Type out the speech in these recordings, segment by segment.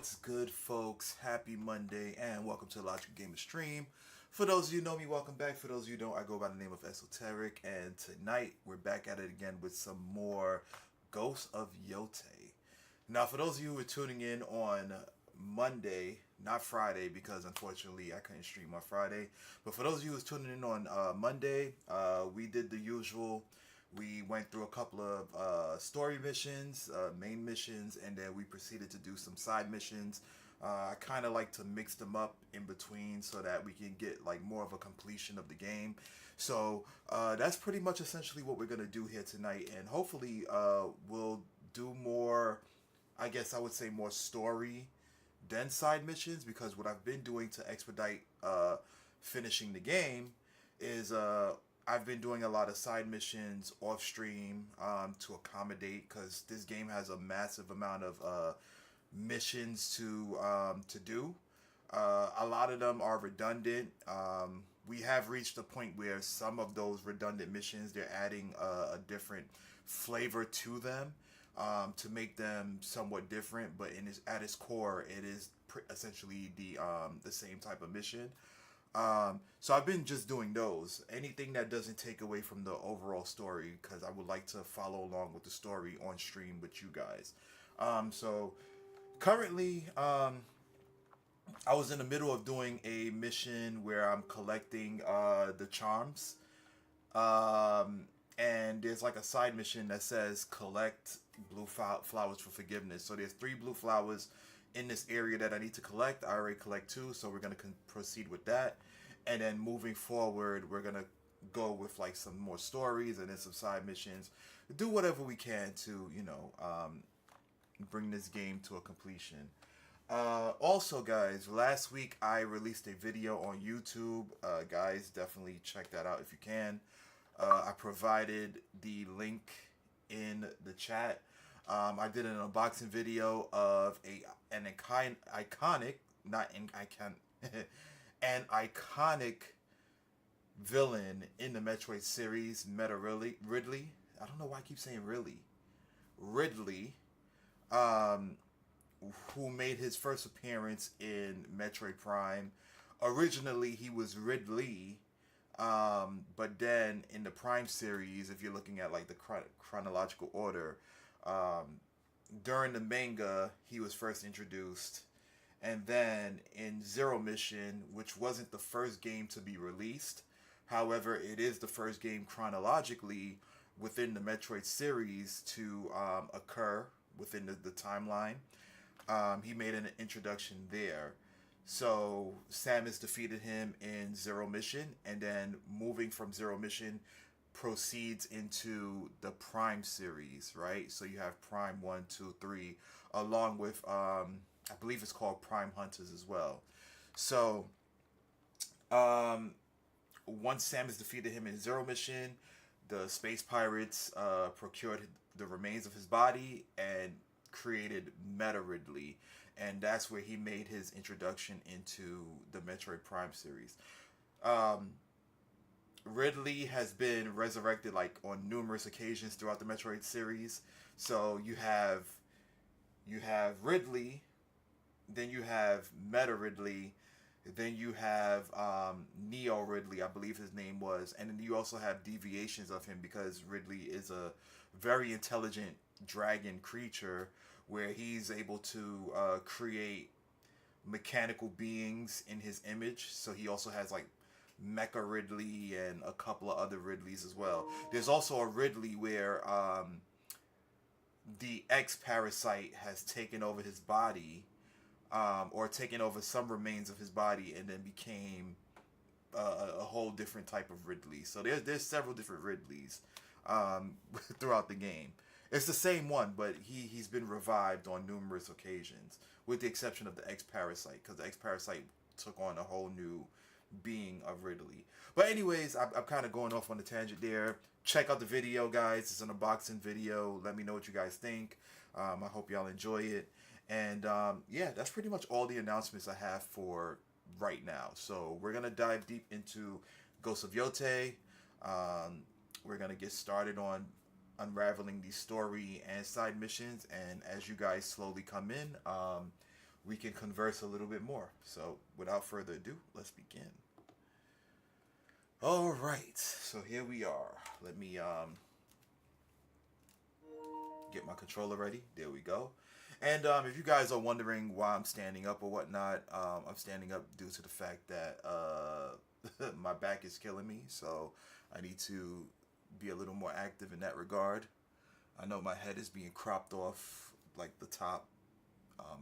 What's good, folks? Happy Monday, and welcome to the Logical Gamer Stream. For those of you who know me, welcome back. For those of you who don't, I go by the name of Esoteric, and tonight we're back at it again with some more Ghosts of Yotei. Now, for those of you who are tuning in on Monday, not Friday, because unfortunately I couldn't stream on Friday, but for those of you who's tuning in on Monday, we did the usual. We went through a couple of story missions, main missions, and then we proceeded to do some side missions. I kind of like to mix them up in between so that we can get like more of a completion of the game. So that's pretty much essentially what we're gonna do here tonight, and hopefully we'll do more. I guess I would say more story than side missions, because what I've been doing to expedite finishing the game is I've been doing a lot of side missions off stream to accommodate, because this game has a massive amount of missions to do. A lot of them are redundant. We have reached a point where some of those redundant missions, they're adding a different flavor to them to make them somewhat different, but at its core, it is essentially the same type of mission. So I've been just doing those. Anything that doesn't take away from the overall story, because I would like to follow along with the story on stream with you guys. So currently, I was in the middle of doing a mission where I'm collecting the charms. And there's like a side mission that says collect blue flowers for forgiveness. So there's 3 blue flowers in this area that I need to collect. I already collect 2, so we're gonna proceed with that. And then moving forward, we're gonna go with like some more stories and then some side missions. Do whatever we can to, bring this game to a completion. Also, guys, last week I released a video on YouTube. Guys, definitely check that out if you can. I provided the link in the chat. I did an unboxing video of an iconic, not an icon, an iconic villain in the Metroid series, Ridley. I don't know why I keep saying Ridley, who made his first appearance in Metroid Prime. Originally, he was Ridley. But then in the Prime series, if you're looking at like the chronological order, during the manga, he was first introduced. And then in Zero Mission, which wasn't the first game to be released, however, it is the first game chronologically within the Metroid series to occur within the timeline. He made an introduction there. So Samus defeated him in Zero Mission, and then moving from Zero Mission proceeds into the Prime series, right? So you have Prime 1, 2, 3, along with I believe it's called Prime Hunters as well. So once Samus defeated him in Zero Mission, the space pirates procured the remains of his body and created Meta Ridley, and that's where he made his introduction into the Metroid Prime series. Ridley has been resurrected like on numerous occasions throughout the Metroid series. So you have Ridley, then you have Meta Ridley, then you have Neo Ridley, I believe his name was, and then you also have deviations of him, because Ridley is a very intelligent dragon creature where he's able to create mechanical beings in his image. So he also has like Mecha Ridley and a couple of other Ridleys as well. There's also a Ridley where the X-Parasite has taken over his body, or taken over some remains of his body, and then became a whole different type of Ridley. So there's several different Ridleys throughout the game. It's the same one, but he's been revived on numerous occasions, with the exception of the X-Parasite, because the X-Parasite took on a whole new being of Ridley. But anyways, I'm kind of going off on a tangent there. Check out the video, guys. It's an unboxing video. Let me know what you guys think. I hope y'all enjoy it. And yeah, that's pretty much all the announcements I have for right now. So we're going to dive deep into Ghosts of Yotei. We're going to get started on unraveling the story and side missions, and as you guys slowly come in, we can converse a little bit more. So without further ado, let's begin. All right, so here we are. Let me get my controller ready. There we go. And if you guys are wondering why I'm standing up or whatnot, I'm standing up due to the fact that my back is killing me. So I need to be a little more active in that regard. I know my head is being cropped off, like the top.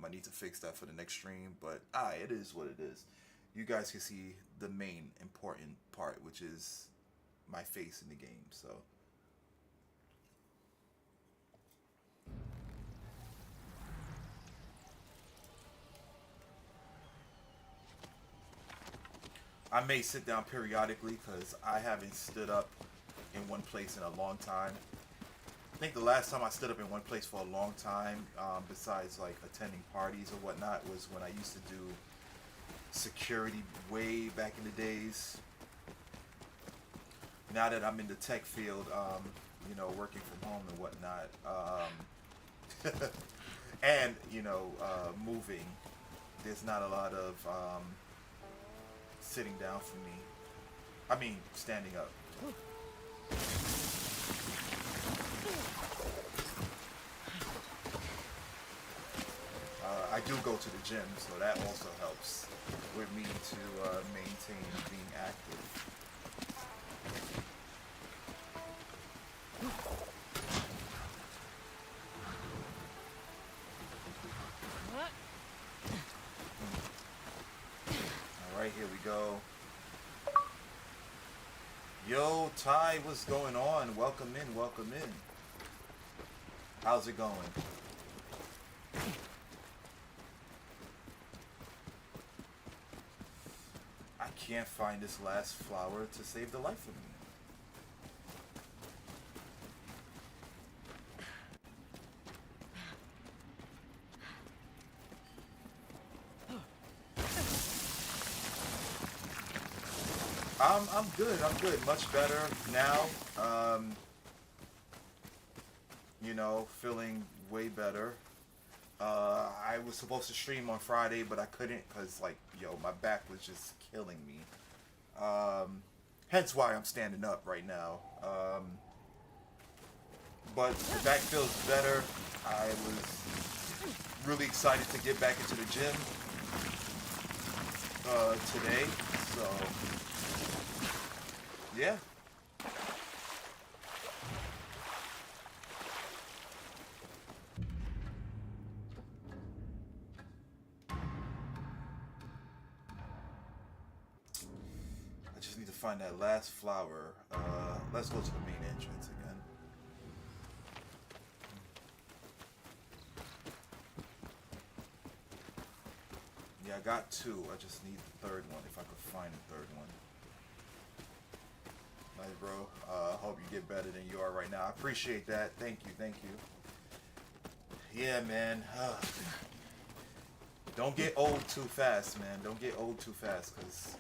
I need to fix that for the next stream, but it is what it is. You guys can see the main important part, which is my face in the game. So I may sit down periodically because I haven't stood up in one place in a long time. I think the last time I stood up in one place for a long time, besides like attending parties or whatnot, was when I used to do security way back in the days. Now that I'm in the tech field, working from home and whatnot, and moving, there's not a lot of sitting down for me. I mean, standing up. I do go to the gym, so that also helps with me to maintain being active. Alright, here we go. Yotei, what's going on? Welcome in, welcome in. How's it going? I can't find this last flower to save the life of me. I'm good. I'm good. Much better now. Feeling way better. I was supposed to stream on Friday, but I couldn't because, my back was just killing me. Hence why I'm standing up right now. But the back feels better. I was really excited to get back into the gym today. So, yeah. I just need to find that last flower. Let's go to the main entrance again. Yeah, I got two. I just need the third one, if I could find the third one. Nice, bro. Hope you get better than you are right now. I appreciate that. Thank you, thank you. Yeah, man. Don't get old too fast, man. Don't get old too fast, because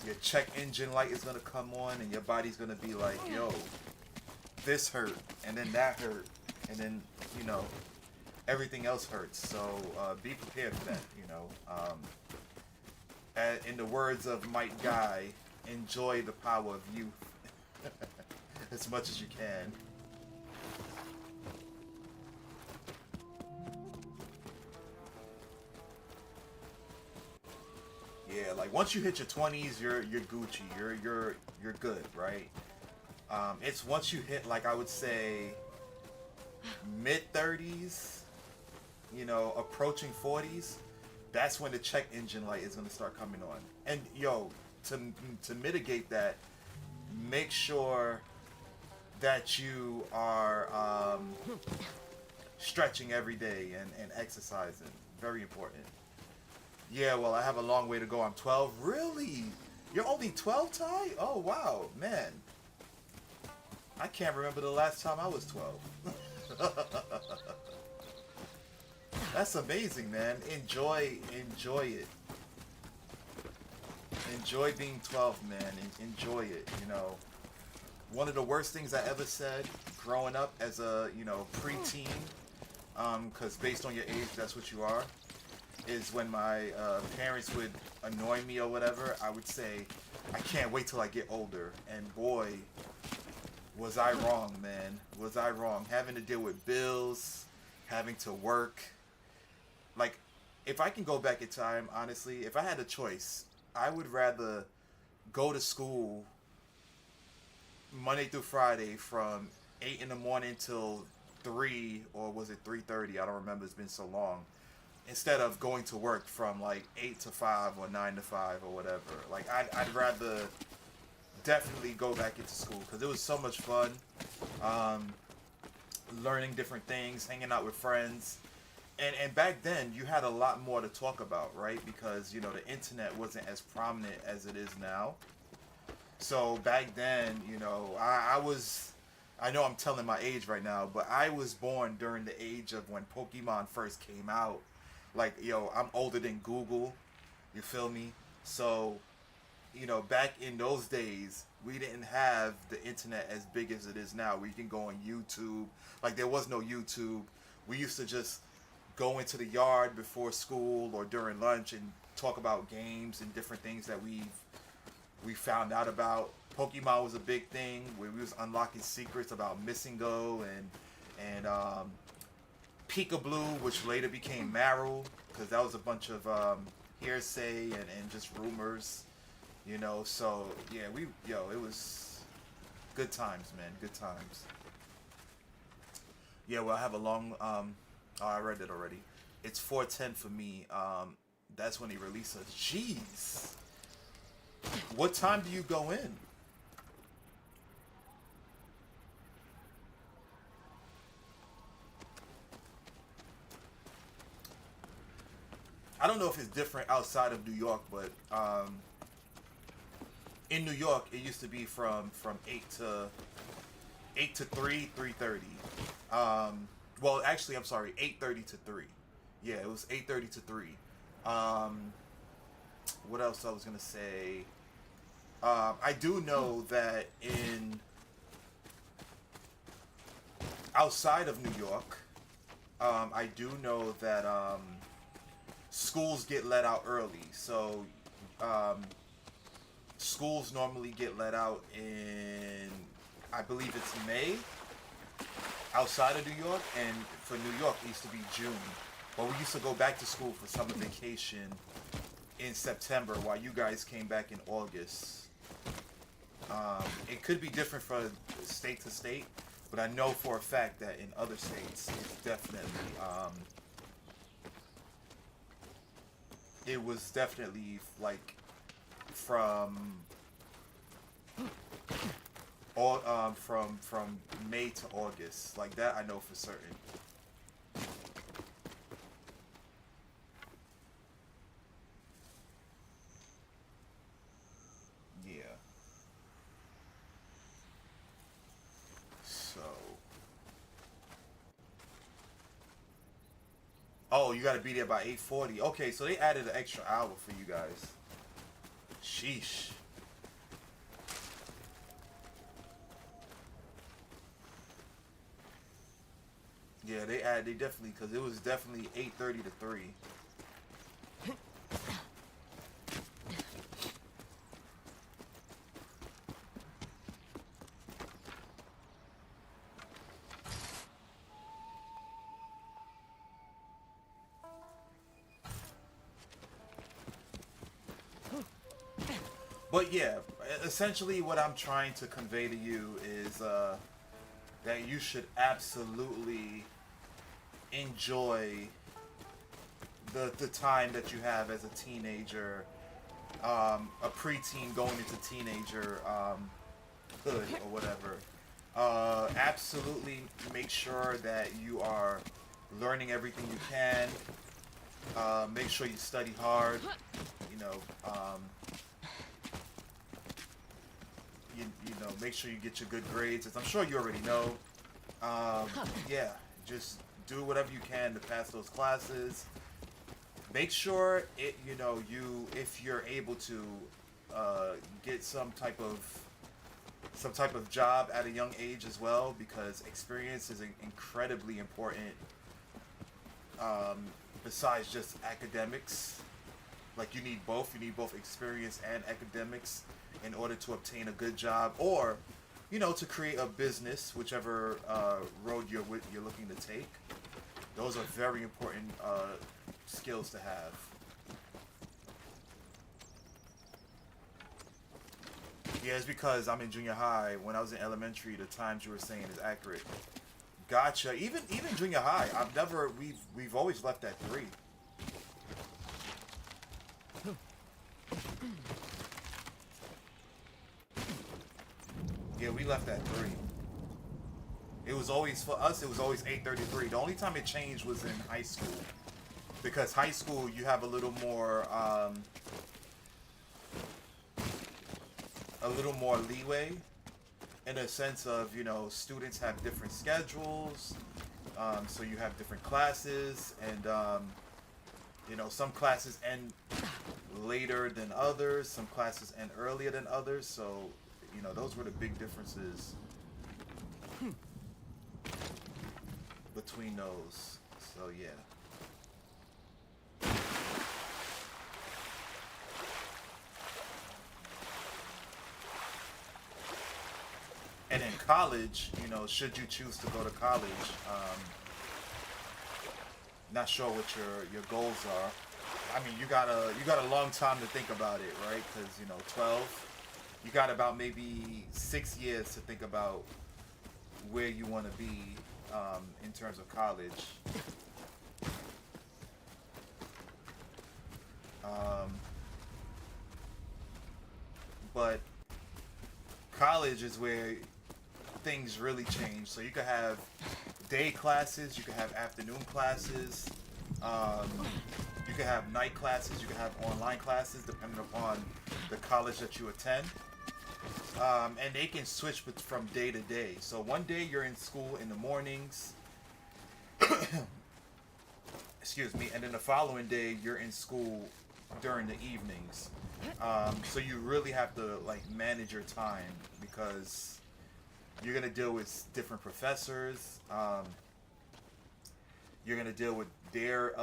your check engine light is going to come on and your body's going to be like, yo, this hurt, and then that hurt, and then, everything else hurts. So be prepared for that, in the words of Mike Guy, enjoy the power of youth as much as you can. Yeah, like once you hit your 20s, you're Gucci. You're good, right? It's once you hit, like, I would say mid 30s, approaching 40s, that's when the check engine light is going to start coming on. And to mitigate that, make sure that you are stretching every day and exercising. Very important. Yeah, well, I have a long way to go. I'm 12. Really? You're only 12, Ty? Oh, wow, man. I can't remember the last time I was 12. That's amazing, man. Enjoy it. Enjoy being 12, man. Enjoy it, One of the worst things I ever said growing up as a, preteen, because based on your age, that's what you are. is when my parents would annoy me or whatever, I would say, I can't wait till I get older. And boy, was I wrong, man. Was I wrong? Having to deal with bills, having to work. Like, if I can go back in time, honestly, if I had a choice, I would rather go to school Monday through Friday from 8 in the morning till 3, or was it 3:30? I don't remember. It's been so long. Instead of going to work from like 8 to 5 or 9 to 5 or whatever. Like, I'd rather definitely go back into school because it was so much fun. Um, Learning different things, hanging out with friends. And back then, you had a lot more to talk about, right? Because, the internet wasn't as prominent as it is now. So back then, I know I'm telling my age right now, but I was born during the age of when Pokemon first came out. Like, I'm older than Google. You feel me? So, back in those days, we didn't have the internet as big as it is now, where you can go on YouTube. Like, there was no YouTube. We used to just go into the yard before school or during lunch and talk about games and different things that we found out about. Pokemon was a big thing where we was unlocking secrets about Missing Go and Peekaboo, which later became Marill, because that was a bunch of hearsay and just rumors, So yeah, it was good times, man, good times. Yeah, well, I have a long. Oh, I read it already. It's 4:10 for me. That's when he released it. Jeez, what time do you go in? I don't know if it's different outside of New York, but in New York, it used to be from 8 to 3, 3:30. Well, actually, I'm sorry, 8:30 to 3. Yeah, it was 8:30 to 3. Um, what else I was gonna say? I do know that in outside of New York, I do know that schools get let out early. So um, schools normally get let out in, I believe it's May outside of New York, and for New York it used to be June. But we used to go back to school for summer vacation in September, while you guys came back in August. It could be different from state to state, but I know for a fact that in other states it's definitely it was definitely like from all from May to August, like that I know for certain. Yeah. So. Oh, you got to be there by 8:40. Okay, so they added an extra hour for you guys. Sheesh. Yeah, they definitely, because it was definitely 8:30 to 3. But yeah, essentially what I'm trying to convey to you is that you should absolutely enjoy the time that you have as a teenager, a preteen going into teenager hood or whatever. Absolutely make sure that you are learning everything you can. Make sure you study hard. You know, um, make sure you get your good grades, as I'm sure you already know. Um, yeah, just do whatever you can to pass those classes. Make sure if you're able to get some type of job at a young age as well, because experience is incredibly important um, besides just academics. Like you need both. You need both experience and academics in order to obtain a good job, or to create a business, whichever road you're looking to take. Those are very important skills to have. Yeah, it's because I'm in junior high. When I was in elementary, the times you were saying is accurate. Gotcha. Even junior high, we've always left at 3. Yeah, we left at 3. It was always for us. It was always 8:33. The only time it changed was in high school, because high school you have a little more leeway, in a sense of students have different schedules, so you have different classes, and some classes end later than others, some classes end earlier than others, so those were the big differences between those. So yeah. And in college, should you choose to go to college, not sure what your goals are. I mean, you got a long time to think about it, right? Because 12, you got about maybe 6 years to think about where you want to be in terms of college. But college is where things really change. So you could have day classes, you could have afternoon classes, you could have night classes, you could have online classes, depending upon the college that you attend. And they can switch from day to day. So one day you're in school in the mornings, excuse me, and then the following day you're in school during the evenings. So you really have to manage your time, because you're gonna deal with different professors. You're gonna deal with their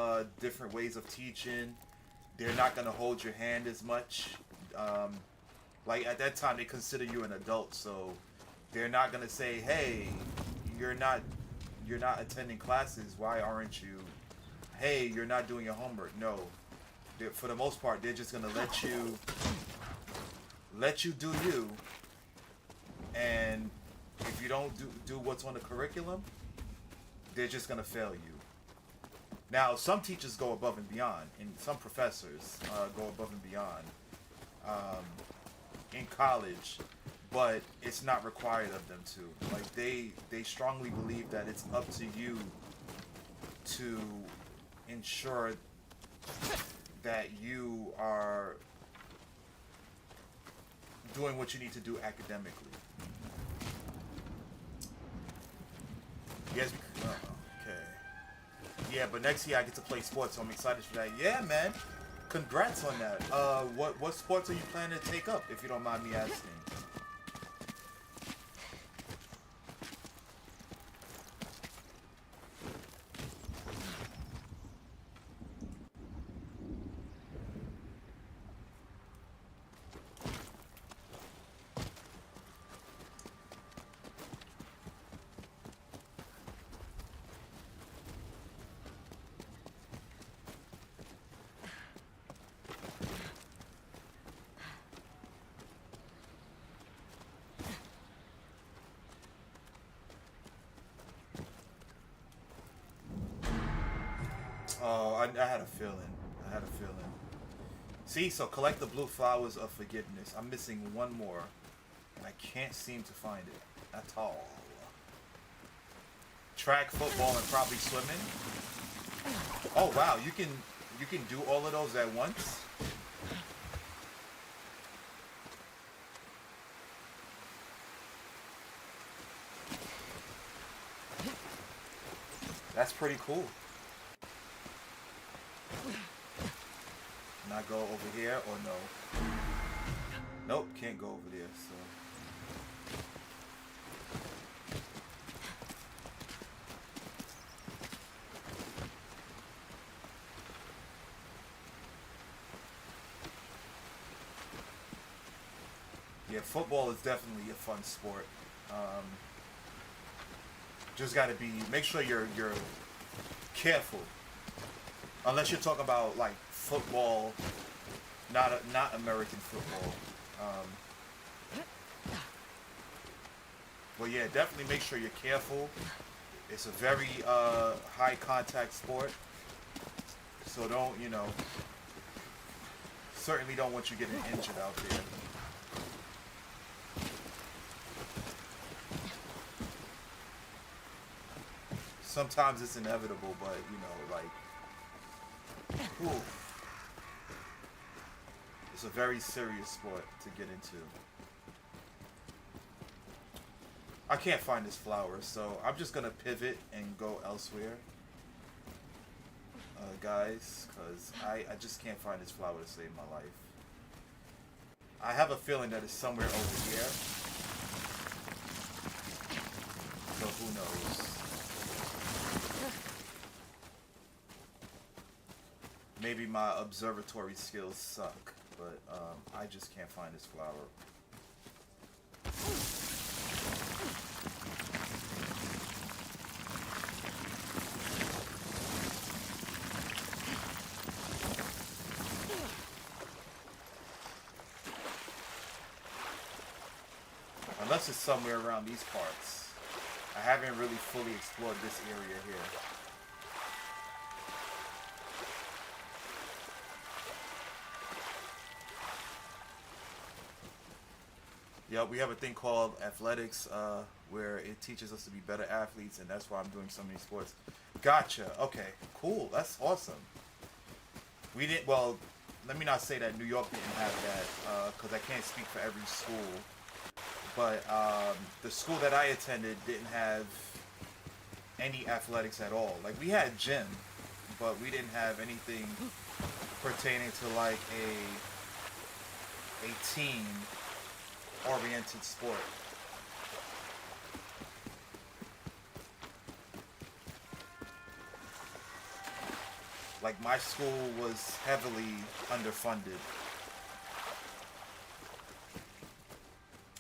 different ways of teaching. They're not gonna hold your hand as much. At that time, they consider you an adult, so they're not gonna say, "Hey, you're not attending classes. Why aren't you? Hey, you're not doing your homework." No, for the most part, they're just gonna let you do you. And if you don't do what's on the curriculum, they're just gonna fail you. Now, some teachers go above and beyond, and some professors go above and beyond in college, but it's not required of them to. They strongly believe that it's up to you to ensure that you are doing what you need to do academically. Yes. Okay. Yeah, but next year I get to play sports, so I'm excited for that. Yeah, man. Congrats on that. What sports are you planning to take up, if you don't mind me asking? Oh, I had a feeling. I had a feeling. See, so collect the blue flowers of forgiveness. I'm missing one more, and I can't seem to find it at all. Track, football, and probably swimming. Oh wow, you can do all of those at once. That's pretty cool. Can I go over here or no? Nope, can't go over there, so. yeah, football is definitely a fun sport. Um, just got to be make sure you're careful. Unless you're talking about like football, not American football. Um, but yeah, definitely make sure you're careful. It's a very high contact sport, so don't certainly don't want you getting injured out there. Sometimes it's inevitable, but whew, it's a very serious sport to get into. I can't find this flower, so I'm just gonna pivot and go elsewhere, guys, because I just can't find this flower to save my life. I have a feeling that it's somewhere over here, so who knows? Maybe my observatory skills suck, but I just can't find this flower. Unless it's somewhere around these parts. I haven't really fully explored this area here. Yeah, we have a thing called athletics, where it teaches us to be better athletes, and that's why I'm doing so many sports. Gotcha. Okay, cool. That's awesome. We didn't. Well, let me not say that New York didn't have that, because I can't speak for every school. But the school that I attended didn't have any athletics at all. Like we had gym, but we didn't have anything pertaining to like a team oriented sport. Like my school was heavily underfunded.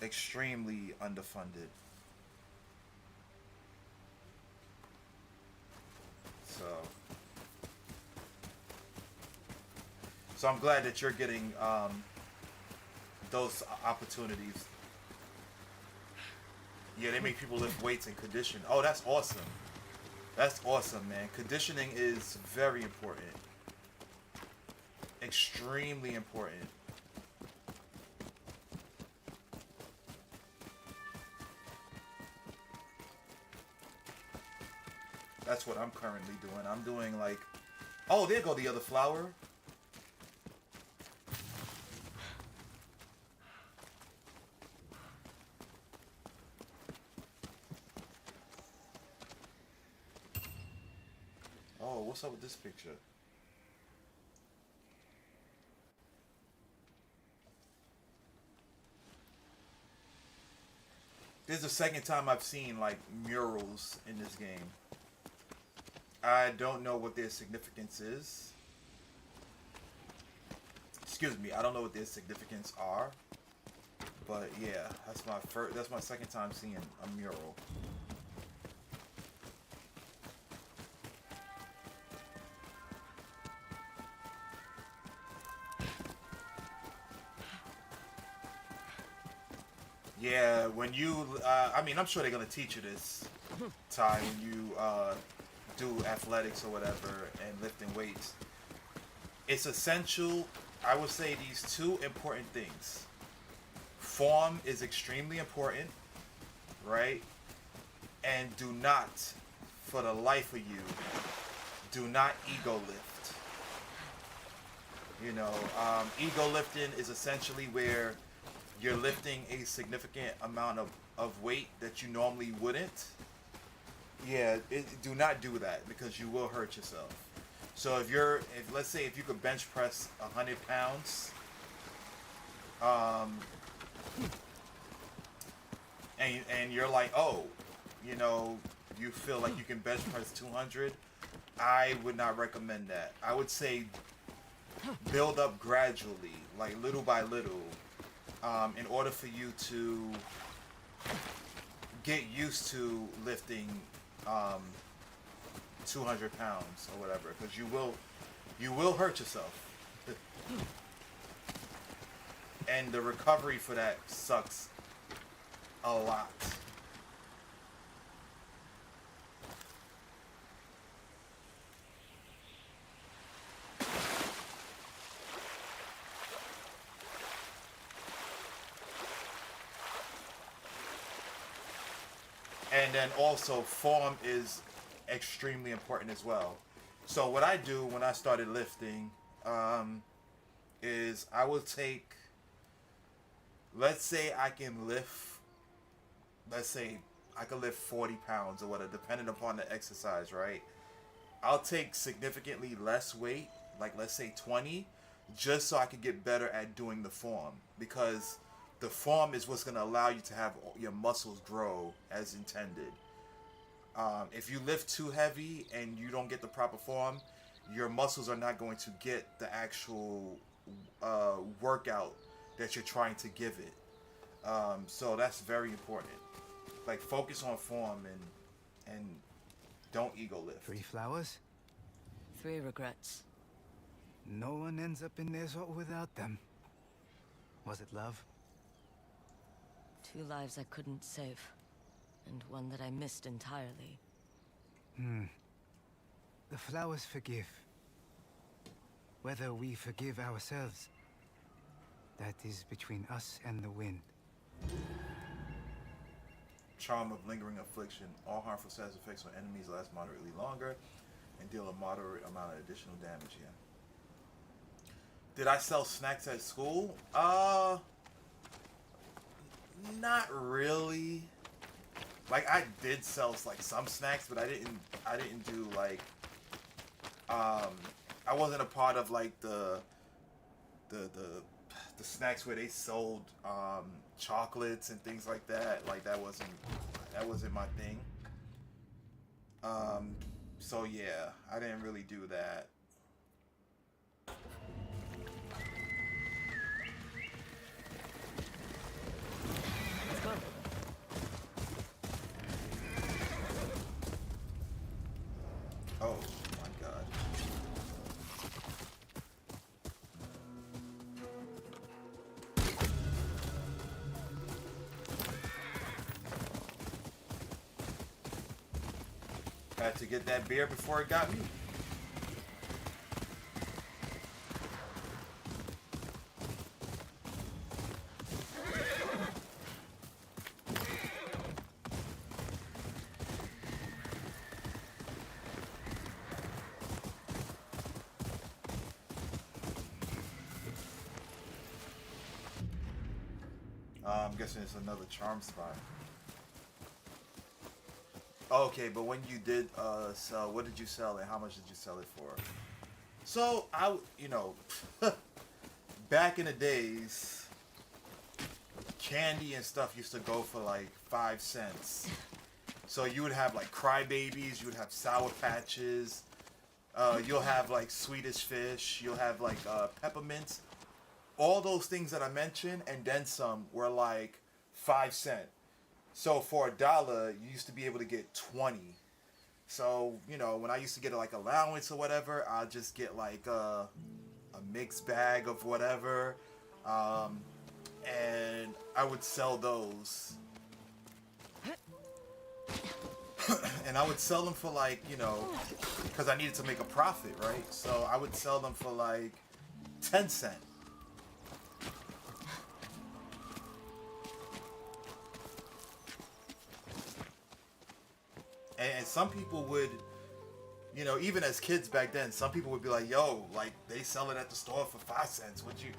Extremely underfunded. So I'm glad that you're getting those opportunities. Yeah, they make people lift weights and condition. Oh, that's awesome. That's awesome, man. Conditioning is very important. Extremely important. That's what I'm currently doing. I'm doing like, oh, there go the other flower. Oh, what's up with this picture? This is the second time I've seen like murals in this game. I don't know what their significance is. Excuse me, I don't know what their significance are. But yeah, that's my second time seeing a mural. Yeah, when you, I mean, I'm sure they're gonna teach you this, Ty, when you do athletics or whatever and lifting weights. It's essential. I would say these two important things. Form is extremely important, right? And do not, for the life of you, do not ego lift. Ego lifting is essentially where you're lifting a significant amount of weight that you normally wouldn't. Yeah, do not do that because you will hurt yourself. So if let's say if you could bench press 100 pounds, and you're like, oh, you feel like you can bench press 200, I would not recommend that. I would say build up gradually, like little by little, In order for you to get used to lifting um, 200 pounds or whatever, because you will hurt yourself, and the recovery for that sucks a lot. And then also form is extremely important as well. So what I do when I started lifting is I will take, let's say I can lift, let's say I can lift 40 pounds or whatever, depending upon the exercise, right? I'll take significantly less weight, like let's say 20, just so I can get better at doing the form, because the form is what's going to allow you to have your muscles grow as intended. If you lift too heavy and you don't get the proper form, your muscles are not going to get the actual workout that you're trying to give it. So that's very important. Like, focus on form and don't ego lift. 3 flowers? 3 regrets. No one ends up in there without them. Was it love? 2 lives I couldn't save, and one that I missed entirely. The flowers forgive. Whether we forgive ourselves, that is between us and the wind. Charm of lingering affliction. All harmful side effects on enemies last moderately longer and deal a moderate amount of additional damage. Yeah. Did I sell snacks at school? Not really. Like, I did sell like some snacks, but I didn't do like I wasn't a part of like the snacks where they sold chocolates and things like that. Like, that wasn't my thing. So yeah, I didn't really do that. Let's go. Oh my god. Had to get that beer before it got me. I'm guessing it's another charm spot. Okay, but when you did sell, what did you sell and how much did you sell it for? So, back in the days, candy and stuff used to go for like 5 cents. So you would have like Crybabies, you would have Sour Patches, you'll have like Swedish Fish, you'll have like Peppermints. All those things that I mentioned and then some were like 5 cents. So for $1, you used to be able to get 20. So, when I used to get like allowance or whatever, I'll just get like a mixed bag of whatever. And I would sell those. And I would sell them for like, because I needed to make a profit, right? So I would sell them for like 10 cents. And some people would, even as kids back then, some people would be like, yo, like, they sell it at the store for 5 cents. What you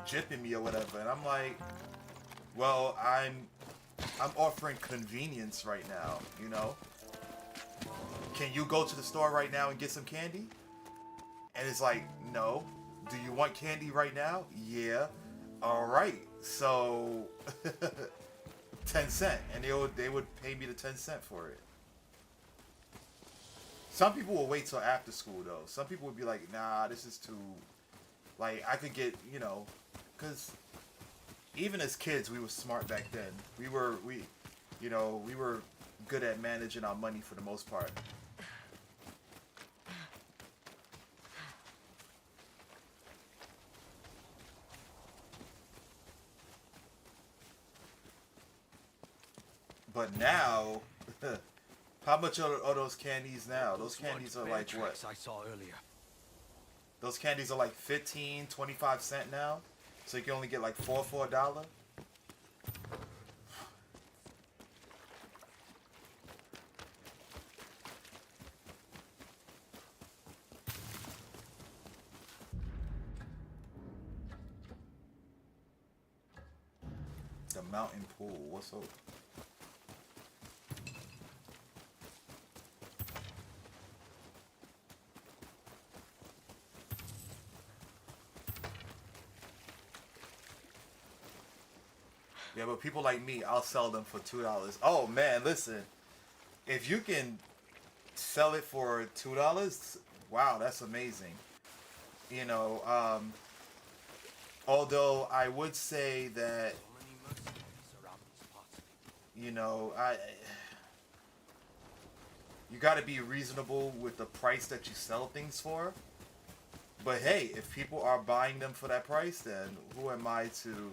jipping me or whatever. And I'm like, well, I'm offering convenience right now, Can you go to the store right now and get some candy? And it's like, no. Do you want candy right now? Yeah. All right. So 10 cents, and they would pay me the 10 cents for it. Some people will wait till after school though. Some people would be like, nah, this is too, like, I could get, because even as kids, we were smart back then. We were good at managing our money for the most part. But now, how much are those candies now? Those candies are like what? I saw earlier. Those candies are like 15, 25 cents now. So you can only get like 4 for $1. The mountain pool, what's up? Yeah, but people like me, I'll sell them for $2. Oh man, listen. If you can sell it for $2, wow, that's amazing. You know, although I would say that, you know, you got to be reasonable with the price that you sell things for. But hey, if people are buying them for that price, then who am I to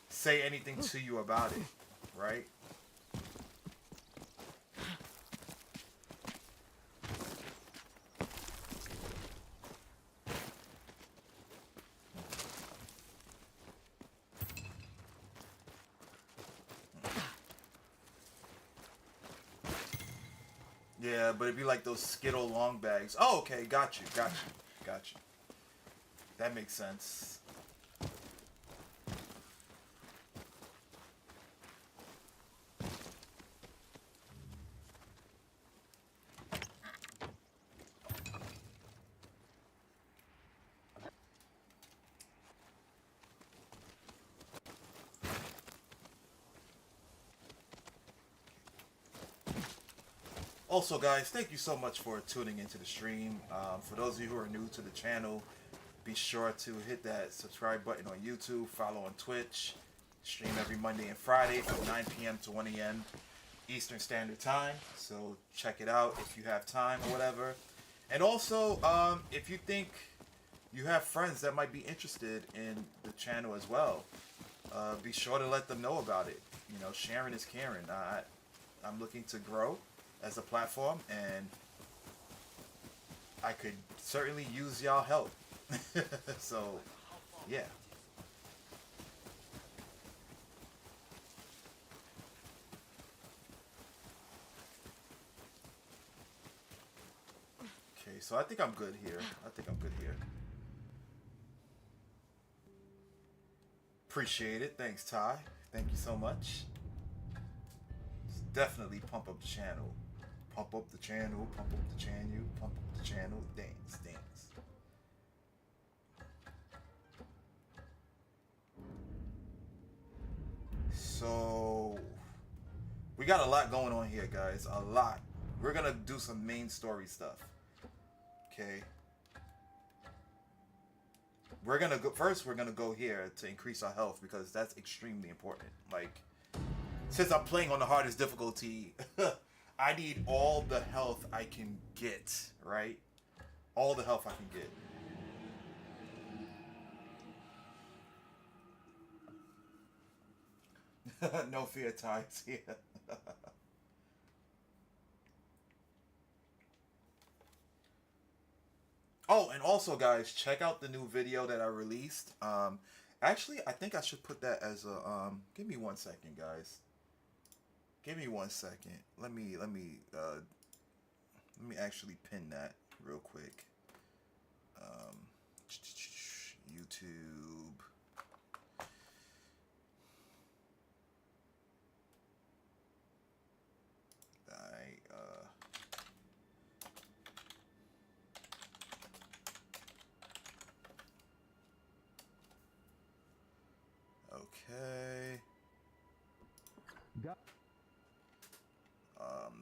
say anything to you about it, right? Yeah, but it'd be like those Skittle long bags. Oh, okay, got you. That makes sense. Also, guys, thank you so much for tuning into the stream. For those of you who are new to the channel, be sure to hit that subscribe button on YouTube, follow on Twitch, stream every Monday and Friday from 9 p.m. to 1 a.m. Eastern Standard Time. So check it out if you have time or whatever. And also, if you think you have friends that might be interested in the channel as well, be sure to let them know about it. You know, sharing is caring. I'm looking to grow as a platform, and I could certainly use y'all help. So, yeah. Okay, so I think I'm good here. Appreciate it. Thanks, Ty. Thank you so much. Definitely pump up the channel. Pump up the channel. Dance. So, we got a lot going on here, guys. A lot. We're gonna do some main story stuff. Okay. We're gonna go here to increase our health because that's extremely important. Like, since I'm playing on the hardest difficulty, I need all the health I can get, right? All the health I can get. No fear ties here. Oh, and also, guys, check out the new video that I released. Actually, I think I should put that as a give me 1 second, guys. Give me 1 second. Let me actually pin that real quick. YouTube. Okay.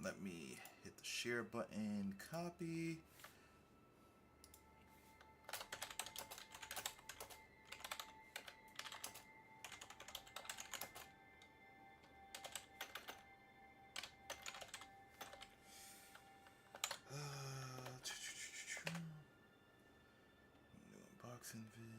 Let me hit the share button, copy. reaction vid.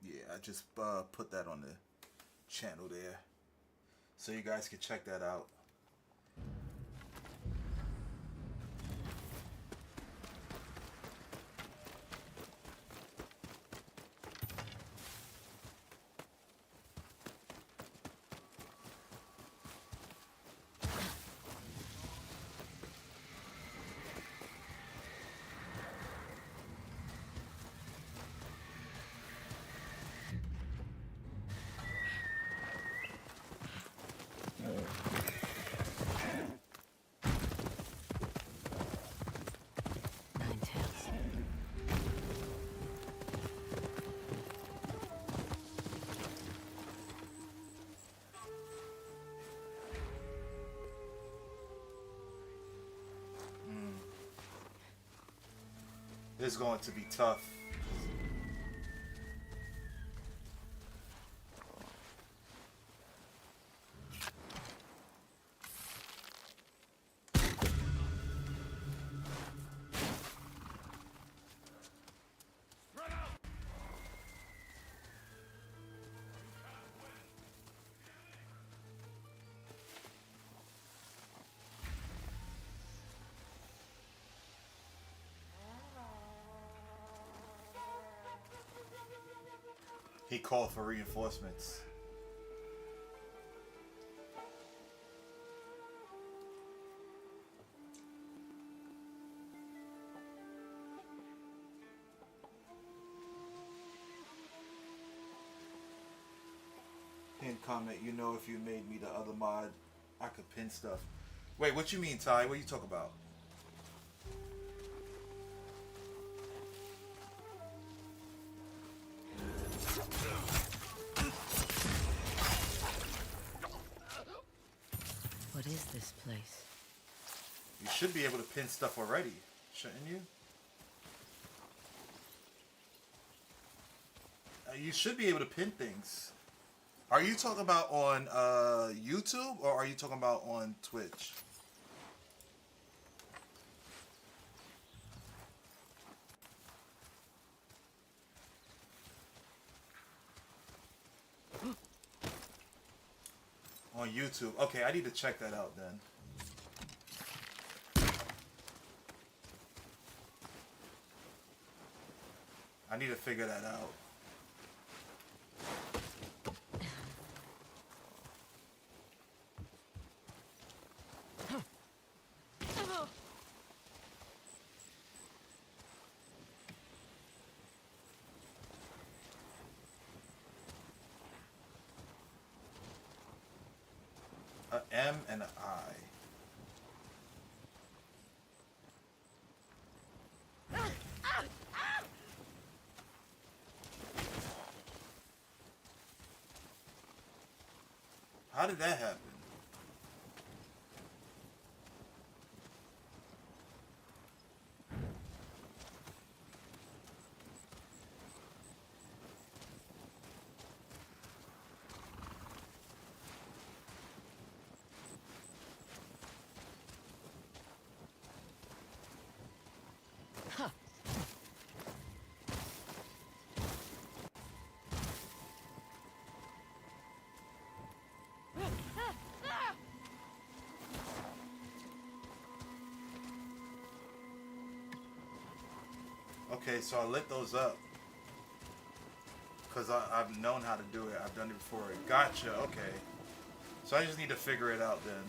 Yeah, I just put that on the channel there, so you guys can check that out. Nine tails. This is going to be tough. He called for reinforcements. Pin comment, you know, if you made me the other mod, I could pin stuff. Wait, what you mean, Ty? What are you talking about? What is this place? You should be able to pin stuff already, shouldn't you? You should be able to pin things. Are you talking about on YouTube or are you talking about on Twitch? On YouTube. Okay, I need to check that out then. I need to figure that out. A M and an I. How did that happen? Okay, so I lit those up. Because I've known how to do it. I've done it before. Gotcha, okay. So I just need to figure it out then.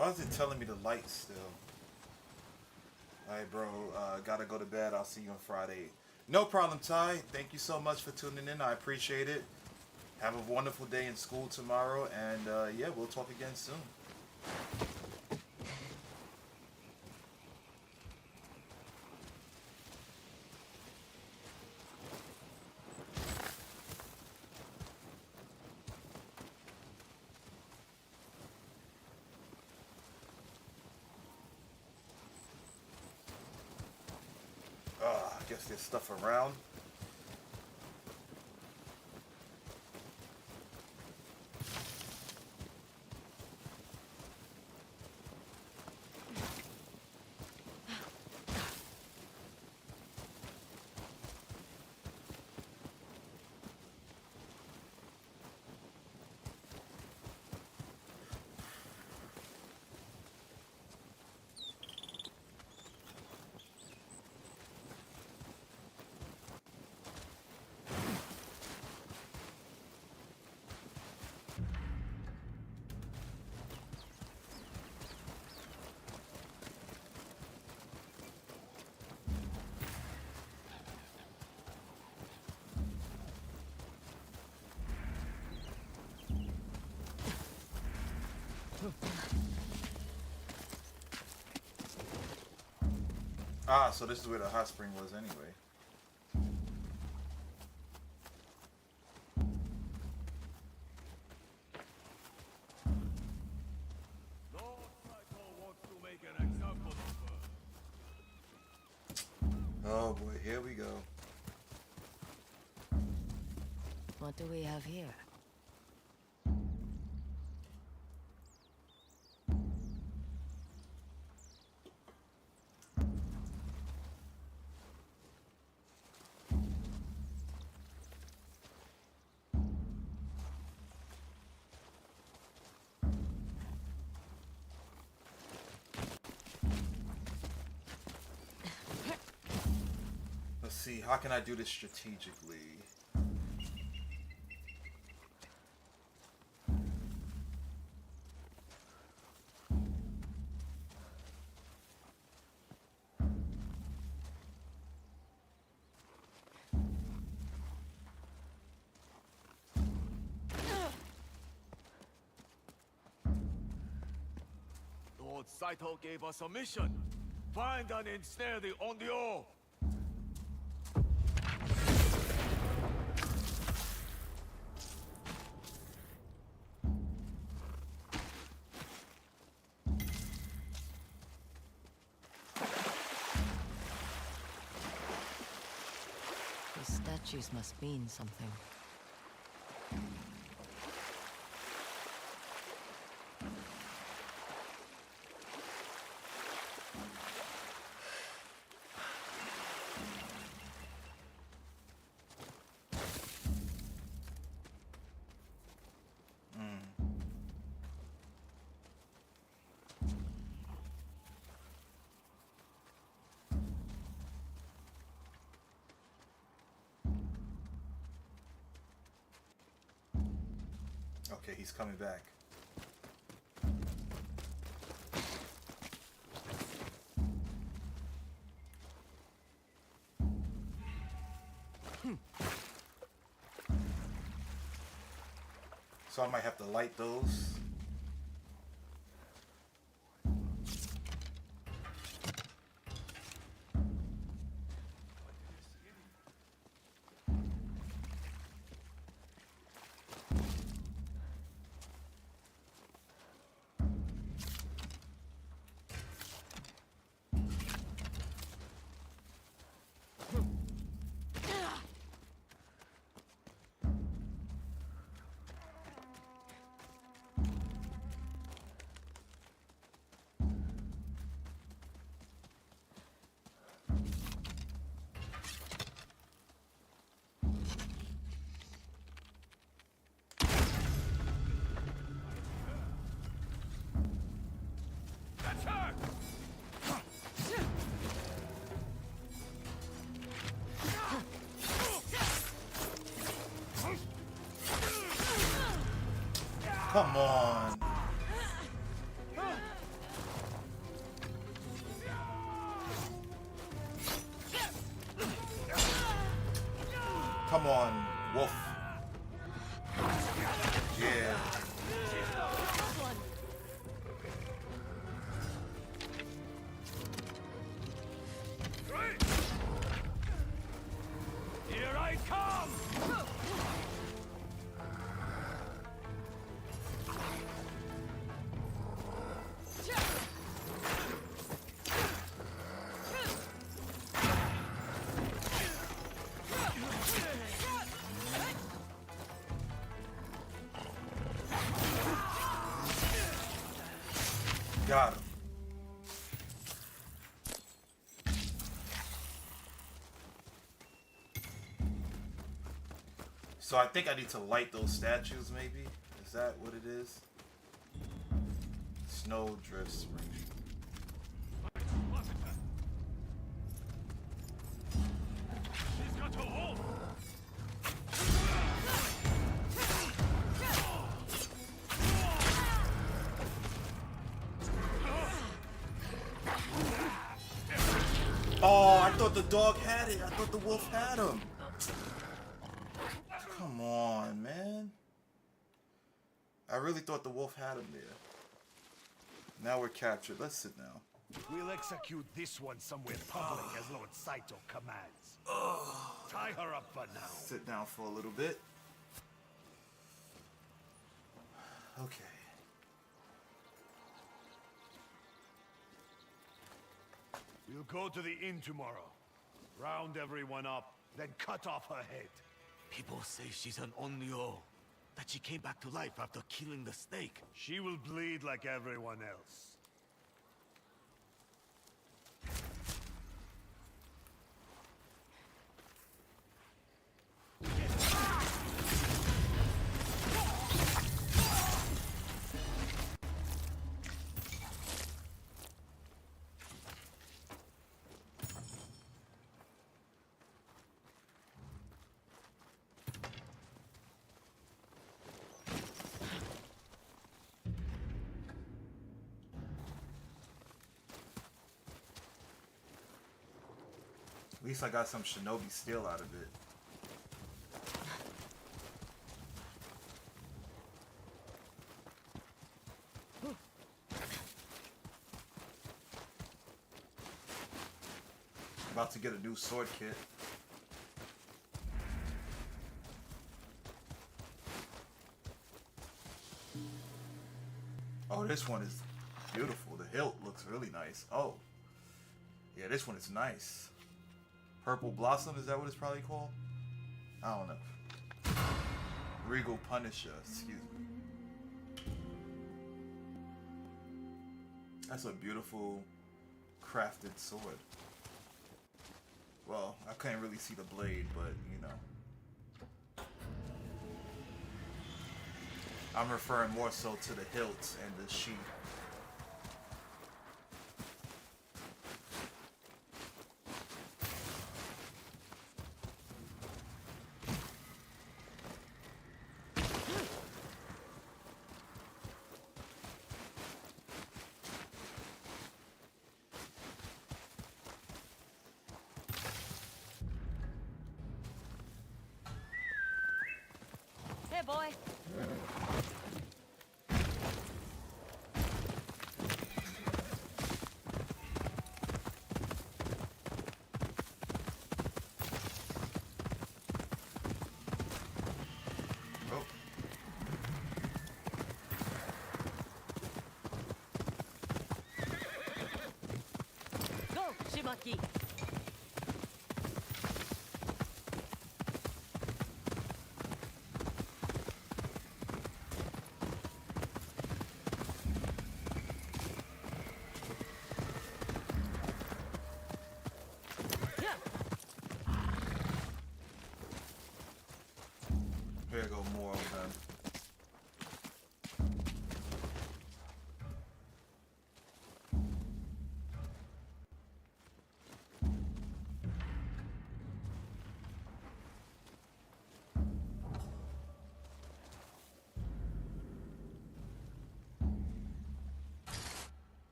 Why is it telling me the light still? Alright, bro. Gotta go to bed. I'll see you on Friday. No problem, Ty. Thank you so much for tuning in. I appreciate it. Have a wonderful day in school tomorrow. And yeah, we'll talk again soon. I guess there's stuff around. Ah, so this is where the hot spring was anyway. Oh boy, here we go. What do we have here? Let's see, how can I do this strategically? Lord Saito gave us a mission. Find and ensnare the Onryo. These statues must mean something. Okay, he's coming back. So I might have to light those. Come on. on, wolf. Yeah. Here I come! Got him. So I think I need to light those statues, maybe? Is that what it is? Snowdrift Spring. She's got to hold! Oh, I thought the dog had it. I thought the wolf had him. Come on, man. I really thought the wolf had him there. Now we're captured. Let's sit down. We'll execute this one somewhere public as Lord Saito commands. Tie her up for now. Sit down for a little bit. Okay. We'll go to the inn tomorrow. Round everyone up, then cut off her head. People say she's an Onryo. That she came back to life after killing the snake. She will bleed like everyone else. At least I got some shinobi steel out of it. About to get a new sword kit. Oh, this one is beautiful. The hilt looks really nice. Oh. Yeah, this one is nice. Purple Blossom, is that what it's probably called? I don't know. Regal Punisher, excuse me. That's a beautiful crafted sword. Well, I couldn't really see the blade, but you know. I'm referring more so to the hilt and the sheath. Hey, boy. Oh. Go, Shimaki. Here go more of them.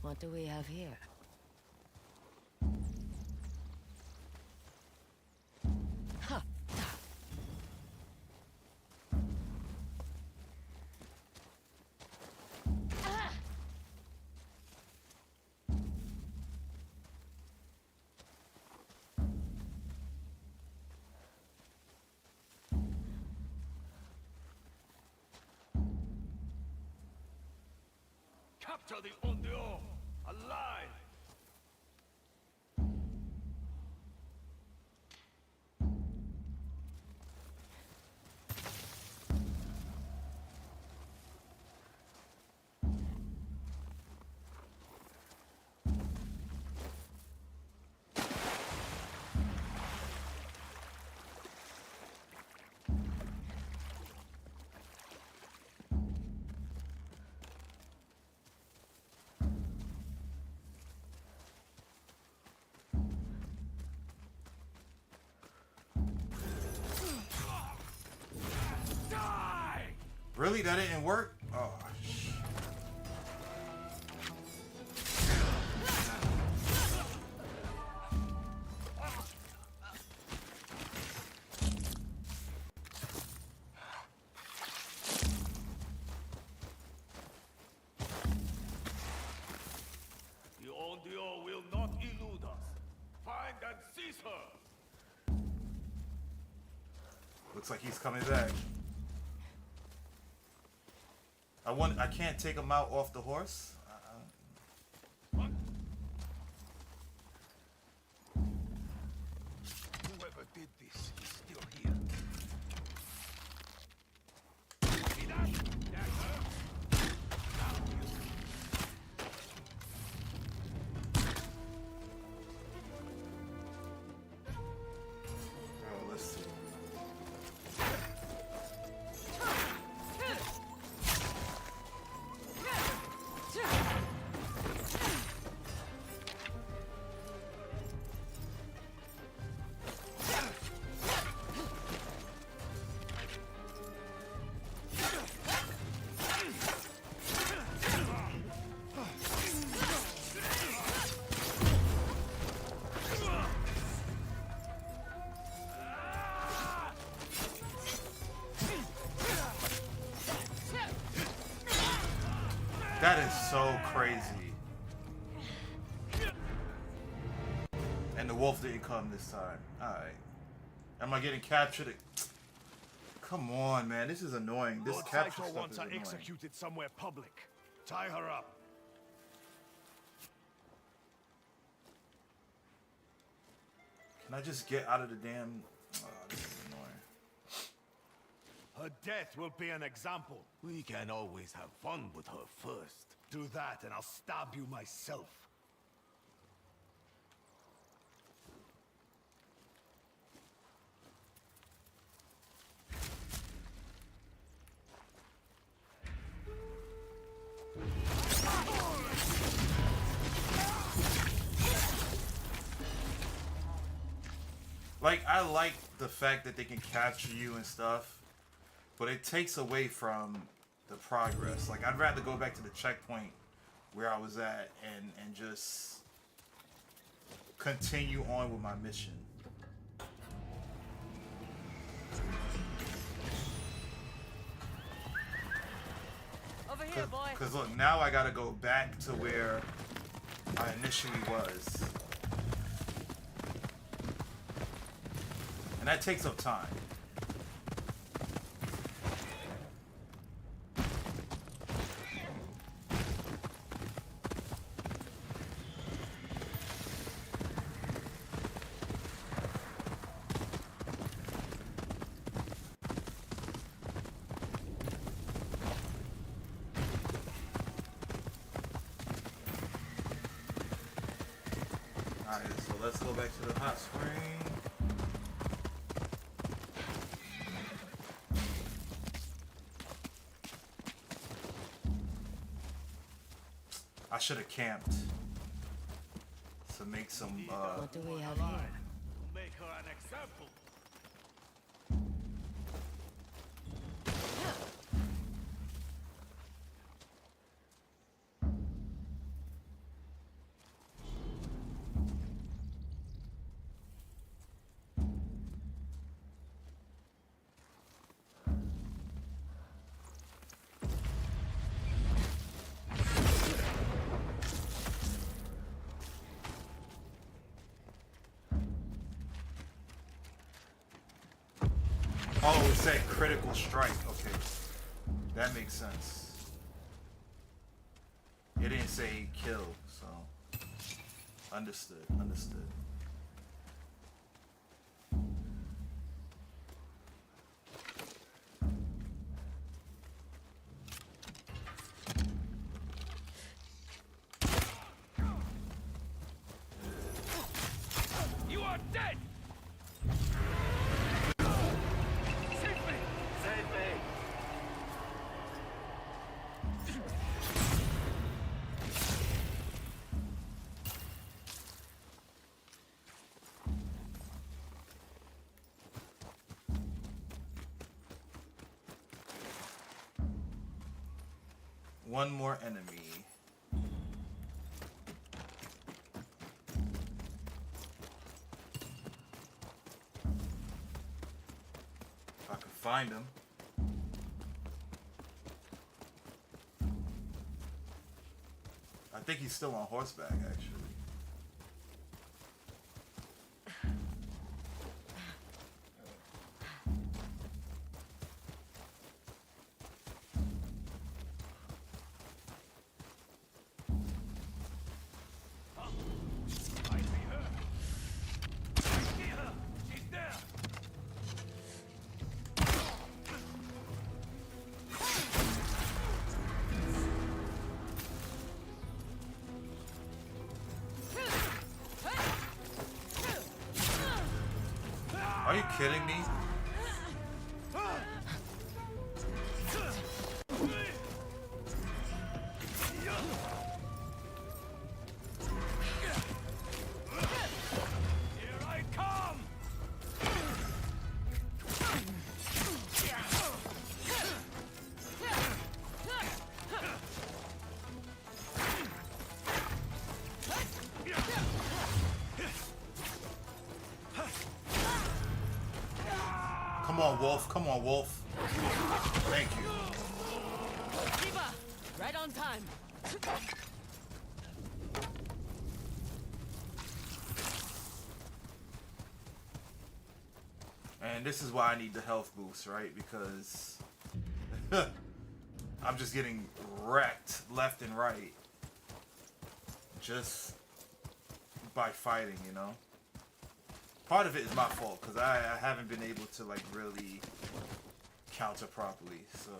What do we have here? capture the Onryo alive. Really? That didn't work? Oh, shit. The Onryo will not elude us. Find and seize her. Looks like he's coming back. I can't take him out off the horse. Whoever did this is still here. Oh, let's see. That is so crazy. And the wolf didn't come this time. Alright. Am I getting captured? Come on, man. This is annoying. This Lord capture Saito stuff wants is her annoying. executed somewhere public. Tie her up. Can I just get out of the damn... Oh, this is annoying. Her death will be an example. We can always have fun with her first. Do that and I'll stab you myself. Like, I like the fact that they can capture you and stuff, but it takes away from the progress. Like, I'd rather go back to the checkpoint where I was at and just continue on with my mission. Over here, boy. Because look, now I gotta go back to where I initially was. And that takes up time. Alright, so let's go back to the hot spring. I should have camped to make some What do we have here? Make her an example. Oh, it said critical strike. Okay. That makes sense. It didn't say kill, so understood. Understood. You are dead! Save me! Save me! One more enemy. If I can find him. I think he's still on horseback, actually. I see her! I see her! She's there! Are you kidding me? Here I come! Come on, Wolf. Come on, Wolf. Thank you. Diva! Right on time. And this is why I need the health boost, right? Because I'm just getting wrecked left and right just by fighting, you know? Part of it is my fault because I haven't been able to like really counter properly, so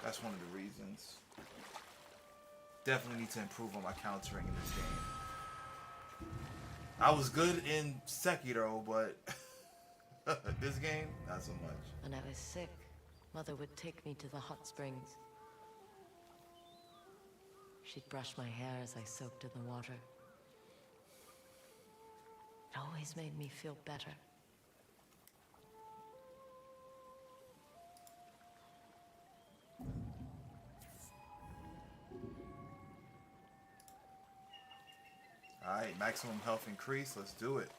that's one of the reasons. Definitely need to improve on my countering in this game. I was good in Sekiro, but this game, not so much. When I was sick, Mother would take me to the hot springs. She'd brush my hair as I soaked in the water. It always made me feel better. Alright, maximum health increase, let's do it.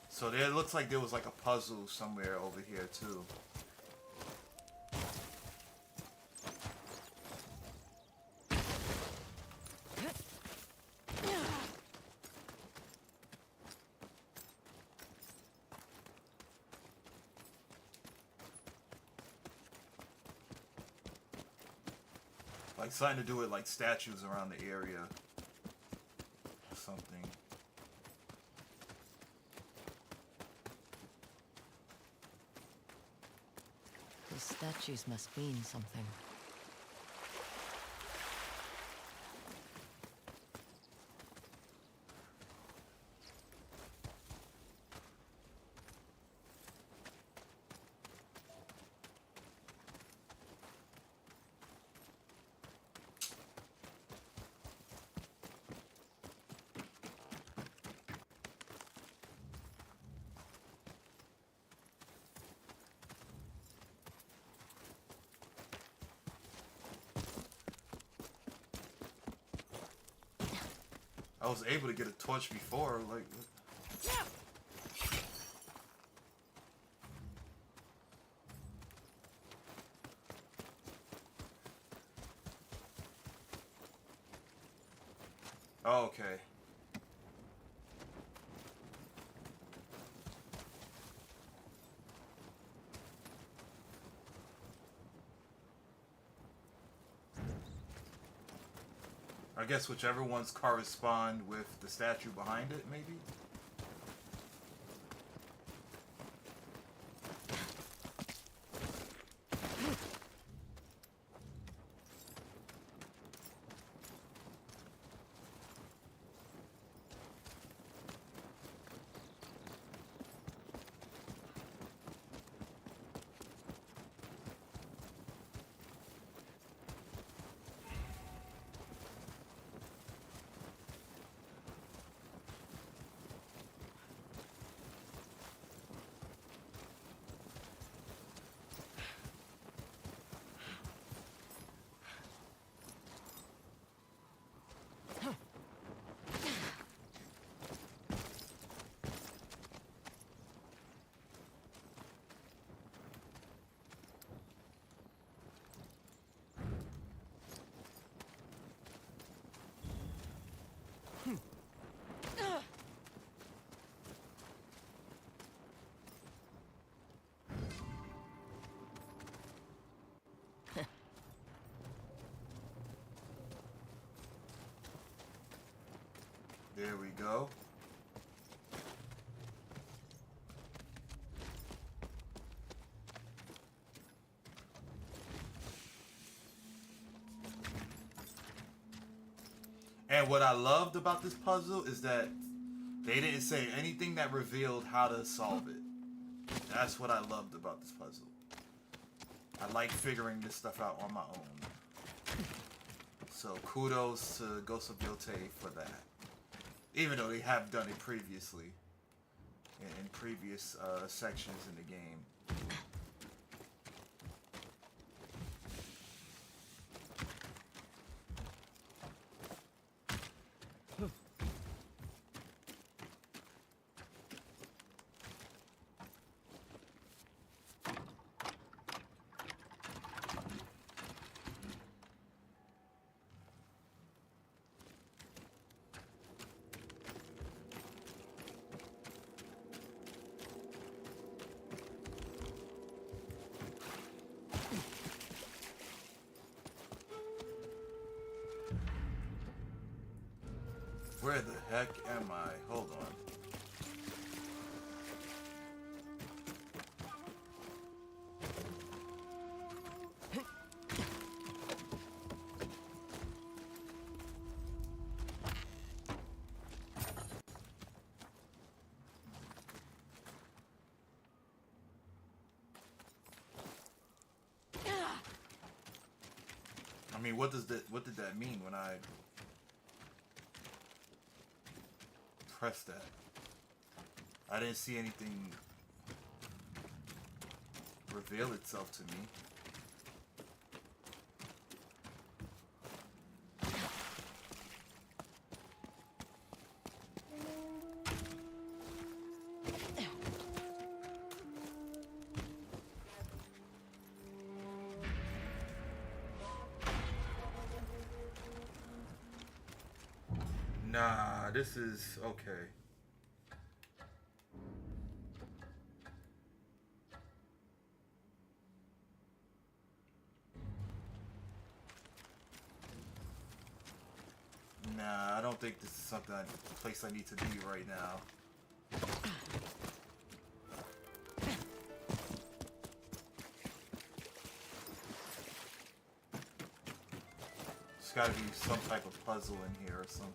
So there it looks like there was like a puzzle somewhere over here too. Like something to do with like statues around the area or something. Those statues must mean something. I was able to get a torch before, like. Oh, okay. I guess whichever ones correspond with the statue behind it, maybe? There we go. And what I loved about this puzzle is that they didn't say anything that revealed how to solve it. That's what I loved about this puzzle. I like figuring this stuff out on my own. So kudos to Ghost of Yotei for that. Even though they have done it previously in previous sections in the game. Where the heck am I? Hold on. I mean, what did that mean when I press that? I didn't see anything reveal itself to me. Nah, this is okay. Nah, I don't think this is something place I need to be right now. There's gotta be some type of puzzle in here or something.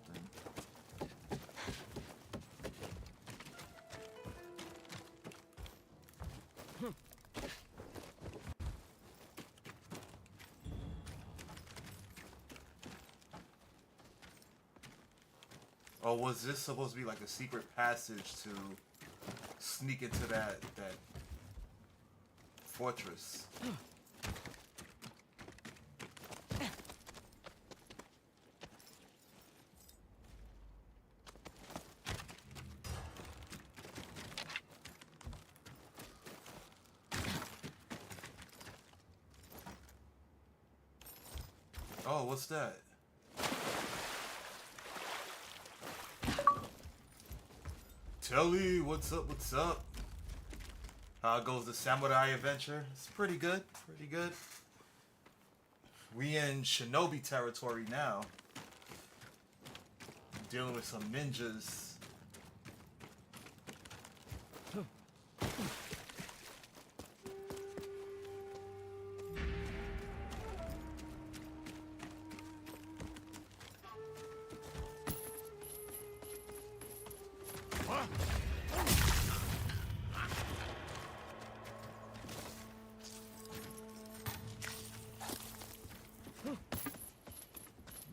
Oh, was this supposed to be like a secret passage to sneak into that fortress? Oh, what's that? Telly, what's up, what's up? How goes the samurai adventure? It's pretty good, pretty good. We in shinobi territory now. dealing with some ninjas.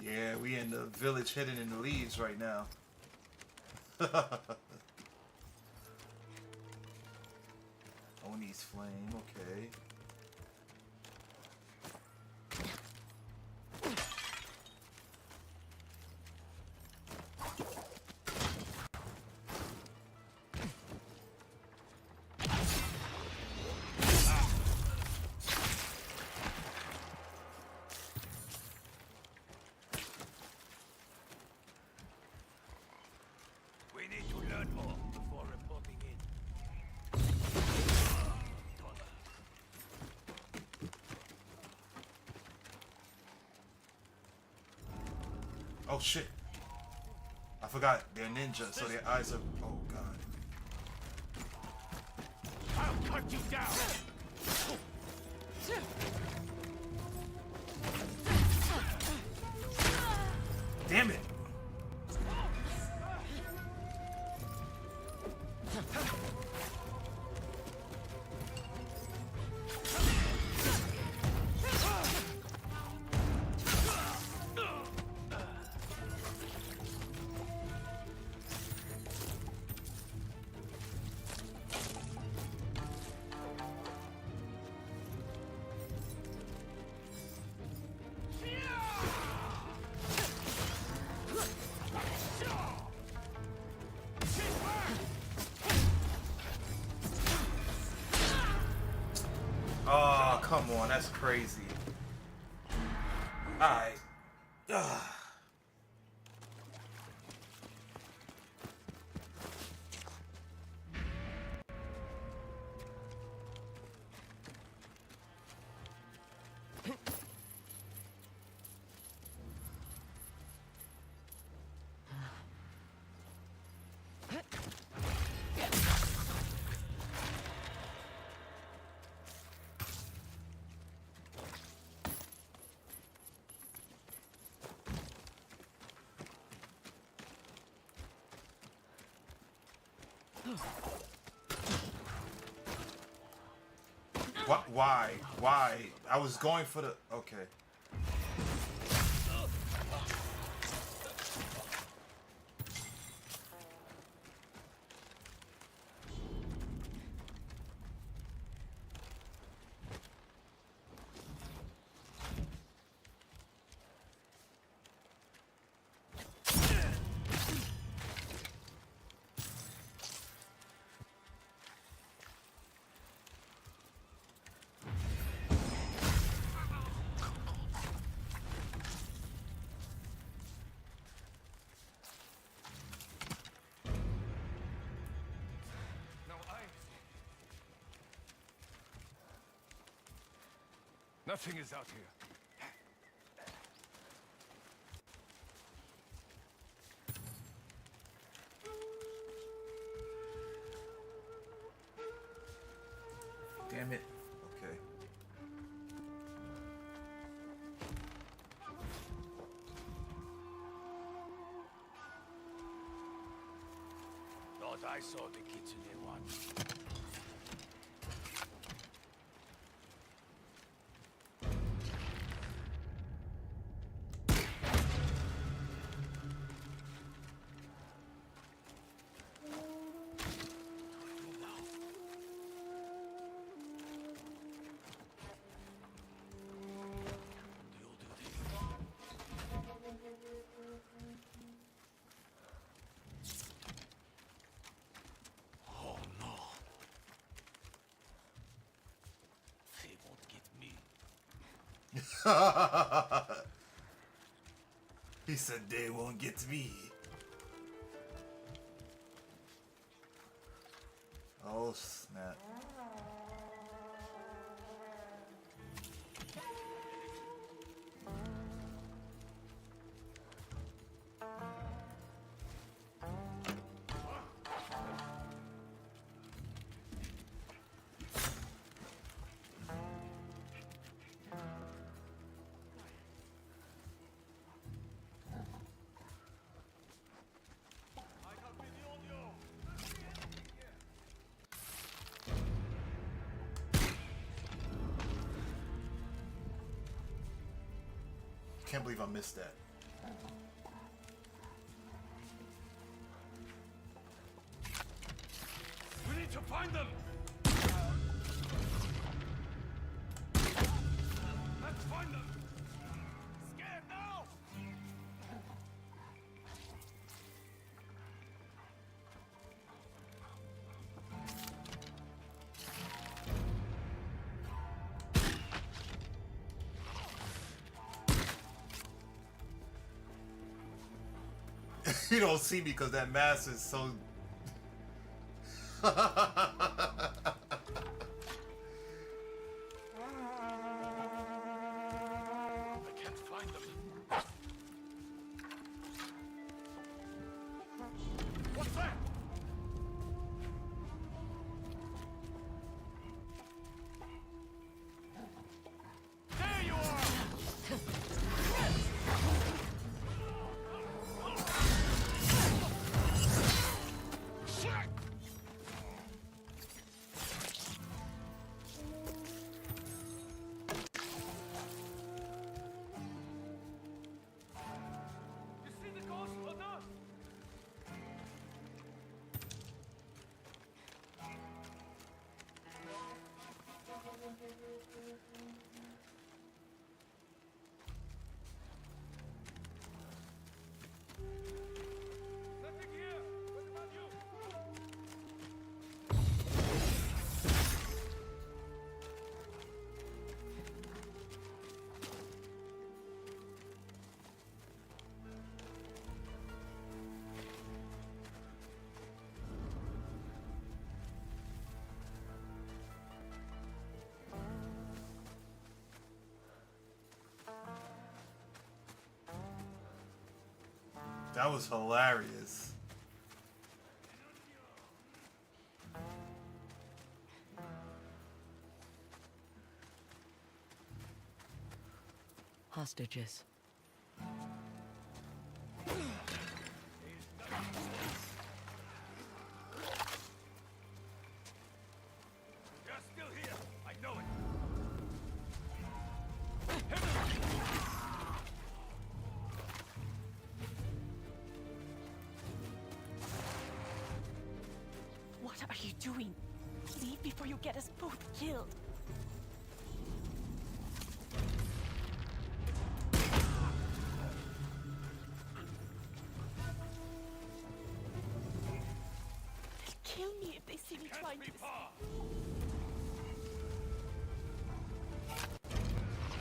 Yeah, we in the village hidden in the leaves right now. Oni's flame, okay. We need to learn more before reporting in. Oh shit. I forgot, they're ninja, so their eyes are... Oh god. I'll cut you down! Damn it! Oh, come on, that's crazy. Alright. Why? Why? I was going for the... Okay. Nothing is out here. Damn it. Okay. Thought I saw the kitsune one. Oh no. They won't get me. He said they won't get me. Oh snap. can't believe I missed that. We need to find them! Let's find them! Scared now! You don't see me because that mask is so. I can't find them. What's that? There you are! You see the ghost or not? Nothing here. What about you? That was hilarious. Hostages. You're still here. I know it. What are you doing? Leave before you get us both killed. They'll kill me if they see me trying to.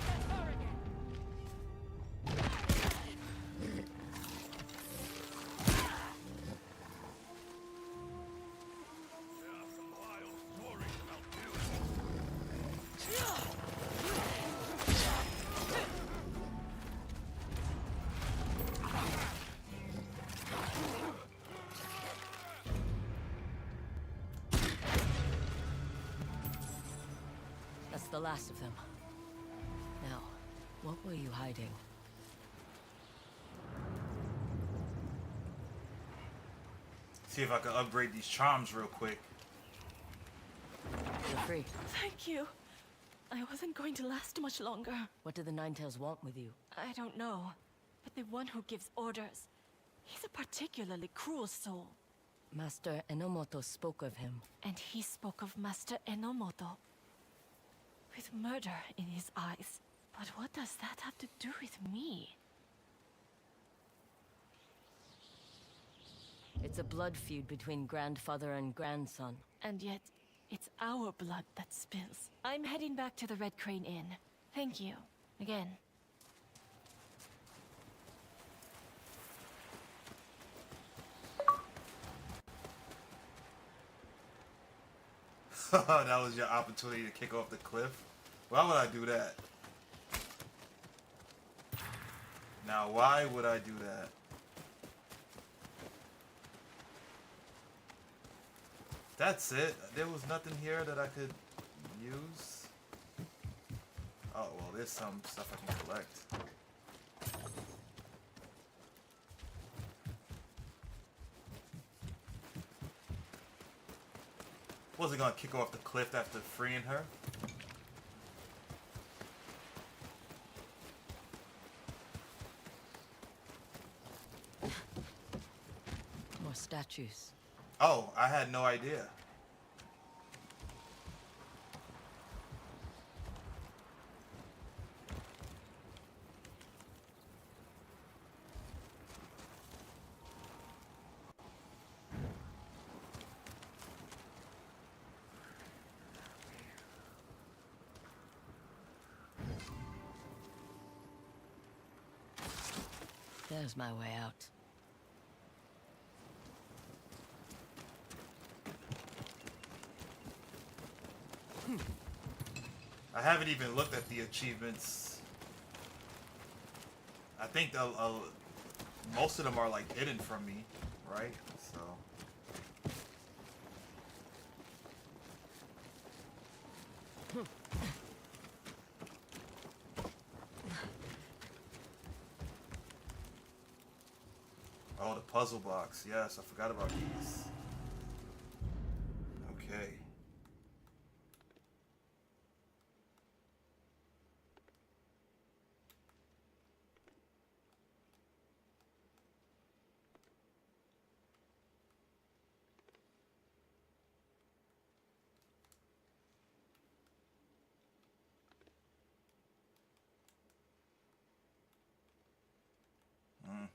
That's her again. There are some wild stories about you. That's the last of them. Now, what were you hiding? See if I can upgrade these charms real quick. You're free. Thank you. I wasn't going to last much longer. What do the Ninetales want with you? I don't know. But the one who gives orders, he's a particularly cruel soul. Master Enomoto spoke of him. And he spoke of Master Enomoto. With murder in his eyes. But what does that have to do with me? It's a blood feud between grandfather and grandson. And yet, it's our blood that spills. I'm heading back to the Red Crane Inn. Thank you. Again. That was your opportunity to kick off the cliff. Why would I do that? Now, why would I do that? That's it. There was nothing here that I could use. Oh, well, there's some stuff I can collect. Was it gonna kick off the cliff after freeing her? more statues. Oh, I had no idea. There's my way out. I haven't even looked at the achievements. I think most of them are like hidden from me, right? So. Oh, the puzzle box. Yes, I forgot about these. Okay. Mm.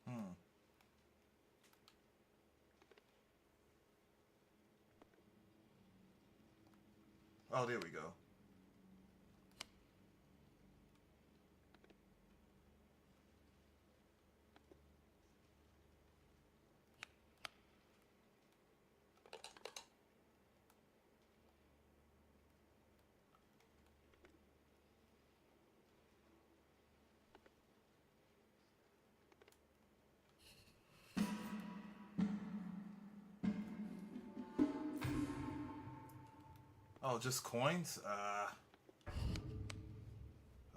Hmm. Oh, there we go. Oh, just coins?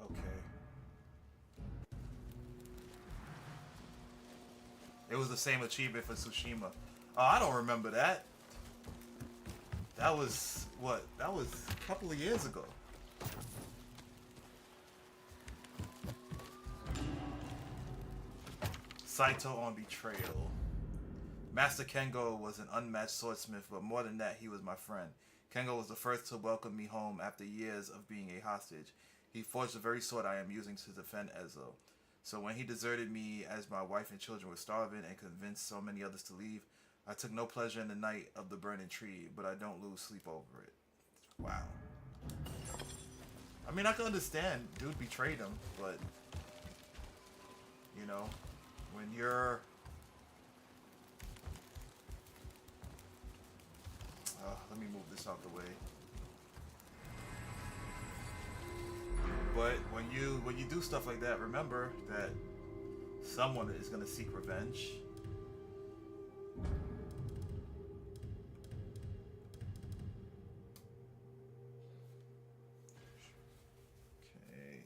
Okay. It was the same achievement for Tsushima. Oh, I don't remember that. That was, what? That was a couple of years ago. Saito on betrayal. Master Kengo was an unmatched swordsmith, but more than that, he was my friend. Kengo was the first to welcome me home after years of being a hostage. He forged the very sword I am using to defend Ezo. So when he deserted me as my wife and children were starving and convinced so many others to leave, I took no pleasure in the night of the burning tree, but I don't lose sleep over it. Wow. I mean, I can understand dude betrayed him, but, you know, when you're... let me move this out the way. But when you do stuff like that, remember that someone is going to seek revenge. Okay,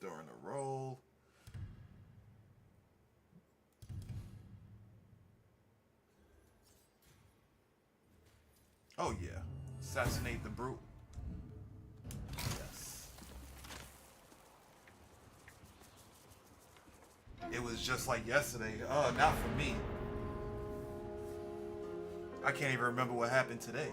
during a roll. Oh yeah, assassinate the brute. Yes. It was just like yesterday. Oh, not for me. I can't even remember what happened today.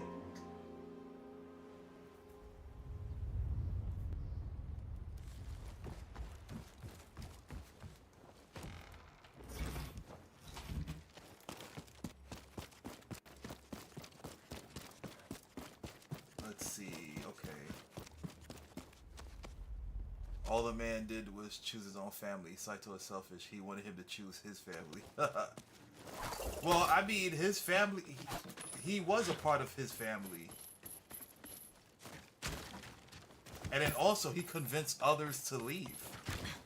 Let's see. Okay. All the man did was choose his own family. Saito is selfish. He wanted him to choose his family. Well, I mean, his family... He was a part of his family. And then also, he convinced others to leave.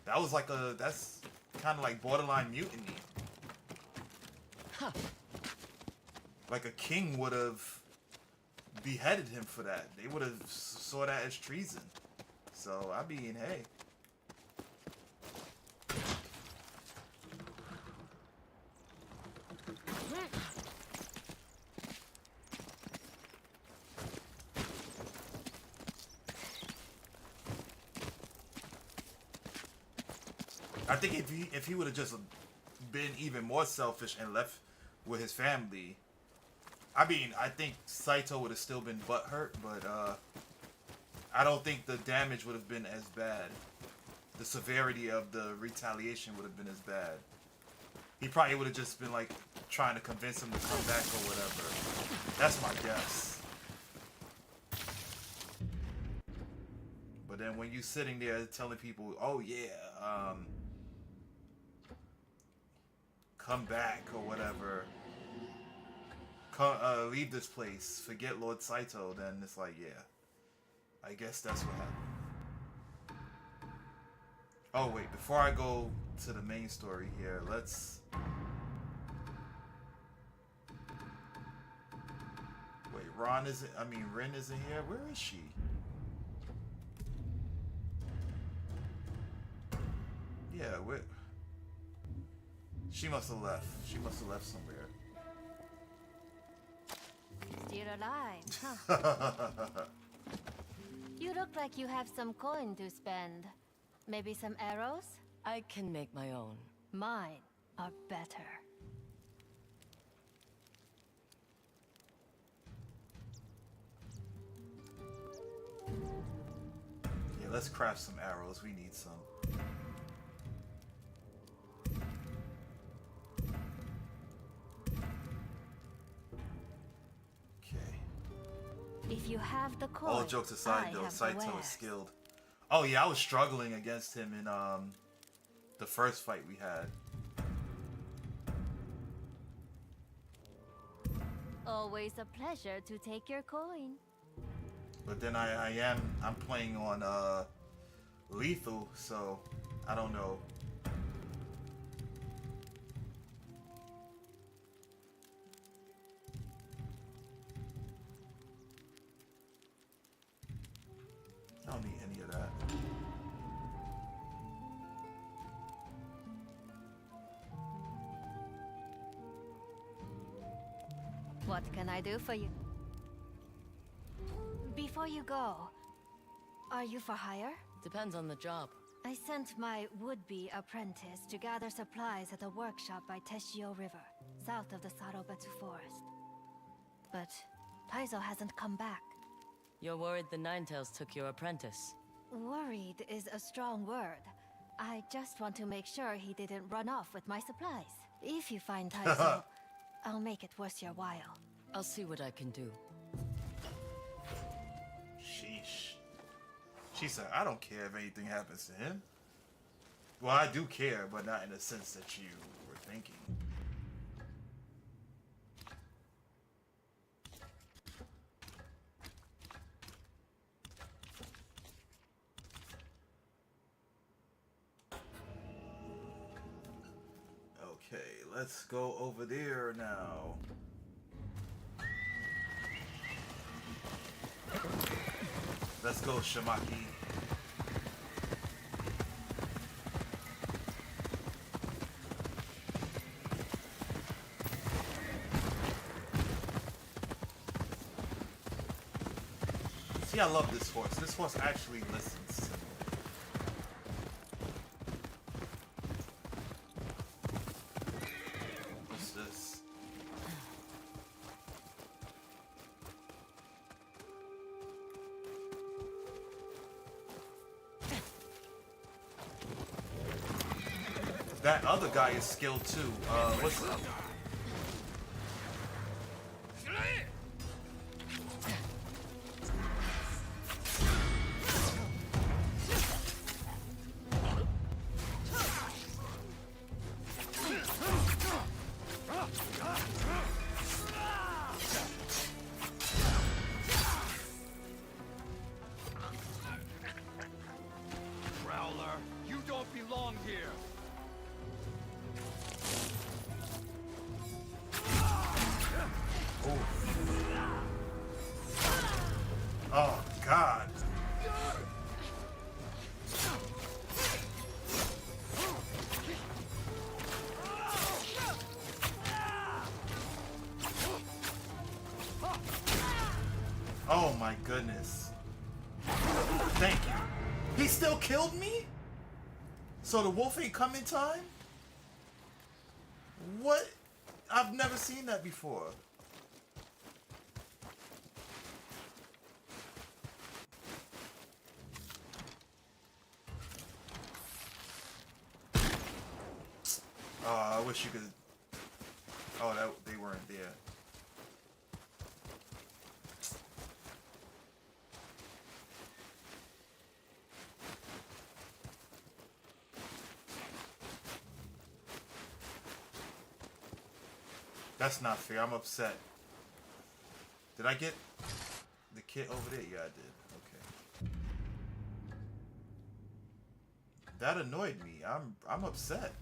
That was like a... That's kind of like borderline mutiny. Like a king would have beheaded him for that. They would have saw that as treason. So I mean, hey. I think if he would have just been even more selfish and left with his family, I mean, I think Saito would have still been butthurt, but I don't think the damage would have been as bad. The severity of the retaliation would have been as bad. He probably would have just been like trying to convince him to come back or whatever. That's my guess. But then when you sitting there telling people, oh yeah, come back or whatever, come, leave this place, forget Lord Saito, then it's like, yeah, I guess that's what happened. Oh wait, before I go to the main story here, let's... Wait, Rin isn't here? Where is she? Yeah, where... She must have left. She must have left somewhere. Still alive, huh? You look like you have some coin to spend. Maybe some arrows? I can make my own. Mine are better. Yeah, let's craft some arrows. We need some. If you have the coin, all jokes aside, though, Saito is skilled. Oh yeah, I was struggling against him in the first fight we had. Always a pleasure to take your coin. But then I'm playing on lethal, so I don't know. I don't need any of that. What can I do for you? Before you go, are you for hire? Depends on the job. I sent my would-be apprentice to gather supplies at a workshop by Teshio River, south of the Sarobetsu forest. But Taizo hasn't come back. You're worried the Ninetales took your apprentice? Worried is a strong word. I just want to make sure he didn't run off with my supplies. If you find Taizo, I'll make it worth your while. I'll see what I can do. Sheesh. She said, I don't care if anything happens to him. Well, I do care, but not in the sense that you were thinking. Okay, let's go over there now. Let's go, Shamaki. See, I love this horse. This horse actually listens to me. What's this? That other guy is skilled too. What's up? Prowler, you don't belong here. goodness. Thank you. He still killed me? So the wolf ain't come in time? What? I've never seen that before. Oh, I wish you could... Oh, they weren't there. That's not fair. I'm upset. Did I get the kid over there? Yeah, I did. Okay. That annoyed me. I'm upset.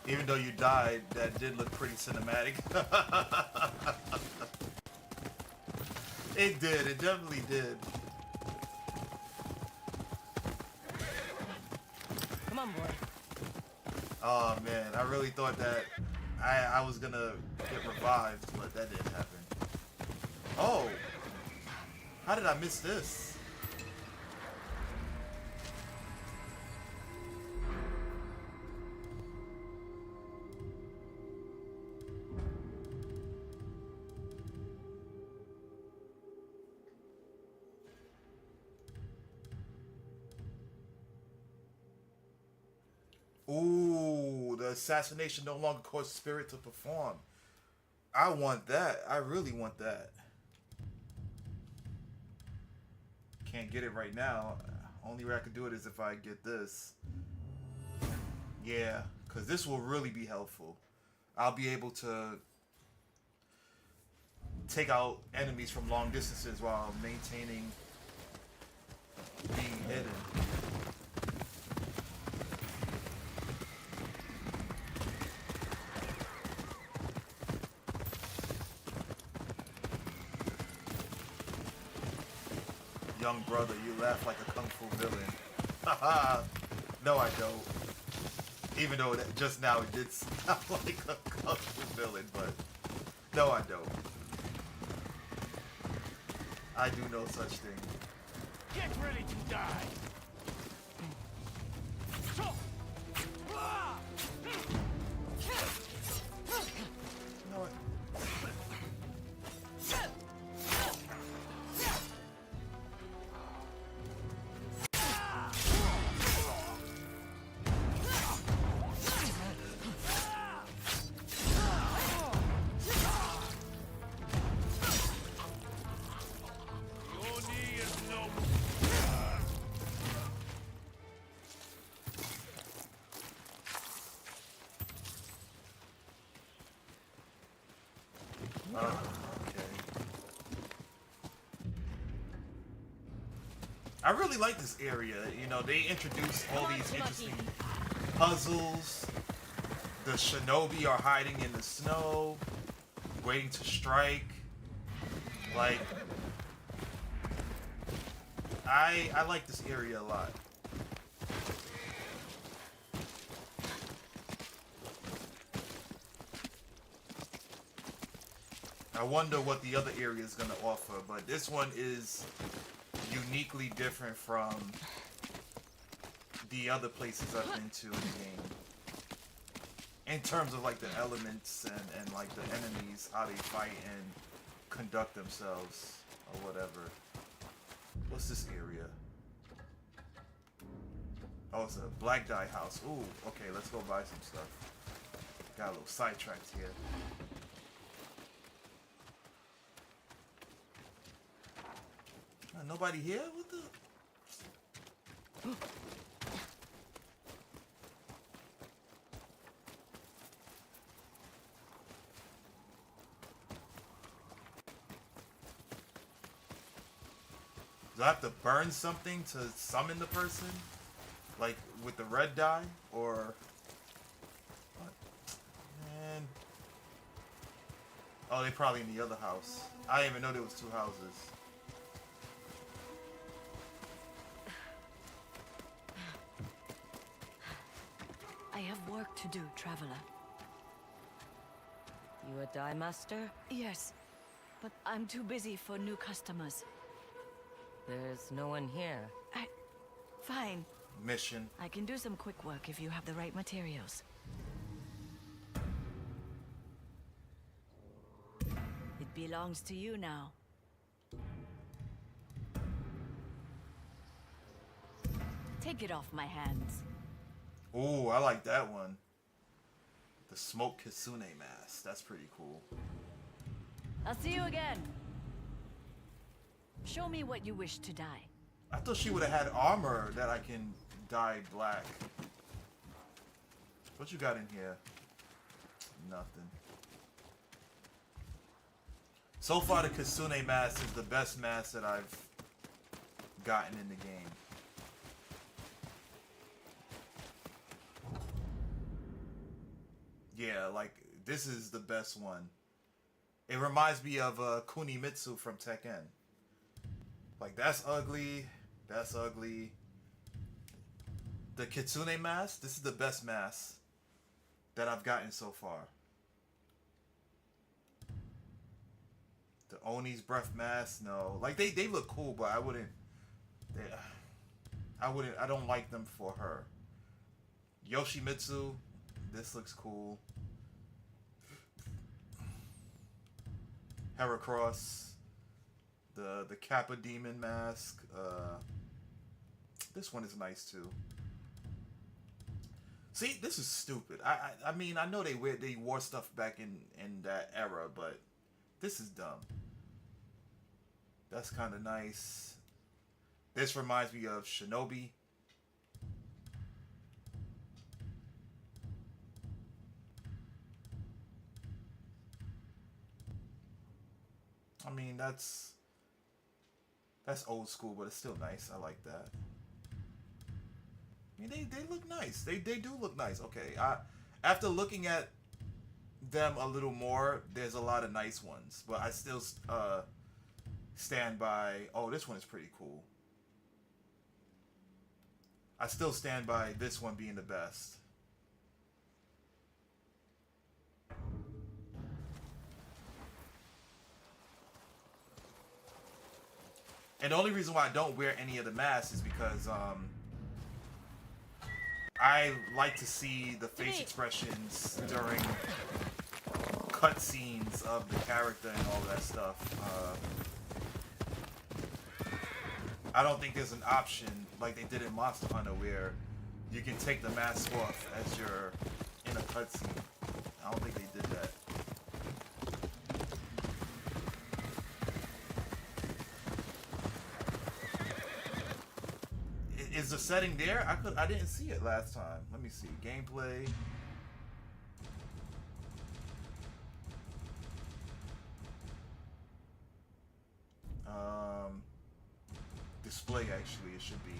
Even though you died, that did look pretty cinematic. It did. It definitely did. Come on, boy. Oh man, I really thought that I was gonna get revived, but that didn't happen. Oh, how did I miss this? Ooh, the assassination no longer causes spirit to perform. I want that. I really want that. Can't get it right now. Only way I could do it is if I get this. Yeah, because this will really be helpful. I'll be able to take out enemies from long distances while maintaining being hidden. Young brother, you laugh like a kung fu villain. Haha. No, I don't. Even though just now it did sound like a kung fu villain, but no, I don't. I do no such thing. Get ready to die! You know what? Your knee is no... Okay. I really like this area. You know, they introduced all these interesting puzzles. The shinobi are hiding in the snow, waiting to strike. Like, I like this area a lot. I wonder what the other area is going to offer, but this one is uniquely different from the other places I've been to in the game. In terms of like the elements and like the enemies, how they fight and conduct themselves or whatever. What's this area? Oh, it's a black dye house. Ooh, okay, let's go buy some stuff. Got a little sidetracked here. Nobody here? What the? Do I have to burn something to summon the person? Like with the red dye? Or... What? Man. Oh, they probably in the other house. I didn't even know there was 2 houses. I have work to do, traveler. You a dye master? Yes, but I'm too busy for new customers. There's no one here. Fine. Mission. I can do some quick work if you have the right materials. It belongs to you now. Take it off my hands. Ooh, I like that one. The Smoke Kitsune mask. That's pretty cool. I'll see you again. Show me what you wish to dye. I thought she would have had armor that I can dye black. What you got in here? Nothing. So far, the Kitsune mask is the best mask that I've gotten in the game. Yeah, like, this is the best one. It reminds me of Kunimitsu from Tekken. Like, that's ugly. That's ugly. The Kitsune mask, this is the best mask that I've gotten so far. The Oni's breath mask, no. Like, they look cool, but I wouldn't... I don't like them for her. Yoshimitsu, this looks cool. Heracross, the Kappa Demon mask. This one is nice too. See, this is stupid. I mean, I know they wore stuff back in that era, but this is dumb. That's kind of nice. This reminds me of Shinobi. I mean, that's old school, but it's still nice. I like that. I mean, they look nice. They do look nice. Okay, after looking at them a little more, there's a lot of nice ones, but I still stand by. Oh, this one is pretty cool. I still stand by this one being the best. And the only reason why I don't wear any of the masks is because I like to see the face expressions during cutscenes of the character and all that stuff. I don't think there's an option like they did in Monster Hunter where you can take the mask off as you're in a cutscene. I don't think they did that. Is the setting there? I didn't see it last time. Let me see. Gameplay. Display actually it should be.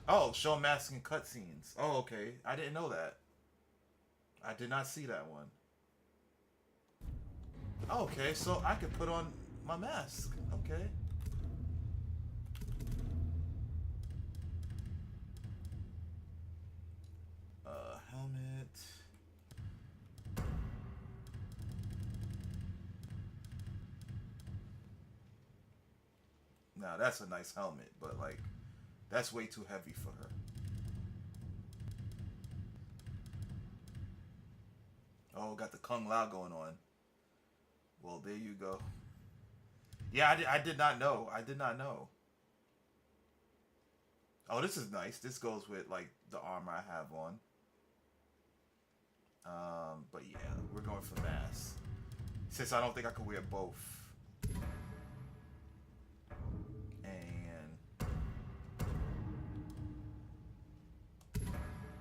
Oh, show mask and cutscenes. Oh, okay. I didn't know that. I did not see that one. Okay, so I could put on my mask. Okay. Helmet. Now that's a nice helmet, but like, that's way too heavy for her. Oh, got the Kung Lao going on. Well, there you go. Yeah, I did not know. I did not know. Oh, this is nice. This goes with like the armor I have on. But yeah, we're going for mask. Since I don't think I can wear both. And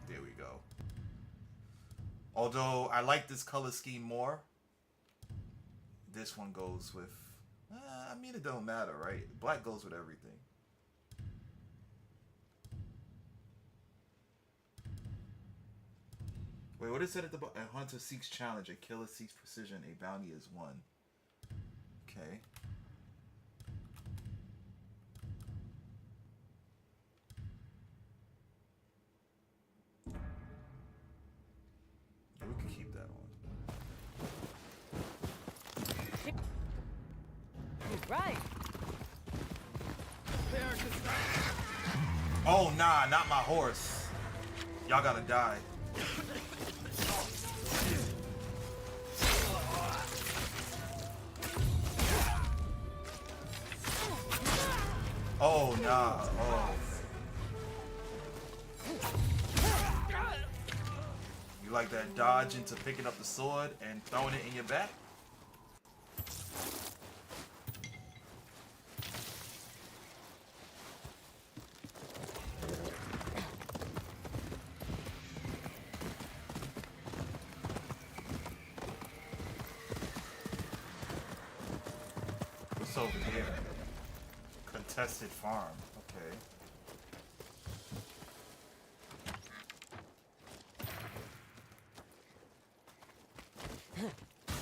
there we go. Although I like this color scheme more, this one goes with... I mean, mean it don't matter, right? Black goes with everything. Wait, what is it at the bottom? A hunter seeks challenge, a killer seeks precision, a bounty is won. Okay. Yeah, we can keep that on. Right. Oh, nah, not my horse. Y'all gotta die. Oh, nah. Oh. You like that dodge into picking up the sword and throwing it in your back? What's over here? Contested farm. Okay.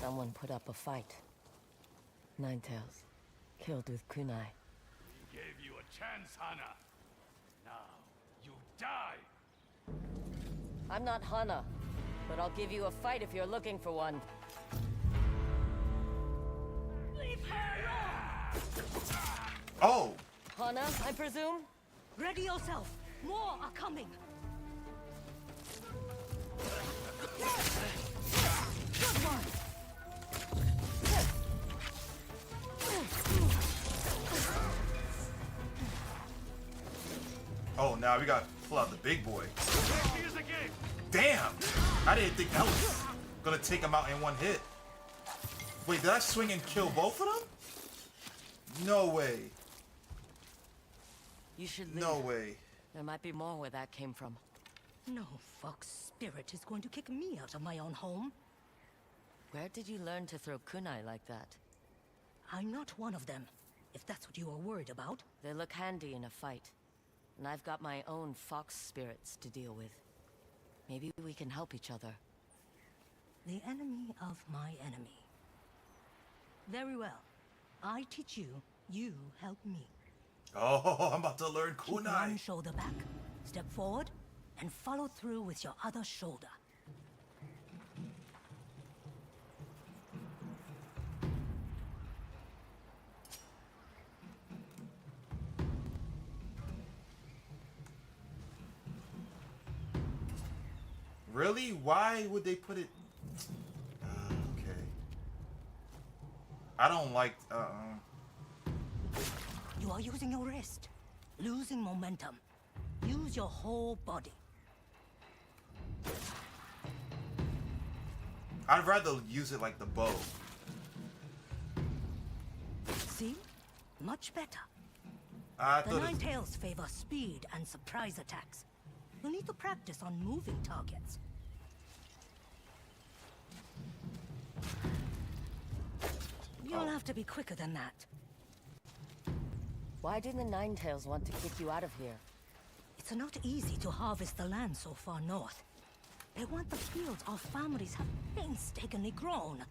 Someone put up a fight. Ninetales, killed with kunai. We gave you a chance, Hana. Now, you die! I'm not Hana, but I'll give you a fight if you're looking for one. Leave her Oh! Hana, I presume? alone! Ready yourself! More are coming! Good one! Oh, now we gotta pull out the big boy. Here's the game! Damn! I didn't think that was gonna take him out in one hit. Wait, did I swing and kill both of them? No way. You should leave. No way. There might be more where that came from. No fox spirit is going to kick me out of my own home. Where did you learn to throw kunai like that? I'm not one of them, if that's what you are worried about. They look handy in a fight. And I've got my own fox spirits to deal with. Maybe we can help each other. The enemy of my enemy. Very well. I teach you, you help me. Oh, I'm about to learn Keep one kunai. shoulder back. Step forward and follow through with your other shoulder. Really? Why would they put it? Okay. I don't like. You are using your wrist, losing momentum. Use your whole body. I'd rather use it like the bow. See? Much better. I The thought. Nine Tails favor speed and surprise attacks. You'll need to practice on moving targets. You'll have to be quicker than that. Why didn't the Ninetales want to kick you out of here? It's not easy to harvest the land so far north. They want the fields our families have painstakingly grown.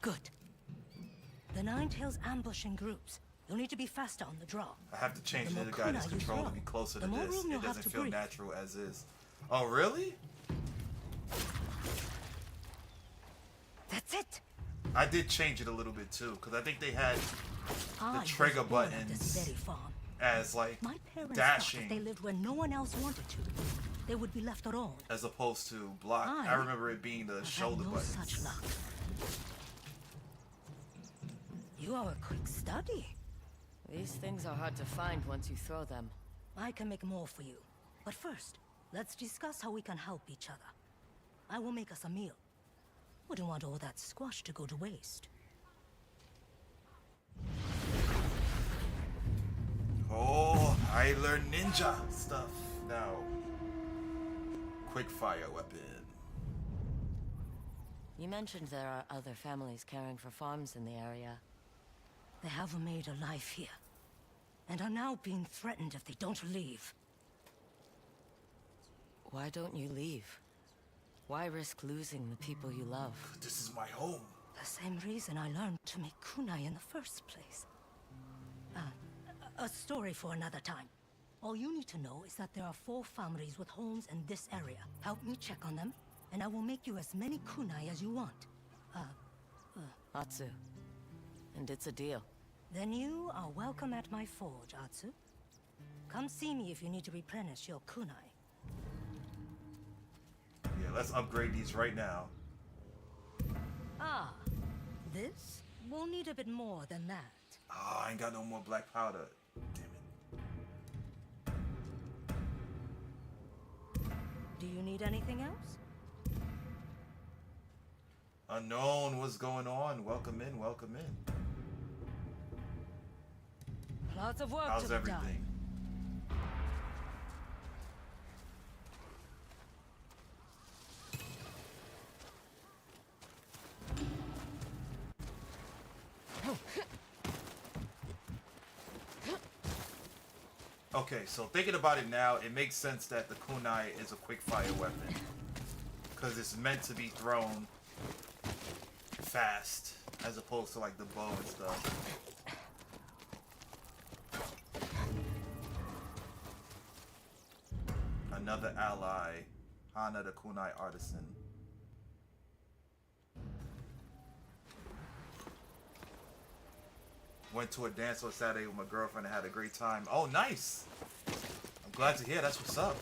Good. The Ninetales ambush in groups. You'll need to be faster on the draw. I have to change The the more guidance kunai you control to throw, be closer the to more this. room It you'll have doesn't to feel breathe. natural as is. Oh, really? That's it. I did change it a little bit too, because I think they had I was trigger born at this buttons very farm. as like My parents thought dashing if they lived where no one else wanted to, they would be left alone. as opposed to block. I I remember it being the I've shoulder had no buttons. such luck. You are a quick study. These things are hard to find once you throw them. I can make more for you. But first, let's discuss how we can help each other. I will make us a meal. Wouldn't want all that squash to go to waste. Oh, I learned ninja stuff now. quick fire weapon. You mentioned there are other families caring for farms in the area. They have made a life here, and are now being threatened if they don't leave. Why don't you leave? Why risk losing the people you love? This is my home. The same reason I learned to make kunai in the first place. A story for another time. All you need to know is that there are 4 families with homes in this area. Help me check on them, and I will make you as many kunai as you want. Atsu. And it's a deal. Then you are welcome at my forge, Atsu. Come see me if you need to replenish your kunai. Yeah, let's upgrade these right now. Ah, this will need a bit more than that. Ah, I ain't got no more black powder. Damn it. Do you need anything else? Unknown, what's going on? Welcome in, welcome in. Lots of work How's to be everything? done. Okay, so thinking about it now, it makes sense that the kunai is a quick fire weapon. Because it's meant to be thrown fast, as opposed to like the bow and stuff. Another ally, Hana the kunai artisan. Went to a dance on Saturday with my girlfriend and had a great time. Oh, nice! I'm glad to hear. That's what's up.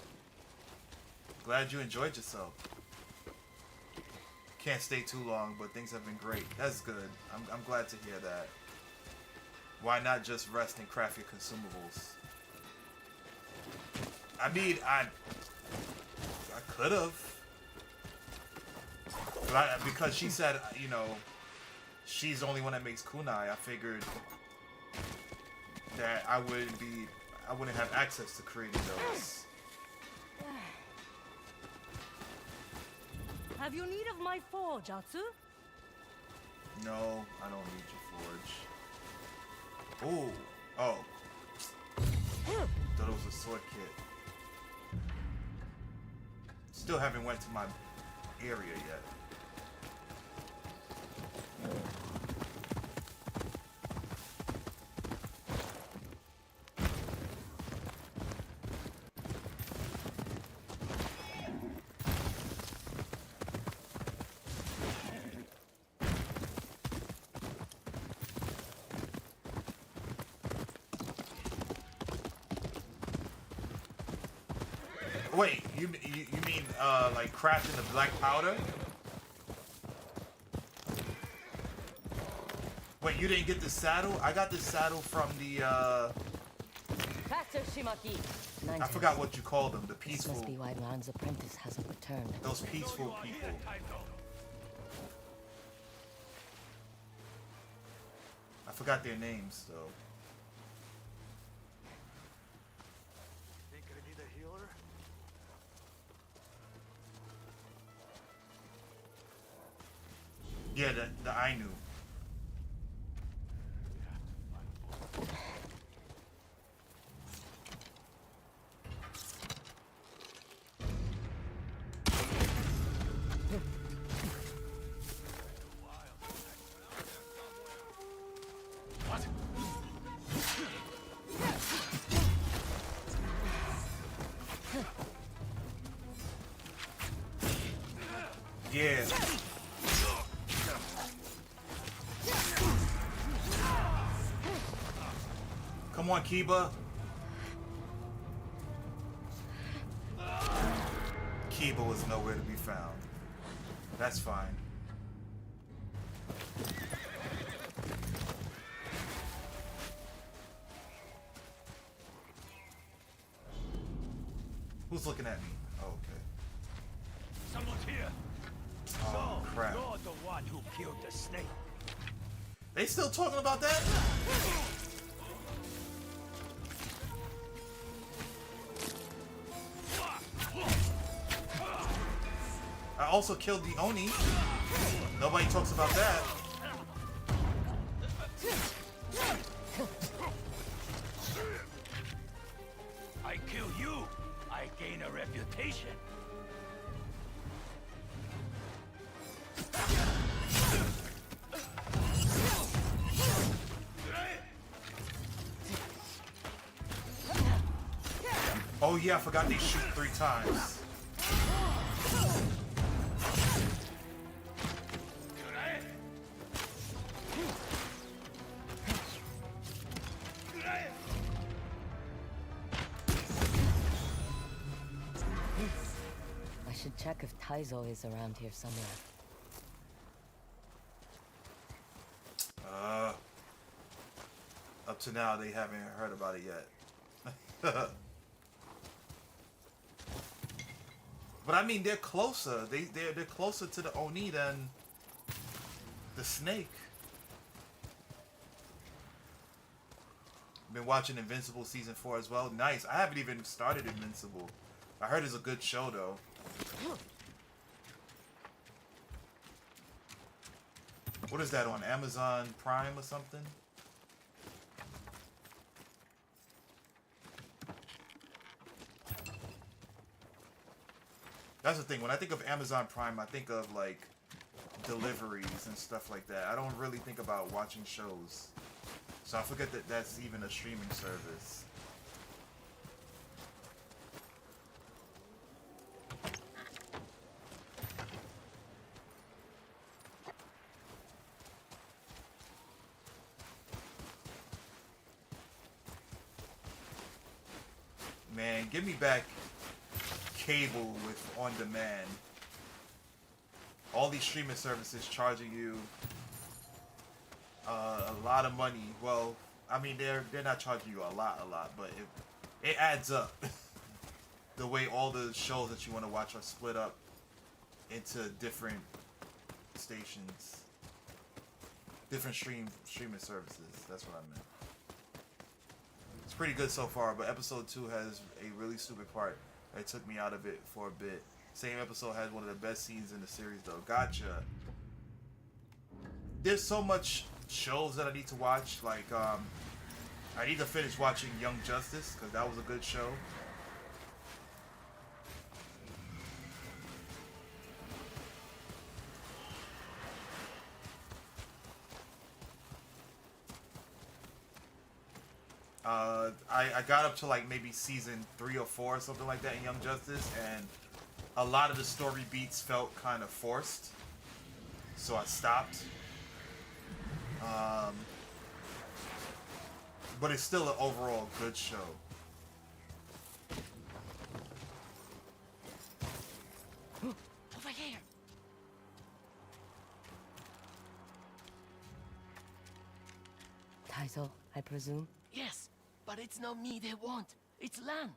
Glad you enjoyed yourself. Can't stay too long, but things have been great. That's good. I'm glad to hear that. Why not just rest and craft your consumables? I mean, I could have. Because she said, you know, she's the only one that makes kunai, I figured that I wouldn't have access to creating those. Have you need of my forge, Atsu? No, I don't need your forge. Ooh, oh. Thought it was a sword kit. Still haven't went to my area yet. Wait, you mean like crafting the black powder? Wait, you didn't get the saddle? I got the saddle from the Faster, Shimaki! I forgot what you called them, the This peaceful, must be why Lan's apprentice hasn't returned. those peaceful people. I forgot their names though. Think I need a healer? Yeah, the Ainu. Yeah. Come on, Kiba. Kiba was nowhere to be found. That's fine. Who's looking at me? Oh, okay. Someone's here. Oh, crap. You're the one who killed the snake. They still talking about that? I also killed the Oni. Nobody talks about that. I kill you, I gain a reputation. Oh yeah, I forgot they shoot 3 times. I should check if Taizo is around here somewhere. Up to now, they haven't heard about it yet. But I mean, they're closer. They're closer to the Oni than the snake. Been watching Invincible season 4 as well. Nice. I haven't even started Invincible. I heard it's a good show though. What is that on Amazon Prime or something? That's the thing. When I think of Amazon Prime, I think of like deliveries and stuff like that. I don't really think about watching shows. So I forget that that's even a streaming service. Man, give me back cable with on demand. All these streaming services charging you a lot of money. Well, I mean they're not charging you a lot, but it adds up. The way all the shows that you want to watch are split up into different stations, different streaming services. That's what I meant. It's pretty good so far, but episode 2 has a really stupid part that took me out of it for a bit. Same episode has one of the best scenes in the series though. Gotcha. There's so much shows that I need to watch. Like, I need to finish watching Young Justice, because that was a good show. I got up to like maybe season 3 or 4 or something like that in Young Justice, and a lot of the story beats felt kind of forced, so I stopped. But it's still an overall good show. Over here. Taizo, I presume? Yes, but it's not me they want. It's Lan.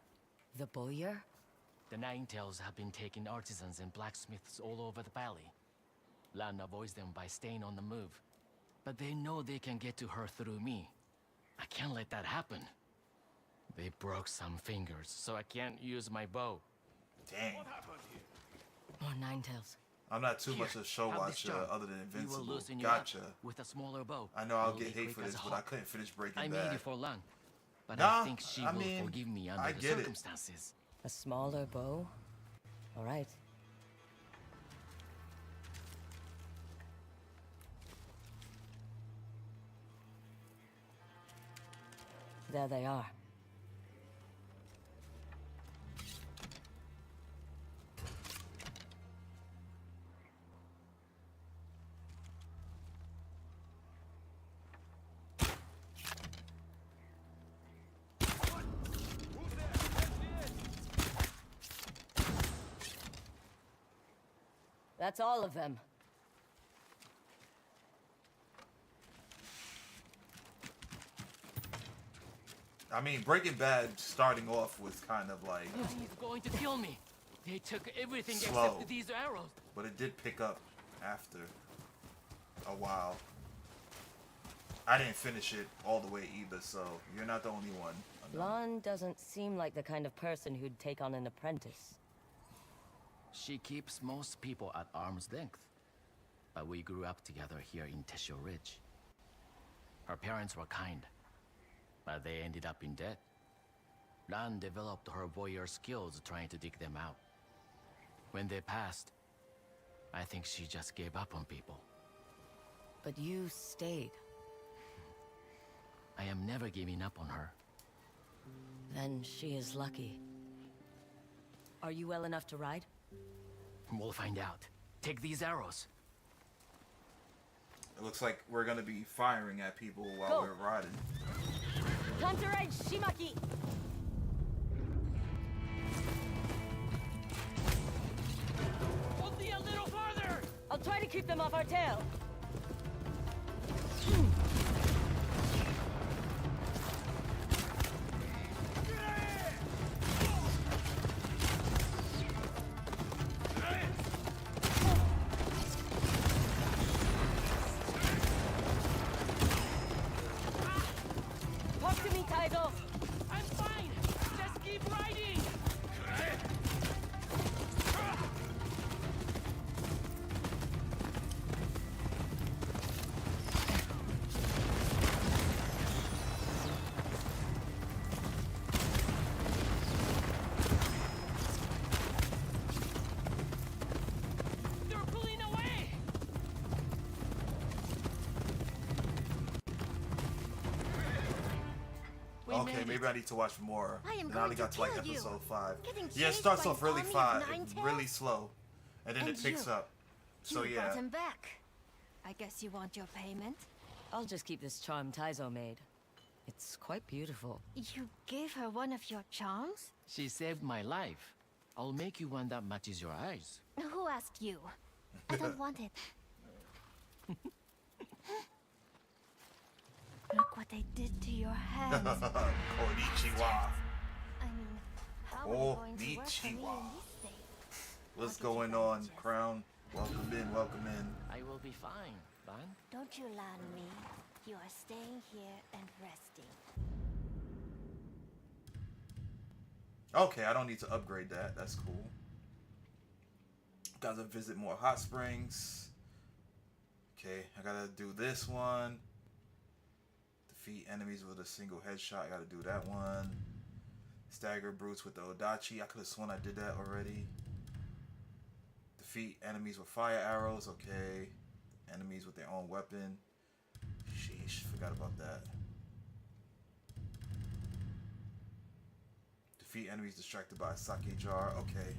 The Boyar? The Ninetales have been taking artisans and blacksmiths all over the valley. Lan avoids them by staying on the move. But they know they can get to her through me. I can't let that happen. They broke some fingers, so I can't use my bow. Dang. More Ninetales. I'm not too much Here, of a show have this watcher jar. other than You will Invincible. loosen you up Gotcha. with a smaller bow. I know I'll Only get hate quick for as this, a but I hawk. couldn't finish Breaking I Bad. made it for Lan, but Nah, I think she I will mean, forgive me I under the get it. circumstances. A smaller bow? Alright. There they are. That's all of them. I mean, Breaking Bad starting off was kind of like, He's going to kill me. They took everything Slow. except these arrows. but it did pick up after a while. I didn't finish it all the way either, so you're not the only one. Lan doesn't seem like the kind of person who'd take on an apprentice. She keeps most people at arm's length. But we grew up together here in Teshio Ridge. Her parents were kind, but they ended up in debt. Lan developed her voyeur skills trying to dig them out. When they passed, I think she just gave up on people. But you stayed. I am never giving up on her. Then she is lucky. Are you well enough to ride? We'll find out. Take these arrows. It looks like we're gonna be firing at people while Go. we're riding. Time to ride Shimaki! Only a little farther! I'll try to keep them off our tail. Talk to me, Taizo. I'm fine! Just keep riding! They're pulling away! Okay, maybe I need to watch more. I am And I only going got to to like kill you. episode 5. Getting Yeah, it chased starts by off an really army of nine tails? really slow, and then And it picks you. up. So You yeah, brought him back. I guess you want your payment? I'll just keep this charm Taizo made. It's quite beautiful. You gave her one of your charms? She saved my life. I'll make you one that matches your eyes. Who asked you? I don't want it. Look what they did to your hands. Konnichiwa. I mean, how are you going to work for me in Konnichiwa. this state? What's How did you going on, manage? Crown? Welcome in, welcome in. I will be fine, Lan. Don't you land me. You are staying here and resting. Okay, I don't need to upgrade that. That's cool. Gotta visit more hot springs. Okay, I gotta do this one. Defeat enemies with a single headshot. I gotta do that one. Stagger brutes with the Odachi. I could have sworn I did that already. Defeat enemies with fire arrows. Okay. Enemies with their own weapon. Sheesh, forgot about that. Defeat enemies distracted by a sake jar. Okay.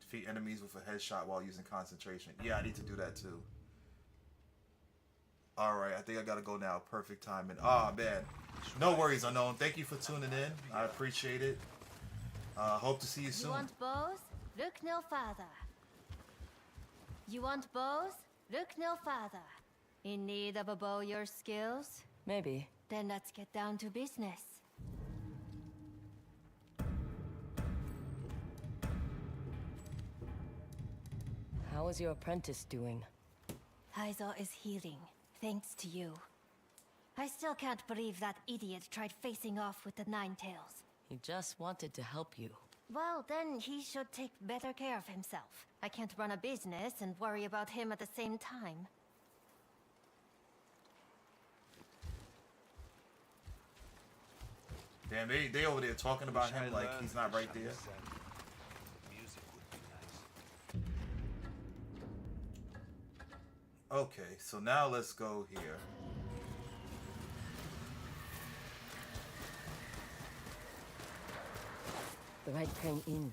Defeat enemies with a headshot while using concentration. Yeah, I need to do that too. Alright, I think I gotta go now. Perfect timing. Ah, man. No worries, Unknown. Thank you for tuning in. I appreciate it. Hope to see you You soon. want bows? Look no farther. You want bows? Look no farther. In need of a bow your skills? Maybe. Then let's get down to business. How is your apprentice doing? Taizo is healing, thanks to you. I still can't believe that idiot tried facing off with the Nine Tails. He just wanted to help you. Well, then he should take better care of himself. I can't run a business and worry about him at the same time. Damn, they over there talking about him like he's not right there. Music would be nice. Okay, so now let's go here. The right train in.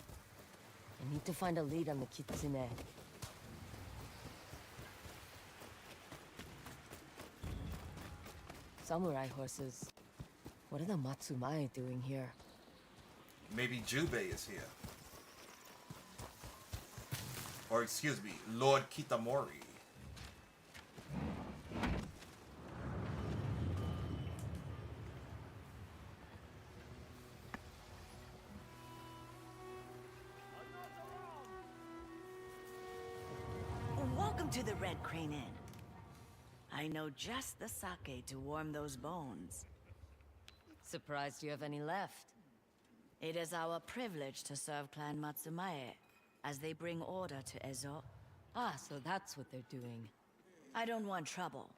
I need to find a lead on the Kitsune. Samurai horses. What are the Matsumae doing here? Maybe Jubei is here. Or excuse me, Lord Kitamori. Welcome to the Red Crane Inn. I know just the sake to warm those bones. Surprised you have any left. It is our privilege to serve Clan Matsumae, as they bring order to Ezo. Ah, so that's what they're doing. I don't want trouble.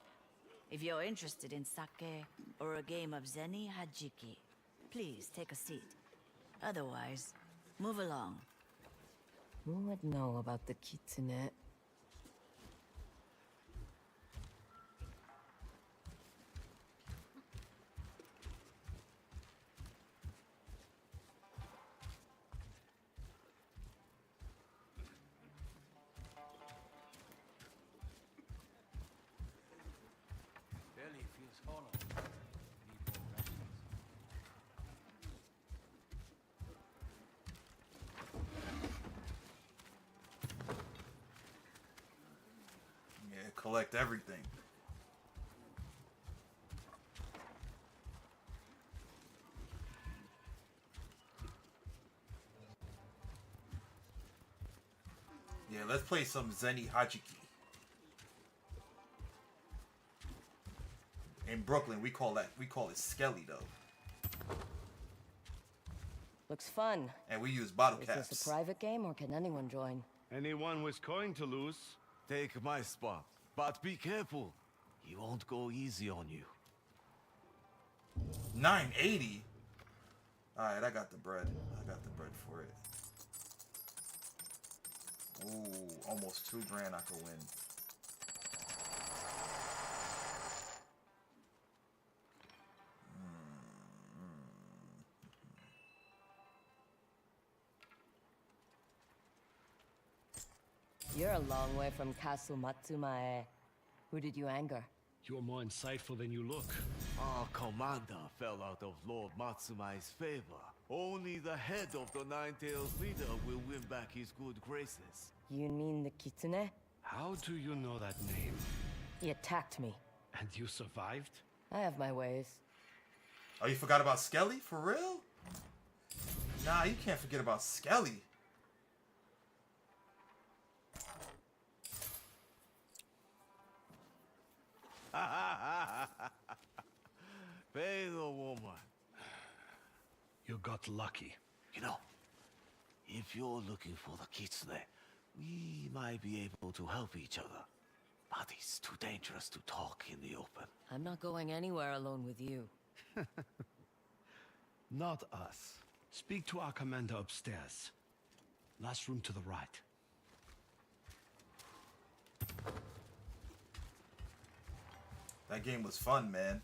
If you're interested in sake or a game of Zeni Hajiki, please take a seat. Otherwise, move along. Who would know about the kitsune? Belly feels hollow. Need more rations. Yeah, collect everything. Yeah, let's play some Zeni Hajiki. In Brooklyn, we call it Skelly though, Looks fun. and we use bottle Is caps. this a private game or can anyone join? Anyone with coin to lose? Take my spot, but be careful. He won't go easy on you. 980. All right, I got the bread. I got the bread for it. Ooh, almost $2 grand I could win. You're a long way from Castle Matsumae. Who did you anger? You're more insightful than you look. Our commander fell out of Lord Matsumae's favor. Only the head of the Nine-Tails leader will win back his good graces. You mean the kitsune? How do you know that name? He attacked me. And you survived? I have my ways. Oh, you forgot about Skelly? For real? Nah, you can't forget about Skelly. Pay the woman. You got lucky. You know, if you're looking for the kitsune, we might be able to help each other. But it's too dangerous to talk in the open. I'm not going anywhere alone with you. Not us. Speak to our commander upstairs. Last room to the right. That game was fun, man.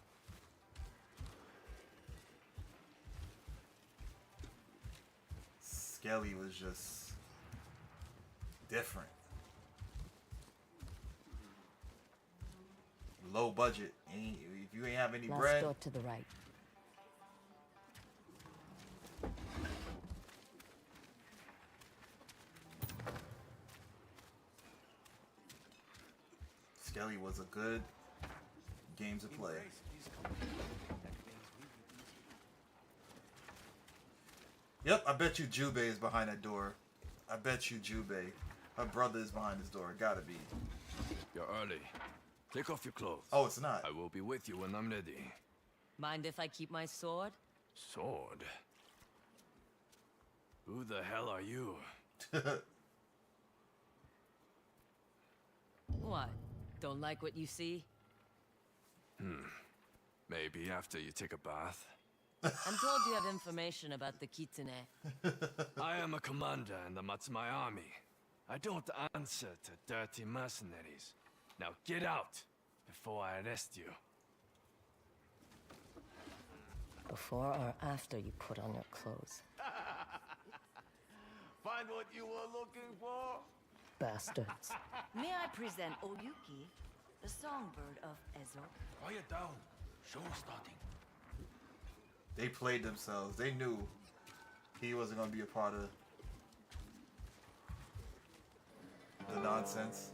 Skelly was just different. Low budget. If you ain't have any Last bread, door to the right. Skelly was a good game to play. Yep, I bet you Jubei is behind that door. I bet you Jubei. Her brother is behind this door. Gotta be. You're early. Take off your clothes. Oh, it's not. I will be with you when I'm ready. Mind if I keep my sword? Sword? Who the hell are you? What? Don't like what you see? Maybe after you take a bath. I'm told you have information about the kitsune. I am a commander in the Matsumae army. I don't answer to dirty mercenaries. Now get out before I arrest you. Before or after you put on your clothes? Find what you were looking for? Bastards. May I present Oyuki, the songbird of Ezo? Quiet down. Show starting. They played themselves. They knew he wasn't gonna be a part of the nonsense.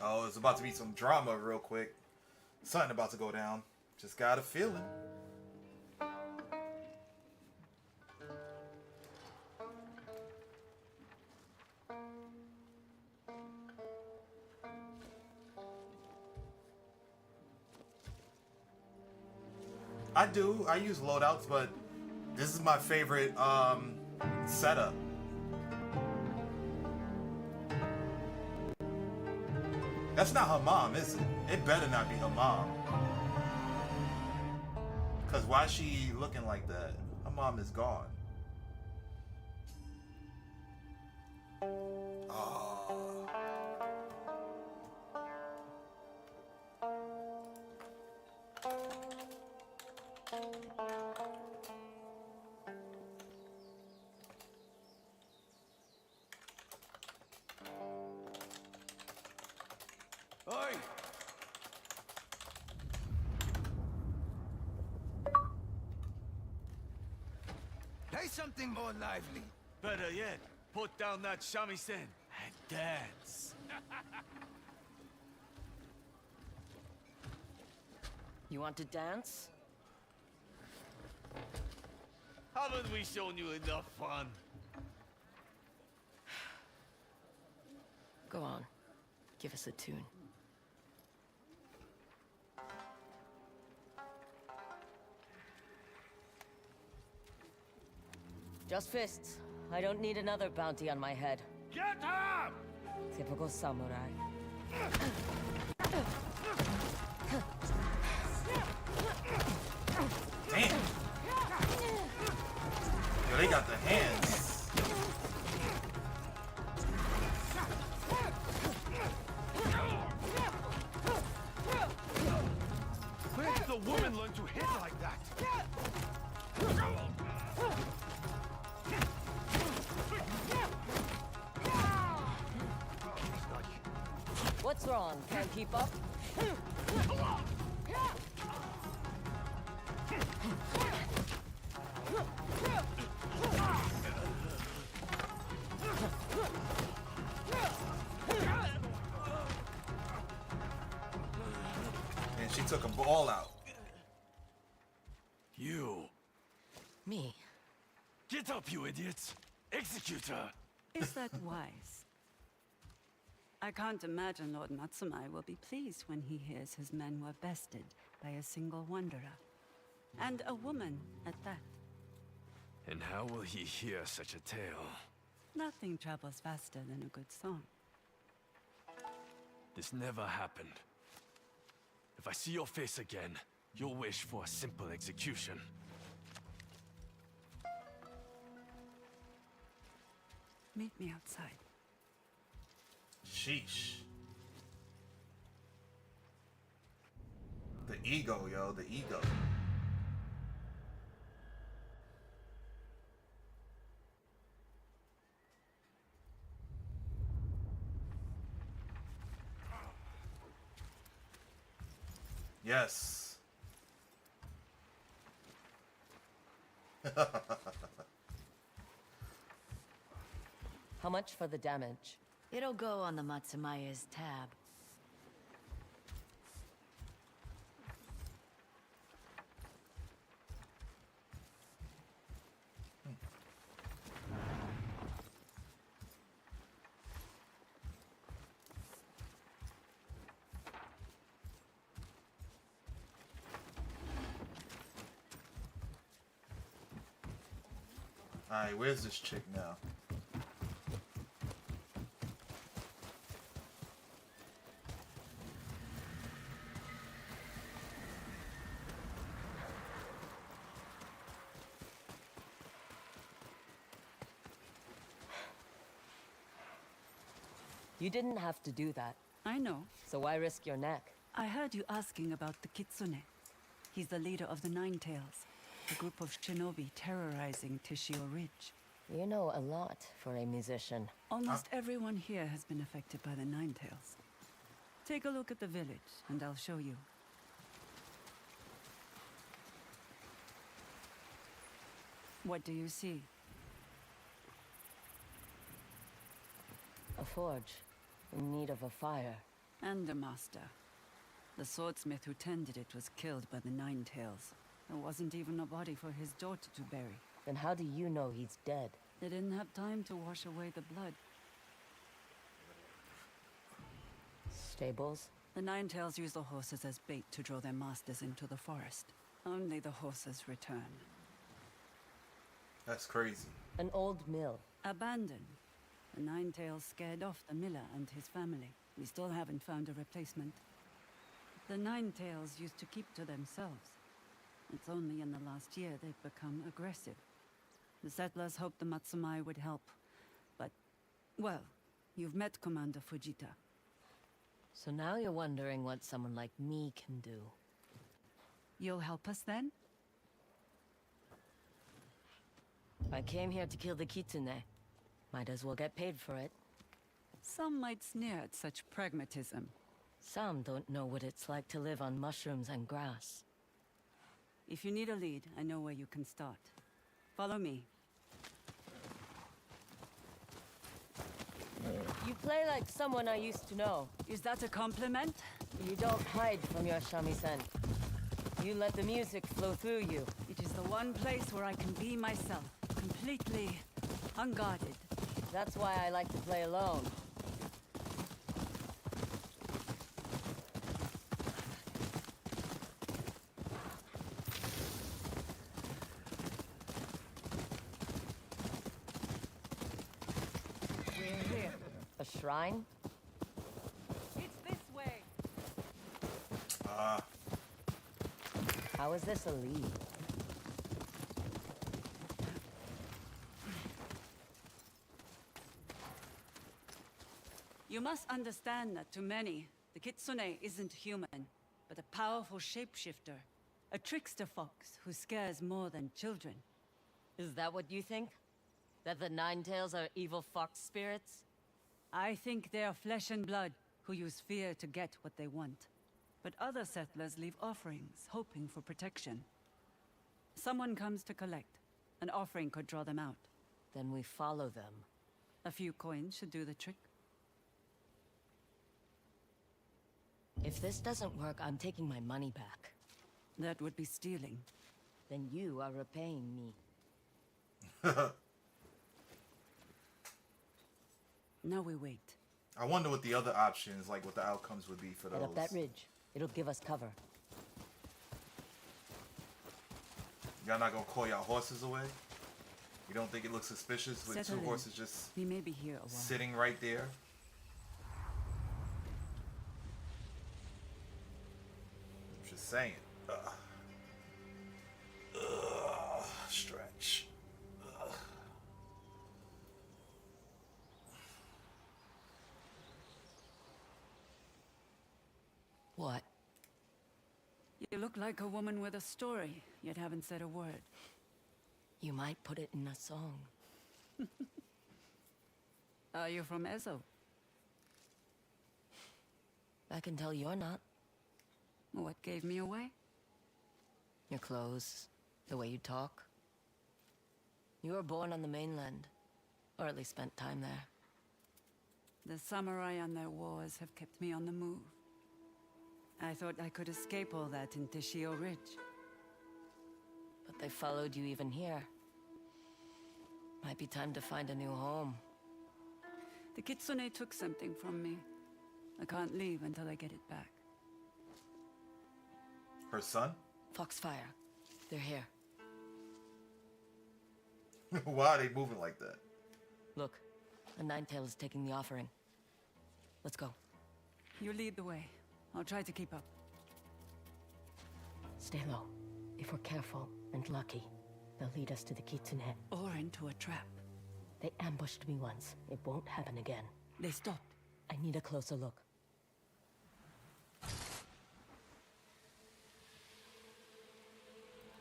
Oh, it's about to be some drama real quick. Something about to go down. Just got a feeling. I do. I use loadouts, but this is my favorite setup. That's not her mom, is it? It better not be her mom. Cause why is she looking like that? Her mom is gone. Oh. Oi! Play something more lively. Better yet, put down that shamisen and dance. You want to dance? Haven't we shown you enough fun? Go on. Give us a tune. Just fists. I don't need another bounty on my head. Get up! Typical samurai. Damn. Yo, they got the hands. Where did the woman learn to hit like that? What's wrong? Can't keep up? And she took them all out. You! Me? Get up, you idiots! Executor! Is that wise? I can't imagine Lord Matsumai will be pleased when he hears his men were bested by a single wanderer. And a woman at that. And how will he hear such a tale? Nothing travels faster than a good song. This never happened. If I see your face again, you'll wish for a simple execution. Meet me outside. Sheesh. The ego, yo, the ego. Yes. How much for the damage? It'll go on the Matsumaya's tab. Alright, where's this chick now? You didn't have to do that. I know. So why risk your neck? I heard you asking about the Kitsune. He's the leader of the Nine Tails, a group of shinobi terrorizing Tishio Ridge. You know a lot for a musician. Almost everyone here has been affected by the Nine Tails. Take a look at the village, and I'll show you. What do you see? A forge. In need of a fire. And a master. The swordsmith who tended it was killed by the Nine Tails. There wasn't even a body for his daughter to bury. Then how do you know he's dead? They didn't have time to wash away the blood. Stables? The Nine Tails use the horses as bait to draw their masters into the forest. Only the horses return. That's crazy. An old mill. Abandoned. The Ninetails scared off the miller and his family. We still haven't found a replacement. The Ninetails used to keep to themselves. It's only in the last year they've become aggressive. The settlers hoped the Matsumai would help. But, well, you've met Commander Fujita. So now you're wondering what someone like me can do. You'll help us then? I came here to kill the Kitsune. Might as well get paid for it. Some might sneer at such pragmatism. Some don't know what it's like to live on mushrooms and grass. If you need a lead, I know where you can start. Follow me. You play like someone I used to know. Is that a compliment? You don't hide from your shamisen. You let the music flow through you. It is the one place where I can be myself, completely unguarded. That's why I like to play alone. We're here. A shrine? It's this way. How is this a lead? You must understand that to many, the Kitsune isn't human, but a powerful shapeshifter. A trickster fox who scares more than children. Is that what you think? That the Ninetails are evil fox spirits? I think they are flesh and blood who use fear to get what they want. But other settlers leave offerings, hoping for protection. Someone comes to collect. An offering could draw them out. Then we follow them. A few coins should do the trick. If this doesn't work, I'm taking my money back. That would be stealing. Then you are repaying me. Now we wait. I wonder what the other options, like what the outcomes would be for those. Head up that ridge. It'll give us cover. Y'all not gonna call y'all horses away? You don't think it looks suspicious with Settle two in. horses just We may be here a while. sitting right there? I'm just saying. Stretch. What? You look like a woman with a story, yet haven't said a word. You might put it in a song. Are you from Ezo? I can tell you're not. What gave me away? Your clothes, the way you talk. You were born on the mainland, or at least spent time there. The samurai and their wars have kept me on the move. I thought I could escape all that in Teshio Ridge. But they followed you even here. Might be time to find a new home. The Kitsune took something from me. I can't leave until I get it back. Her son? Foxfire. They're here. Why are they moving like that? Look, a Ninetail is taking the offering. Let's go. You lead the way. I'll try to keep up. Stay low. If we're careful and lucky, they'll lead us to the Kitsune. Or into a trap. They ambushed me once. It won't happen again. They stopped. I need a closer look.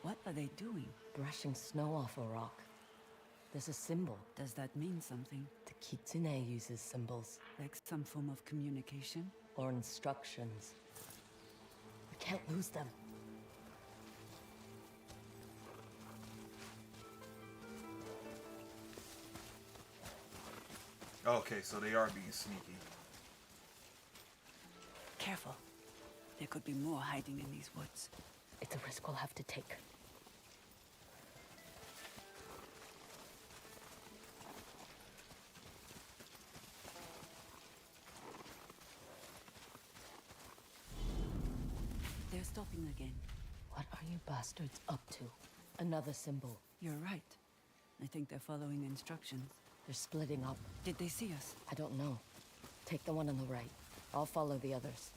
What are they doing? Brushing snow off a rock. There's a symbol. Does that mean something? The Kitsune uses symbols. Like some form of communication? Or instructions. We can't lose them. Okay, so they are being sneaky. Careful. There could be more hiding in these woods. It's a risk we'll have to take. They're stopping again. What are are you bastards up to? Another symbol. You're right. I think they're following instructions. They're splitting up. Did they see us? I don't know. Take the one on the right. I'll follow the others.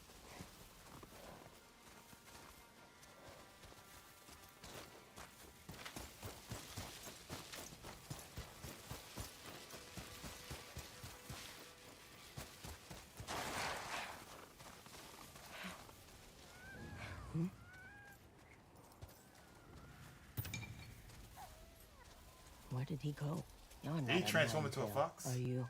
Where did he go? You're not Did he a transform into a man-tail, fox? Are you?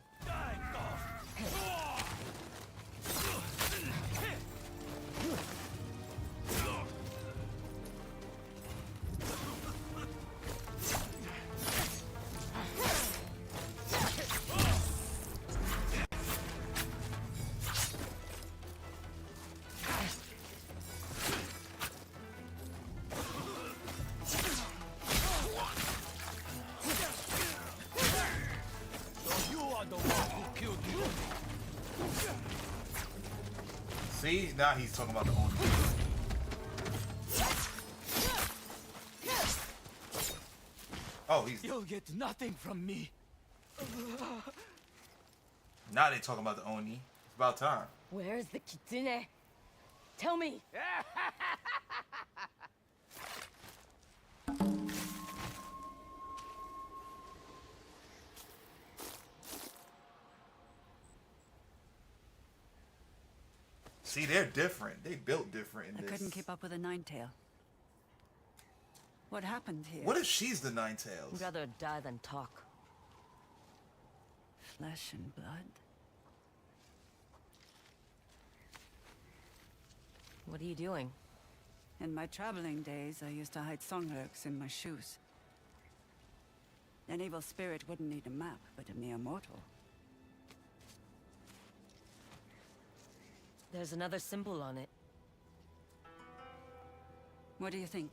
See, now he's talking about the Oni. Oh, he's. You'll get nothing from me. Now they talking about the Oni. It's about time. Where's the kitsune? Tell me. See, they're different. They built different in I this. couldn't keep up with a nine-tail. What happened here? What if she's the Nine I'd Tails? rather die than talk. Flesh and blood? What are you doing? In my traveling days, I used to hide songhurks in my shoes. An evil spirit wouldn't need a map, but a mere mortal. There's another symbol on it. What do you think?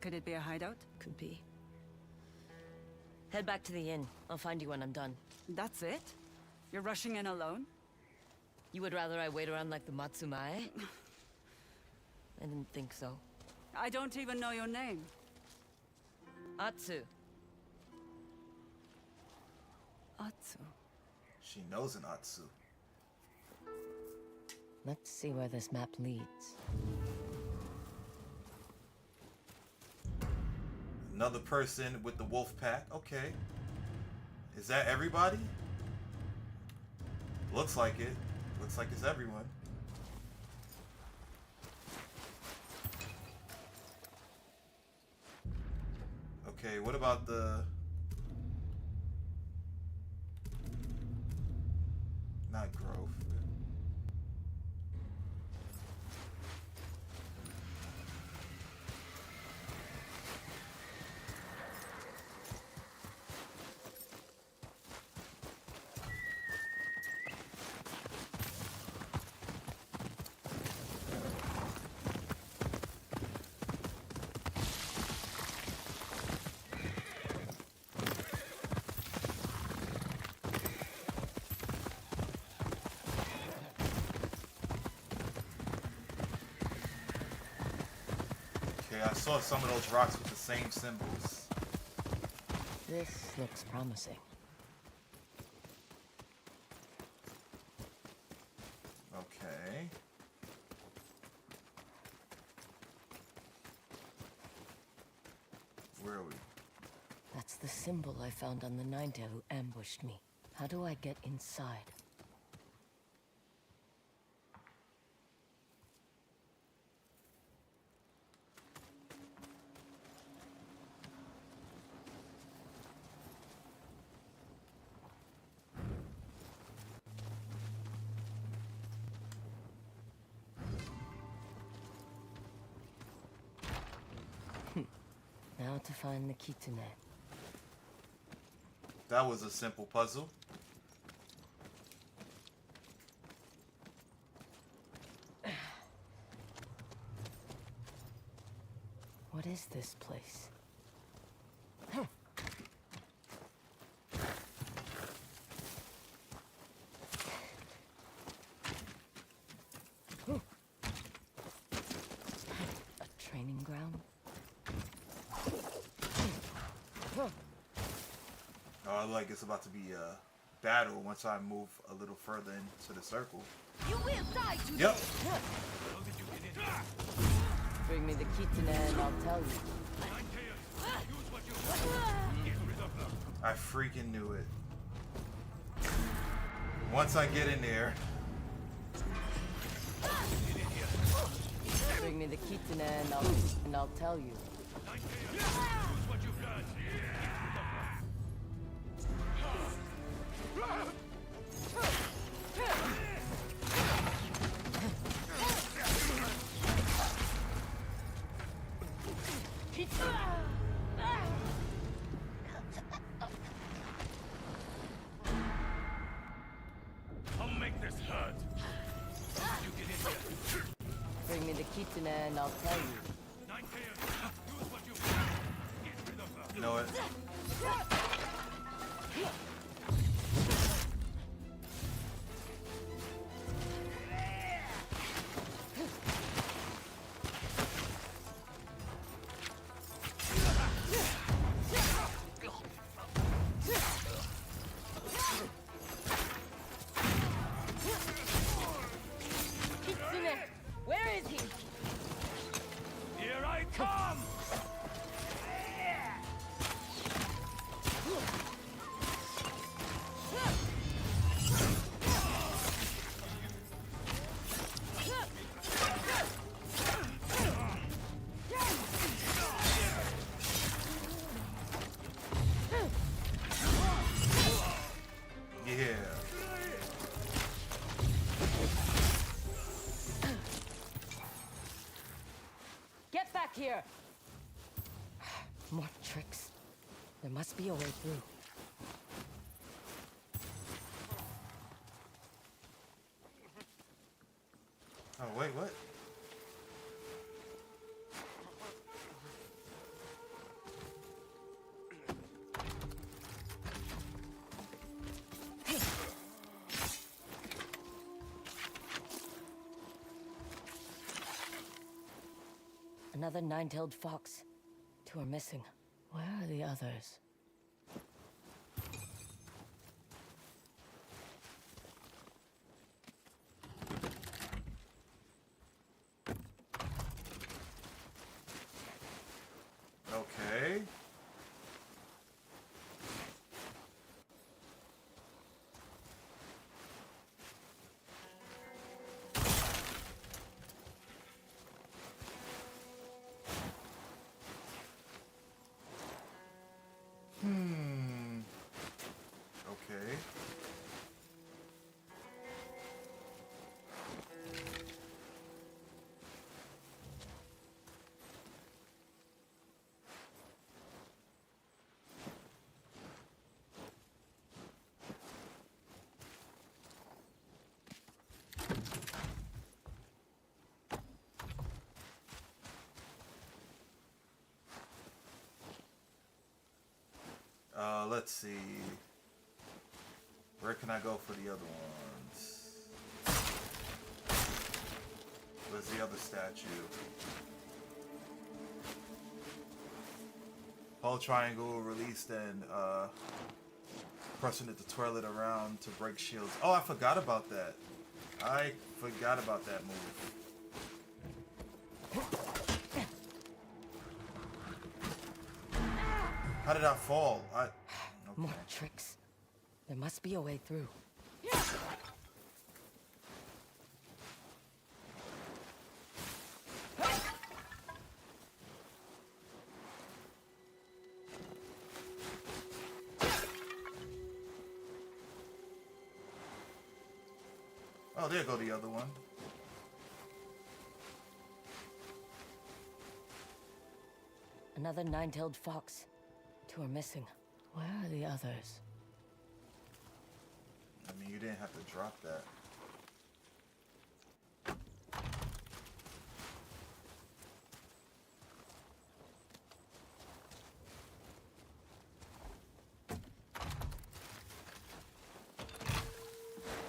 Could it be a hideout? Could be. Head back to the inn. I'll find you when I'm done. That's it? You're rushing in alone? You would rather I wait around like the Matsumae? I didn't think so. I don't even know your name. Atsu. Atsu. She knows an Atsu. Let's see where this map leads. Another person with the wolf pack. Okay. Is that everybody? Looks like it. Looks like it's everyone. Okay, what about the... Not Grove. Okay, I saw some of those rocks with the same symbols. This looks promising. Okay. Where are we? That's the symbol I found on the Ninetail who ambushed me. How do I get inside? Now to find the kitsune. That was a simple puzzle. What is this place? A training ground? Like it's about to be a battle once I move a little further into the circle. You will die today. Yep. Bring me the kitten and I'll tell you. I freaking knew it. Once I get in there. Bring me the kitten and I'll tell you. I'll make this hurt. Bring me the kitten and I'll tell you. You know what? Kitsune! Where is he? Here I come! Yeah. Get back here! More tricks. There must be a way through. Oh, wait, what? Another nine-tailed fox. Two are missing. Where are the others? Okay. Okay. Let's see. Where can I go for the other ones? Where's the other statue? Hold triangle, released, and pressing it to twirl it around to break shields. Oh, I forgot about that. I forgot about that move. How did I fall? Okay. More tricks. There must be a way through. Oh, there go the other one. Another nine-tailed fox. Two are missing. Where are the others? I mean, you didn't have to drop that.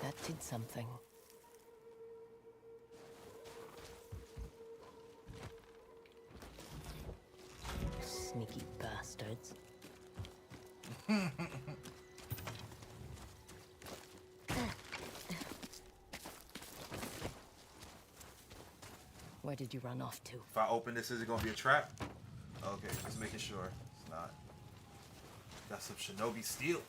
That did something. Sneaky bastards. Where did you run off to? If I open this, is it gonna be a trap? Okay, just making sure it's not. Got some shinobi steel.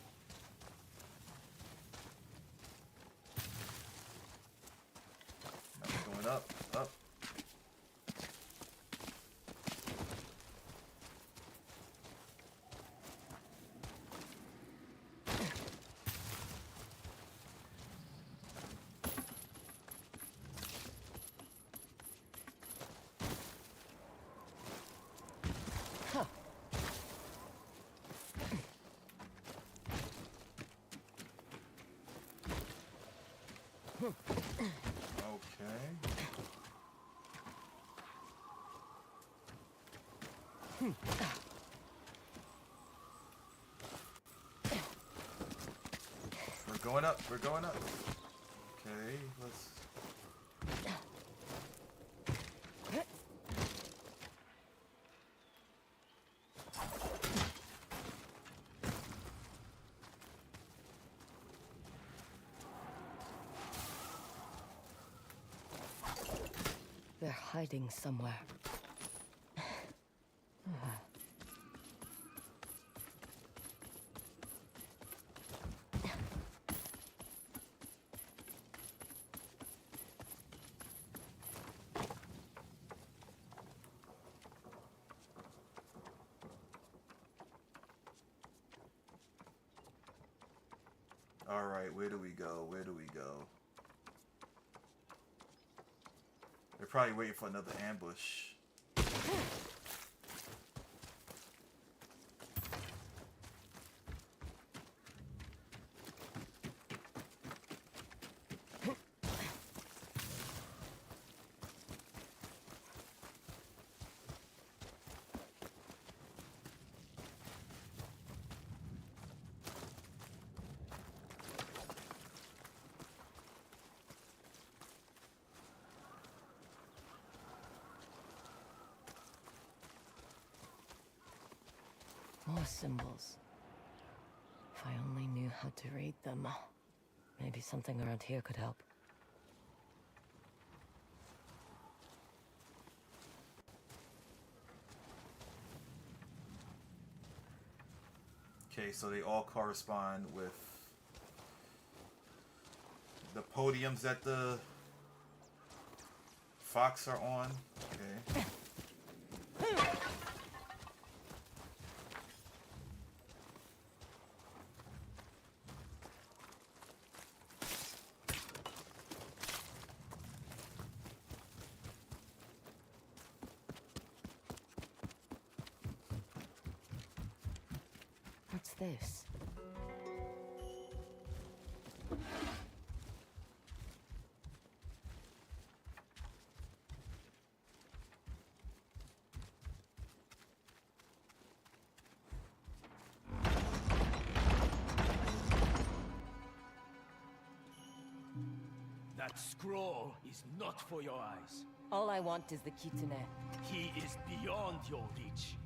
Now we're going up, up. We're going up, we're going up. Okay, let's... They're hiding somewhere. Alright, where do we go? Where do we go? They're probably waiting for another ambush. More symbols. If I only knew how to read them. Maybe something around here could help. Okay, so they all correspond with the podiums that the Fox are on. Okay. What's this? That scroll is not for your eyes. All I want is the Kitsune. He is beyond your reach.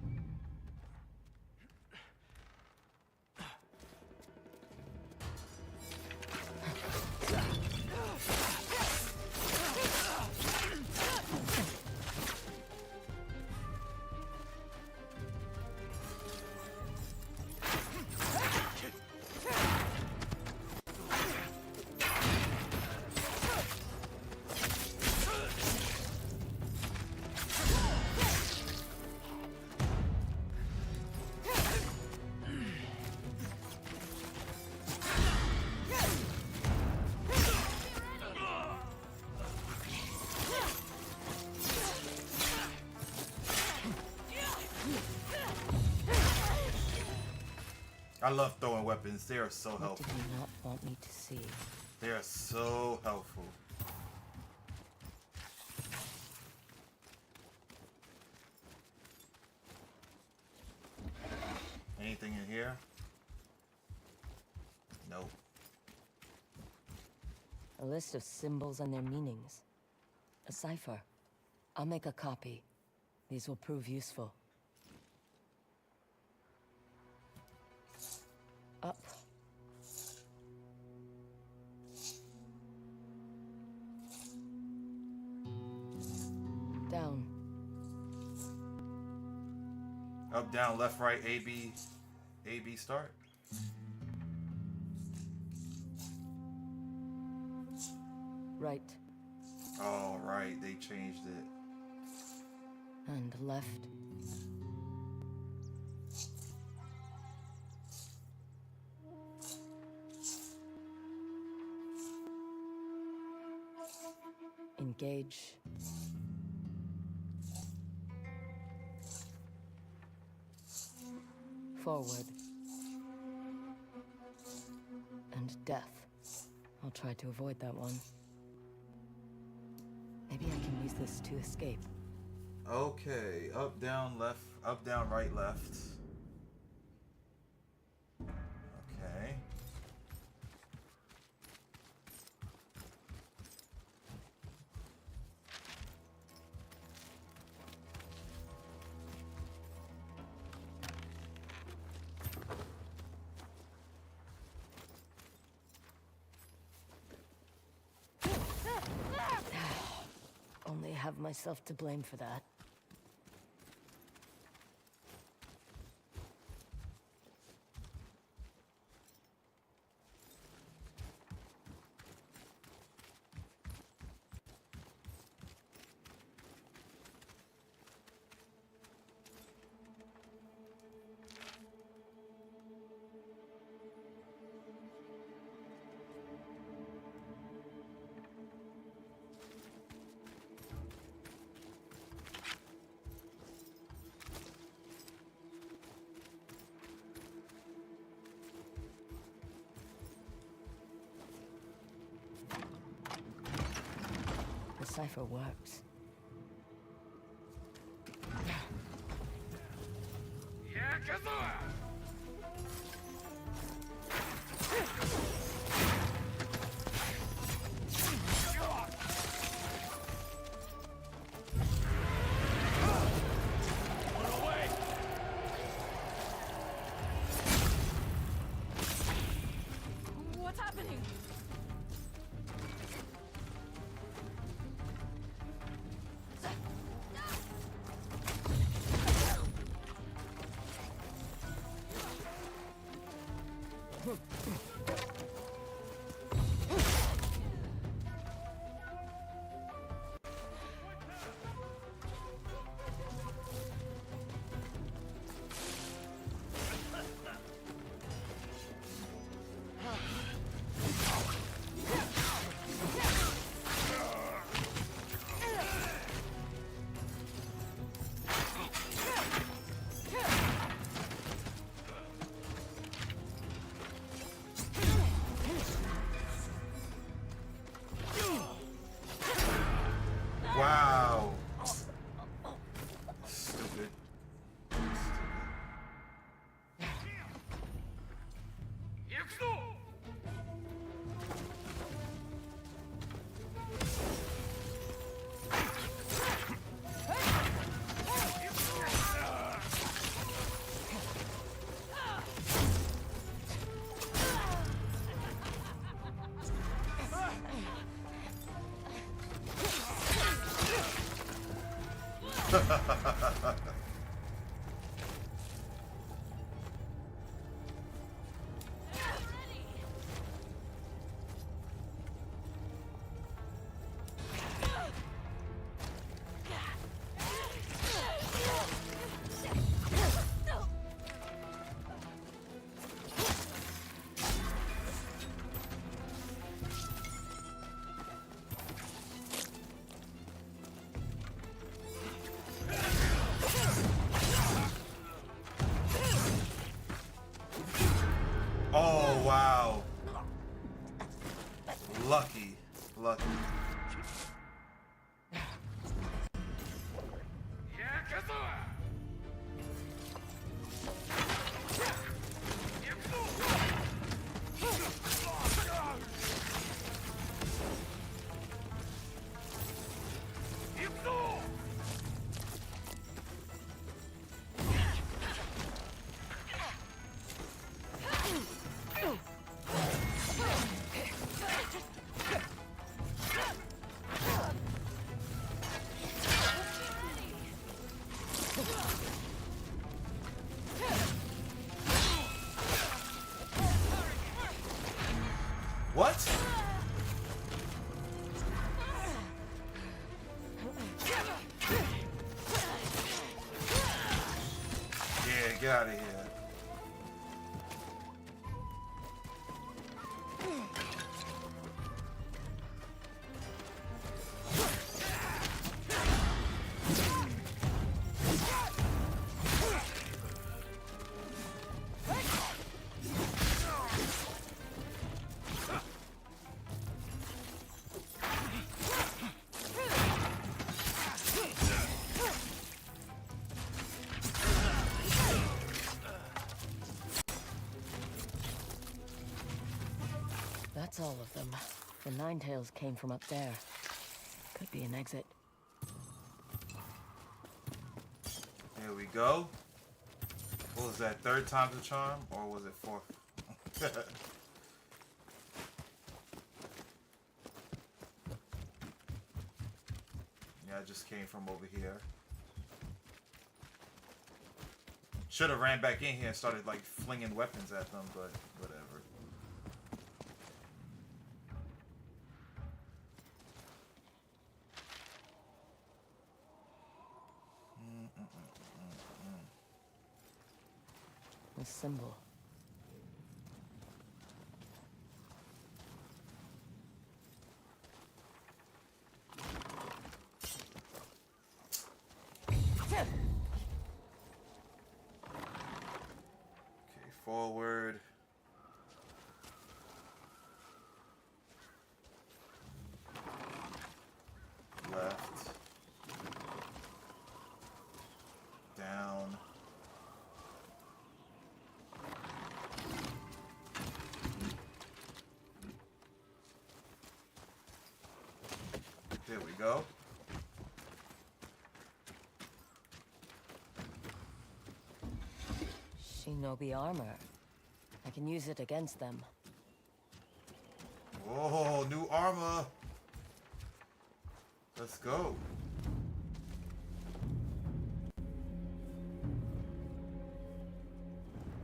I love throwing weapons. They are so What helpful. did you not want me to see? They are so helpful. Anything in here? Nope. A list of symbols and their meanings. A cipher. I'll make a copy. These will prove useful. Up. Down. Up, down, left, right, A, B, start. Right. Oh, right, they changed it. And left. Engage. Forward. And death. I'll try to avoid that one. Maybe I can use this to escape. Okay, up, down, left, up, down, right, left. Okay. Only have myself to blame for that. The cipher works. What's happening? Wow. Stupid. Oh, wow. Lucky. Lucky. get out of here. That's all of them. The Ninetails came from up there. Could be an exit. There we go. What was that? Third time's a charm? Or was it fourth? Yeah, I just came from over here. Should have ran back in here and started like flinging weapons at them, but whatever. The symbol. Okay, forward. Left. Down. There we go. Shinobi armor. I can use it against them. Whoa, new armor. Let's go.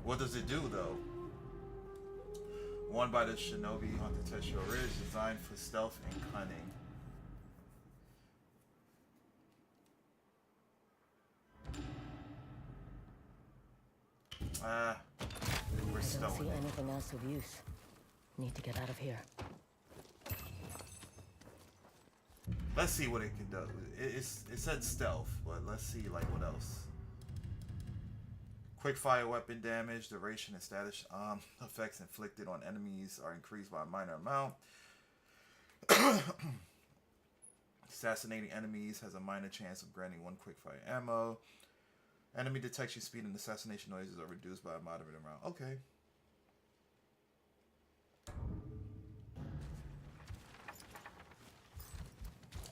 What does it do though? Worn by the shinobi on the Teshio Ridge, designed for stealth and cunning. We're I don't see stowing. anything else of use. Need to get out of here. Let's see what it can do. It said stealth, but let's see like what else. Quick fire weapon damage, duration and status effects inflicted on enemies are increased by a minor amount. Assassinating enemies has a minor chance of granting 1 quick fire ammo. Enemy detection speed and assassination noises are reduced by a moderate amount. Okay.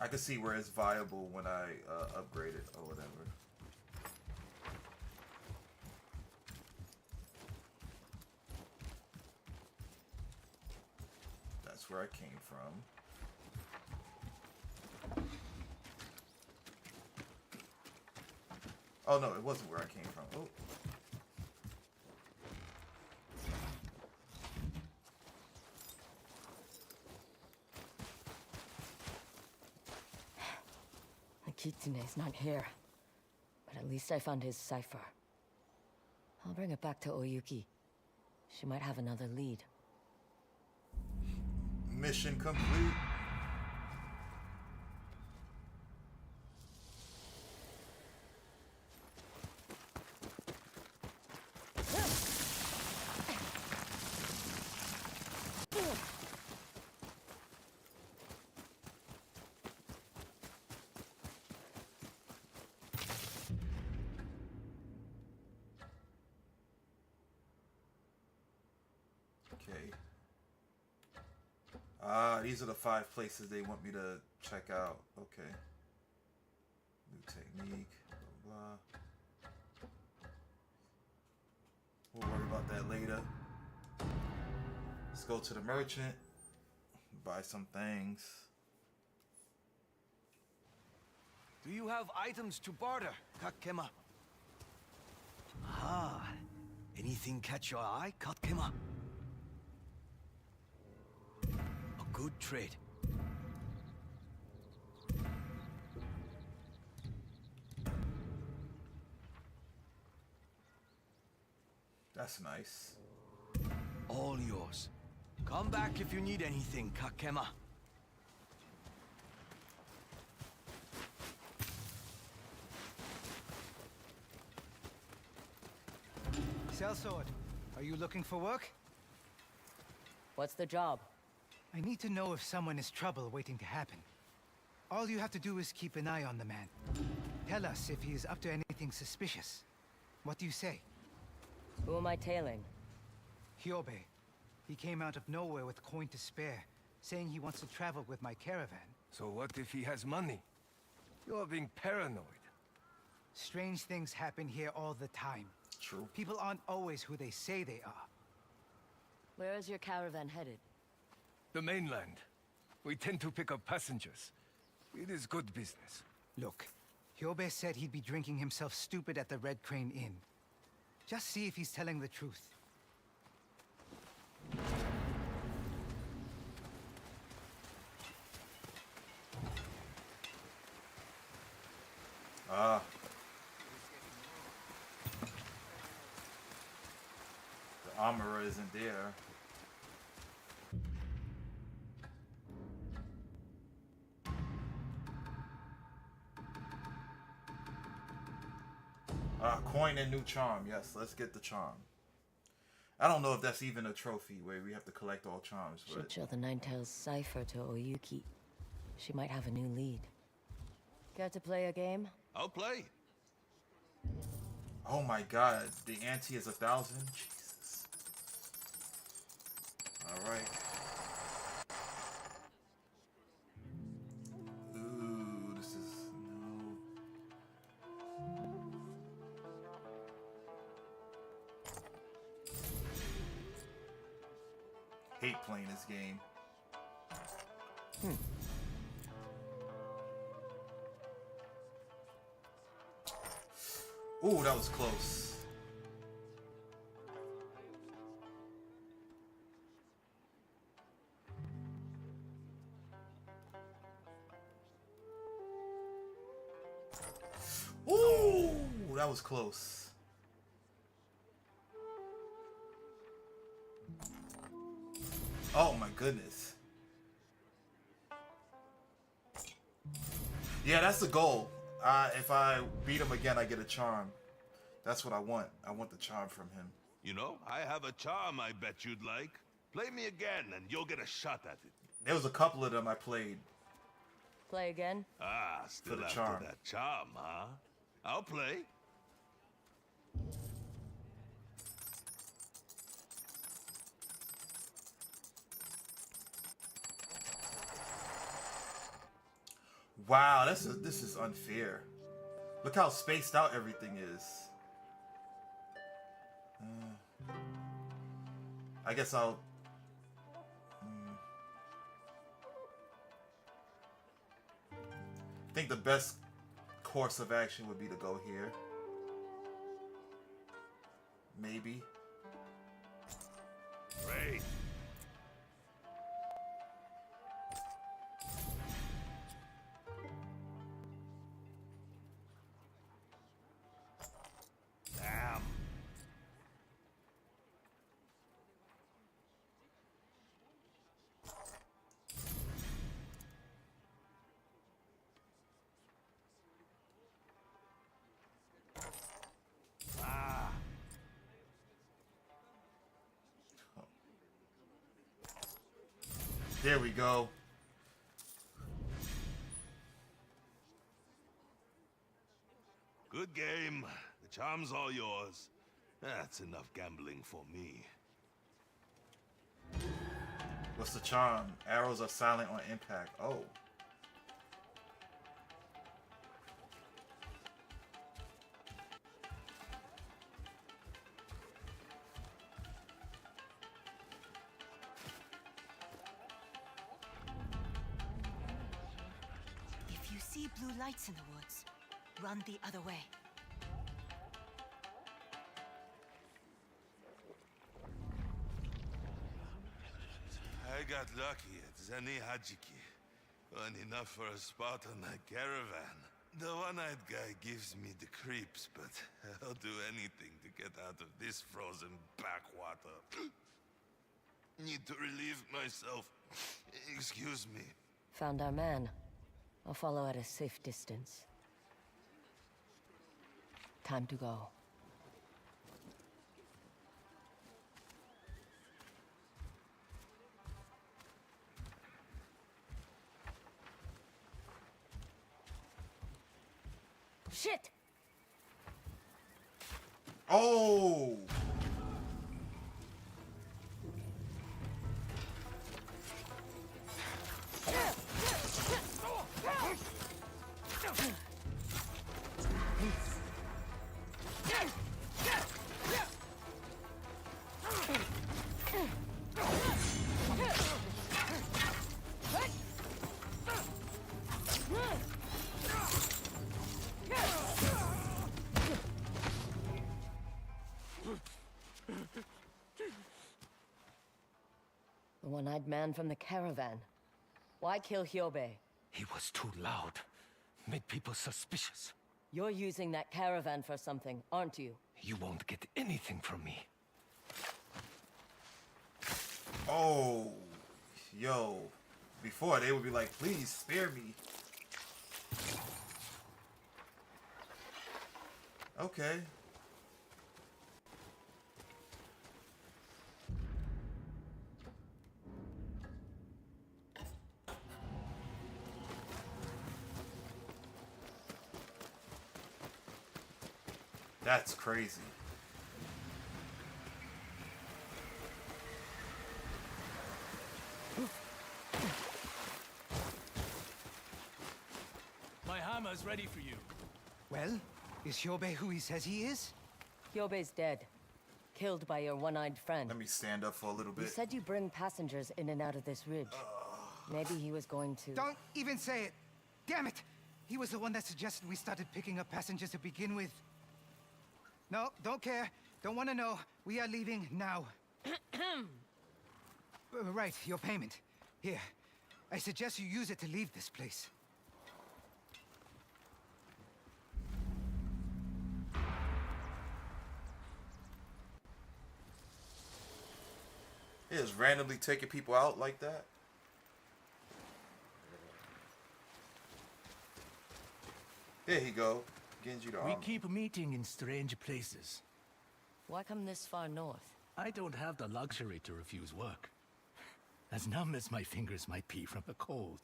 I can see where it's viable when I upgrade it or whatever. That's where I came from. Oh no, it wasn't where I came from. Oh. The Kitsune's not here. But at least I found his cipher. I'll bring it back to Oyuki. She might have another lead. Mission complete. Okay. These are the 5 places they want me to check out. Okay. New technique, blah, blah. We'll worry about that later. Let's go to the merchant, buy some things. Do you have items to barter, Kakema? Ah, anything catch your eye, Kakema? A good trade. That's nice. All yours. Come back if you need anything, Kakema. Sellsword, are you looking for work? What's the job? I need to know if someone is trouble waiting to happen. All you have to do is keep an eye on the man. Tell us if he is up to anything suspicious. What do you say? Who am I tailing? Hyobe. He came out of nowhere with coin to spare, saying he wants to travel with my caravan. So what if he has money? You're being paranoid. Strange things happen here all the time. True. People aren't always who they say they are. Where is your caravan headed? The mainland. We tend to pick up passengers. It is good business. Look, Hyobe said he'd be drinking himself stupid at the Red Crane Inn. Just see if he's telling the truth. Ah. The armorer isn't there. Coin and new charm. Yes, let's get the charm. I don't know if that's even a trophy where we have to collect all charms, Should but show the Ninetales cipher to Oyuki. She might have a new lead. Care to play a game? I'll play. oh my god, the ante is 1,000? Jesus. Alright. Ooh, this is no. Hate playing this game. Ooh, that was close. Ooh, that was close. Oh my goodness. Yeah, that's the goal. If I beat him again, I get a charm. That's what I want. I want the charm from him. You know, I have a charm I bet you'd like. Play me again and you'll get a shot at it. There was a couple of them I played. Play again? Ah, still the after charm. that charm, huh? I'll play. Wow, this is unfair. Look how spaced out everything is. I guess I'll. I think the best course of action would be to go here. Maybe. Great. Damn. Ah. There we go. Good game. The charm's all yours. That's enough gambling for me. What's the charm? Arrows are silent on impact. Oh. If you see blue lights in the woods, run the other way. I got lucky at Zeni Hajiki. Earned enough for a spot on the caravan. The one-eyed guy gives me the creeps, but I'll do anything to get out of this frozen backwater. Need to relieve myself. Excuse me. Found our man. I'll follow at a safe distance. Time to go. Shit! Oh! The one-eyed man from the caravan. Why kill Yotei? He was too loud. Made people suspicious. You're using that caravan for something, aren't you? You won't get anything from me. Oh, yo. Before, they would be like, please spare me. Okay. That's crazy. My hammer's ready for you. Well, is Yotei who he says he is? Yobei's dead. Killed by your one-eyed friend. Let me stand up for a little bit. You said you bring passengers in and out of this ridge. Maybe he was going to... Don't even say it! Damn it! He was the one that suggested we started picking up passengers to begin with. No, don't care. Don't want to know. We are leaving now. Right, your payment. Here. I suggest you use it to leave this place. He just randomly taking people out like that. There you go. Genji the We armor. keep meeting in strange places. Why come this far north? I don't have the luxury to refuse work. As numb as my fingers might be from the cold.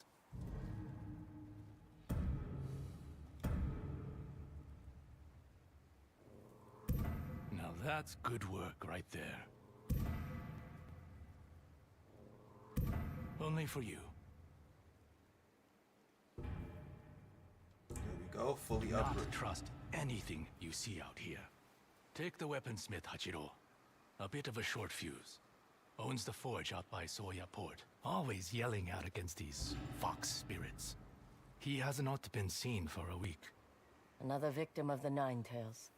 Now that's good work right there. Only for you. There we go. Fully Not upgraded. trust anything you see out here. Take the weaponsmith Hachiro. A bit of a short fuse. Owns the forge out by Soya Port. Always yelling out against these fox spirits. He has not been seen for a week. Another victim of the Nine Tails.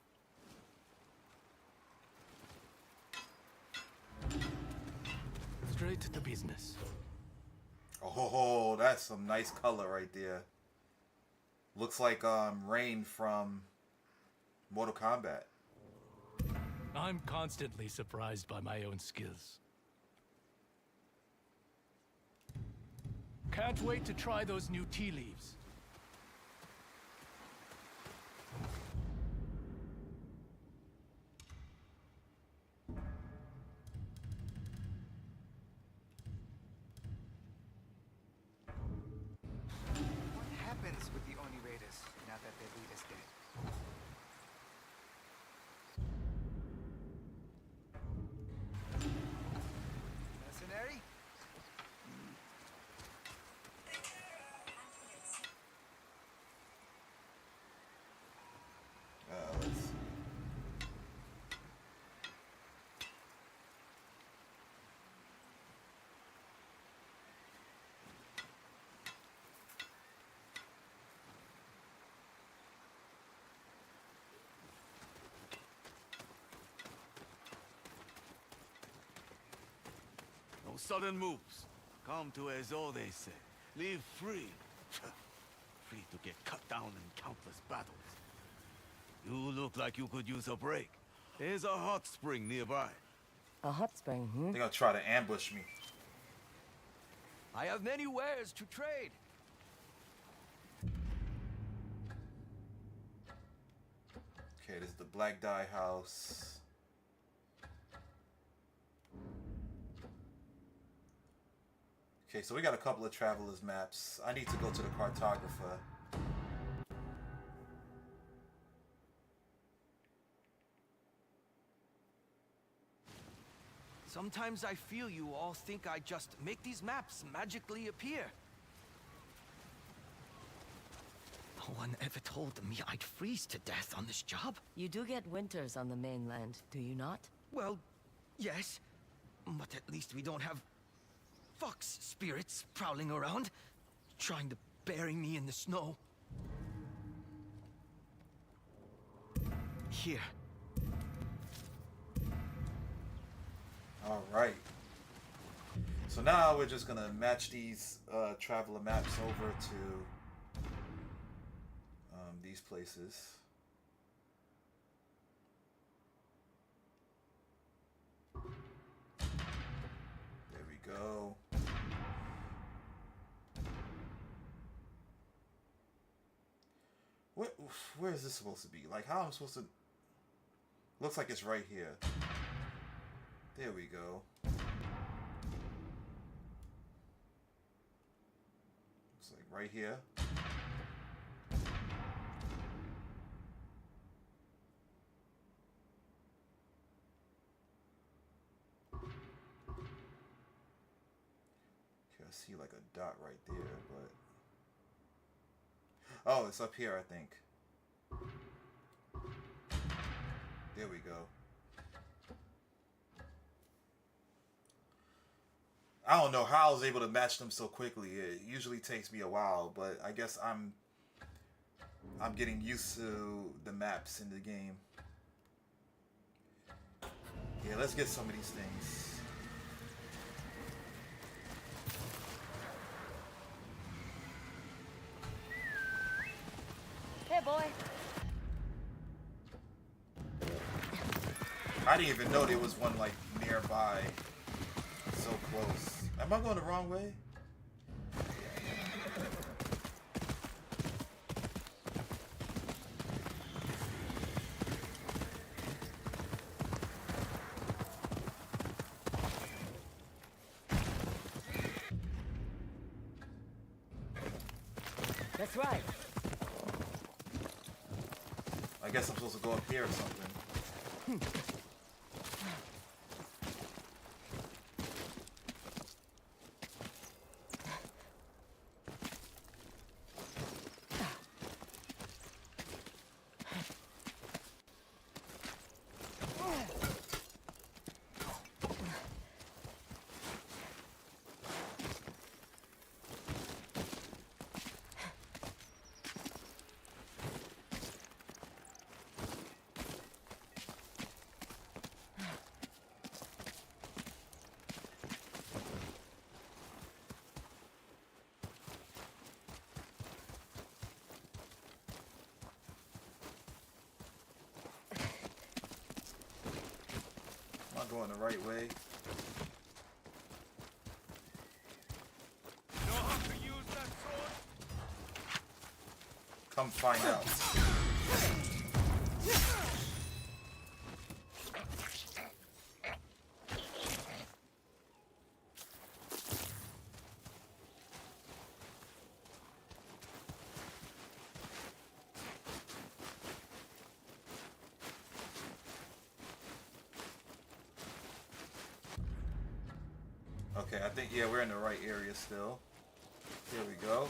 Straight to business. Oh, that's some nice color right there. Looks like Rain from Mortal Kombat. I'm constantly surprised by my own skills. Can't wait to try those new tea leaves. What happens with the Oni Raiders now that their leader's dead? Mercenary? Let's see. No sudden moves. Come to as all they say. Live free. likely to get cut down in countless battles. You look like you could use a break. There's a hot spring nearby. A hot spring, hmm? They're gonna try to ambush me. I have many wares to trade. Okay, this is the Black Dye House. Okay, so we got a couple of travelers maps. I need to go to the cartographer. Sometimes I feel you all think I just make these maps magically appear. No one ever told me I'd freeze to death on this job. You do get winters on the mainland, do you not? Well, yes. But at least we don't have fox spirits prowling around, trying to bury me in the snow. Here. All right. So now we're just gonna match these traveler maps over to these places. There we go. Where is this supposed to be? Like, how am I supposed to... Looks like it's right here. There we go. Looks like right here. Okay, I see like a dot right there, but... Oh, it's up here, I think. There we go. I don't know how I was able to match them so quickly. It usually takes me a while, but I guess I'm getting used to the maps in the game. Yeah, let's get some of these things. Hey, boy. I didn't even know there was one like nearby. So close. Am I going the wrong way? That's right. I guess I'm supposed to go up here or something. Going the right way. You know how to use that sword? Come find out. Okay, I think, yeah, we're in the right area still. Here we go.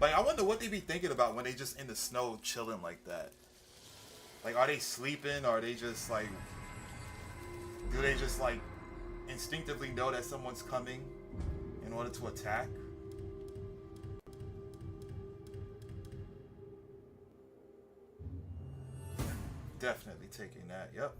Like, I wonder what they be thinking about when they just in the snow chilling like that. Like, are they sleeping? Or are they just, like... Do they just, like, instinctively know that someone's coming in order to attack? Definitely taking that, yep.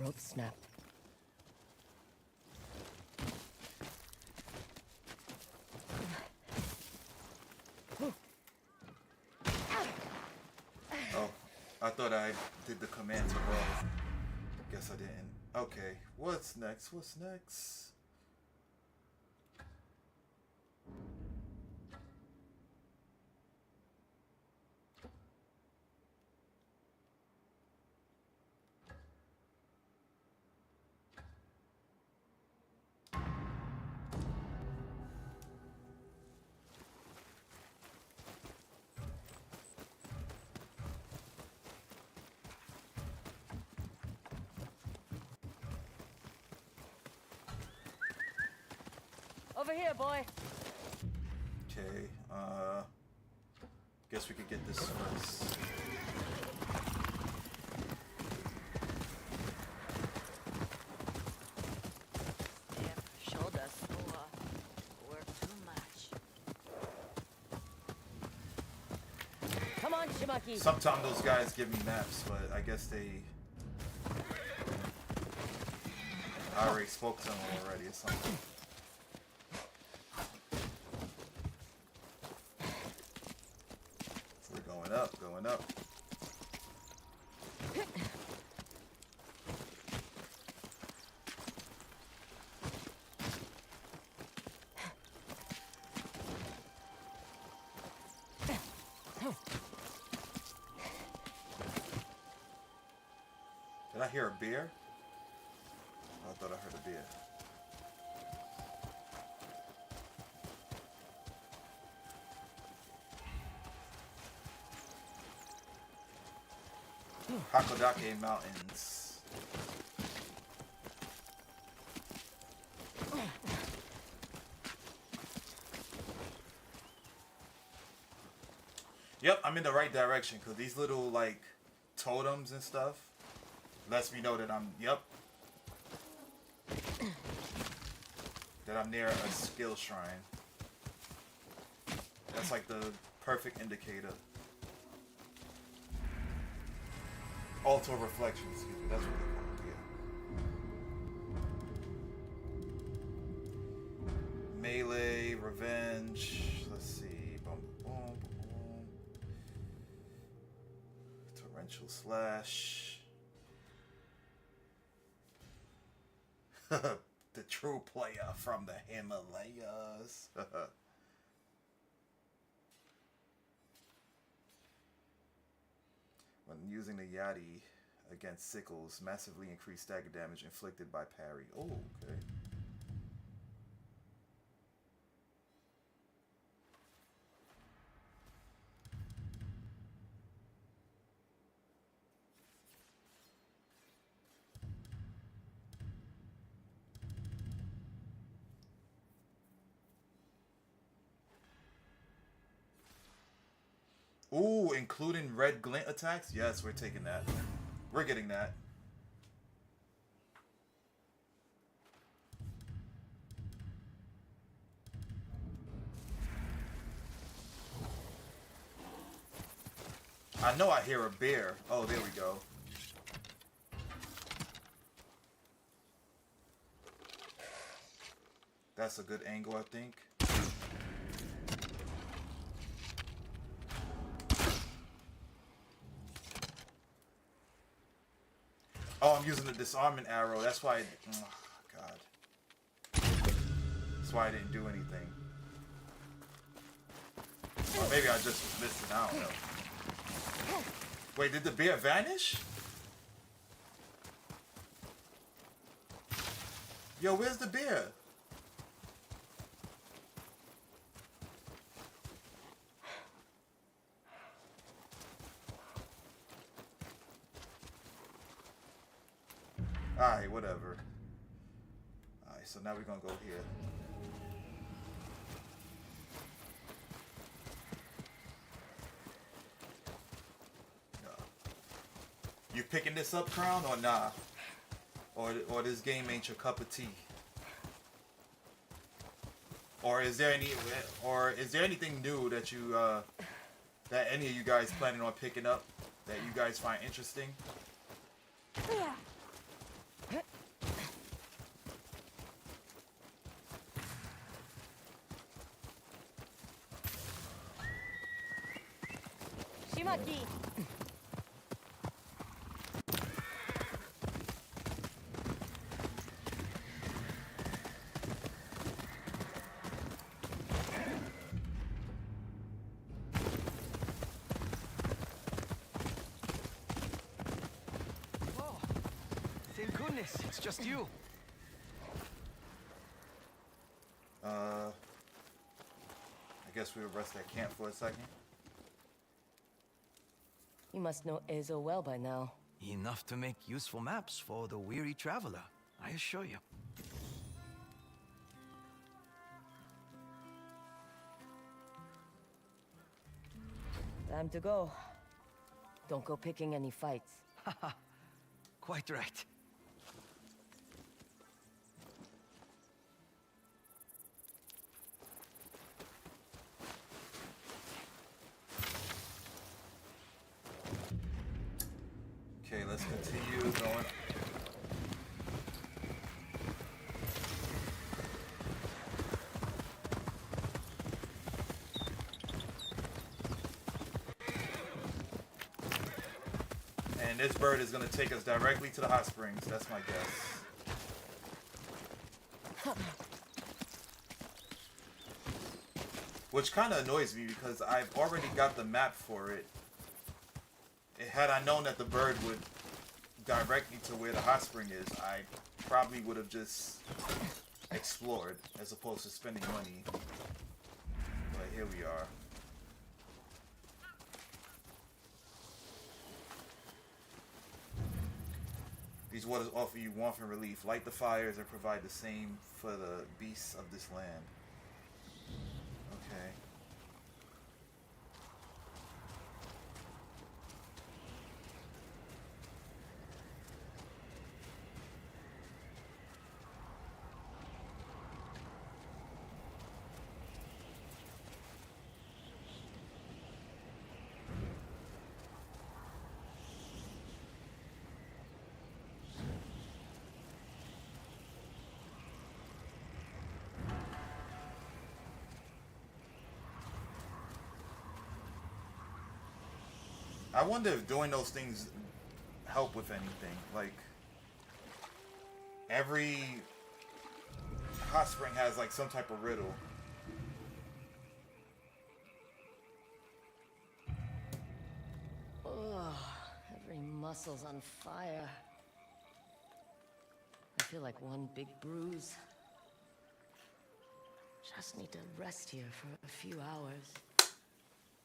rope snapped. Oh, I thought I did the command to roll. Guess I didn't. Okay, what's next? What's next? Over here, boy. Okay, guess we could get this first. Shoulders sore. Work too much. Come on, Shimaki. Sometimes those guys give me naps, but I guess they... I already spoke to them already or something. We're going up, going up. Did I hear a beer? Oh, I thought I heard a beer. Hakodake Mountains. Yep, I'm in the right direction because these little like totems and stuff lets me know that I'm, yep, that I'm near a skill shrine. That's like the perfect indicator. Altar reflection, excuse me, that's what they call it, yeah. Melee, revenge, let's see, boom, boom, boom. Torrential slash. The true player from the Himalayas. When using the Yotei against sickles, massively increased stagger damage inflicted by parry. Oh, okay. Ooh, including red glint attacks? Yes, we're taking that. We're getting that. I know I hear a bear. Oh, there we go. That's a good angle, I think. Oh, I'm using the disarming arrow. That's why. Oh, God. That's why I didn't do anything. Or maybe I just was missing. I don't know. Wait, did the bear vanish? Yo, where's the bear? Alright, whatever. Alright, so now we're gonna go here. You picking this up, Crown, or nah? Or this game ain't your cup of tea? Or is there anything new that you that any of you guys planning on picking up that you guys find interesting? Shimaki! Oh, thank goodness, it's just you. I guess we'll rest at camp for a second. You must know Ezo well by now. Enough to make useful maps for the weary traveler, I assure you. Time to go. Don't go picking any fights. Haha, quite right. Okay, let's continue going. And this bird is going to take us directly to the hot springs. That's my guess. Which kind of annoys me because I've already got the map for it. Had I known that the bird would direct me to where the hot spring is, I probably would have just explored as opposed to spending money. But here we are. These waters offer you warmth and relief. Light the fires and provide the same for the beasts of this land. Okay. I wonder if doing those things help with anything. Like, every hot spring has like some type of riddle. Ugh, every muscle's on fire. I feel like one big bruise. Just need to rest here for a few hours.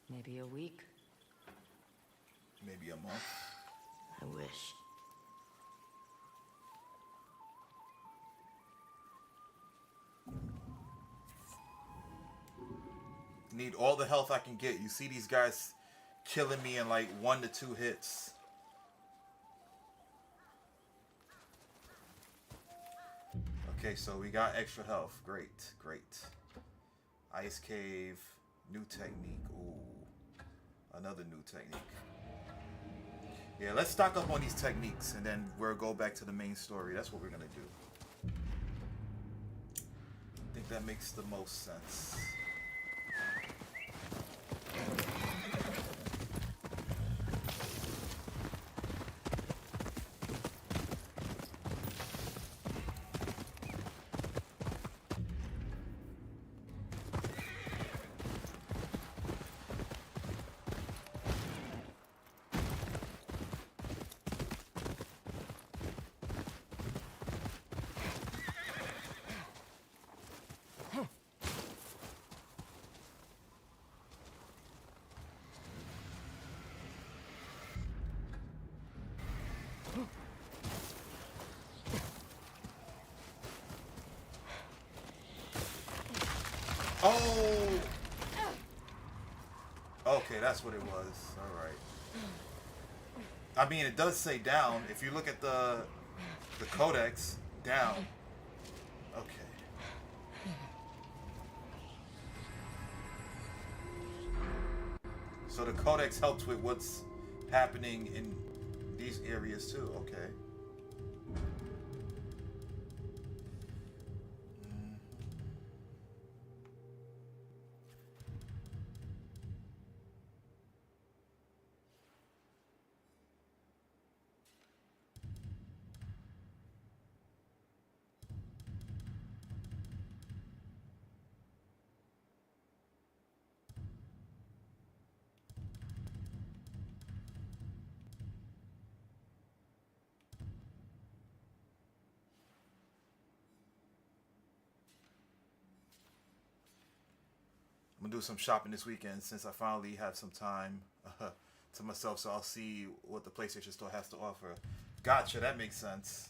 Maybe a week. Maybe a month. I wish. Need all the health I can get. You see these guys killing me in like 1 to 2 hits. Okay, so we got extra health. Great, great. Ice cave, new technique. Ooh, another new technique. Yeah, let's stock up on these techniques and then we'll go back to the main story. That's what we're gonna do. I think that makes the most sense. Oh! Okay, that's what it was. Alright. I mean, it does say down. If you look at the codex, down. Okay. So the codex helps with what's happening in these areas too. Okay. I'm gonna do some shopping this weekend since I finally have some time to myself. So I'll see what the PlayStation Store has to offer. Gotcha, that makes sense.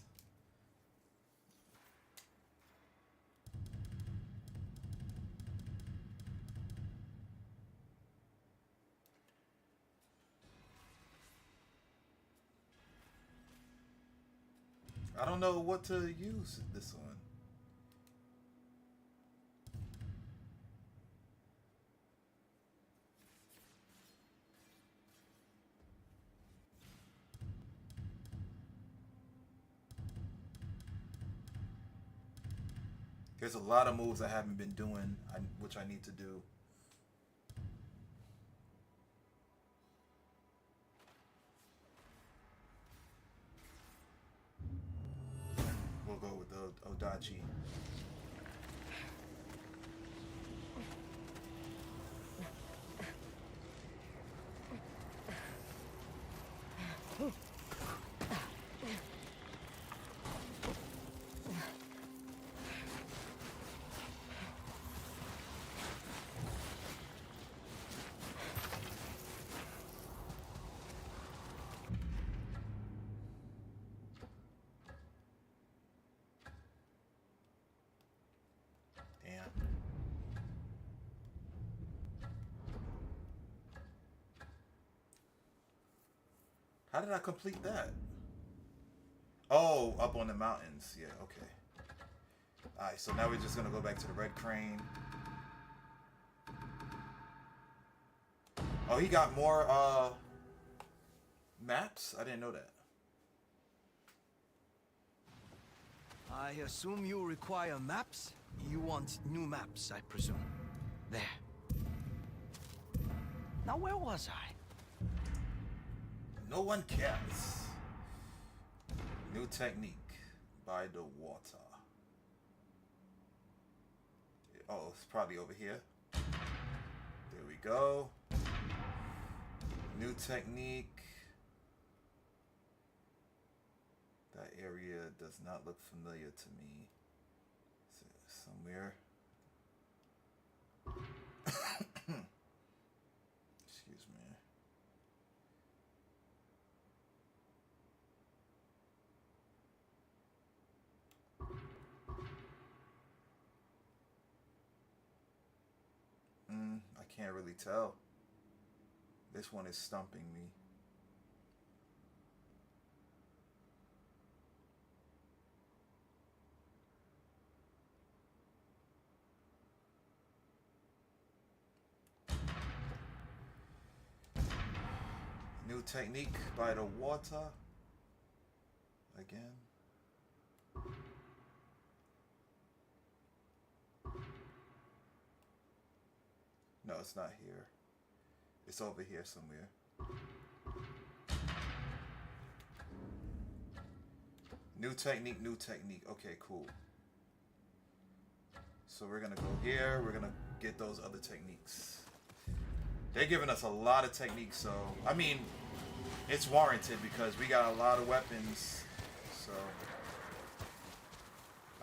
I don't know what to use this on. There's a lot of moves I haven't been doing, which I need to do. We'll go with the Odachi. How did I complete that? Oh, up on the mountains. Yeah, okay. Alright, so now we're just gonna go back to the Red Crane. Oh, he got more maps? I didn't know that. I assume you require maps? You want new maps, I presume. There. Now where was I? No one cares. New technique by the water. Oh, it's probably over here. There we go. New technique. That area does not look familiar to me. Is it somewhere? Excuse me. I can't really tell. This one is stumping me. New technique by the water. Again. No, it's not here. It's over here somewhere. New technique, new technique. Okay, cool. So we're gonna go here. We're gonna get those other techniques. They're giving us a lot of techniques, so I mean, it's warranted because we got a lot of weapons. So,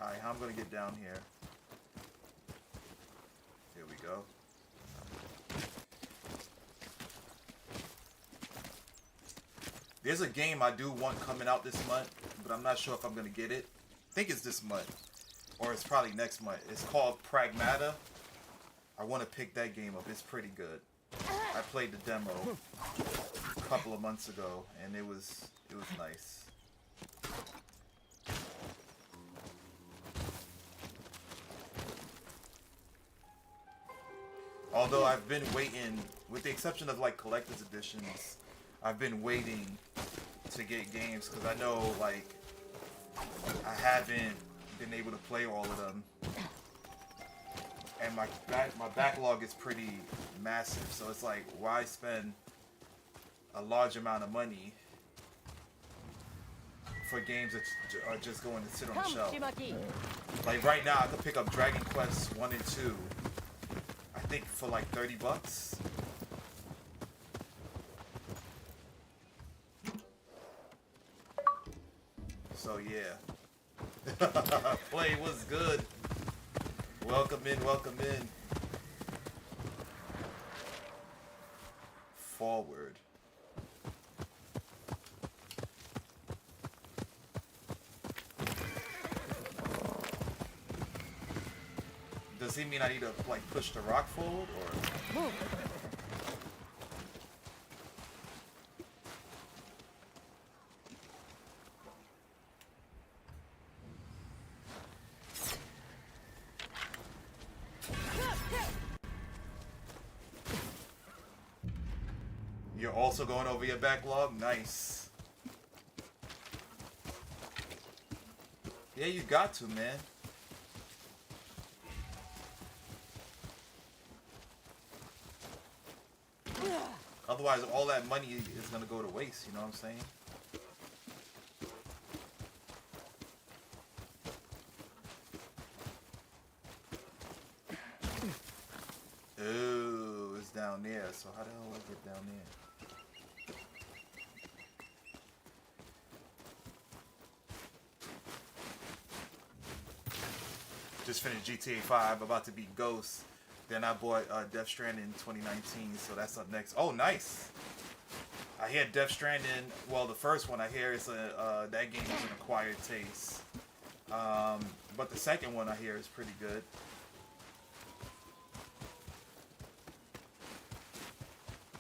all right, how I'm gonna get down here? Here we go. There's a game I do want coming out this month, but I'm not sure if I'm gonna get it. I think it's this month, or it's probably next month. It's called Pragmata. I want to pick that game up. It's pretty good. I played the demo a couple of months ago, and it was nice. Although I've been waiting, with the exception of like collector's editions, I've been waiting to get games because I know like I haven't been able to play all of them, and my backlog is pretty massive. So it's like, why spend a large amount of money for games that are just going to sit on the shelf? Like right now, I could pick up Dragon Quest 1 and 2. I think for like $30. So yeah. Play was good. Welcome in, welcome in. forward. Does he mean I need to like push the rock forward or? You're also going over your backlog? Nice. Yeah, you got to, man. Otherwise, all that money is going to go to waste, you know what I'm saying? Ooh, it's down there. So how the hell do I get down there? Just finished GTA 5, about to beat Ghost. Then I bought Death Stranding in 2019, so that's up next. Oh, nice! I hear Death Stranding, well, the first one I hear is that game is an acquired taste. But the second one I hear is pretty good.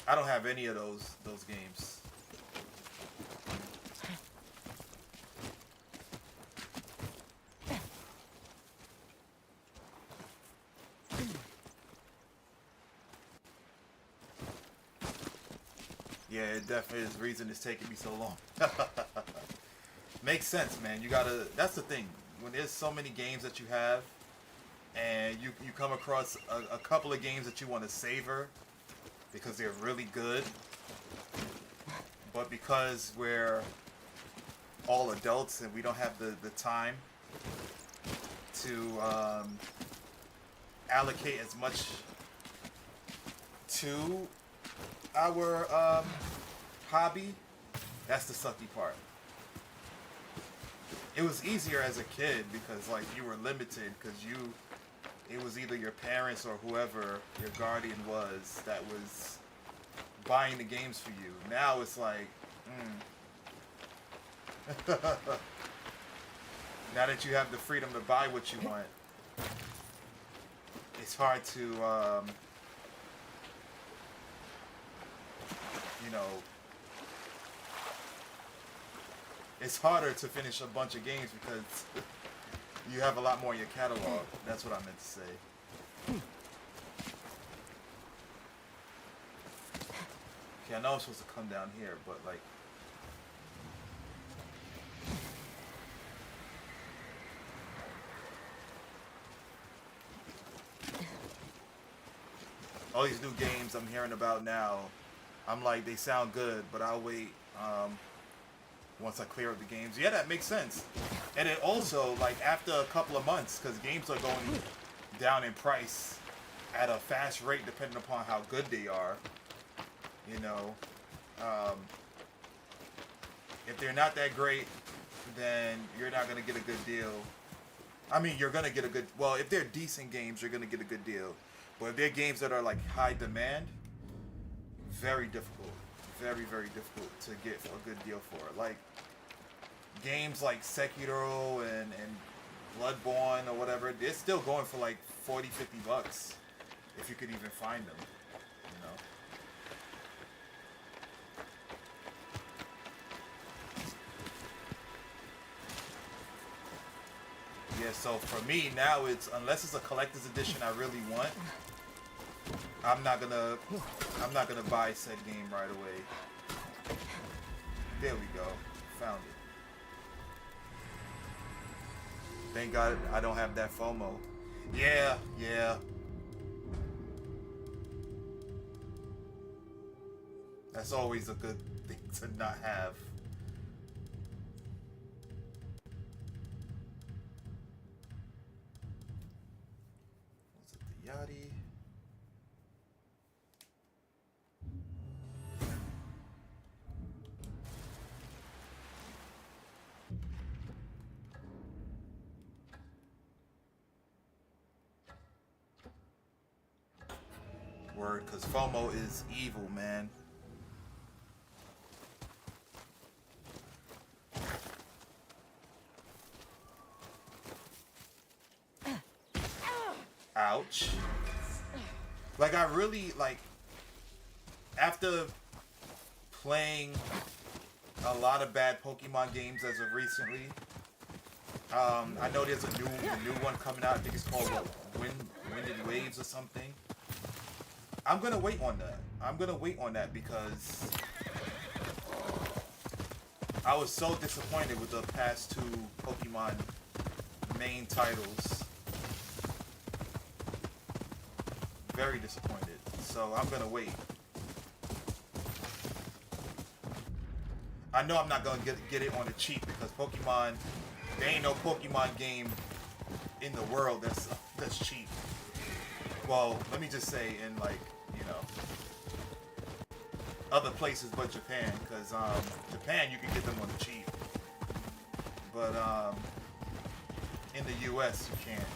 I don't have any of those games. Yeah, it definitely is the reason it's taking me so long. Makes sense, man. You gotta, that's the thing. When there's so many games that you have, and you come across a couple of games that you want to savor because they're really good, but because we're all adults and we don't have the time to allocate as much to our hobby, that's the sucky part. It was easier as a kid because like you were limited because it was either your parents or whoever your guardian was that was buying the games for you. Now it's like, now that you have the freedom to buy what you want, it's hard to, you know, it's harder to finish a bunch of games because you have a lot more in your catalog. That's what I meant to say. Okay, I know I'm supposed to come down here, but like... all these new games I'm hearing about now, I'm like, they sound good, but I'll wait once I clear up the games. Yeah, that makes sense. And it also, like, after a couple of months, because games are going down in price at a fast rate depending upon how good they are, you know. If they're not that great, then you're not going to get a good deal. I mean, you're going to get a good... well, if they're decent games, you're going to get a good deal. But if they're games that are, like, high demand, very difficult. Very, very difficult to get a good deal for. Like, games like Sekiro and Bloodborne or whatever, they're still going for like 40, 50 bucks if you could even find them, you know. Yeah, so for me now, it's unless it's a collector's edition I really want, I'm not gonna buy said game right away. There we go, found it. Thank God I don't have that FOMO. Yeah. That's always a good thing to not have. Was it the Yotei? Word, because FOMO is evil, man. ouch. Like, I really, like, after playing a lot of bad Pokemon games as of recently, I know there's a new one coming out. I think it's called Winded Waves or something. I'm gonna wait on that. I'm gonna wait on that because I was so disappointed with the past two Pokemon main titles. Very disappointed. So I'm gonna wait. I know I'm not gonna get it on the cheap because Pokemon, there ain't no Pokemon game in the world that's cheap. Well, let me just say in, like, you know, other places but Japan, because Japan you can get them on the cheap, but in the US you can't.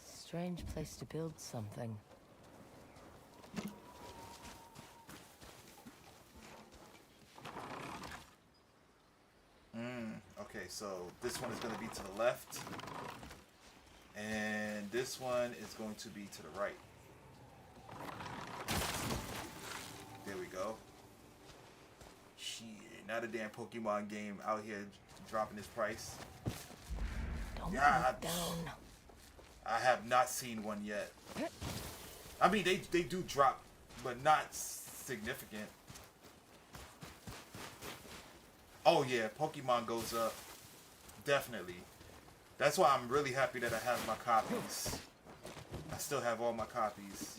Strange place to build something. Okay, so this one is going to be to the left, and this one is going to be to the right. There we go. Shit, now the damn Pokemon game out here dropping its price. Don't look down. I have not seen one yet. I mean, they do drop, but not significant. Oh yeah, Pokemon goes up. Definitely. That's why I'm really happy that I have my copies. I still have all my copies.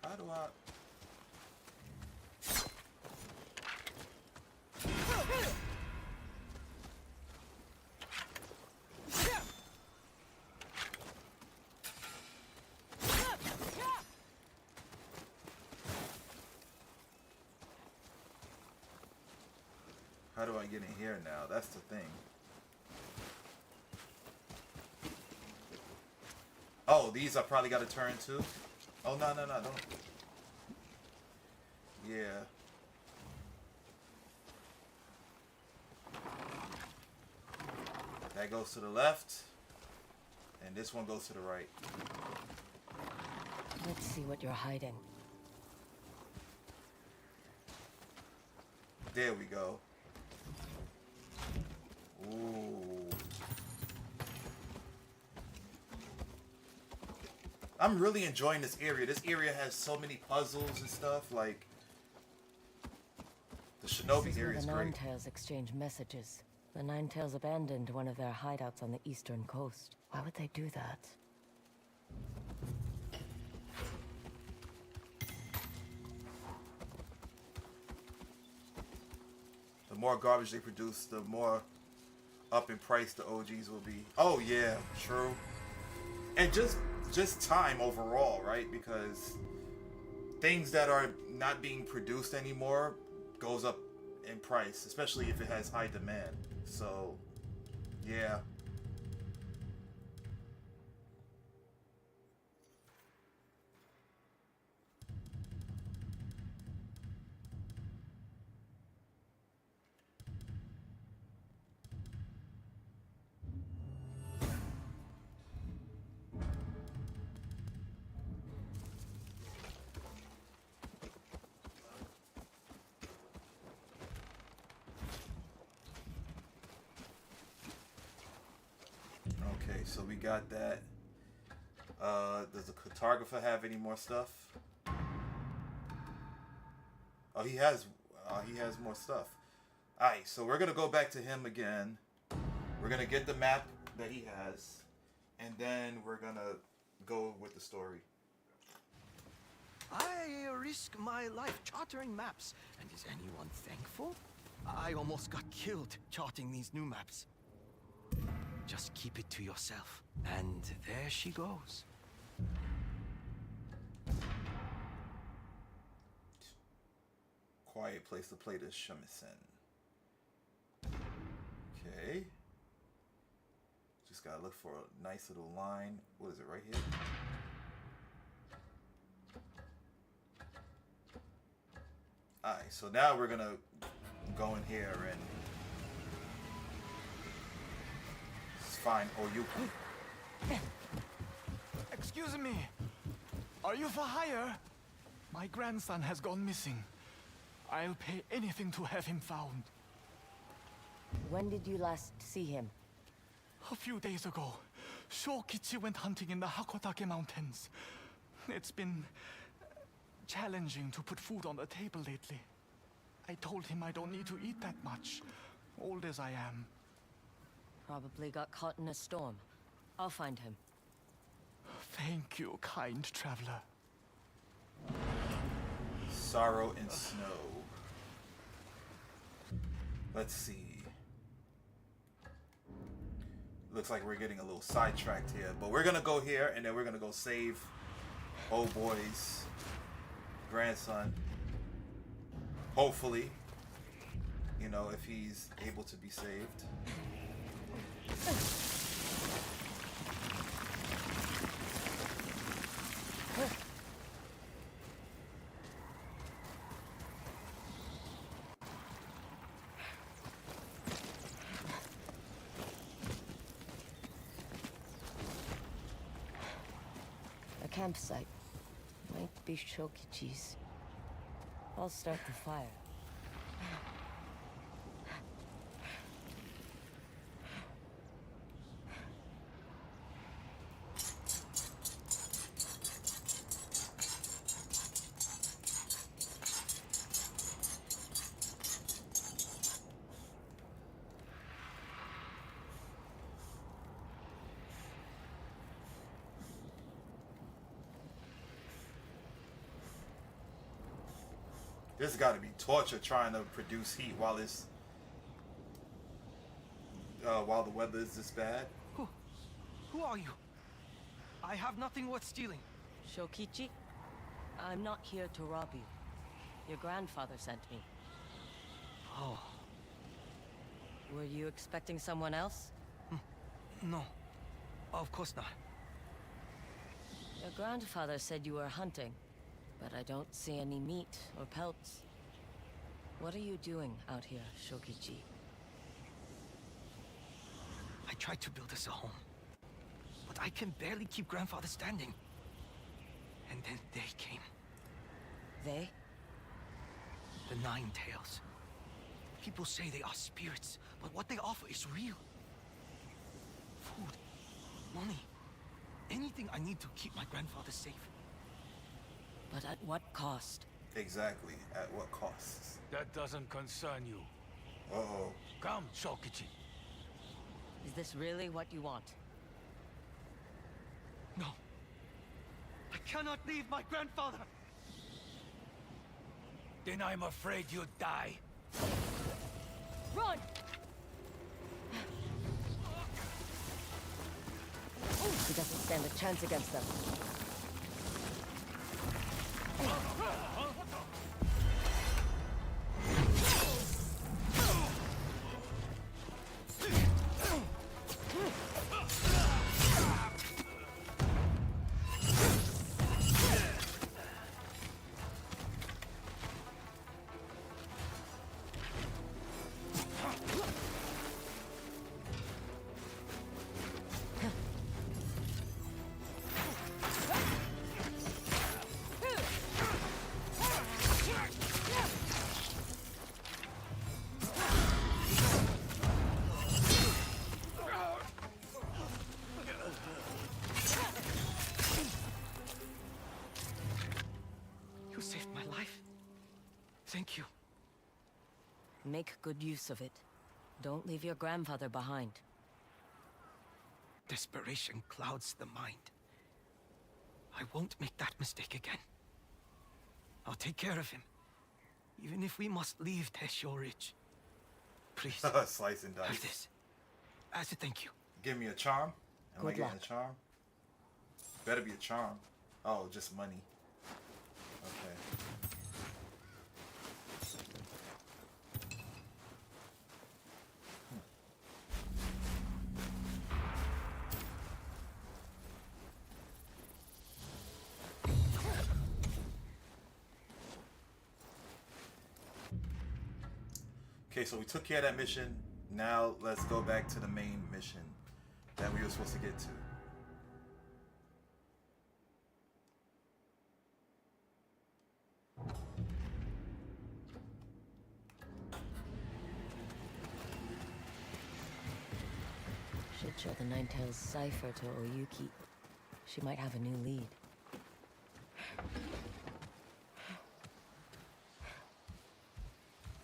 How do I... How do I get in here now? That's the thing. Oh, these I probably got to turn too. Oh, no, don't. Yeah. That goes to the left. And this one goes to the right. Let's see what you're hiding. There we go. Ooh. I'm really enjoying this area. This area has so many puzzles and stuff. Like, the Shinobi area is the great. Ninetales exchange messages. The Ninetales abandoned one of their hideouts on the eastern coast. Why would they do that? The more garbage they produce, the more up in price the OGs will be. Oh yeah, true. And just time overall, right? Because things that are not being produced anymore goes up in price, especially if it has high demand. So, yeah. Okay, so we got that. Does the cartographer have any more stuff? Oh, he has more stuff. Alright, so we're gonna go back to him again. We're gonna get the map that he has, and then we're gonna go with the story. I risk my life charting maps, and is anyone thankful? I almost got killed charting these new maps. Just keep it to yourself. And there she goes. quiet place to play this shamisen. Okay. Just gotta look for a nice little line. What is it, right here? Alright, so now we're gonna go in here and find Oyuki. Excuse me. Are you for hire? My grandson has gone missing. I'll pay anything to have him found. When did you last see him? A few days ago, Shokichi went hunting in the Hakotake Mountains. It's been challenging to put food on the table lately. I told him I don't need to eat that much, old as I am. Probably got caught in a storm. I'll find him. Thank you, kind traveler. Sorrow and Snow. Let's see. Looks like we're getting a little sidetracked here, but we're gonna go here and then we're gonna go save old boy's grandson. Hopefully, you know, if he's able to be saved. A campsite. Might be Shokichi's. I'll start the fire. This has got to be torture trying to produce heat while it's while the weather is this bad. Who are you? I have nothing worth stealing. Shokichi? I'm not here to rob you. Your grandfather sent me. Oh. Were you expecting someone else? No. Of course not. Your grandfather said you were hunting, but I don't see any meat or pelts. What are you doing out here, Shokichi? I tried to build us a home, but I can barely keep grandfather standing. And then they came. They? The Nine Tails. People say they are spirits, but what they offer is real. Food, money, anything I need to keep my grandfather safe. But at what cost? Exactly, at what costs? That doesn't concern you. Uh-oh. Come, Shokichi. Is this really what you want? No. I cannot leave my grandfather! Then I'm afraid you'd die. Run! He doesn't stand a chance against them. You saved my life. Thank you. Make good use of it. Don't leave your grandfather behind. Desperation clouds the mind. I won't make that mistake again. I'll take care of him. Even if we must leave Teshio Ridge. Please. Slice and dice. Have this. As a thank you. Give me a charm. Am I Good getting luck. a charm? Better be a charm. Oh, just money. Okay. Okay, so we took care of that mission. Now let's go back to the main mission that we were supposed to get to. Should show the Ninetales cipher to Oyuki. She might have a new lead.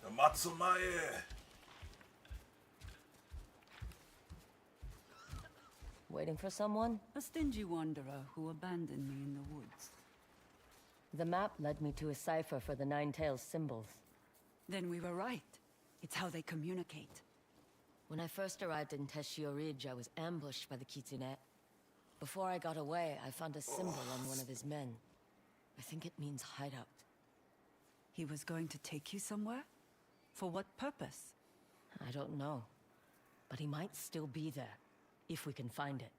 The Matsumae! Waiting for someone? A stingy wanderer who abandoned me in the woods. The map led me to a cipher for the Ninetales symbols. Then we were right. It's how they communicate. When I first arrived in Teshio Ridge, I was ambushed by the Kitsune. Before I got away, I found a symbol on one of his men. I think it means hideout. He was going to take you somewhere? For what purpose? I don't know. But he might still be there, if we can find it.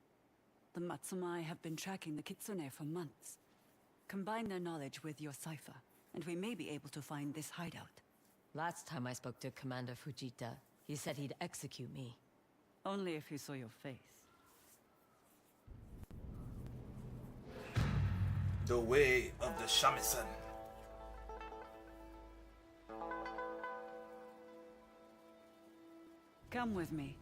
The Matsumai have been tracking the Kitsune for months. Combine their knowledge with your cipher, and we may be able to find this hideout. Last time I spoke to Commander Fujita, he said he'd execute me. Only if he saw your face. The way of the shamisen. Come with me.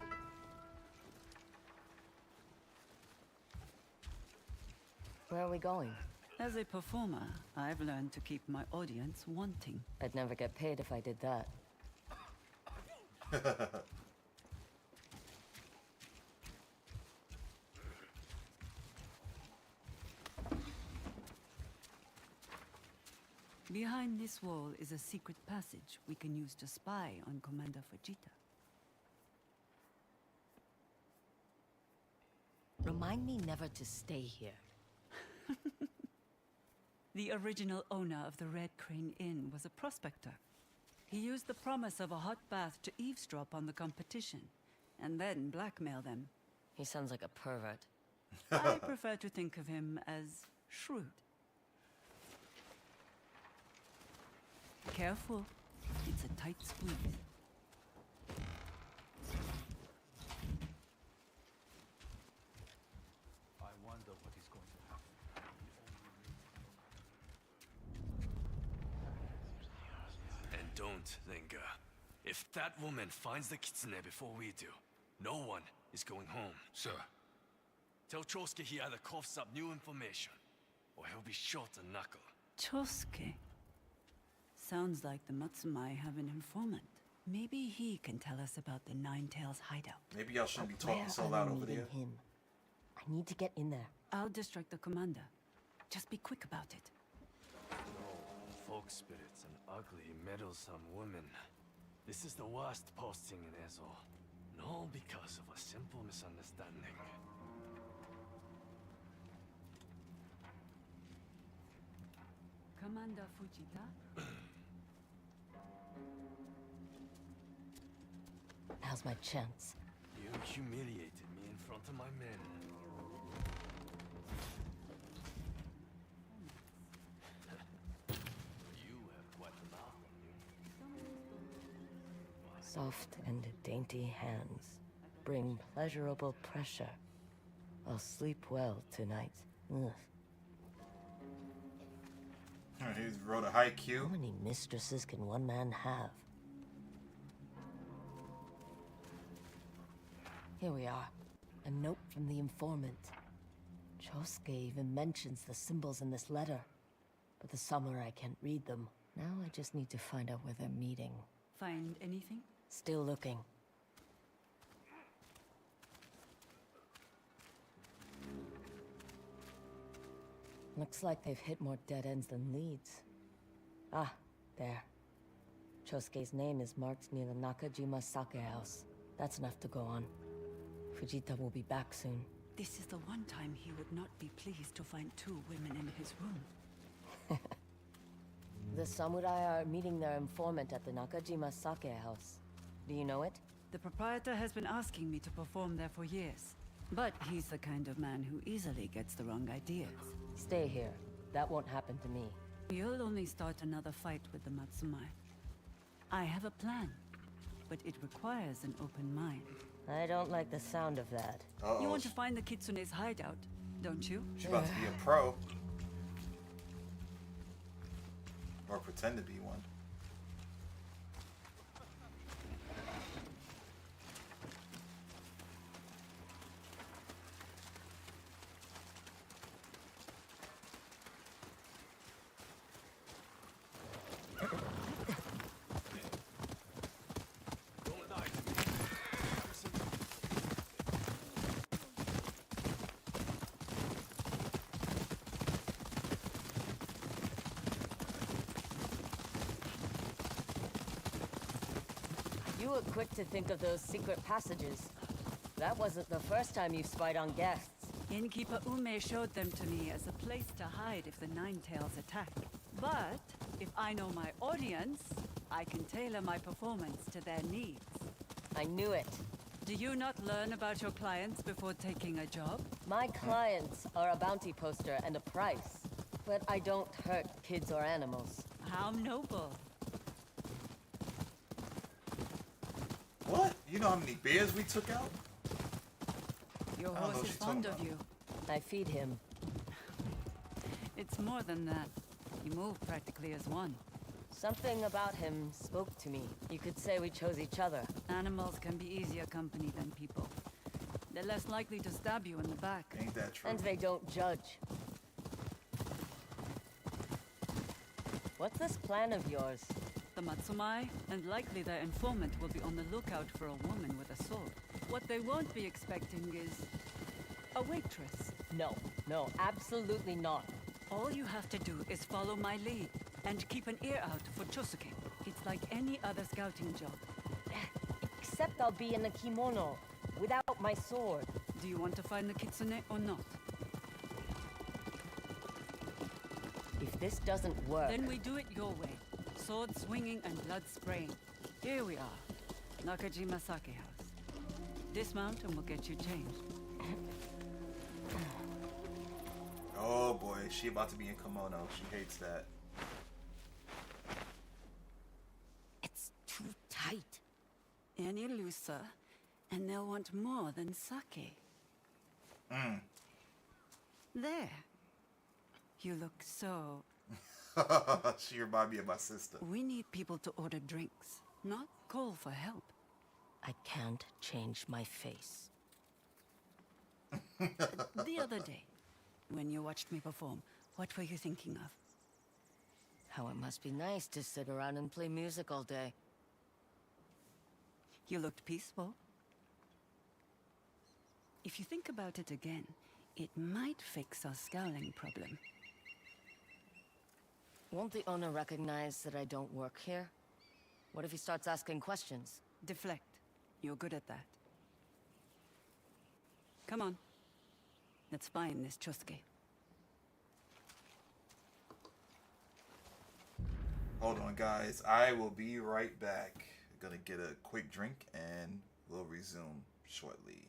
Where are we going? As a performer, I've learned to keep my audience wanting. I'd never get paid if I did that. Behind this wall is a secret passage we can use to spy on Commander Fujita. Remind me never to stay here. The original owner of the Red Crane Inn was a prospector. He used the promise of a hot bath to eavesdrop on the competition, and then blackmail them. He sounds like a pervert. I prefer to think of him as shrewd. Careful. It's a tight squeeze. I wonder what is going to happen. And don't, Linga. If that woman finds the Kitsune before we do, no one is going home. Sir. Tell Chosuke he either coughs up new information, or he'll be shot a knuckle. Chosuke. Sounds like the Matsumai have an informant. Maybe he can tell us about the Ninetales hideout. Maybe y'all shouldn't be talking Where so are loud we over there. meeting him? I need to get in there. I'll distract the commander. Just be quick about it. Folk spirits and ugly, meddlesome women. This is the worst posting in Ezo. And all because of a simple misunderstanding. Commander Fujita? Now's my chance. You humiliated me in front of my men. You have quite a laugh on you. Soft and dainty hands bring pleasurable pressure. I'll sleep well tonight. Ugh. He wrote a haiku. How many mistresses can one man have? Here we are. A note from the informant. Chosuke even mentions the symbols in this letter. But the samurai can't read them. Now I just need to find out where they're meeting. Find anything? Still looking. Looks like they've hit more dead ends than leads. Ah, there. Chosuke's name is marked near the Nakajima Sake house. That's enough to go on. Fujita will be back soon. This is the one time he would not be pleased to find two women in his room. The samurai are meeting their informant at the Nakajima Sake house. Do you know it? The proprietor has been asking me to perform there for years. But he's the kind of man who easily gets the wrong ideas. Stay here. That won't happen to me. You'll only start another fight with the Matsumai. I have a plan. but it requires an open mind. I don't like the sound of that. You want to find the Kitsune's hideout, don't you? She's about to be a pro. Or pretend to be one. You were quick to think of those secret passages. That wasn't the first time you've spied on guests. Innkeeper Ume showed them to me as a place to hide if the Nine-Tails attack. But if I know my audience, I can tailor my performance to their needs. I knew it. Do you not learn about your clients before taking a job? My clients are a bounty poster and a price. But I don't hurt kids or animals. How noble. What? You know how many bears we took out? Your I don't know horse what is she's talking fond of about. you. I feed him. It's more than that. You move practically as one. Something about him spoke to me. You could say we chose each other. Animals can be easier company than people. They're less likely to stab you in the back. Ain't that true? And they don't judge. What's this plan of yours? The Matsumai, and likely their informant, will be on the lookout for a woman with a sword. What they won't be expecting is a waitress. No, absolutely not. All you have to do is follow my lead and keep an ear out for Chosuke. It's like any other scouting job. Except I'll be in a kimono, without my sword. Do you want to find the Kitsune or not? If this doesn't work... Then we do it your way. Sword swinging and blood spraying. Here we are. Nakajima Sake House. Dismount and we'll get you changed. Oh boy, she about to be in kimono. She hates that. It's too tight. Any looser, and they'll want more than sake. There. You look so... She remind me of my sister. We need people to order drinks, not call for help. I can't change my face. The other day, when you watched me perform, what were you thinking of? How it must be nice to sit around and play music all day. You looked peaceful. If you think about it again, it might fix our scowling problem. Won't the owner recognize that I don't work here? What if he starts asking questions? Deflect. You're good at that. Come on. Let's find this Chosuke. Hold on, guys. I will be right back. Gonna get a quick drink and we'll resume shortly.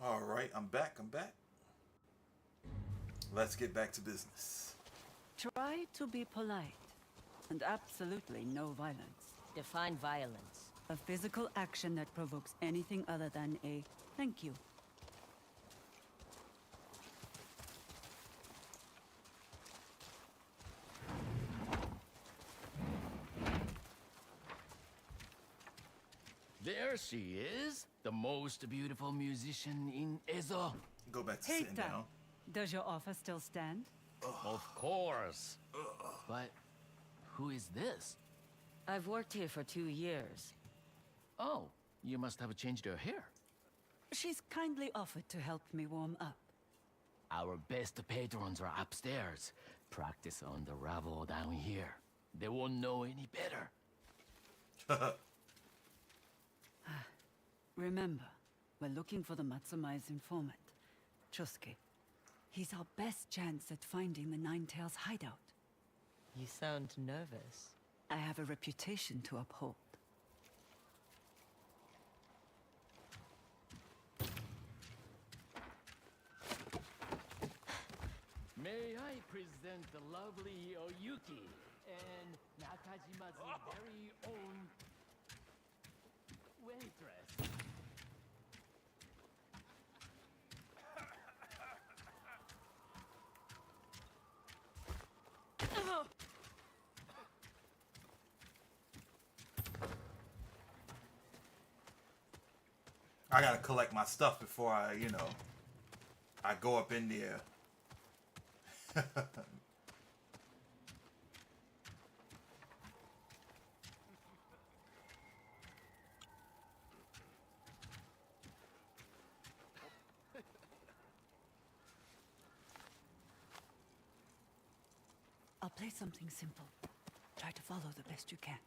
All right, I'm back. I'm back. Let's get back to business. Try to be polite. And absolutely no violence. Define violence. A physical action that provokes anything other than a thank you. There she is, the most beautiful musician in Ezo. Go back to Hey, sitting down. Does your offer still stand? Of course. But who is this? I've worked here for 2 years. Oh, you must have changed your hair. She's kindly offered to help me warm up. Our best patrons are upstairs. Practice on the rabble down here. They won't know any better. Remember, we're looking for the Matsumai's informant, Chosuke. He's our best chance at finding the Nine-Tails hideout. You sound nervous. I have a reputation to uphold. May I present the lovely Oyuki and Nakajima's very own waitress. I gotta collect my stuff before I, I go up in there. I'll play something simple. Try to follow the best you can.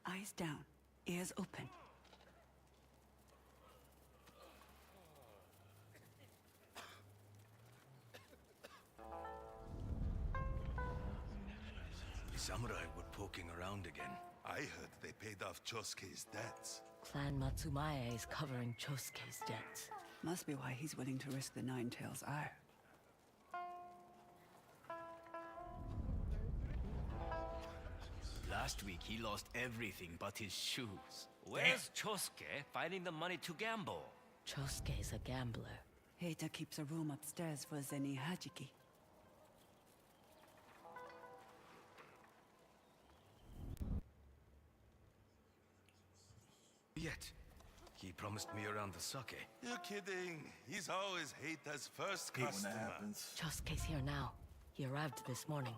Eyes down, ears open. The samurai were poking around again. I heard they paid off Chosuke's debts. Clan Matsumaya is covering Chosuke's debts. Must be why he's willing to risk the Nine-Tails' ire. Last week he lost everything but his shoes. Where's Chosuke finding the money to gamble? Chosuke's a gambler. Heita keeps a room upstairs for Zeni Hajiki. Yet, he promised me around the sake. You're kidding. He's always Heita's first Hate when customer. that happens. Chosuke's here now. He arrived this morning.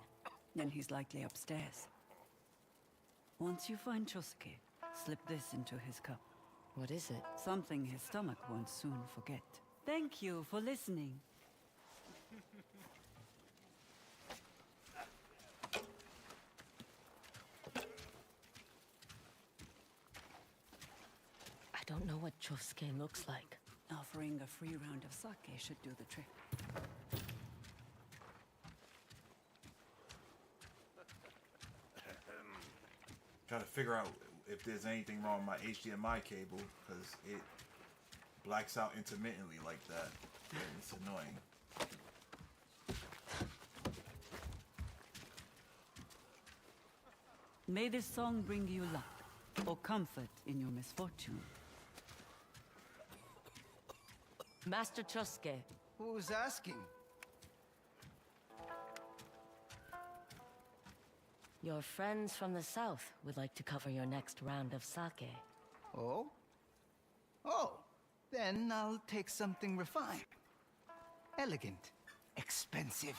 Then he's likely upstairs. Once you find Chosuke, slip this into his cup. What is it? Something his stomach won't soon forget. Thank you for listening. I don't know what Chosuke looks like. Offering a free round of sake should do the trick. Trying to figure out if there's anything wrong with my HDMI cable, because it blacks out intermittently like that. And it's annoying. May this song bring you luck or comfort in your misfortune. Master Chosuke. Who's asking? Your friends from the south would like to cover your next round of sake. Oh? Oh, then I'll take something refined. Elegant. Expensive.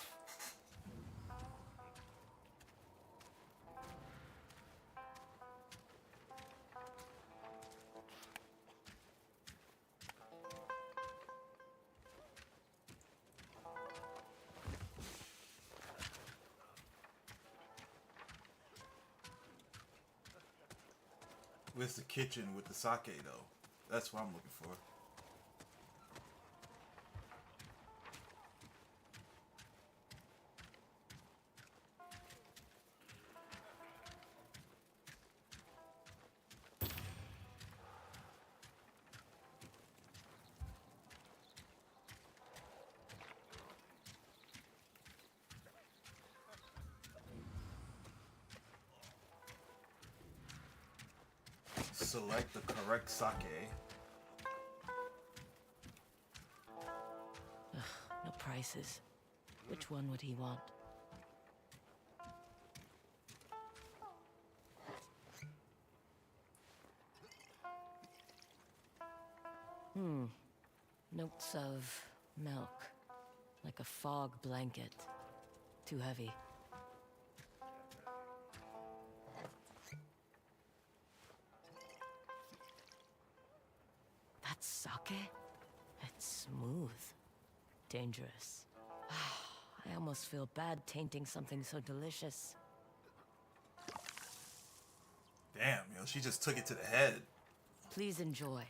Where's the kitchen with the sake, though? That's what I'm looking for. Select the correct sake. Ugh, no prices. Which one would he want? Notes of milk. Like a fog blanket. Too heavy. That's sake? It's smooth. Dangerous. I almost feel bad tainting something so delicious. Damn, yo, she just took it to the head. Please enjoy.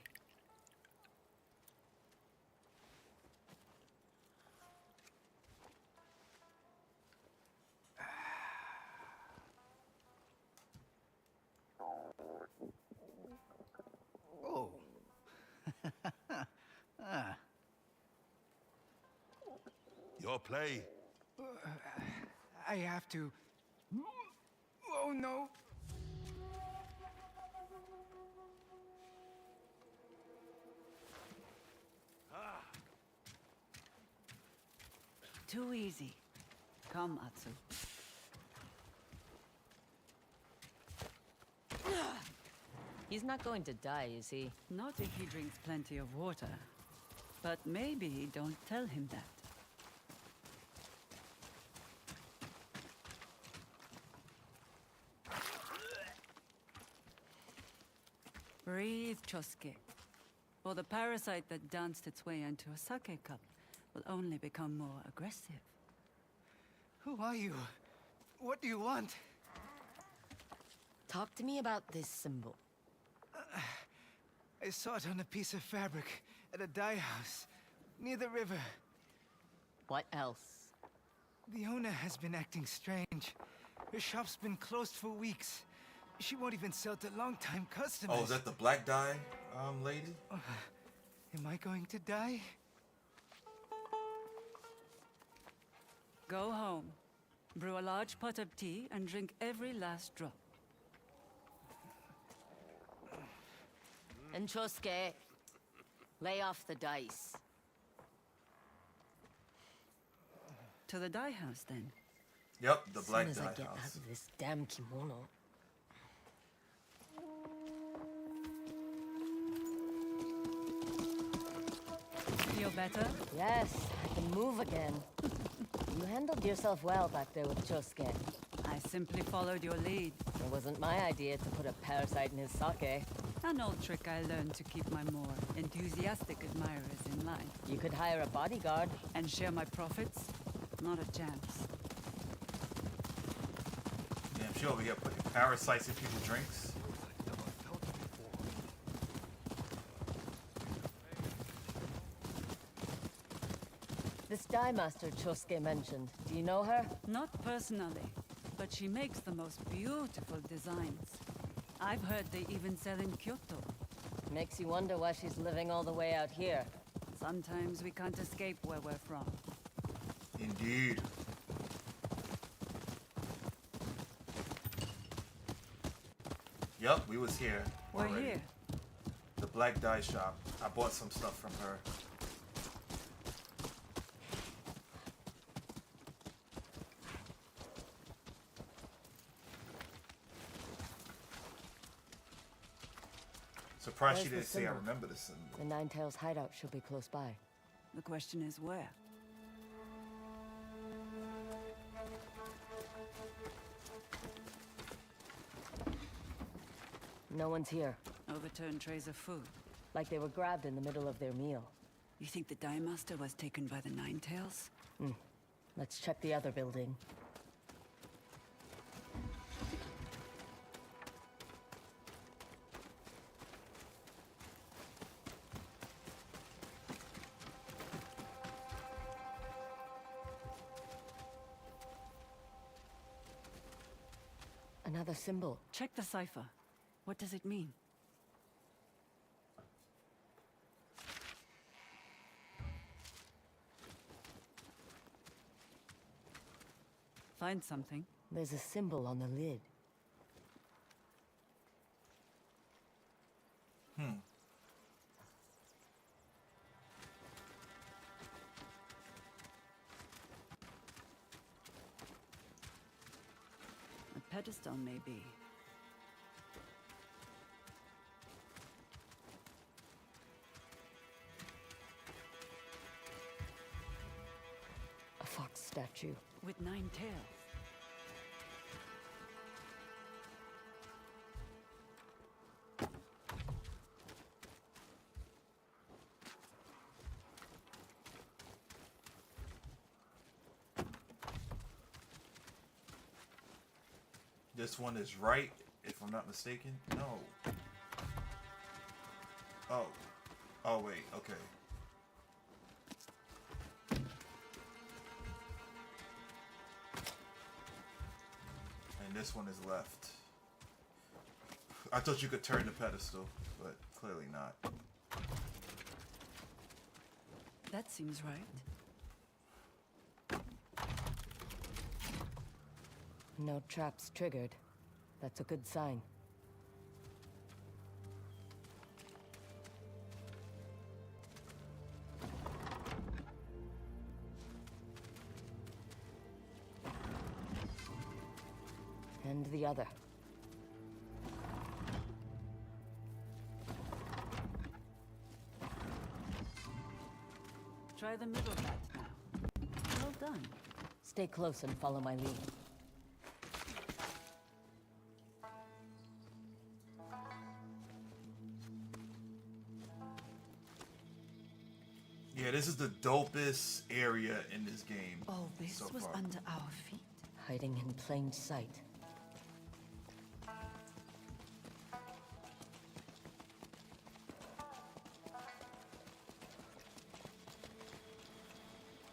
Oh. Your play. I have to. Oh no. Too easy. Come, Atsu. He's not going to die, is he? Not if he drinks plenty of water. But maybe don't tell him that. Breathe, Chosuke. For the parasite that danced its way into a sake cup will only become more aggressive. Who are you? What do you want? Talk to me about this symbol. I saw it on a piece of fabric at a dye house near the river. What else? The owner has been acting strange. Her shop's been closed for weeks. She won't even sell to long-time customers. Oh, is that the black dye, lady? Am I going to die? Go home. Brew a large pot of tea and drink every last drop. And Chosuke, lay off the dice. To the dye house, then. Yep, the black As soon dye as I get house. out of this damn kimono. Feel better? Yes, I can move again. You handled yourself well back there with Chosuke. I simply followed your lead. It wasn't my idea to put a parasite in his sake. An old trick I learned to keep my more enthusiastic admirers in line. You could hire a bodyguard. And share my profits? Not a chance. Damn, she over here putting parasites in people's drinks. This dye master Chosuke mentioned, do you know her? Not personally, but she makes the most beautiful designs. I've heard they even sell in Kyoto. Makes you wonder why she's living all the way out here. Sometimes we can't escape where we're from. Indeed. Yup, we was here. We're already. here. The black dye shop. I bought some stuff from her. Surprised she Where's the didn't say I symbol? remember this symbol. The Nine Tails hideout should be close by. The question is where? No one's here. Overturned trays of food. Like they were grabbed in the middle of their meal. You think the dye master was taken by the Nine Tails? Let's check the other building. Another symbol. Check the cipher. What does it mean? Find something. There's a symbol on the lid. A pedestal, maybe. A fox statue. With 9 tails. This one is right, if I'm not mistaken. No. Oh. Oh, wait. Okay. And this one is left. I thought you could turn the pedestal, but clearly not. That seems right. No traps triggered. That's a good sign. And the other. Try the middle bat now. Well done. Stay close and follow my lead. Yeah, this is the dopest area in this game. All this so was far. under our feet. Hiding in plain sight.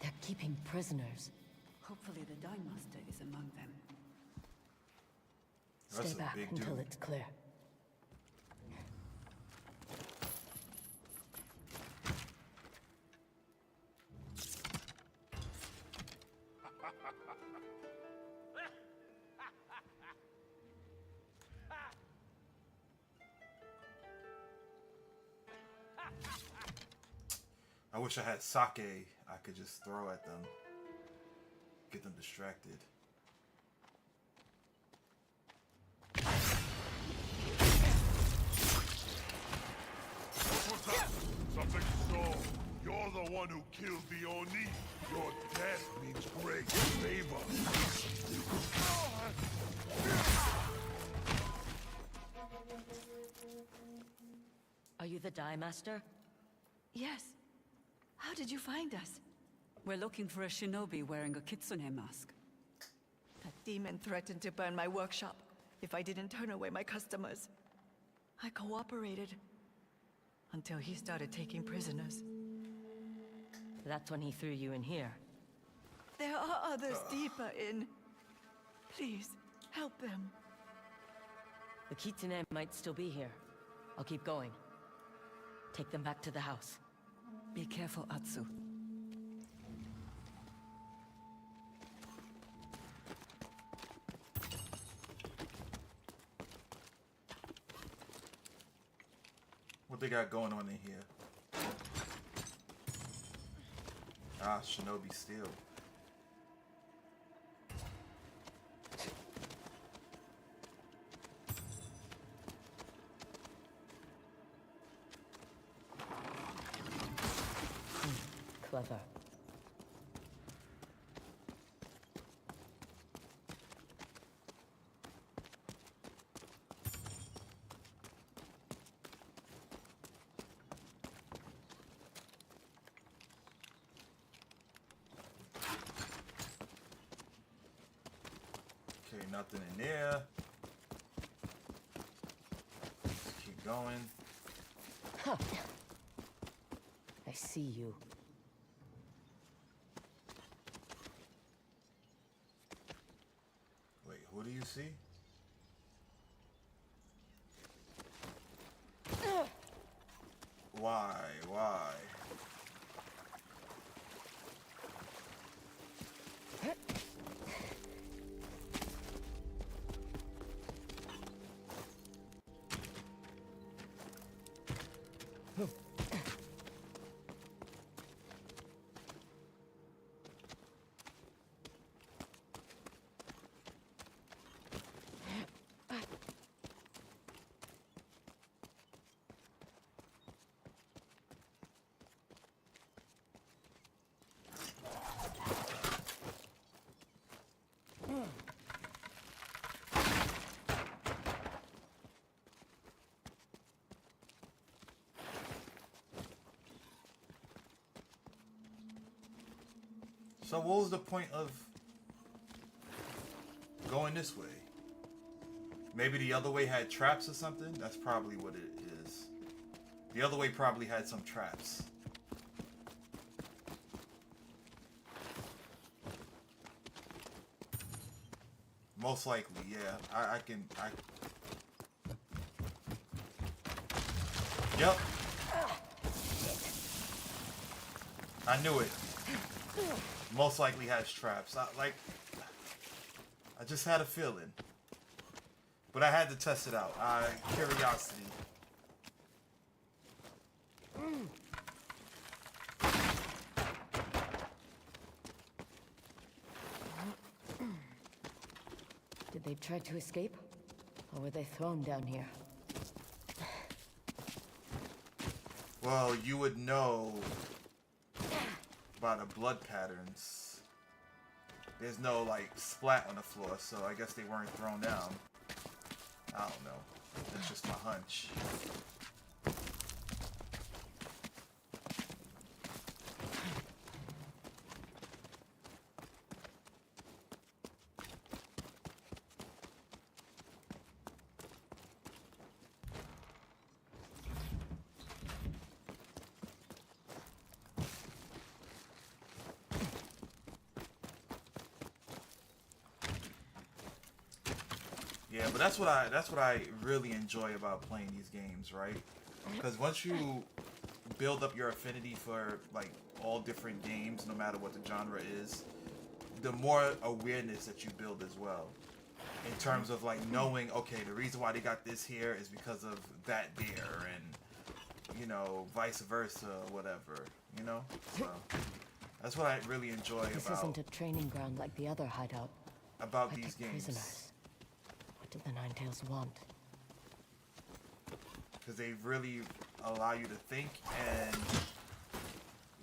They're keeping prisoners. Hopefully the Dine Master is among them. That's Stay a back big until dude. it's clear. I wish I had sake I could just throw at them. Get them distracted. Something so. You're the one who killed the Oni. Your death means great favor. Are you the Dye Master? Yes. How did you find us? We're looking for a shinobi wearing a kitsune mask. That demon threatened to burn my workshop if I didn't turn away my customers. I cooperated until he started taking prisoners. That's when he threw you in here. There are others deeper in. Please, help them. The kitsune might still be here. I'll keep going. Take them back to the house. Be careful, Atsu. What they got going on in here? Ah, Shinobi Steel. Clever. Okay, nothing in there. Let's keep going. Huh. I see you. Wait, who do you see? Why? Why? So what was the point of going this way? Maybe the other way had traps or something? That's probably what it is. The other way probably had some traps. Most likely, yeah. I can... Yep. I knew it. Most likely has traps. I just had a feeling. But I had to test it out. Curiosity. Did they try to escape? Or were they thrown down here? Well, you would know by the blood patterns. There's no, like, splat on the floor, so I guess they weren't thrown down. I don't know. That's just my hunch. Yeah, but that's what I really enjoy about playing these games, right? Because once you build up your affinity for like all different games, no matter what the genre is, the more awareness that you build as well. In terms of like knowing, okay, the reason why they got this here is because of that there, and you know, vice versa, whatever. You know, so that's what I really enjoy This about isn't a training ground like the other hideout. about I these took games. prisoners. What do the Ninetales want? Because they really allow you to think, and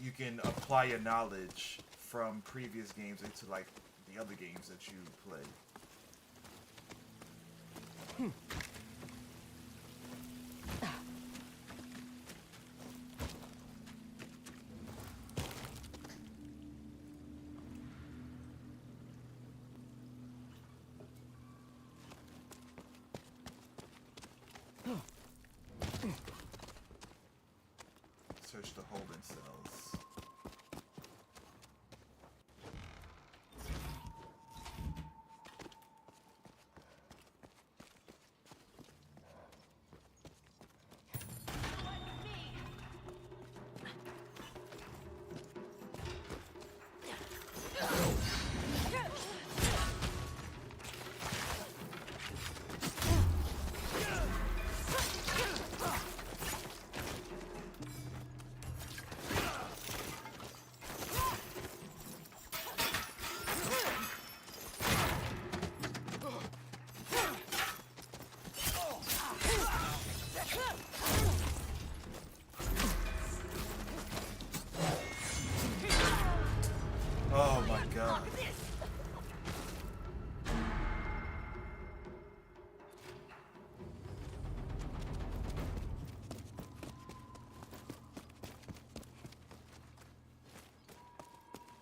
you can apply your knowledge from previous games into like the other games that you play. Search the holding cells. Oh my god.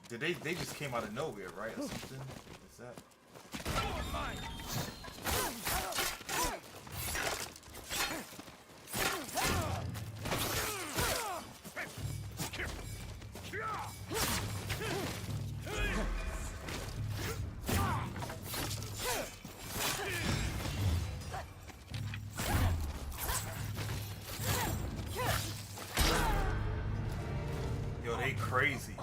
Did they just came out of nowhere, right? Or something? Is that? crazy.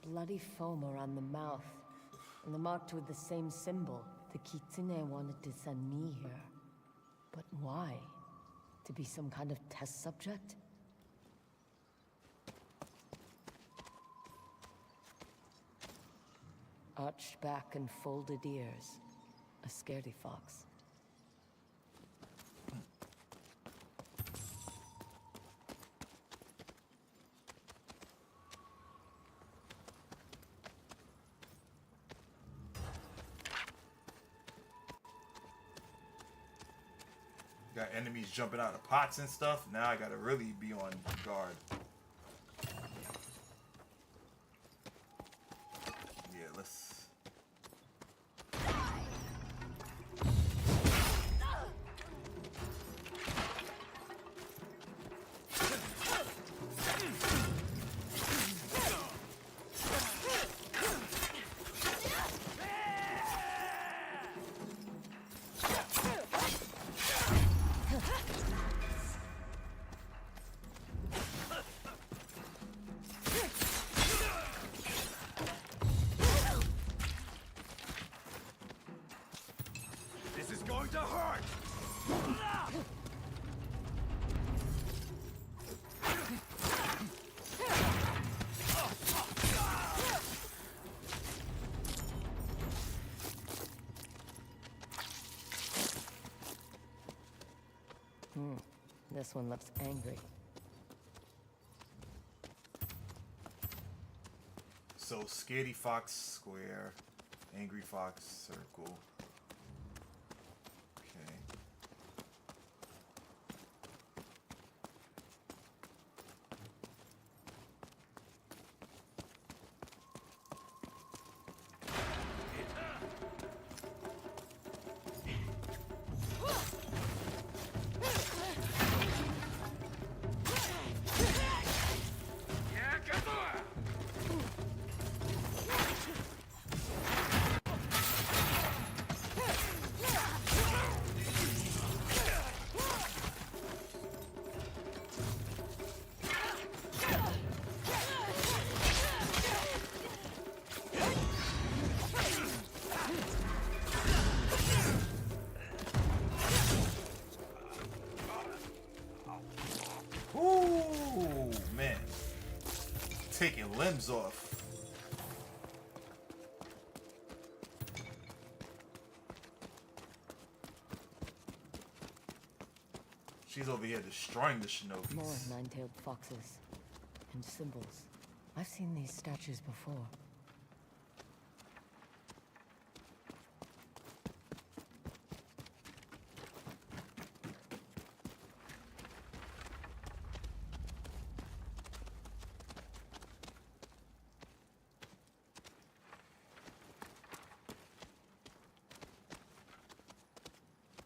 Bloody foam around the mouth, and the marked with the same symbol. The Kitsune wanted to send me here. But why? To be some kind of test subject? Arched back and folded ears. A scaredy fox. Got enemies jumping out of pots and stuff. Now I gotta really be on guard. Yeah, let's... This is going to hurt! This one looks angry. So, Scaredy Fox square, Angry Fox circle. Okay. Ooh, man. Taking limbs off. She's over here destroying the shinobis. More nine-tailed foxes. And symbols. I've seen these statues before.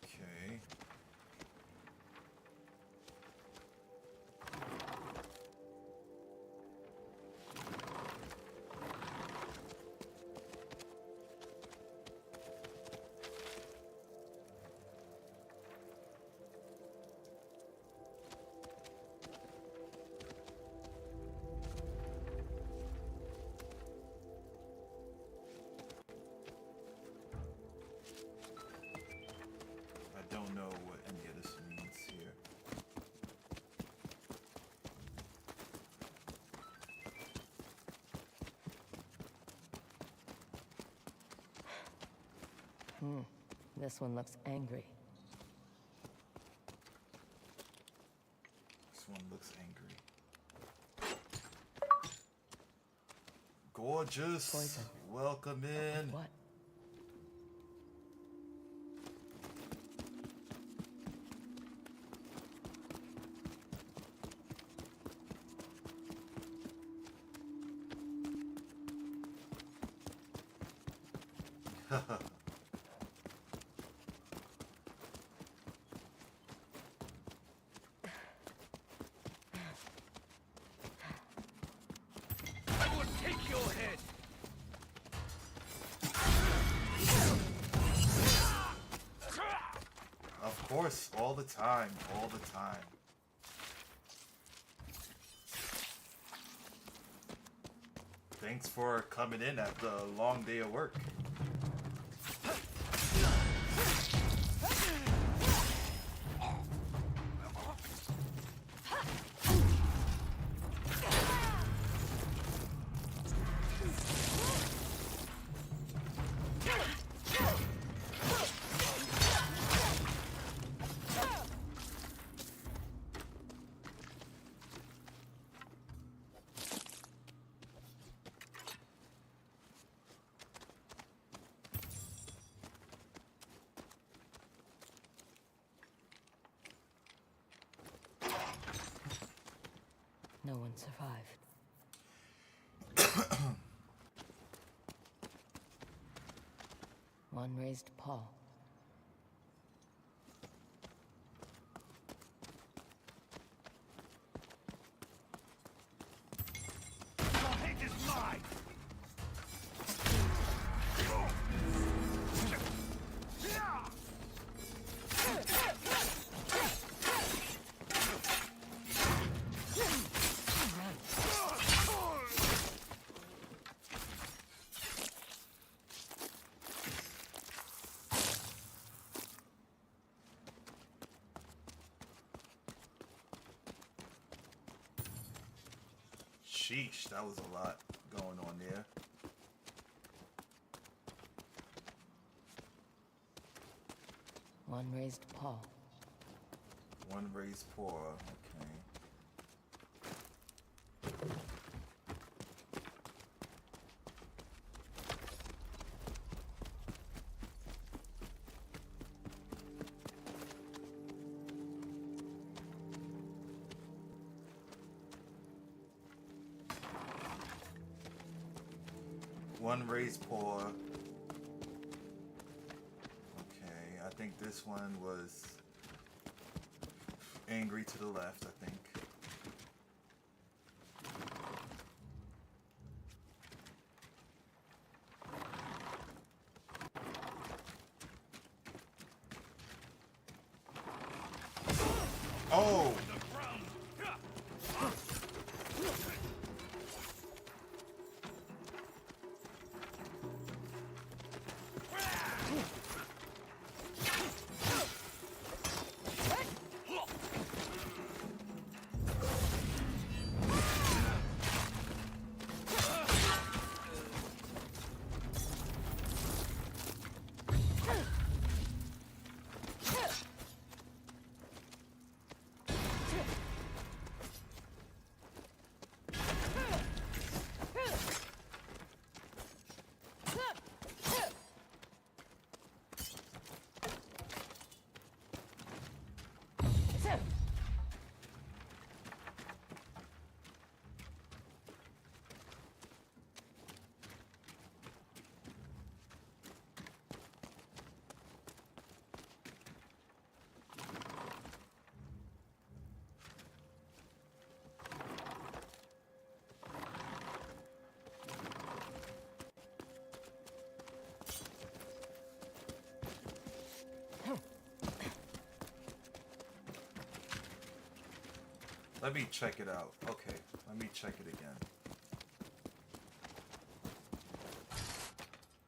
Okay. This one looks angry. This one looks angry. Gorgeous. Poison. Welcome in. What? I will take your head! Of course, all the time, all the time. Thanks for coming in after a long day of work. No one survived. One raised paw. Your head is mine! Sheesh, that was a lot going on there. One raised paw. One raised paw, okay. One raised paw. Okay, I think this one was angry to the left, I think. Oh! Let me check it out. Okay, let me check it again.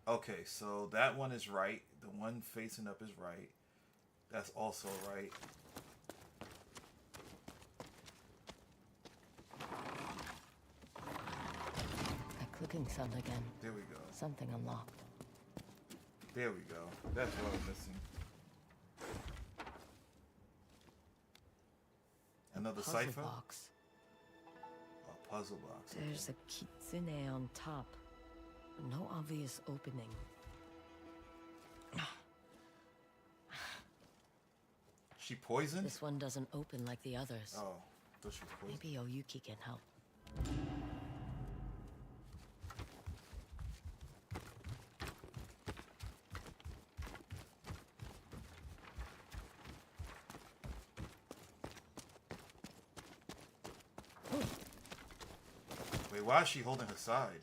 Okay, so that one is right. The one facing up is right. That's also right. A clicking sound again. There we go. Something unlocked. There we go. That's what I was missing. Another Puzzle cipher? box. A puzzle box. Okay. There's a kitsune on top. No obvious opening. She poisoned? This one doesn't open like the others. Oh, thought she was poisoned. Maybe Oyuki can help. Wait, why is she holding her side?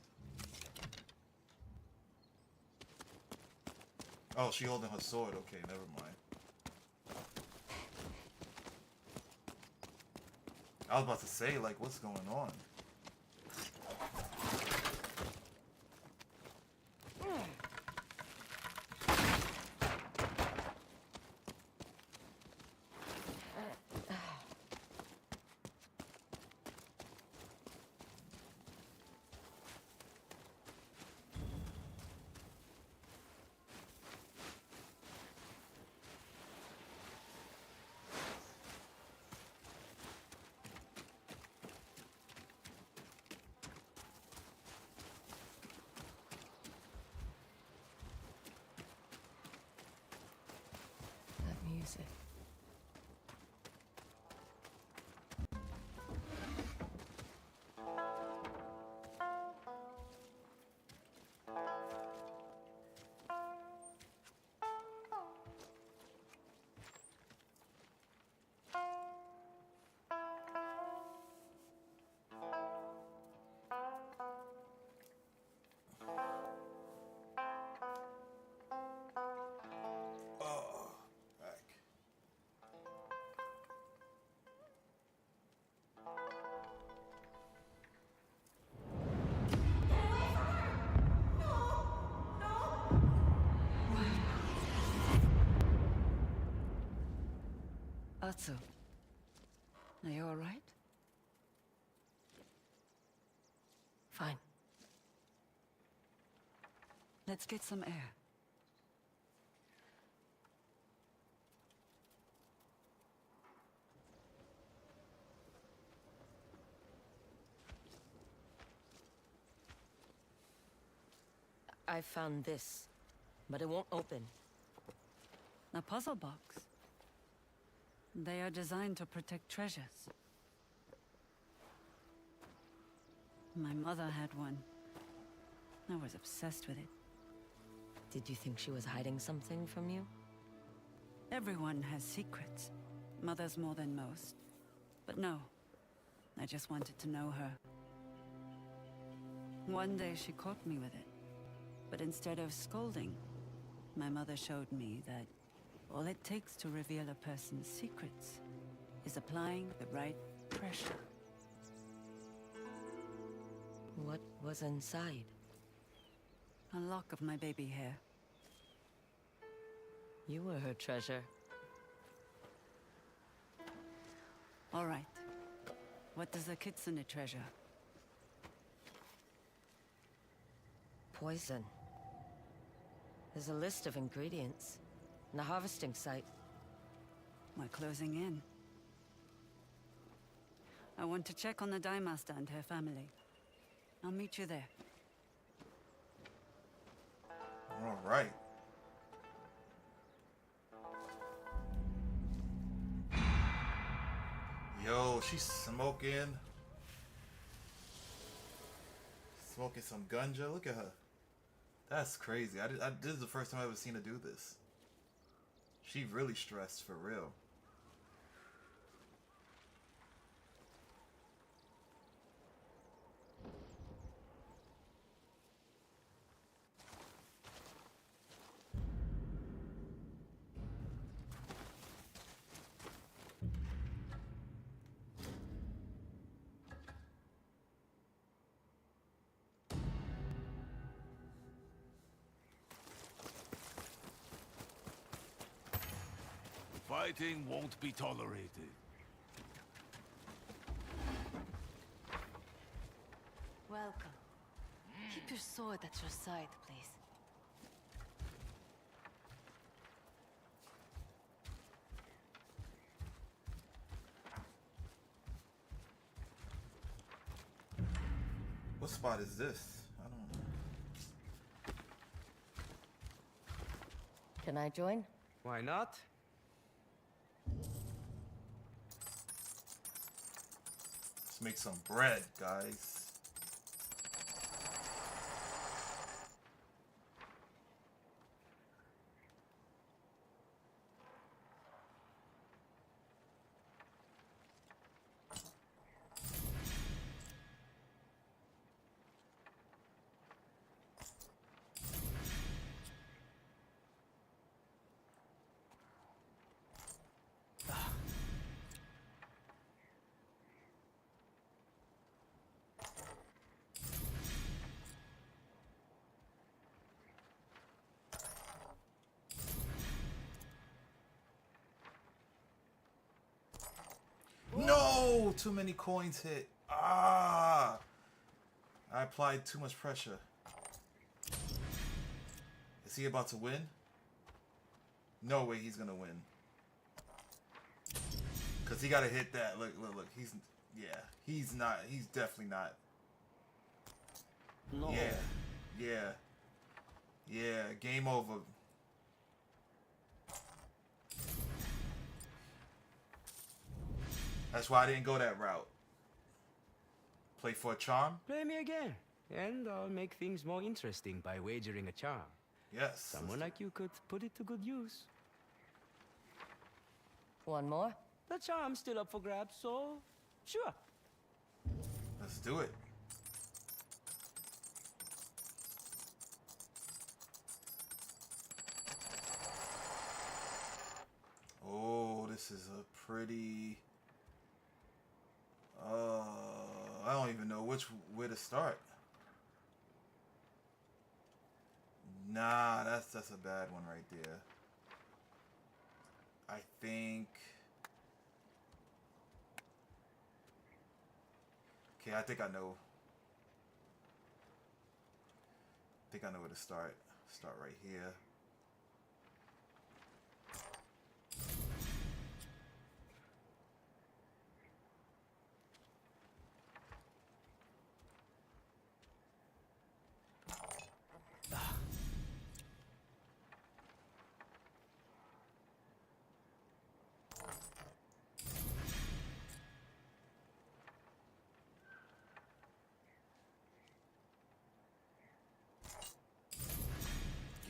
Oh, she holding her sword. Okay, never mind. I was about to say, like, what's going on? Music. Atsu, are you all right? Fine. Let's get some air. I found this, but it won't open. A puzzle box. They are designed to protect treasures. My mother had one. I was obsessed with it. Did you think she was hiding something from you? Everyone has secrets. Mothers more than most. But no, I just wanted to know her. One day she caught me with it. But instead of scolding, my mother showed me that all it takes to reveal a person's secrets is applying the right pressure. What was inside? A lock of my baby hair. You were her treasure. All right. What does the kitsune treasure? Poison. There's a list of ingredients. The harvesting site. We're closing in. I want to check on the dye master and her family. I'll meet you there. All right. Yo, she's smoking. Smoking some ganja. Look at her. That's crazy. This is the first time I've ever seen her do this. She really stressed for real. Fighting won't be tolerated. Welcome. Keep your sword at your side, please. What spot is this? I don't know. Can I join? Why not? Let's make some bread, guys. No! Too many coins hit. Ah! I applied too much pressure. Is he about to win? No way he's gonna win. Cause he gotta hit that. Look, look, look. He's, yeah. He's not. He's definitely not. No. Yeah. Yeah. Yeah. Game over. That's why I didn't go that route. Play for a charm? Play me again, and I'll make things more interesting by wagering a charm. Yes. Someone like you could put it to good use. One more? The charm's still up for grabs, so sure. Let's do it. Oh, this is a pretty... I don't even know where to start. Nah, that's a bad one right there. I think... Okay, I think I know. I think I know where to start. Start right here.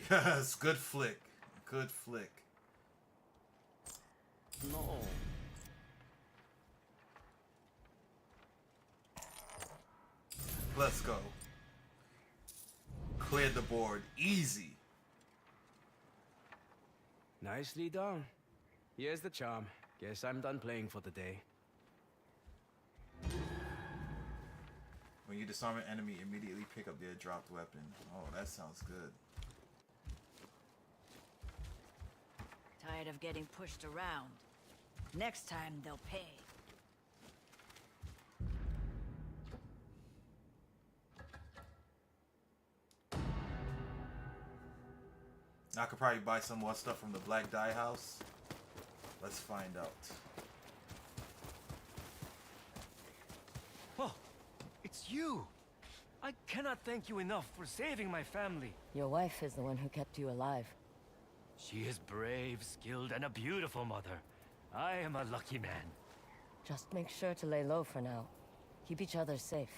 Yes, good flick. Good flick. No. Let's go. Cleared the board. Easy. Nicely done. Here's the charm. Guess I'm done playing for the day. When you disarm an enemy, immediately pick up their dropped weapon. Oh, that sounds good. Tired of getting pushed around. Next time they'll pay. I could probably buy some more stuff from the Black Dye House. Let's find out. Oh, it's you! I cannot thank you enough for saving my family. Your wife is the one who kept you alive. She is brave, skilled, and a beautiful mother. I am a lucky man. Just make sure to lay low for now. Keep each other safe.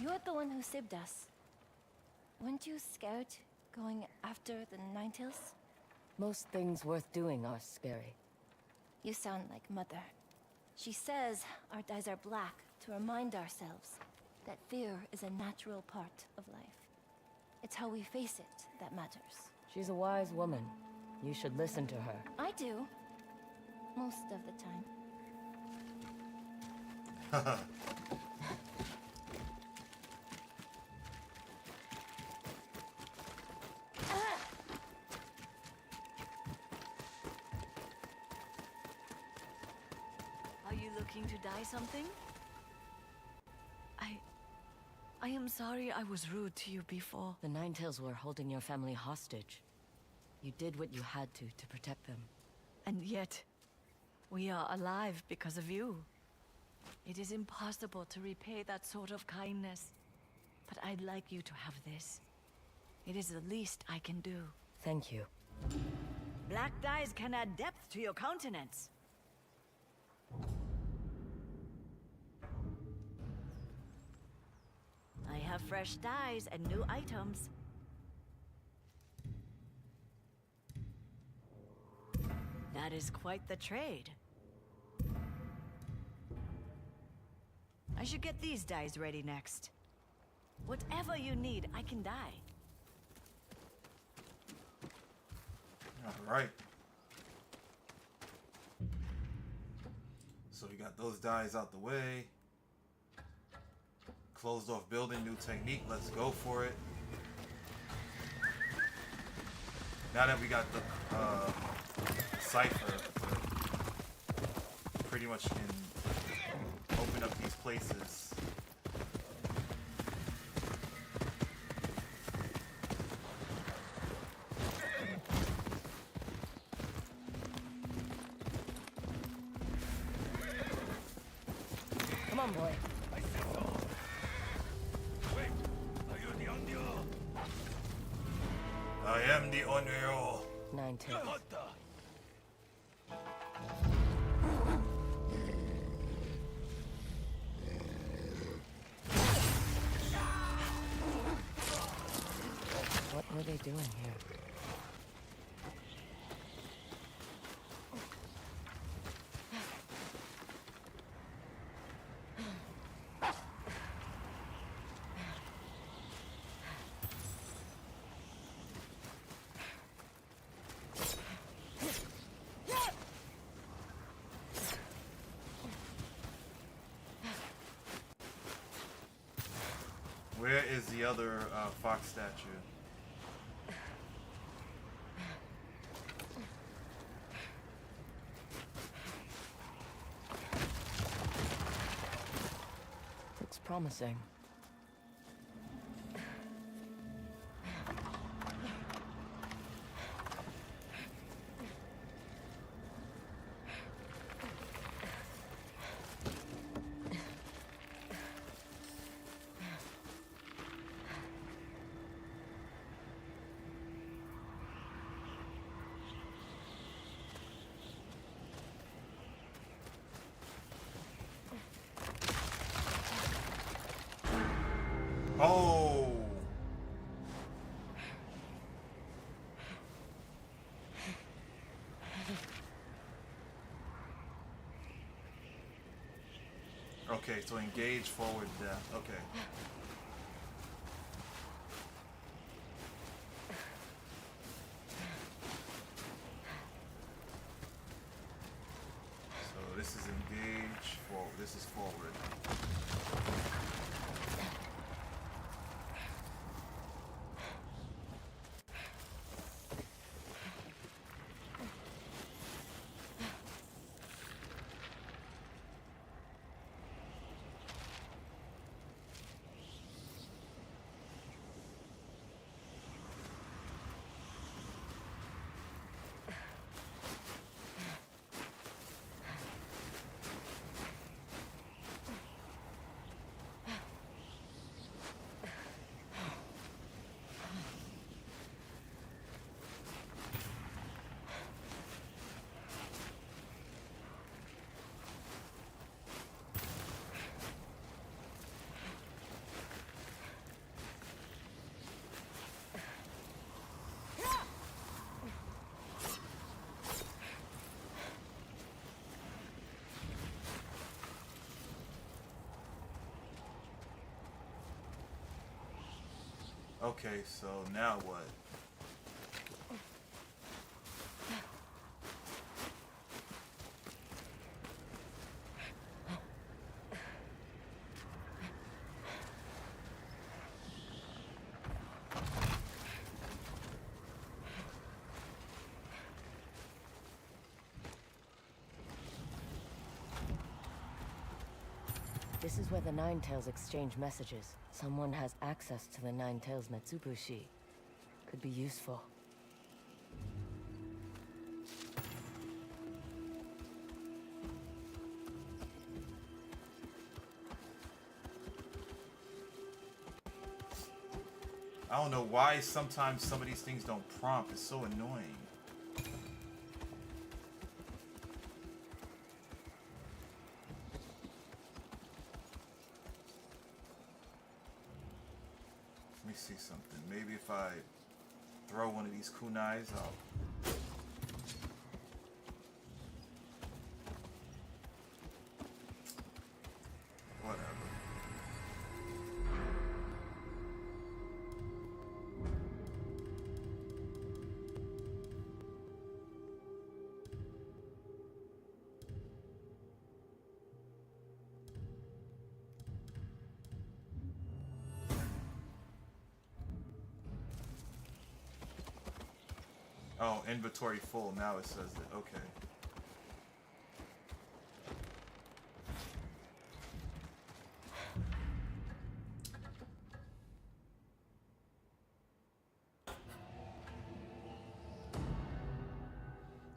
You're the one who saved us. Weren't you scared going after the Ninetales? Most things worth doing are scary. You sound like Mother. She says our dyes are black to remind ourselves that fear is a natural part of life. It's how we face it that matters. She's a wise woman. You should listen to her. I do. Most of the time. Are you looking to dye something? I am sorry I was rude to you before. The Ninetales were holding your family hostage. You did what you had to protect them. And yet, we are alive because of you. It is impossible to repay that sort of kindness. But I'd like you to have this. It is the least I can do. Thank you. Black dyes can add depth to your countenance. I have fresh dyes and new items. That is quite the trade. I should get these dyes ready next. Whatever you need, I can dye. All right. So we got those dyes out the way. Closed off building, new technique. Let's go for it. Now that we got the cipher, pretty much can open up these places. Come on, boy. Wait, are you the Onryo? I am the Onryo. Nine tails. What were they doing here? Where is the other fox statue? Looks promising. Oh! Okay, so engage forward death. Okay. So this is engage forward. This is forward. Okay, so now what? This is where the Nine Tails exchange messages. Someone has access to the Nine Tails Metsubushi. Could be useful. I don't know why sometimes some of these things don't prompt. It's so annoying. Let me see something. Maybe if I throw one of these kunais, I'll... Whatever. Oh, inventory full. Now it says that. Okay.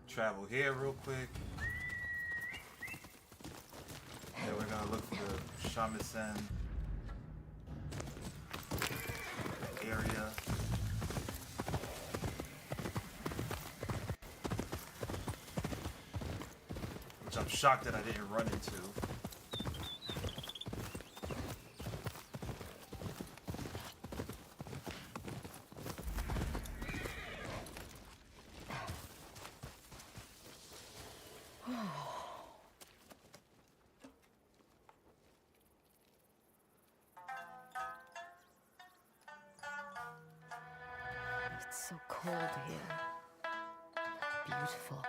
Travel here real quick. Yeah, we're gonna look for the shamisen area. Which I'm shocked that I didn't run into. It's so cold here. Beautiful.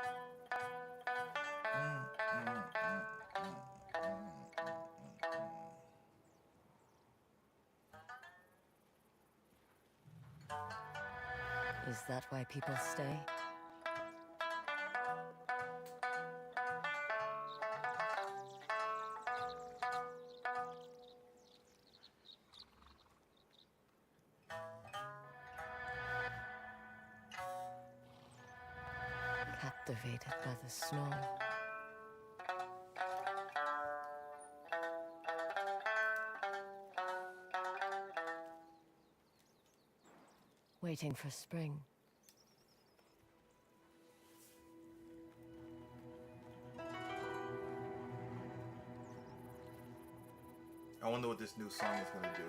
Is that why people stay? Captivated by the snow. Waiting for spring. I wonder what this new song is gonna do.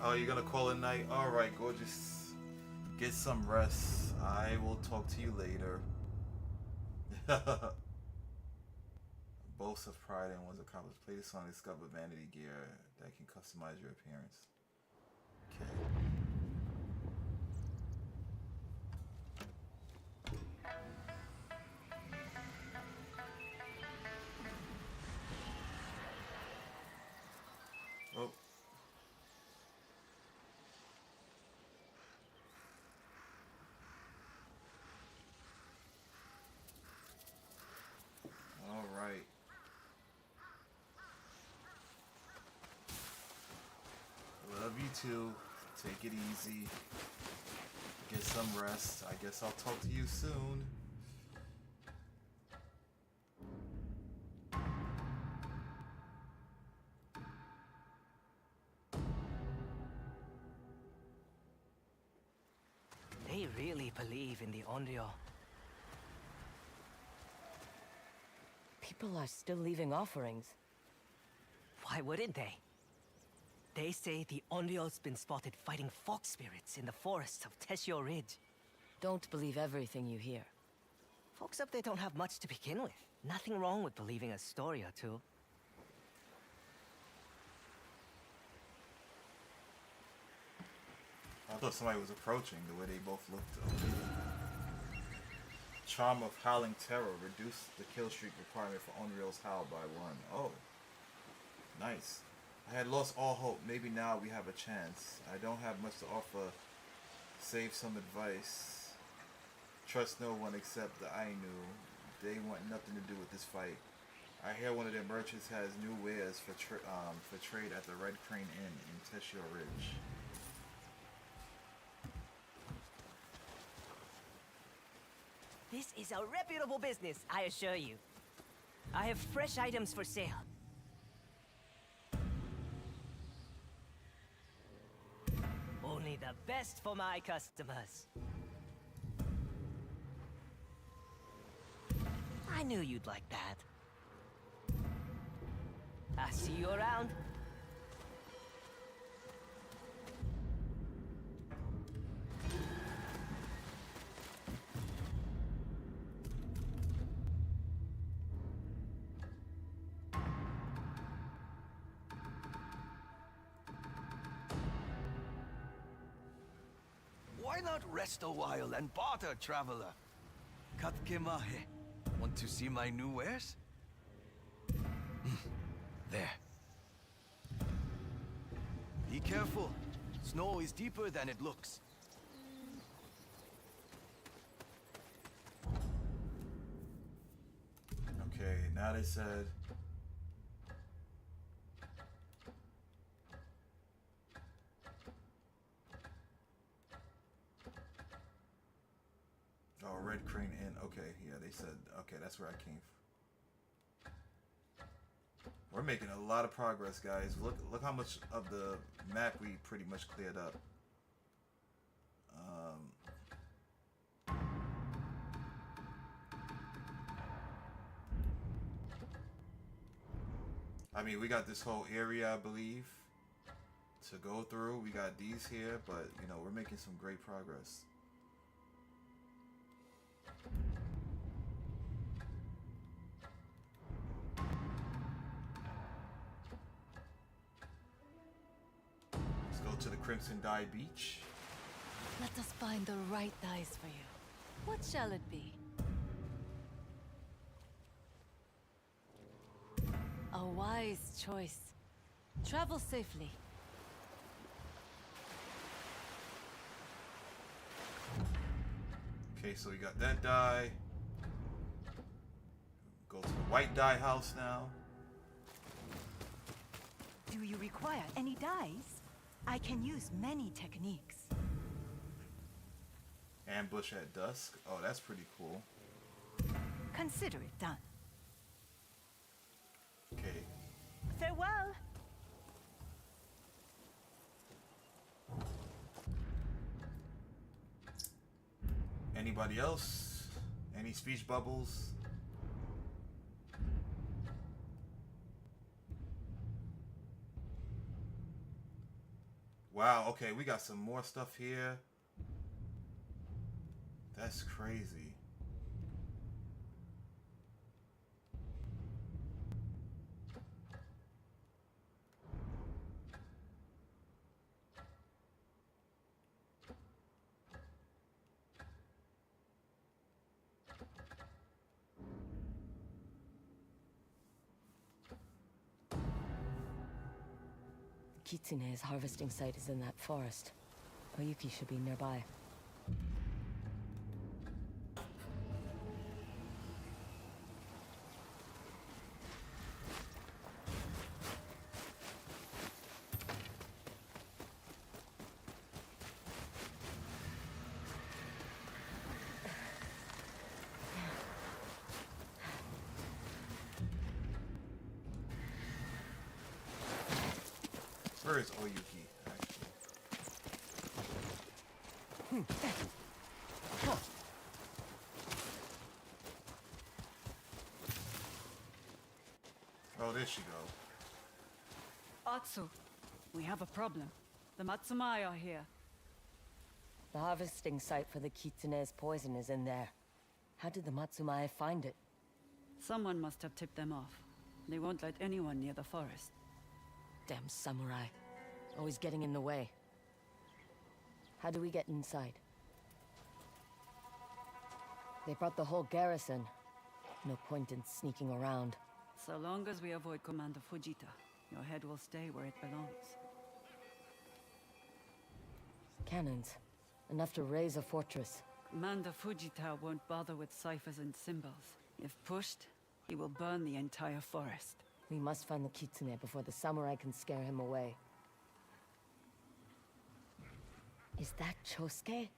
Oh, you're gonna call it night? Alright, gorgeous. Get some rest. I will talk to you later. Boast of pride and one's accomplished. Play this song, discover vanity gear that can customize your appearance. Okay. Oh. All right. Love you too. Take it easy. Get some rest. I guess I'll talk to you soon. They really believe in the Onryo. People are still leaving offerings. Why wouldn't they? They say the Onryo's been spotted fighting fox spirits in the forests of Teshio Ridge. Don't believe everything you hear. Folks up there don't have much to begin with. Nothing wrong with believing a story or two. I thought somebody was approaching the way they both looked. Charm of Howling Terror. Reduce the kill streak requirement for Unreal's Howl by 1. Oh. Nice. I had lost all hope. Maybe now we have a chance. I don't have much to offer Save some advice. Trust no one except the Ainu. They want nothing to do with this fight. I hear one of their merchants has new wares for trade at the Red Crane Inn in Teshio Ridge. This is a reputable business, I assure you. I have fresh items for sale. Only the best for my customers. I knew you'd like that. I'll see you around. Why not rest a while and barter, traveler? Katkemahe. Want to see my new wares? There. Be careful. Snow is deeper than it looks. Okay, now they said... Oh, Red Crane Inn. Okay, yeah, they said... Okay, that's where I came from. We're making a lot of progress, guys. Look how much of the map we pretty much cleared up. I mean, we got this whole area, I believe, to go through. We got these here, but, you know, we're making some great progress. Let's go to the Crimson Dye Beach. Let us find the right dyes for you. What shall it be? A wise choice. Travel safely. Okay, so we got that dye. Go to the white dye house now. Do you require any dyes? I can use many techniques. Ambush at dusk. Oh, that's pretty cool. Consider it done. Okay. Farewell. Anybody else? Any speech bubbles? Wow, okay, we got some more stuff here. That's crazy. Kitsune's harvesting site is in that forest. Oyuki should be nearby. Where is Oyuki, actually? Oh, there she go. Atsu, we have a problem. The Matsumai are here. The harvesting site for the Kitsune's poison is in there. How did the Matsumai find it? Someone must have tipped them off. They won't let anyone near the forest. Damn samurai. Always getting in the way. How do we get inside? They brought the whole garrison. No point in sneaking around. So long as we avoid Commander Fujita, your head will stay where it belongs. Cannons. Enough to raise a fortress. Commander Fujita won't bother with ciphers and symbols. If pushed, he will burn the entire forest. We must find the kitsune before the samurai can scare him away. Is that Chosuke?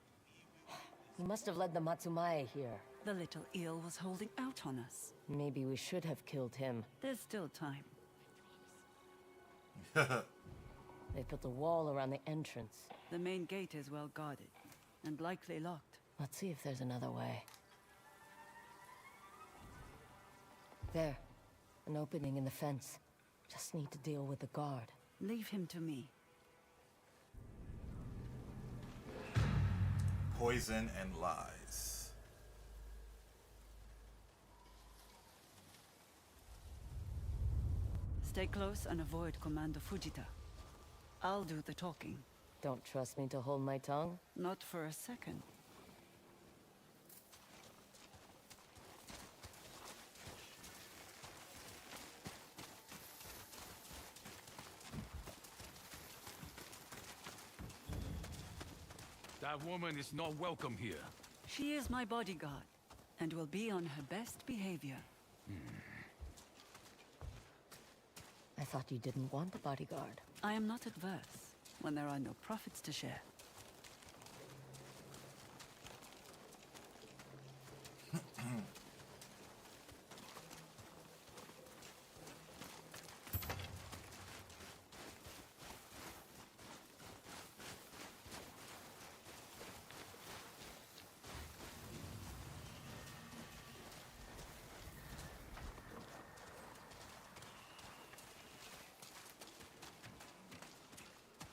He must have led the Matsumae here. The little eel was holding out on us. Maybe we should have killed him. There's still time. They built a wall around the entrance. The main gate is well guarded, and likely locked. Let's see if there's another way. There. An opening in the fence. Just need to deal with the guard. Leave him to me. Poison and lies. Stay close and avoid Commander Fujita. I'll do the talking. Don't trust me to hold my tongue? Not for a second. That woman is not welcome here. She is my bodyguard, and will be on her best behavior. I thought you didn't want a bodyguard. I am not adverse when there are no profits to share.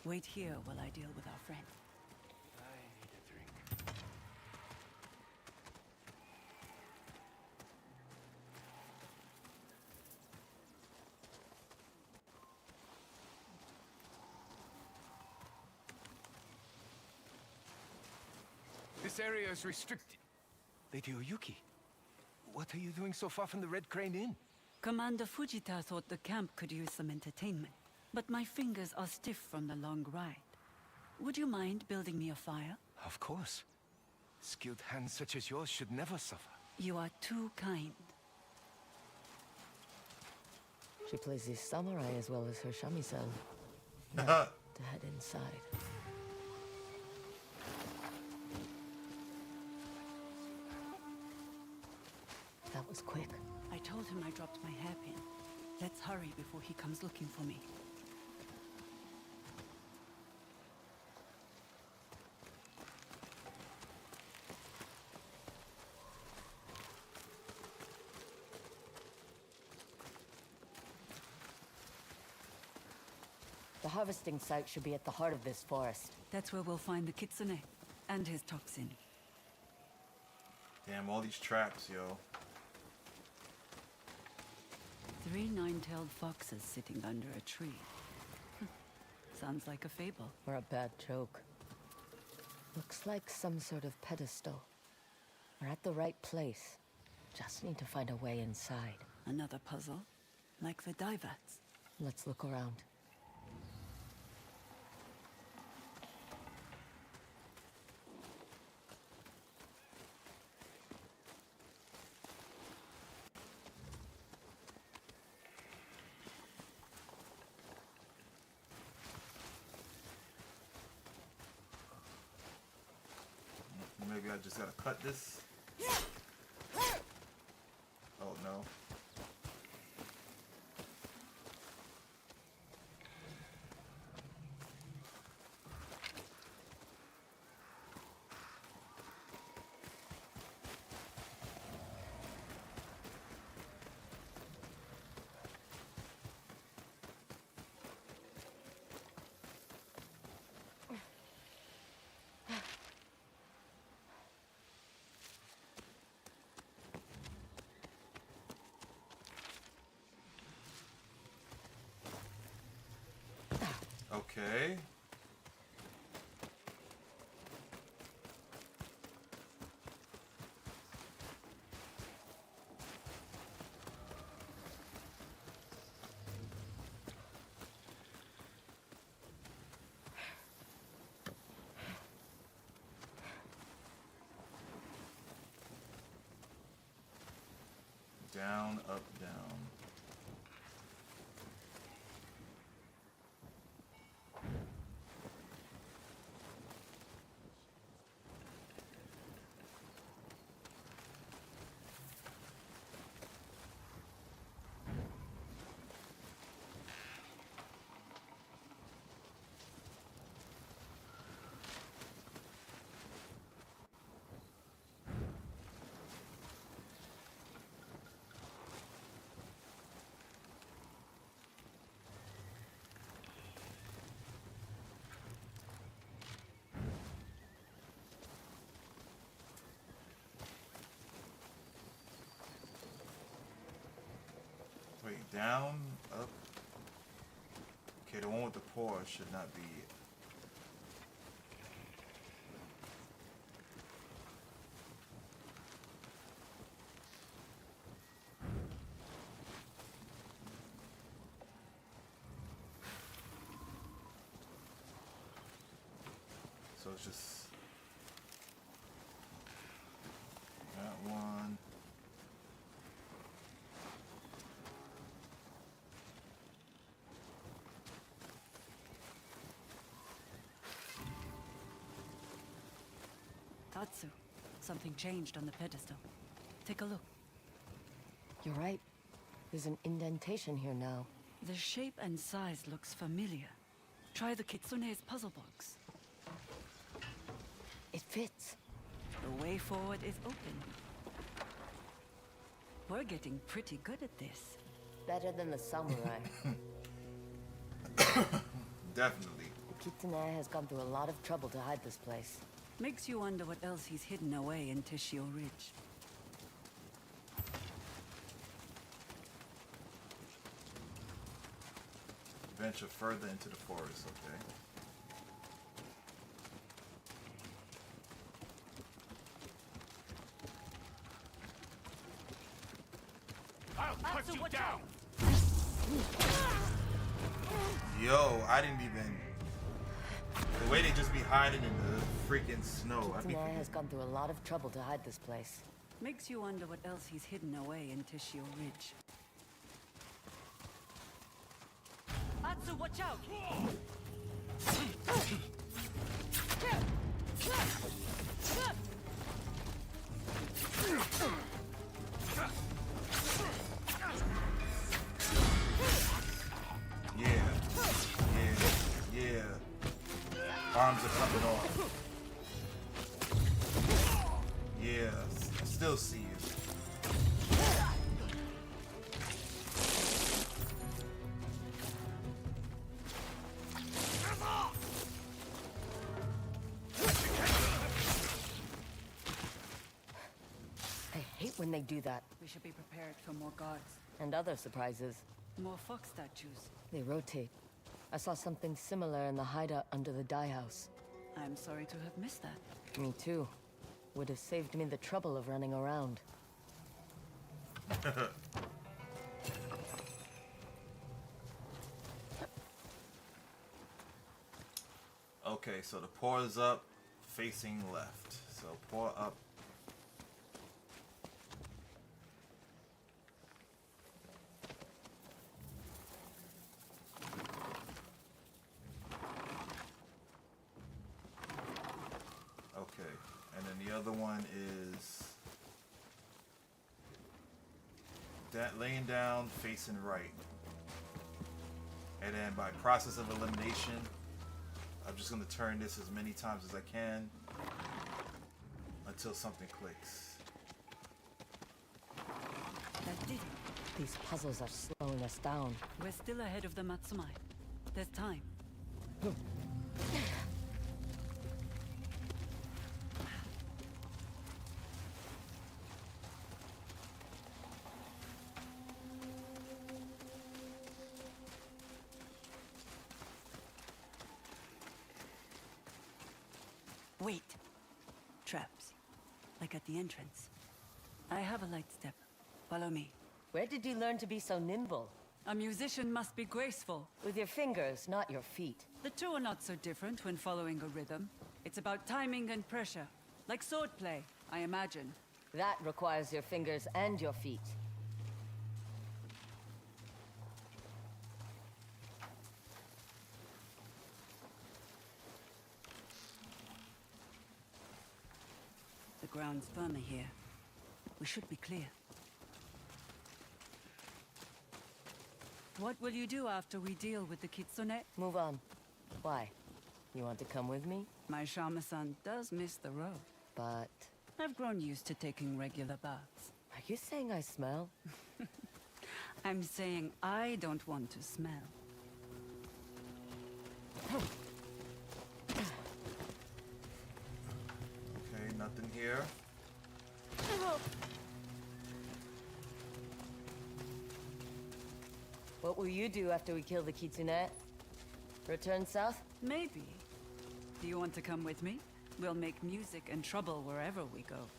Wait here while I deal with our friend. I need a drink. This area is restricted. Lady Oyuki, what are you doing so far from the Red Crane Inn? Commander Fujita thought the camp could use some entertainment, but my fingers are stiff from the long ride. Would you mind building me a fire? Of course. Skilled hands such as yours should never suffer. You are too kind. She plays the samurai as well as her shamisen. Now, to head inside. That was quick. I told him I dropped my hairpin. Let's hurry before he comes looking for me. The harvesting site should be at the heart of this forest. That's where we'll find the kitsune and his toxin. Damn, all these traps, yo. 3 nine-tailed foxes sitting under a tree. Sounds like a fable. Or a bad joke. Looks like some sort of pedestal. We're at the right place. Just need to find a way inside. Another puzzle? Like the Divats? Let's look around. Maybe I just gotta cut this. Oh no. Okay. down, up, down. Wait, down, up. Okay, the one with the paw should not be. So it's just that one. Tatsu, something changed on the pedestal. Take a look. You're right. There's an indentation here now. The shape and size looks familiar. Try the Kitsune's puzzle box. It fits. The way forward is open. We're getting pretty good at this. Better than the samurai. Definitely. The Kitsune has gone through a lot of trouble to hide this place. Makes you wonder what else he's hidden away in Tishio Ridge. Venture further into the forest, okay. I'll cut you down! Yo, I didn't even. The way they just be hiding in the freaking snow. Kitsune has gone through a lot of trouble to hide this place. Makes you wonder what else he's hidden away in Tishio Ridge. Atsu, watch out! Yeah. Arms are coming off. Yeah, I still see you. I hate when they do that. We should be prepared for more guards. And other surprises. More fox statues. They rotate. I saw something similar in the hideout under the dye house. I'm sorry to have missed that. Me too. Would have saved me the trouble of running around. Okay, so the paw is up, facing left. So paw up. Okay, and then the other one is that laying down, facing right. And then by process of elimination, I'm just going to turn this as many times as I can until something clicks. That did it. These puzzles are slowing us down. We're still ahead of the Matsumai. There's time. Wait. Traps. Like at the entrance. I have a light step. Follow me. Where did you learn to be so nimble? A musician must be graceful. With your fingers, not your feet. The two are not so different when following a rhythm. It's about timing and pressure. Like swordplay, I imagine. That requires your fingers and your feet. ground's firmer here. We should be clear. What will you do after we deal with the kitsune? Move on. Why? You want to come with me? My Shama-san does miss the road. But... I've grown used to taking regular baths. Are you saying I smell? I'm saying I don't want to smell. Okay, nothing here. What will you do after we kill the kitsune? Return south? Maybe. Do you want to come with me? We'll make music and trouble wherever we go.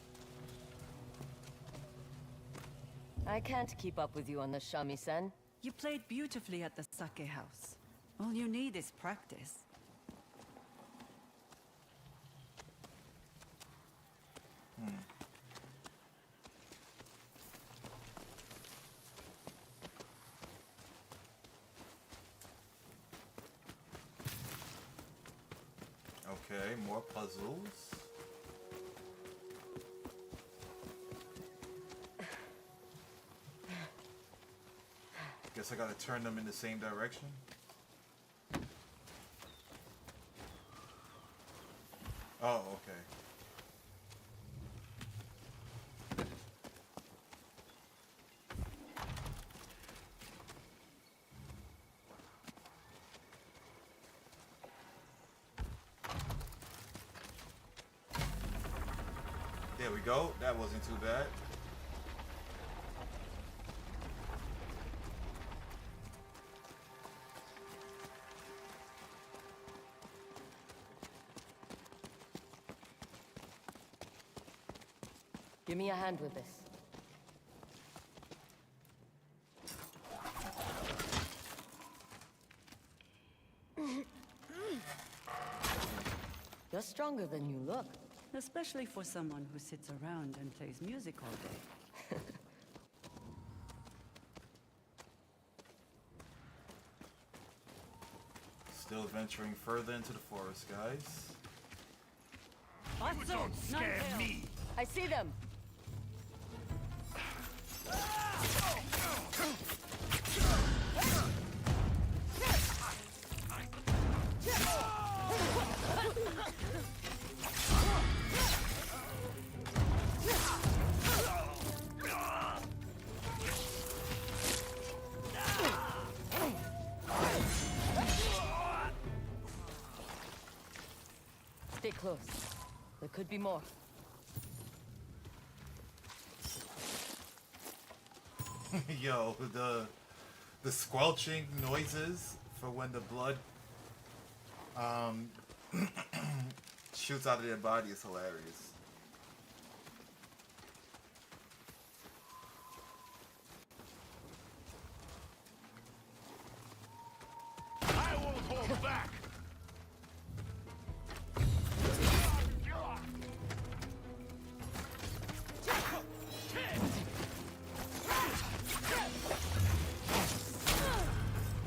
I can't keep up with you on the shamisen. You played beautifully at the sake house. All you need is practice. Okay, more puzzles. Guess I gotta turn them in the same direction. Oh, okay. There we go. That wasn't too bad. Give me a hand with this. You're stronger than you look. Especially for someone who sits around and plays music all day. Still venturing further into the forest, guys. Don't scare me! I see them! Stay close. There could be more. Yo, the squelching noises for when the blood shoots out of their body is hilarious. I won't hold back!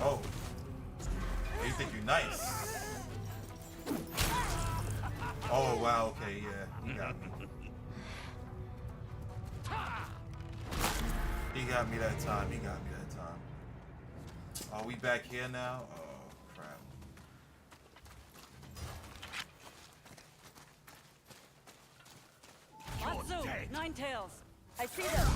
Oh. You think you're nice. Oh, wow, okay, yeah. You got me. He got me that time. He got me that time. Are we back here now? Oh, crap. Matsu! Nine Tails! I see them!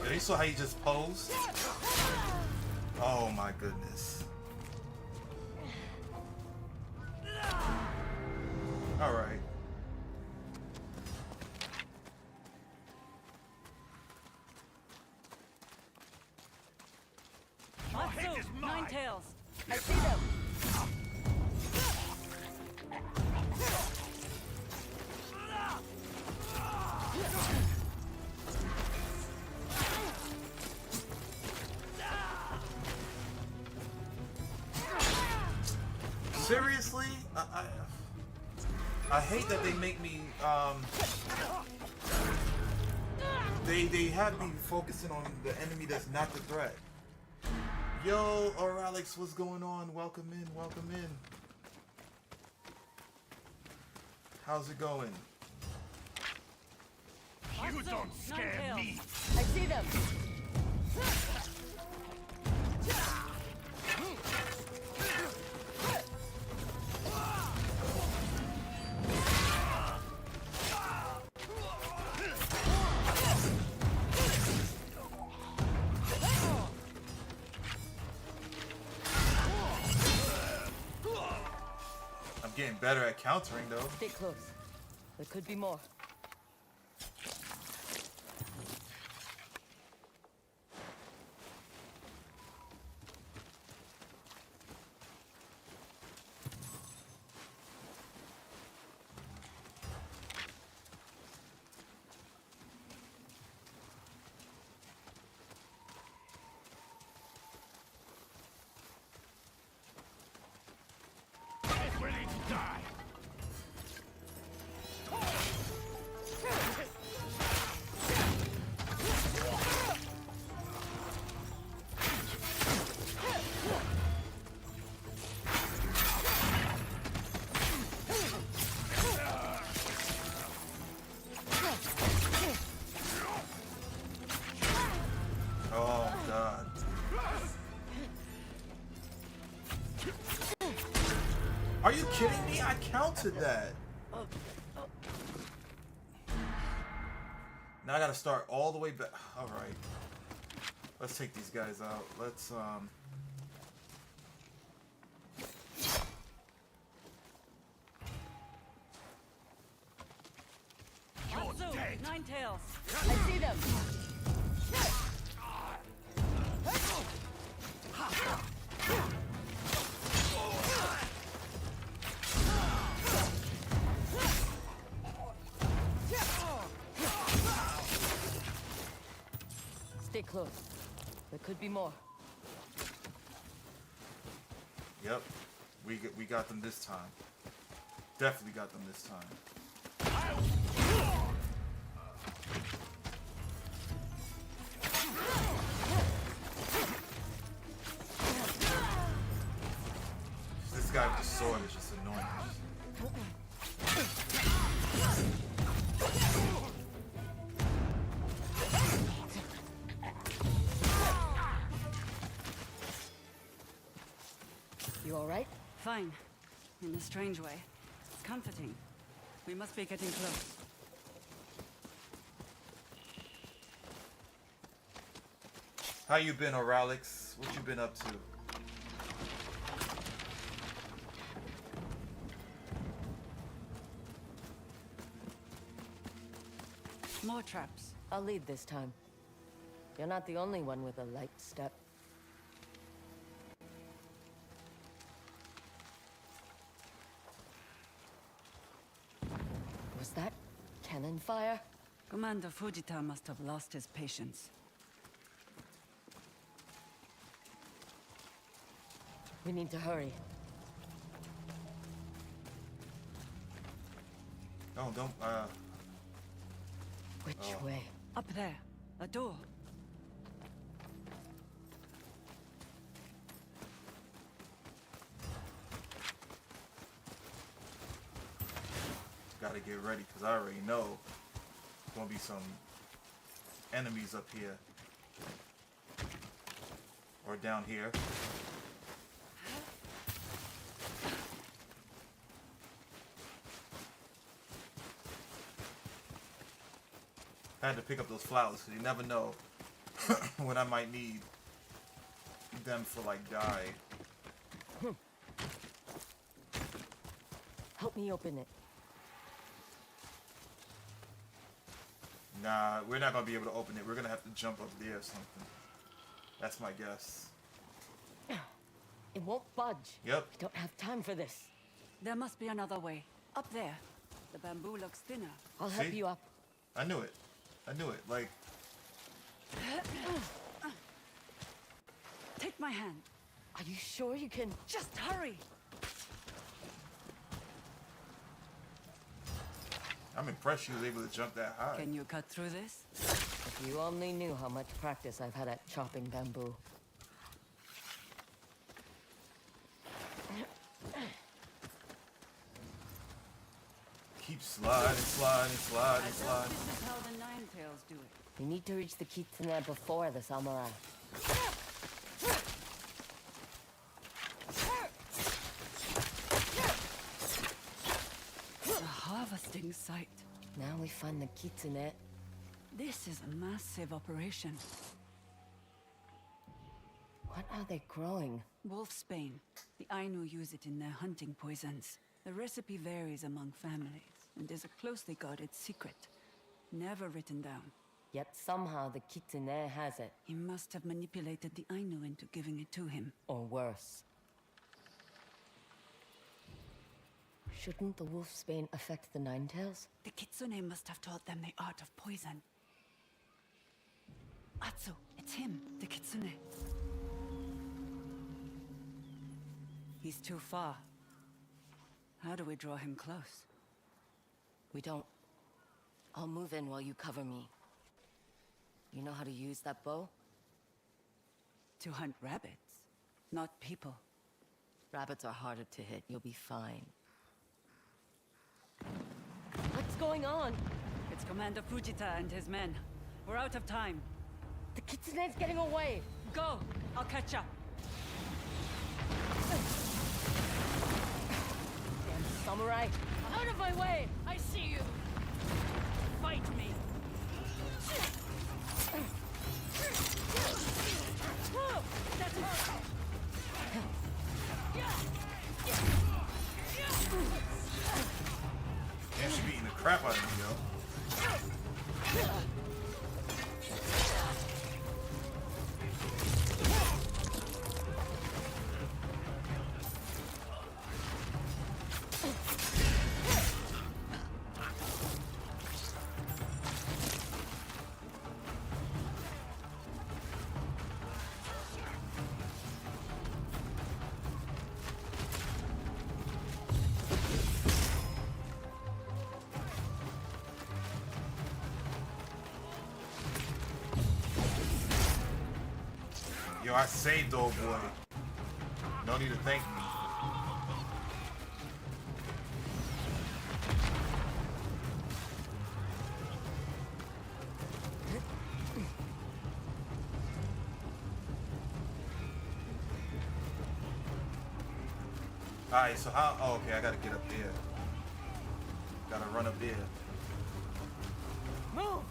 Yeah, you saw how he just posed? Oh my goodness. Alright. Matsu! Nine Tails! I see them! Seriously? I hate that they make me They have me focusing on the enemy that's not the threat. Yo, Alex, what's going on? Welcome in, welcome in. How's it going? You don't scare me. I see them. I'm getting better at countering though. Stay close. There could be more. Get ready to die. Oh god. Are you kidding me? I counted that. Now I gotta start all the way back. Alright. Let's take these guys out. Let's Yotei, Nine Tails. I see them. Stay close. There could be more. Yep. We got them this time. Definitely got them this time. This guy with the sword is just annoying. You all right? Fine. In a strange way. It's comforting. We must be getting close. How you been, Alex? What you been up to? More traps. I'll lead this time. You're not the only one with a light step. Was that cannon fire? Commander Fujita must have lost his patience. We need to hurry. Oh, don't, Which Oh. way? Up there. A door. Gotta get ready, because I already know there's gonna be some enemies up here. Or down here. I had to pick up those flowers, because you never know when I might need them for, like, dye. Help me open it. Nah, we're not gonna be able to open it. We're gonna have to jump up there or something. That's my guess. It won't budge. Yep. I don't have time for this. There must be another way. Up there. The bamboo looks thinner. I'll help See? you up. I knew it. I knew it. Like, Take my hand. Are you sure you can? Just hurry. I'm impressed she was able to jump that high. Can you cut through this? If If you only knew how much practice I've had at chopping bamboo. Keep sliding, sliding, sliding, sliding. This is how the Nine Tails do it. We need to reach the kitsune before the samurai. A harvesting site. Now we find the kitsune. This is a massive operation. What are they growing? Wolfsbane. The Ainu use it in their hunting poisons. The recipe varies among families and is a closely guarded secret. Never written down. Yet somehow the kitsune has it. He must have manipulated the Ainu into giving it to him. Or worse. Shouldn't the wolfsbane affect the Nine Tails? The kitsune must have taught them the art of poison. Atsu, it's him, the kitsune. He's too far. How do we draw him close? We don't. I'll move in while you cover me. You know how to use that bow? To hunt rabbits, not people. Rabbits are harder to hit. You'll be fine. What's going on? It's Commander Fujita and his men. We're out of time. The kitsune's getting away! Go! I'll catch up. Damn samurai! Out of my way! I see you! Fight me! Whoa! That's her! Damn, she beating the crap out of me, yo. Yo, I saved old boy. No need to thank me. Alright, so how? Oh, okay, I gotta get up there. Gotta run up there. Move!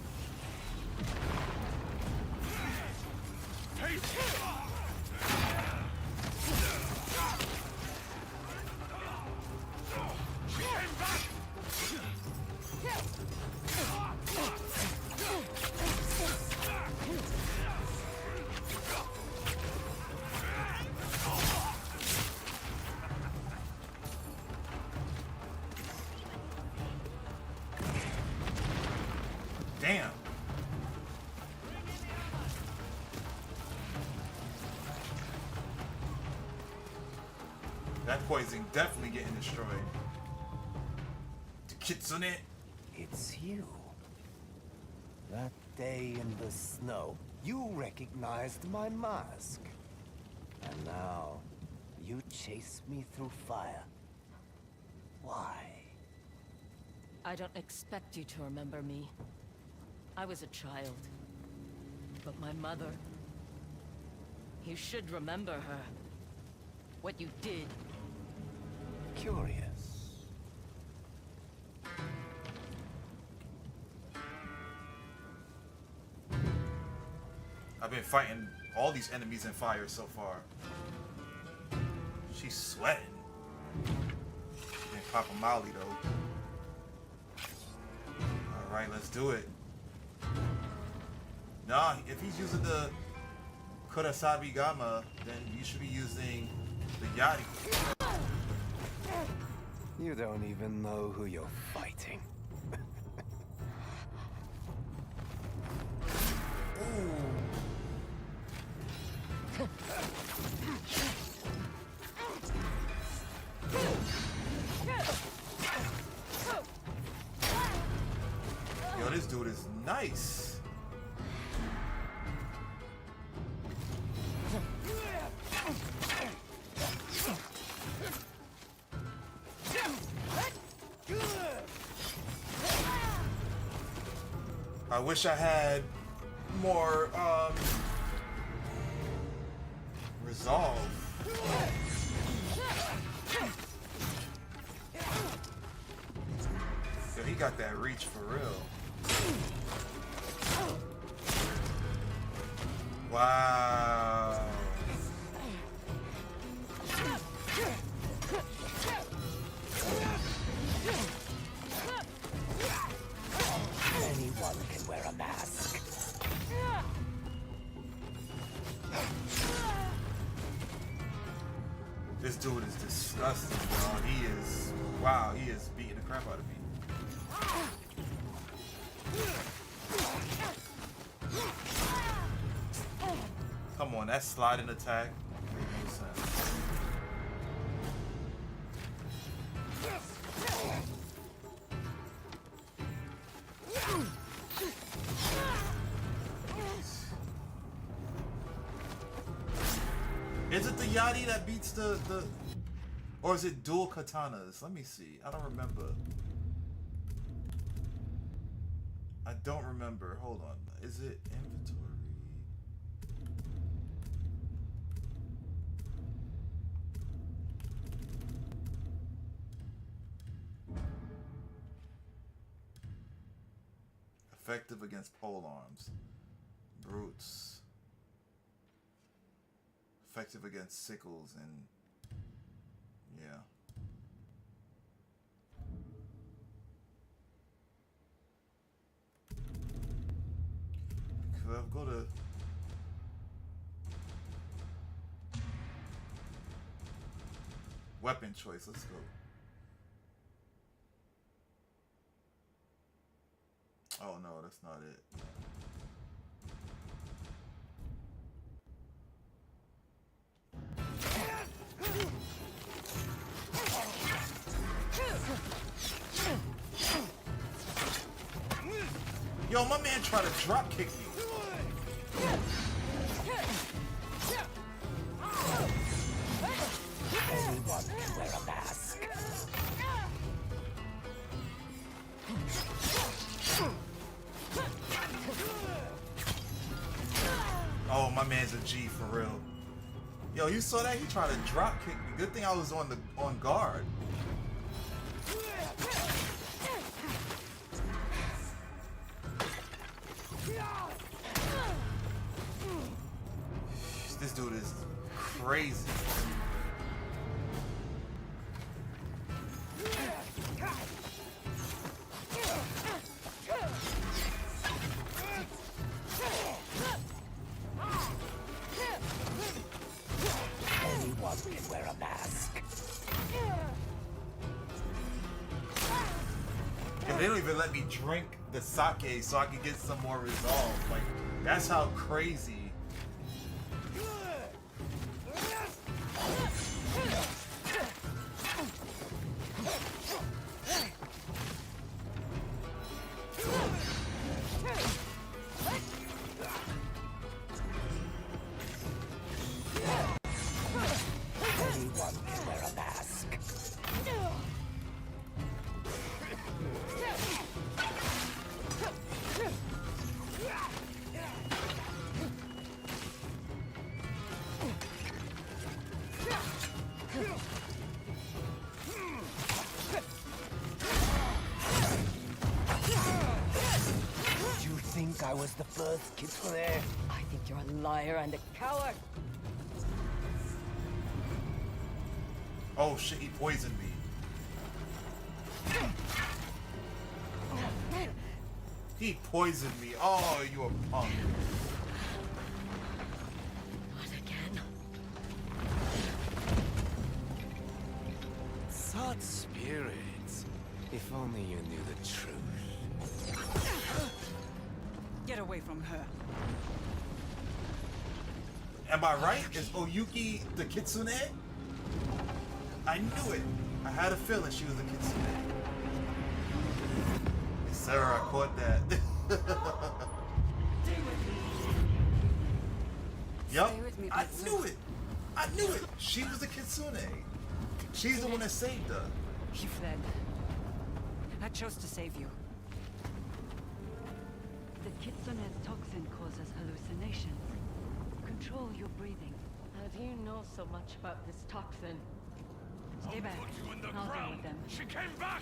Damn. That poison definitely getting destroyed. The kitsune. It's you. That day in the snow, you recognized my mask. And now, you chase me through fire. Why? I don't expect you to remember me. I was a child. But my mother... You should remember her. What you did. Curious. I've been fighting all these enemies in fire so far. She's sweating. She didn't pop a molly though. Alright, let's do it. Nah, if he's using the Kurasabi Gama, then you should be using the Yari. You don't even know who you're fighting. Yo, this dude is nice. I wish I had more resolve. Yo, he got that reach for real. Wow. Anyone can wear a mask. This dude is disgusting, bro. He is, wow, he is beating the crap out of me. Come on, that sliding attack made no sense. Is it the Yotei that beats the or is it dual katanas? Let me see. I don't remember. I don't remember. Hold on. Is it inventory? Effective against pole arms. Brutes. Effective against sickles and yeah. Could I go to weapon choice? Let's go. Oh no, that's not it. Yo, my man tried to drop kick me. Anyone can wear a mask. Oh, my man's a G for real. Yo, you saw that? He tried to drop kick me. Good thing I was on guard. This dude is crazy. Anyone can wear a mask. Yo, they don't even let me drink the sake so I can get some more resolve. Like, that's how crazy. Anyone can wear a mask. You think I was the first kitsune? I think you're a liar and a coward. Oh shit, he poisoned me. He poisoned me. Oh, you a punk. Not again. Such spirits. If only you knew the truth. Get away from her. Am I right? Is Oyuki the kitsune? I knew it. I had a feeling she was a kitsune. Yes, sir, I caught that. Yup, I knew it. I knew it. She was a kitsune. She's the one that saved her. He fled. I chose to save you. The kitsune's toxin causes hallucinations. Control your breathing. How do you know so much about this toxin? Stay back. Put you in the I'll deal ground. with them. She came back.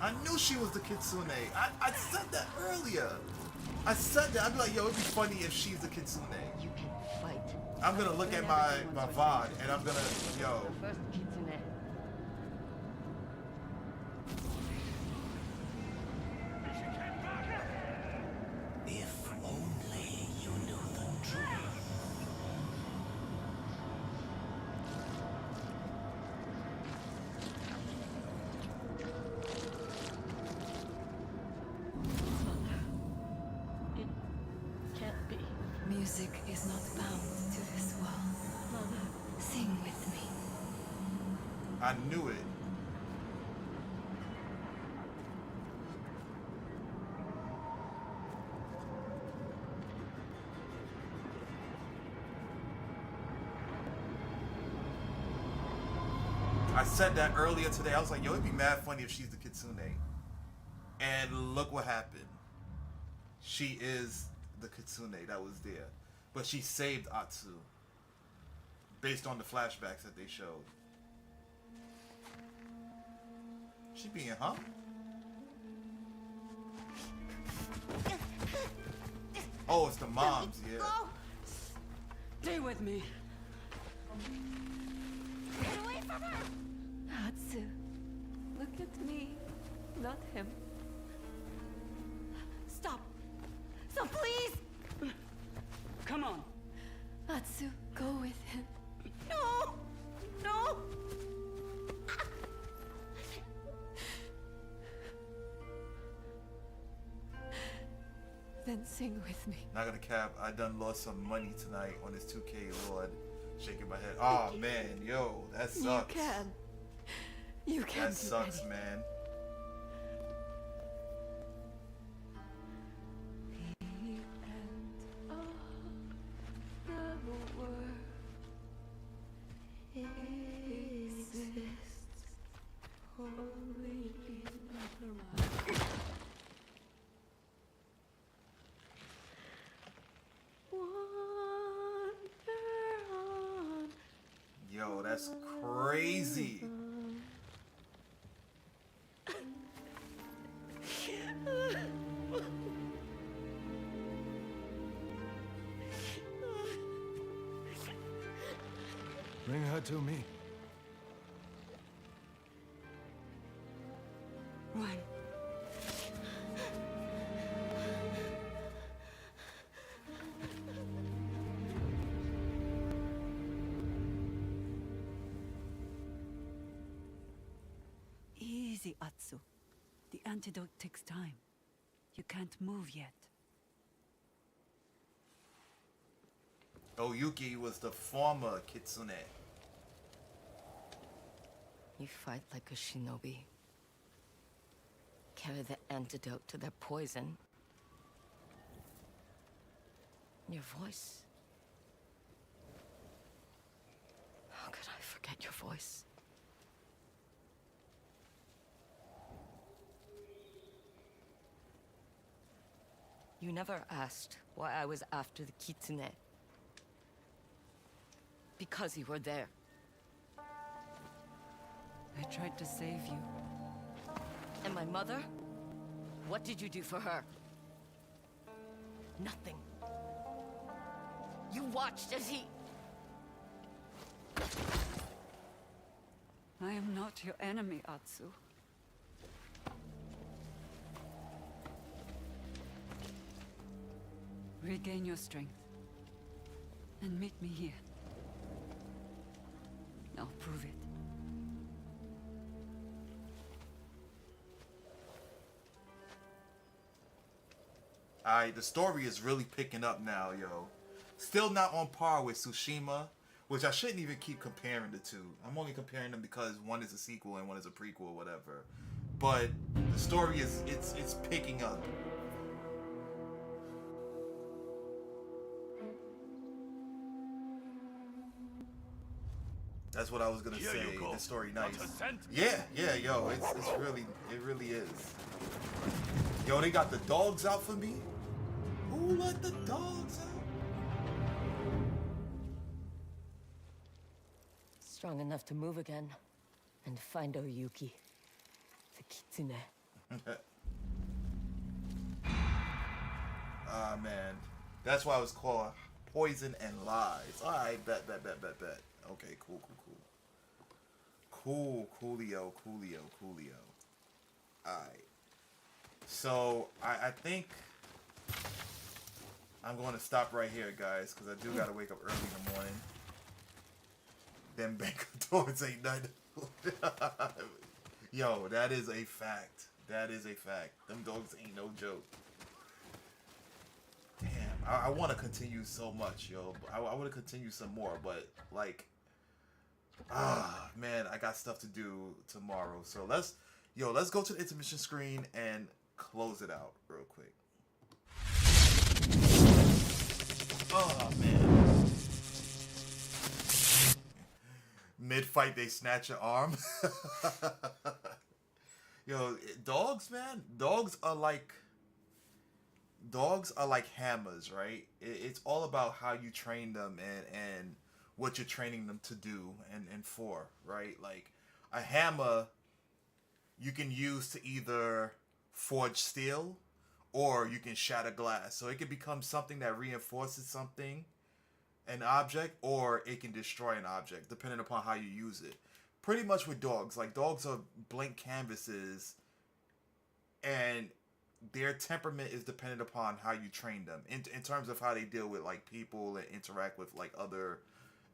I knew she was the Kitsune. I said that earlier. I said that. I'd be like, yo, it'd be funny if she's the Kitsune. You can fight. I'm gonna look at my VOD and I'm gonna, yo. The first Kitsune. If only you knew the truth. It can't be. Music is not bound to this world. Mother. Sing with me. I knew it. I said that earlier today. I was like, yo, it'd be mad funny if she's the Kitsune. And look what happened. She is the Kitsune that was there. But she saved Atsu. Based on the flashbacks that they showed. She being, huh? Oh, it's the moms, yeah. Stay with me. Get away from her! Atsu, look at me, not him. Stop. Stop, please. Come on. Atsu, go with him. No! No! Then sing with me. Not gonna cap, I done lost some money tonight on this 2K, Lord. Shaking my head. Oh man, yo, that sucks. You can. You can. That sucks, man. Yo, that's crazy. Bring her to me. Run. Easy, Atsu. The antidote takes time. You can't move yet. Oyuki was the former Kitsune. You fight like a shinobi. Carry the antidote to their poison. Your voice. How could I forget your voice? You never asked why I was after the Kitsune. Because you were there. I tried to save you. And my mother? What did you do for her? Nothing. You watched as he... I am not your enemy, Atsu. Regain your strength. And meet me here. I'll prove it. Alright, the story is really picking up now, yo. Still not on par with Tsushima, which I shouldn't even keep comparing the two. I'm only comparing them because one is a sequel and one is a prequel or whatever. But the story is it's picking up. That's what I was gonna Here say. you go. The story Want nice. a scent? Yeah, yo, it really is. Yo, they got the dogs out for me. Who let the dogs out? Strong enough to move again and find Oyuki, the kitsune. Ah, man. That's why it was called Poison and Lies. Alright, bet. Okay, cool. Coolio. Alright. So, I think I'm going to stop right here, guys, because I do got to wake up early in the morning. Them bank doors ain't nothing. Yo, that is a fact. Them dogs ain't no joke. Damn, I want to continue so much, yo. I want to continue some more, but like, man, I got stuff to do tomorrow. So let's go to the intermission screen and close it out real quick. Oh man. Mid-fight, they snatch your arm. Yo, dogs, man. Dogs are like hammers, right? It's all about how you train them and what you're training them to do and for, right? Like a hammer you can use to either forge steel or you can shatter glass. So it can become something that reinforces something, an object, or it can destroy an object depending upon how you use it. Pretty much with dogs, like dogs are blank canvases and their temperament is dependent upon how you train them in terms of how they deal with like people and interact with like other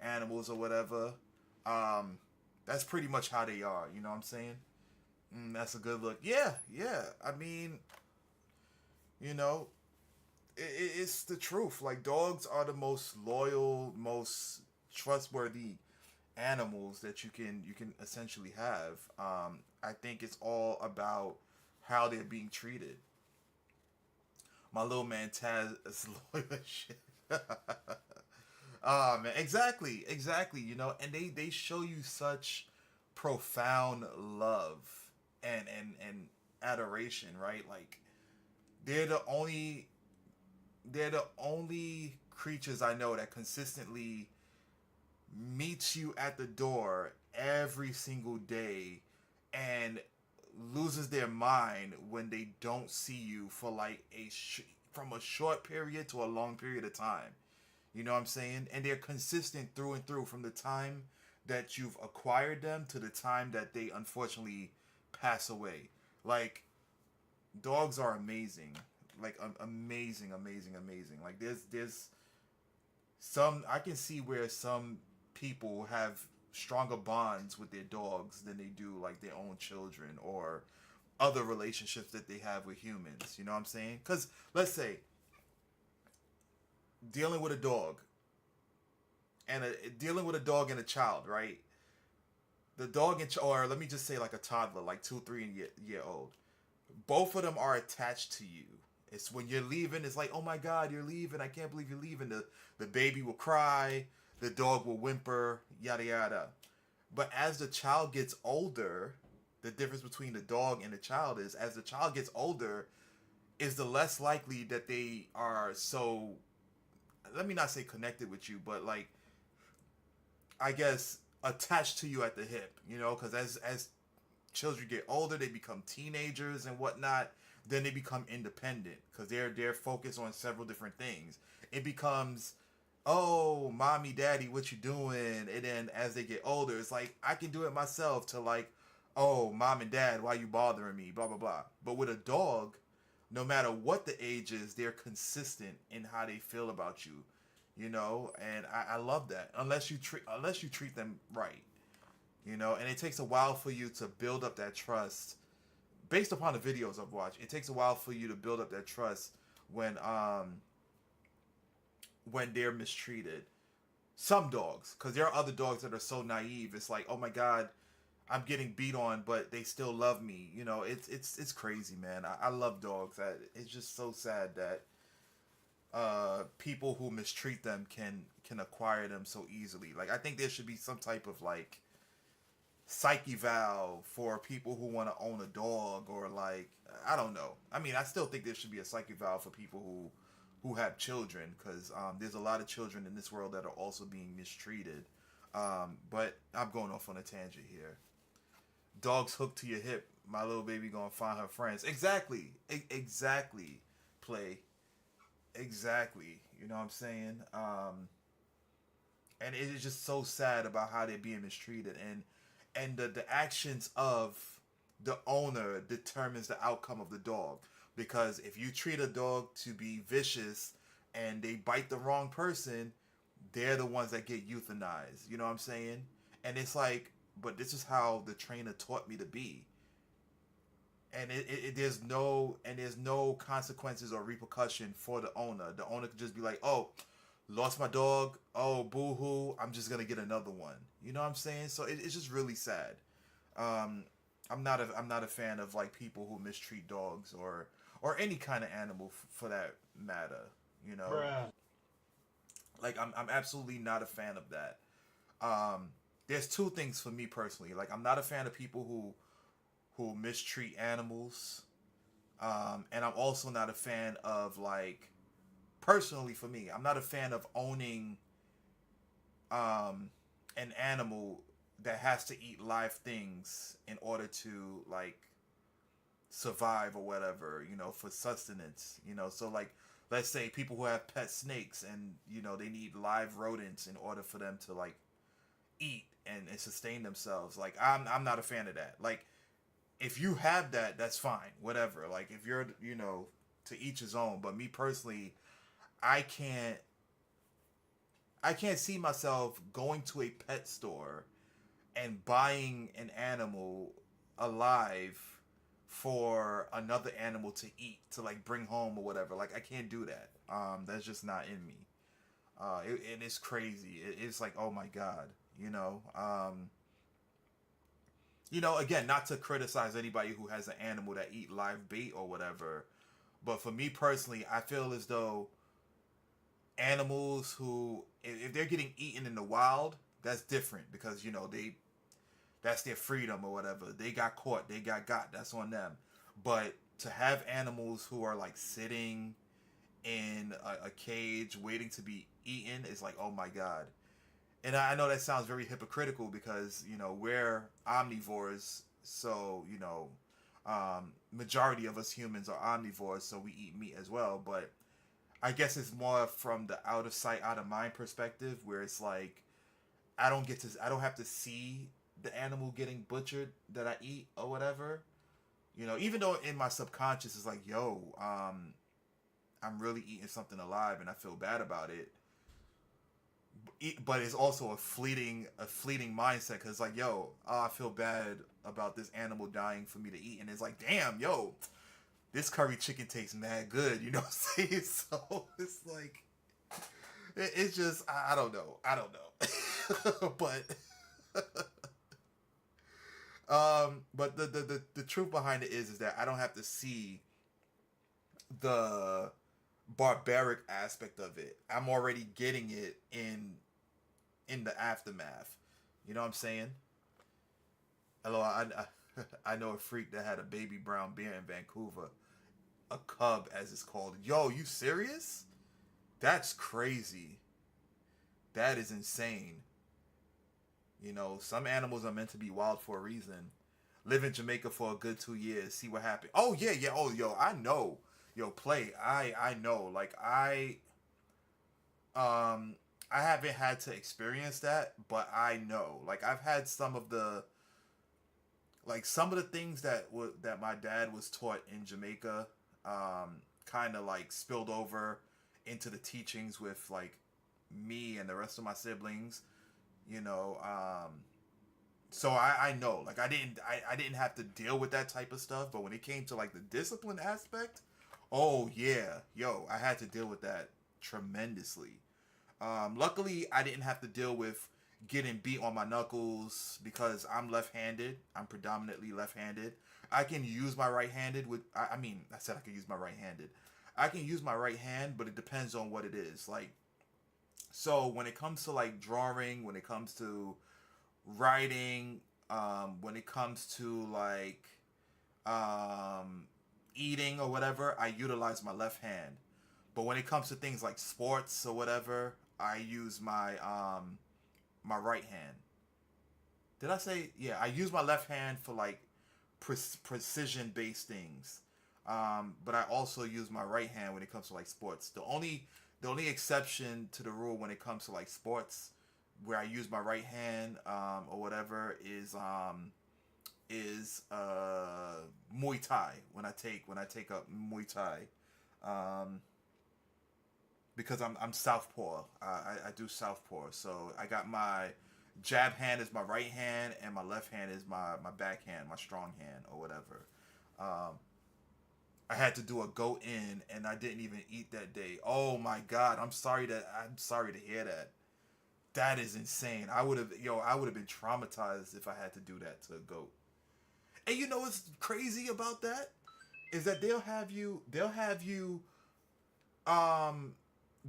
animals or whatever. That's pretty much how they are, you know what I'm saying? That's a good look. Yeah. I mean, you know, it's the truth. Like dogs are the most loyal, most trustworthy animals that you can essentially have. I think it's all about how they're being treated. My little man Taz is loyal as shit. Man, exactly. You know, and they show you such profound love and adoration, right? Like they're the only creatures I know that consistently meets you at the door every single day and loses their mind when they don't see you for like from a short period to a long period of time. You know what I'm saying? And they're consistent through and through from the time that you've acquired them to the time that they unfortunately pass away. Like dogs are amazing. Like amazing. Like there's some, I can see where some people have stronger bonds with their dogs than they do like their own children or other relationships that they have with humans. You know what I'm saying? Because let's say dealing with a dog and a child, right? The dog or let me just say like a toddler, like 2-3 year old. Both of them are attached to you. It's when you're leaving, it's like, oh my God, you're leaving. I can't believe you're leaving. The baby will cry. The dog will whimper, yada, yada. But as the child gets older, the difference between the dog and the child is as the child gets older, is the less likely that they are so, let me not say connected with you, but like, I guess attached to you at the hip, you know, because as children get older, they become teenagers and whatnot. Then they become independent because they're focused on several different things. It becomes, oh, mommy, daddy, what you doing? And then as they get older, it's like, I can do it myself, to like, oh, mom and dad, why you bothering me? Blah, blah, blah. But with a dog, no matter what the age is, they're consistent in how they feel about you, you know? And I love that. Unless you treat them right, you know? And it takes a while for you to build up that trust. Based upon the videos I've watched, it takes a while for you to build up that trust when they're mistreated. Some dogs, because there are other dogs that are so naive. It's like, oh my God, I'm getting beat on, but they still love me. You know, it's crazy, man. I love dogs. It's just so sad that people who mistreat them can acquire them so easily. Like I think there should be some type of like psyche valve for people who want to own a dog, or like I don't know. I mean, I still think there should be a psyche valve for people who have children, because there's a lot of children in this world that are also being mistreated. But I'm going off on a tangent here. Dogs hooked to your hip. My little baby gonna find her friends. Exactly. Exactly. Play. Exactly. You know what I'm saying? And it is just so sad about how they're being mistreated, and the actions of the owner determines the outcome of the dog. Because if you treat a dog to be vicious and they bite the wrong person, they're the ones that get euthanized. You know what I'm saying? And it's like, but this is how the trainer taught me to be. And there's no consequences or repercussion for the owner. The owner could just be like, oh, lost my dog. Oh, boo hoo. I'm just gonna get another one. You know what I'm saying? So it's just really sad. I'm not a fan of like people who mistreat dogs or any kind of animal for that matter. You know, Bruh. like I'm absolutely not a fan of that. There's two things for me personally. Like I'm not a fan of people who mistreat animals, and I'm also not a fan of like personally for me, I'm not a fan of owning an animal that has to eat live things in order to like survive or whatever, you know, for sustenance, you know. So like let's say people who have pet snakes and you know they need live rodents in order for them to like eat and sustain themselves. Like I'm not a fan of that. Like if you have that, that's fine, whatever. Like if you're, you know, to each his own. But me personally, I can't see myself going to a pet store and buying an animal alive for another animal to eat, to like bring home or whatever. Like I can't do that. That's just not in me. And it's crazy. It's like, oh my God, you know. You know, again, not to criticize anybody who has an animal that eat live bait or whatever, but for me personally, I feel as though animals who, if they're getting eaten in the wild, that's different because, you know, that's their freedom or whatever. They got caught, they got, that's on them. But to have animals who are like sitting in a cage waiting to be eaten is like, oh my God. And I know that sounds very hypocritical because, you know, we're omnivores. So, you know, majority of us humans are omnivores, so we eat meat as well. But I guess it's more from the out of sight, out of mind perspective, where it's like, I don't have to see the animal getting butchered that I eat or whatever. You know, even though in my subconscious it's like, yo, I'm really eating something alive and I feel bad about it. But it's also a fleeting mindset because like, yo, I feel bad about this animal dying for me to eat, and it's like, damn, yo, this curry chicken tastes mad good, you know what I'm saying? So it's like, it's just I don't know, but the truth behind it is that I don't have to see the barbaric aspect of it. I'm already getting it in the aftermath. You know what I'm saying? Hello, I know a freak that had a baby brown bear in Vancouver, a cub as it's called. Yo, you serious? That's crazy. That is insane. You know, some animals are meant to be wild for a reason. Live in Jamaica for a good 2 years, see what happened. Oh yeah. Oh yo, I know. Yo, play. I know. Like I haven't had to experience that, but I know. Like I've had some of the things that my dad was taught in Jamaica, kind of like spilled over into the teachings with like me and the rest of my siblings. You know, so I know. Like I didn't have to deal with that type of stuff, but when it came to like the discipline aspect, oh yeah, yo, I had to deal with that tremendously. Luckily, I didn't have to deal with getting beat on my knuckles because I'm left-handed. I'm predominantly left-handed. I can use my right-handed with. I mean, I said I could use my right-handed. I can use my right hand, but it depends on what it is. Like, so when it comes to like drawing, when it comes to writing, when it comes to like eating or whatever, I utilize my left hand. But when it comes to things like sports or whatever, I use my right hand. Did I say, yeah? I use my left hand for like precision based things. But I also use my right hand when it comes to like sports. The only exception to the rule when it comes to like sports, where I use my right hand or whatever, is Muay Thai, when I take up Muay Thai, because I'm southpaw. I do southpaw, so I got my jab hand is my right hand, and my left hand is my backhand, my strong hand or whatever. I had to do a go in, and I didn't even eat that day. Oh my God, I'm sorry to hear that. That is insane. I would have been traumatized if I had to do that to a goat. And you know what's crazy about that is that they'll have you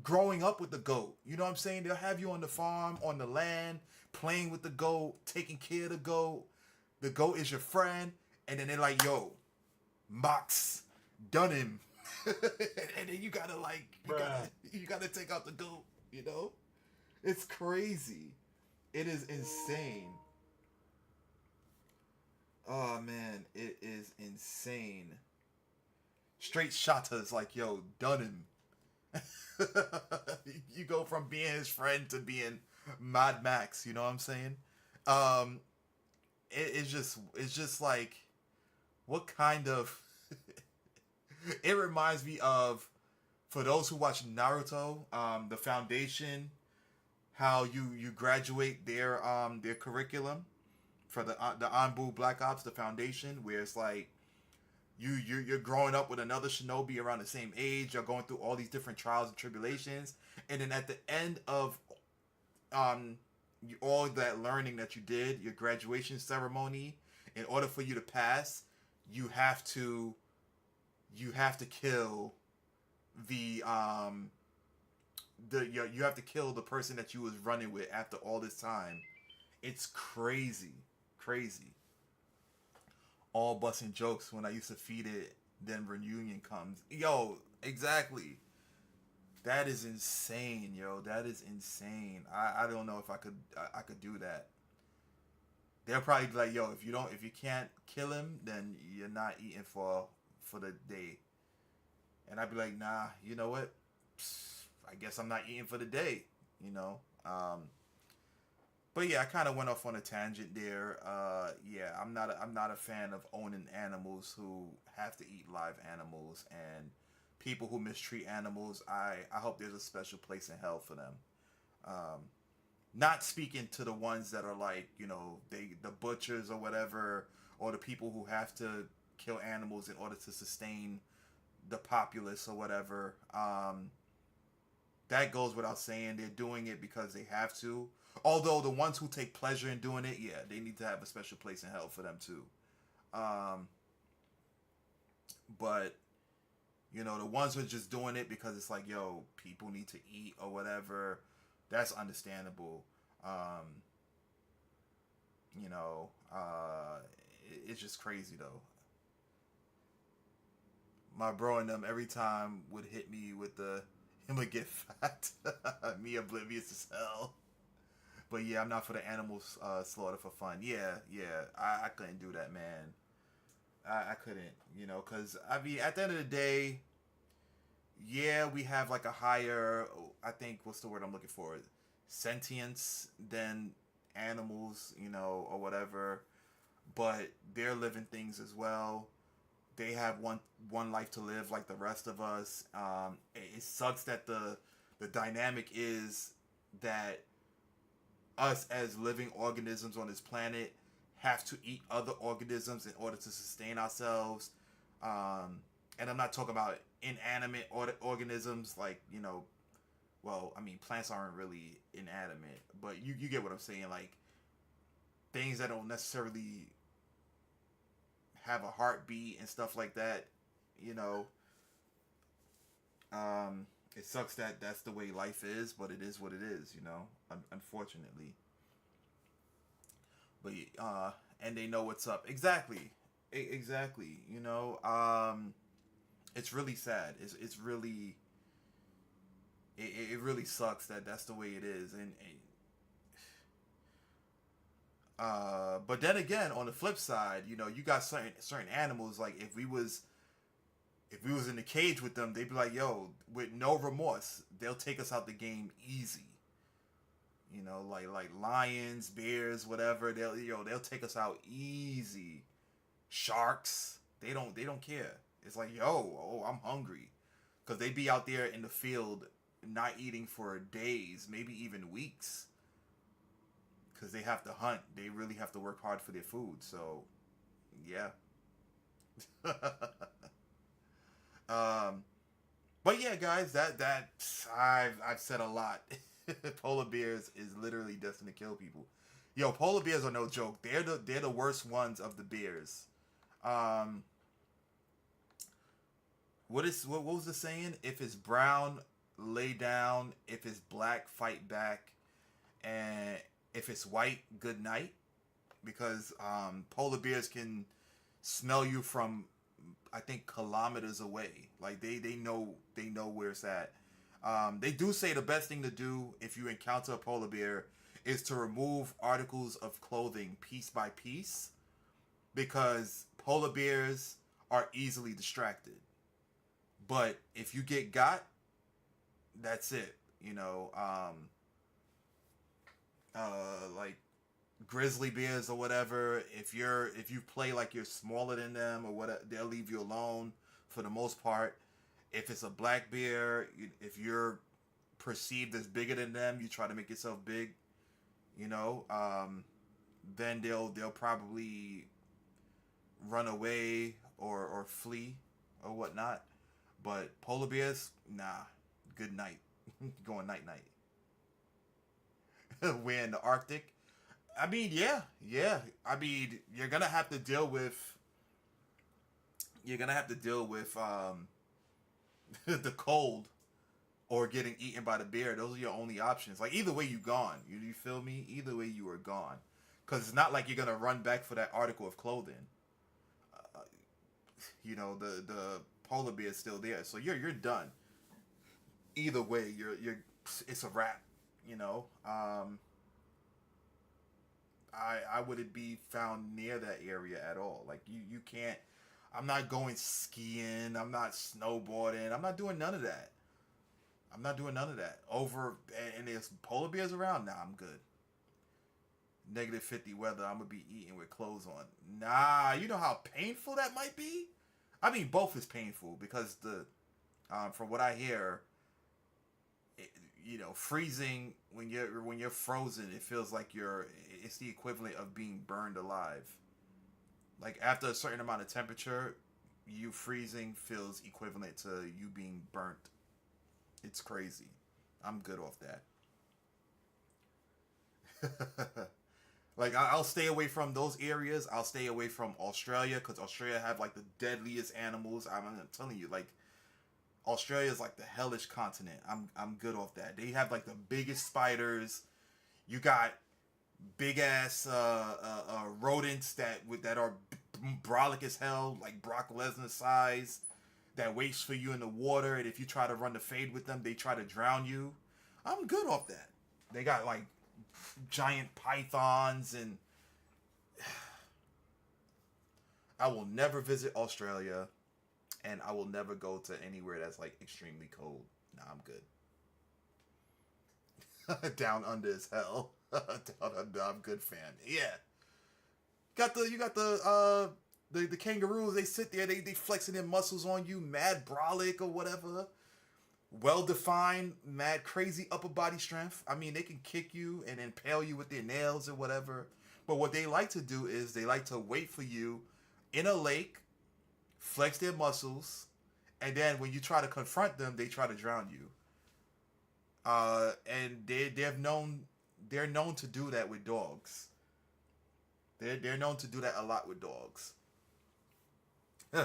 growing up with the goat. You know what I'm saying? They'll have you on the farm, on the land, playing with the goat, taking care of the goat. The goat is your friend, and then they're like, yo, Mox done him. And then you gotta take out the goat, you know? It's crazy. It is insane. Oh man, it is insane. Straight shotters like, yo, done him. You go from being his friend to being Mad Max, you know what I'm saying? It's just like, what kind of it reminds me of, for those who watch Naruto, the Foundation, how you graduate their curriculum for the Anbu Black Ops, the Foundation, where it's like you're growing up with another shinobi around the same age. You're going through all these different trials and tribulations, and then at the end of all that learning that you did, your graduation ceremony, in order for you to pass, you have to kill you have to kill the person that you was running with after all this time. It's crazy. All busting jokes when I used to feed it, then reunion comes. Yo, exactly. That is insane, yo. That is insane. I don't know if I could do that. They'll probably be like, yo, if you can't kill him, then you're not eating for the day. And I'd be like, nah, you know what? I guess I'm not eating for the day, you know. But yeah, I kind of went off on a tangent there. Yeah, I'm not a fan of owning animals who have to eat live animals, and people who mistreat animals. I hope there's a special place in hell for them. Not speaking to the ones that are like, you know, the butchers or whatever, or the people who have to kill animals in order to sustain the populace or whatever. That goes without saying. They're doing it because they have to. Although the ones who take pleasure in doing it, yeah, they need to have a special place in hell for them too. But you know, the ones who are just doing it because it's like, yo, people need to eat or whatever, that's understandable. You know, it's just crazy though. My bro and them every time would hit me with him would get fat. Me oblivious as hell. But yeah, I'm not for the animals slaughter for fun. Yeah, I couldn't do that, man. I couldn't, you know, because I mean, at the end of the day, yeah, we have like a higher, I think, what's the word I'm looking for? Sentience than animals, you know, or whatever. But they're living things as well. They have one life to live like the rest of us. It sucks that the dynamic is that us as living organisms on this planet have to eat other organisms in order to sustain ourselves. And I'm not talking about inanimate organisms like, you know, well, I mean, plants aren't really inanimate, but you get what I'm saying. Like, things that don't necessarily have a heartbeat and stuff like that, you know. It sucks that that's the way life is, but it is what it is, you know. Unfortunately. But and they know what's up. Exactly. Exactly. You know. It's really sad. It's really. It really sucks that that's the way it is, and but then again, on the flip side, you know, you got certain animals. Like if we was in the cage with them, they'd be like, "Yo," with no remorse, they'll take us out the game easy. You know, like lions, bears, whatever. They'll take us out easy. Sharks, they don't care. It's like, yo, oh, I'm hungry, because they be out there in the field not eating for days, maybe even weeks, because they have to hunt. They really have to work hard for their food. So, yeah. But yeah, guys, that I've said a lot. Polar bears is literally destined to kill people. Yo, polar bears are no joke. They're the worst ones of the bears. Um, what was the saying? If it's brown, lay down. If it's black, fight back. And if it's white, good night. Because polar bears can smell you from, I think, kilometers away. Like they know where it's at. They do say the best thing to do if you encounter a polar bear is to remove articles of clothing piece by piece, because polar bears are easily distracted. But if you get got, that's it. You know, like grizzly bears or whatever. If you play like you're smaller than them or whatever, they'll leave you alone for the most part. If it's a black bear, if you're perceived as bigger than them, you try to make yourself big. You know, then they'll probably run away or flee or whatnot. But polar bears, nah. Good night. Going night night. We're in the Arctic. I mean, yeah. I mean, you're gonna have to deal with. You're gonna have to deal with the cold or getting eaten by the bear. Those are your only options. Like either way, you gone. You feel me? Either way, you are gone. Because it's not like you're gonna run back for that article of clothing. You know, the polar bear is still there, so you're done. Either way, you're it's a wrap. You know. I wouldn't be found near that area at all. Like you can't. I'm not going skiing. I'm not snowboarding. I'm not doing none of that. I'm not doing none of that. And there's polar bears around. Nah, I'm good. -50 weather. I'm gonna be eating with clothes on. Nah, you know how painful that might be. I mean, both is painful because from what I hear, you know, freezing when you're frozen, it feels like it's the equivalent of being burned alive. Like after a certain amount of temperature, you freezing feels equivalent to you being burnt. It's crazy. I'm good off that. Like I'll stay away from those areas. I'll stay away from Australia because Australia have like the deadliest animals. I'm telling you, like Australia is like the hellish continent. I'm good off that. They have like the biggest spiders. You got big ass rodents that are brolic as hell, like Brock Lesnar size, that waits for you in the water, and if you try to run the fade with them, they try to drown you. I'm good off that. They got like giant pythons, and I will never visit Australia, and I will never go to anywhere that's like extremely cold. Nah, I'm good. Down under as hell. Down under, I'm good, fam. Yeah. You got the kangaroos. They sit there. They flexing their muscles on you. Mad brolic or whatever. Well defined, mad crazy upper body strength. I mean, they can kick you and impale you with their nails or whatever. But what they like to do is they like to wait for you in a lake, flex their muscles, and then when you try to confront them, they try to drown you. And they're known to do that with dogs. They're known to do that a lot with dogs.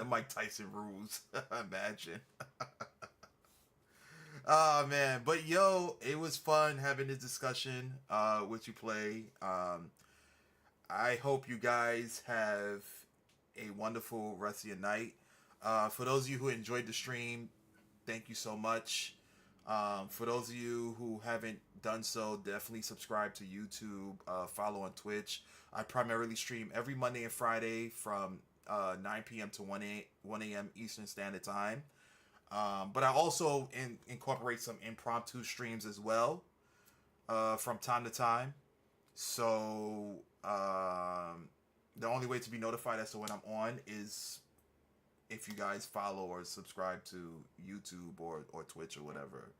Mike Tyson rules. Imagine. Oh man, but yo, it was fun having this discussion with you play. I hope you guys have a wonderful rest of your night. For those of you who enjoyed the stream, thank you so much. For those of you who haven't done so, definitely subscribe to YouTube, follow on Twitch. I primarily stream every Monday and Friday from 9 p.m. to 1 a.m. Eastern Standard Time. But I also incorporate some impromptu streams as well from time to time. So the only way to be notified as to when I'm on is if you guys follow or subscribe to YouTube or Twitch or whatever.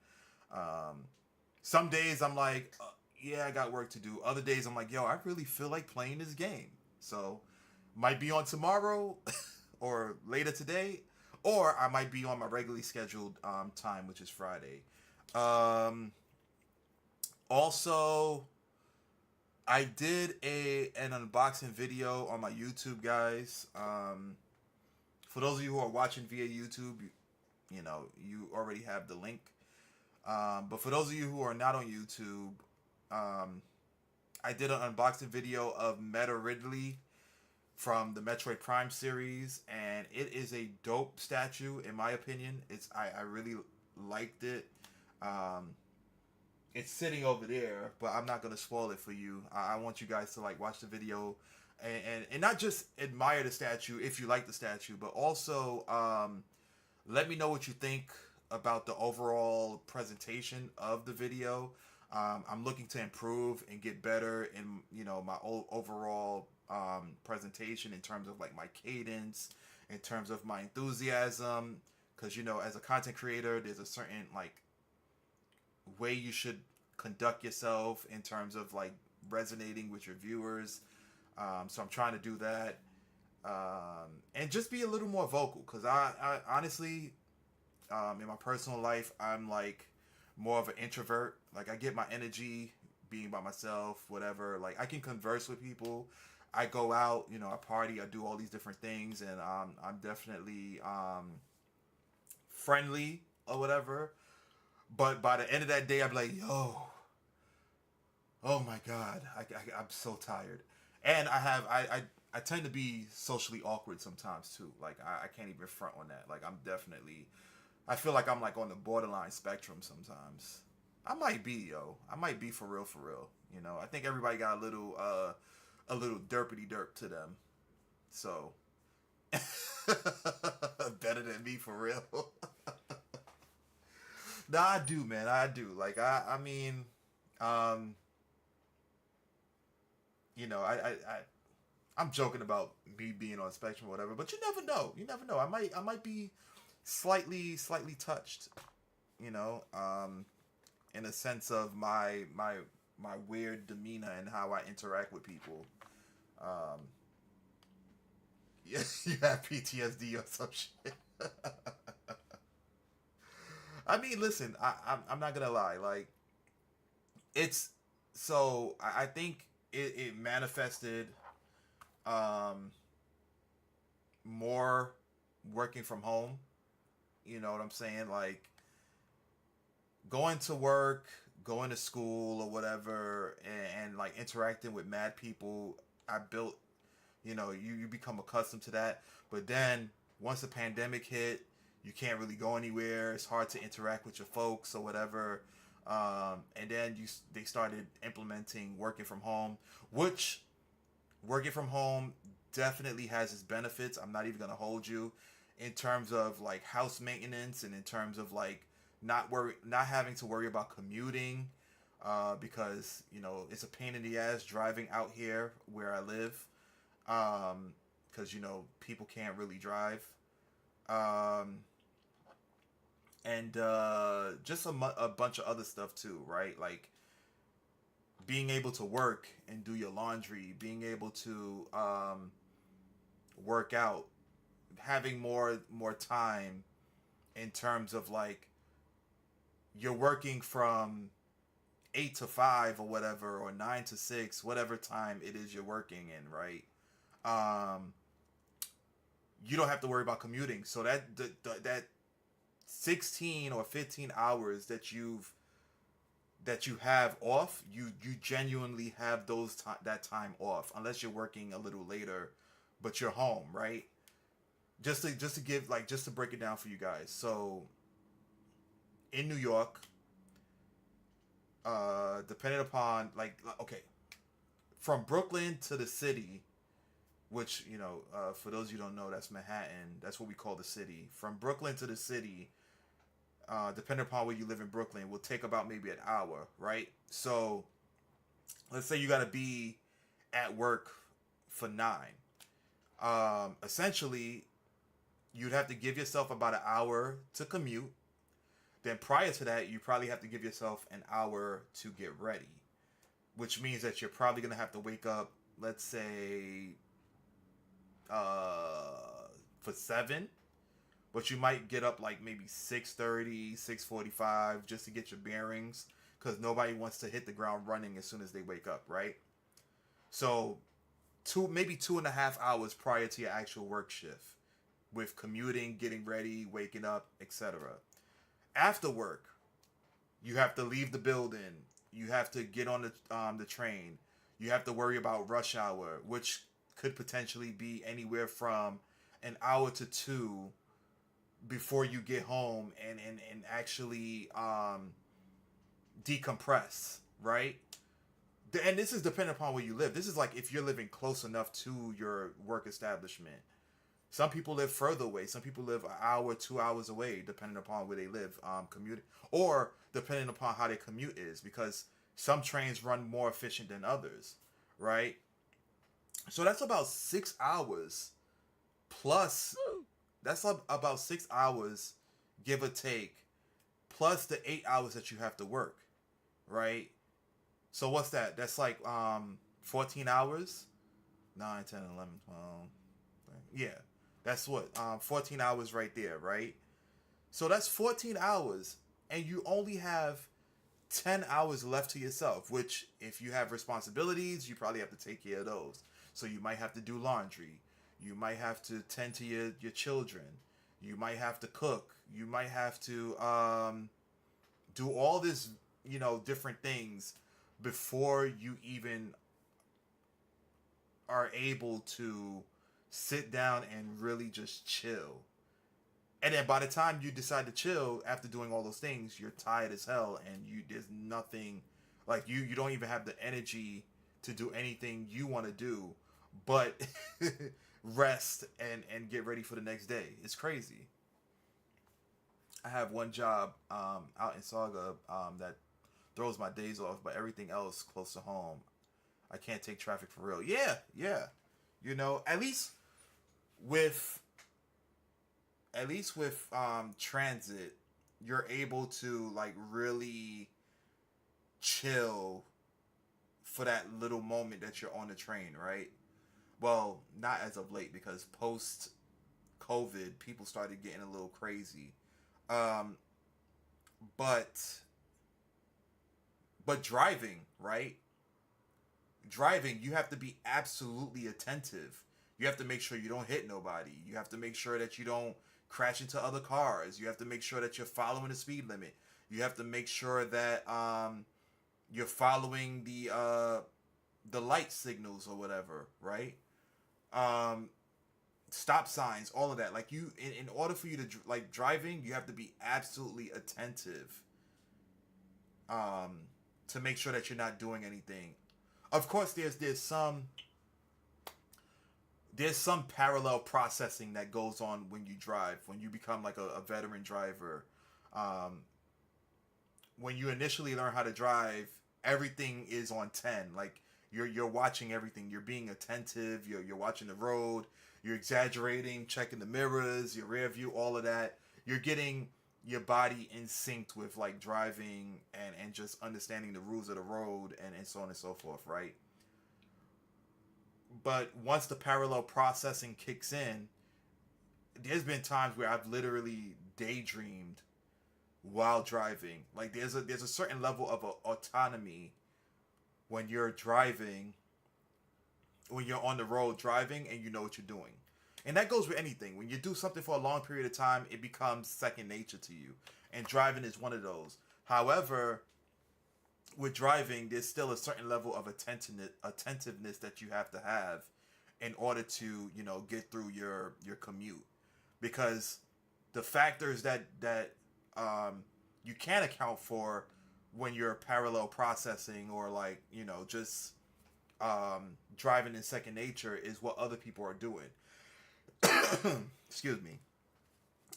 Some days I'm like, yeah, I got work to do. Other days I'm like, yo, I really feel like playing this game. So might be on tomorrow or later today, or I might be on my regularly scheduled time, which is Friday. Also, I did an unboxing video on my YouTube, guys. For those of you who are watching via YouTube, you already have the link. But for those of you who are not on YouTube, I did an unboxing video of Meta Ridley from the Metroid Prime series, and it is a dope statue in my opinion. I really liked it. It's sitting over there, but I'm not gonna spoil it for you. I want you guys to watch the video and not just admire the statue if you like the statue, but also let me know what you think about the overall presentation of the video. I'm looking to improve and get better in my overall presentation in terms of my cadence, in terms of my enthusiasm, because as a content creator, there's a certain way you should conduct yourself in terms of resonating with your viewers. So I'm trying to do that, and just be a little more vocal, because I honestly, in my personal life, I'm more of an introvert. I get my energy being by myself, whatever. I can converse with people. I go out, I party, I do all these different things, and I'm definitely friendly or whatever. But by the end of that day, I'm like, yo, oh my God, I'm so tired. And I tend to be socially awkward sometimes too. I can't even front on that. I feel like I'm on the borderline spectrum sometimes. I might be, yo. I might be for real, for real. I think everybody got a little derpity derp to them. So, better than me for real. Nah, I do, man. I do. I mean, I'm joking about me being on spectrum or whatever, but you never know. You never know. I might be slightly touched, in a sense of my weird demeanor and how I interact with people. Yeah, you have PTSD or some shit. I mean, listen, I'm not gonna lie. I think it manifested more working from home. You know what I'm saying? Going to work, going to school or whatever, and interacting with mad people. I built, you become accustomed to that. But then once the pandemic hit, you can't really go anywhere. It's hard to interact with your folks or whatever. And then they started implementing working from home, which working from home definitely has its benefits. I'm not even gonna hold you, in terms of house maintenance, and in terms of not having to worry about commuting, because it's a pain in the ass driving out here where I live, because people can't really drive, and just a bunch of other stuff too, right? Being able to work and do your laundry, being able to work out, having more time in terms of you're working from 8 to 5 or whatever, or 9 to 6, whatever time it is you're working in, right? You don't have to worry about commuting, so that 16 or 15 hours that you have off, you genuinely have that time off, unless you're working a little later, but you're home, right? Just to give, like, just to break it down for you guys. So in New York, depending upon, like, okay, from Brooklyn to the city, which, you know, for those you don't know, that's Manhattan. That's what we call the city. From Brooklyn to the city, depending upon where you live in Brooklyn, will take about maybe an hour, right? So let's say you got to be at work for 9. Essentially, you'd have to give yourself about an hour to commute. Then prior to that, you probably have to give yourself an hour to get ready, which means that you're probably going to have to wake up, let's say, for 7, but you might get up like maybe 6:30, 6:45 just to get your bearings, because nobody wants to hit the ground running as soon as they wake up, right? So maybe 2.5 hours prior to your actual work shift, with commuting, getting ready, waking up, etc. After work, you have to leave the building. You have to get on the train. You have to worry about rush hour, which could potentially be anywhere from an hour to 2 before you get home and actually decompress, right? And this is dependent upon where you live. This is like if you're living close enough to your work establishment. Some people live further away. Some people live an hour, 2 hours away, depending upon where they live, commuting, or depending upon how their commute is, because some trains run more efficient than others, right? So that's about 6 hours plus. That's about 6 hours, give or take, plus the 8 hours that you have to work, right? So what's that? That's like 14 hours? 9, 10, 11, 12. Yeah. That's what? 14 hours right there, right? So that's 14 hours, and you only have 10 hours left to yourself, which, if you have responsibilities, you probably have to take care of those. So you might have to do laundry. You might have to tend to your children. You might have to cook. You might have to do all this, you know, different things before you even are able to sit down and really just chill. And then by the time you decide to chill after doing all those things, you're tired as hell, and there's nothing, like, you don't even have the energy to do anything you want to do but rest and get ready for the next day. It's crazy. I have one job out in Saga that throws my days off, but everything else close to home, I can't take traffic for real. Yeah. You know, at least with transit, you're able to, like, really chill for that little moment that you're on the train, right? Well, not as of late, because post COVID, people started getting a little crazy. But driving, right? Driving, you have to be absolutely attentive. You have to make sure you don't hit nobody. You have to make sure that you don't crash into other cars. You have to make sure that you're following the speed limit. You have to make sure that you're following the light signals or whatever, right? Stop signs, all of that. Like, you, in order for you to, like, driving, you have to be absolutely attentive to make sure that you're not doing anything. Of course, there's some parallel processing that goes on when you drive, when you become like a veteran driver. When you initially learn how to drive, everything is on 10. Like, you're watching everything. You're being attentive. You're watching the road. You're exaggerating, checking the mirrors, your rear view, all of that. You're getting your body in sync with, like, driving and just understanding the rules of the road and so on and so forth, right? But once the parallel processing kicks in, there's been times where I've literally daydreamed while driving. Like, there's a certain level of autonomy when you're driving, when you're on the road driving and you know what you're doing. And that goes with anything. When you do something for a long period of time, it becomes second nature to you. And driving is one of those. However, with driving, there's still a certain level of attentiveness that you have to have in order to, get through your commute. Because the factors that you can account for when you're parallel processing or like, just driving in second nature is what other people are doing. Excuse me.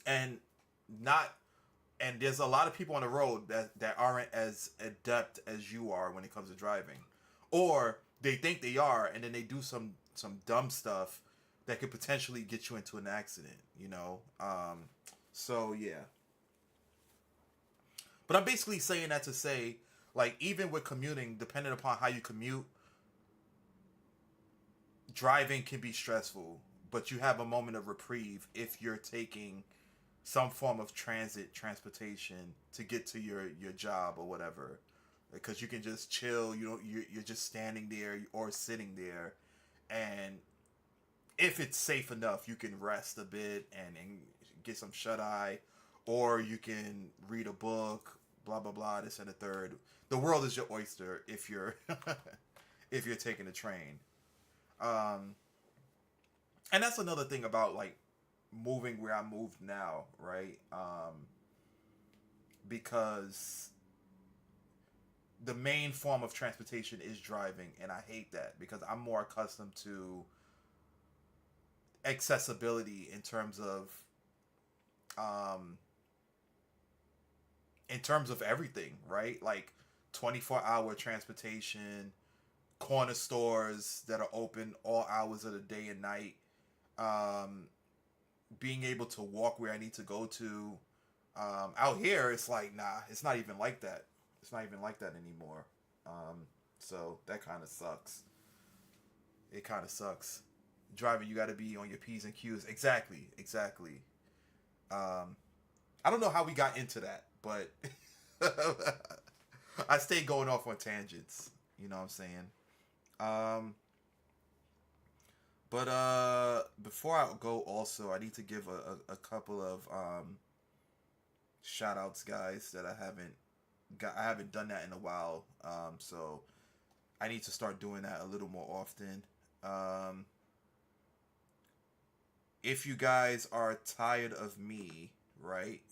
And there's a lot of people on the road that aren't as adept as you are when it comes to driving, or they think they are, and then they do some dumb stuff that could potentially get you into an accident. So yeah. But I'm basically saying that to say, like, even with commuting, depending upon how you commute, driving can be stressful, but you have a moment of reprieve if you're taking some form of transportation to get to your job or whatever, because you can just chill. You're just standing there or sitting there, and if it's safe enough, you can rest a bit and get some shut eye, or you can read a book, blah blah blah, this and the third. The world is your oyster if you're if you're taking a train. And that's another thing about like moving where I moved now, right? Because the main form of transportation is driving, and I hate that because I'm more accustomed to accessibility in terms of everything, right? Like 24-hour transportation, corner stores that are open all hours of the day and night, being able to walk where I need to go to. Out here, it's like, nah, it's not even like that. It's not even like that anymore. So that kind of sucks. It kind of sucks. Driving, you got to be on your P's and Q's. Exactly. I don't know how we got into that, but I stay going off on tangents. You know what I'm saying? But before I go, also, I need to give a couple of shout outs, guys, that I haven't done that in a while. So I need to start doing that a little more often. If you guys are tired of me, right?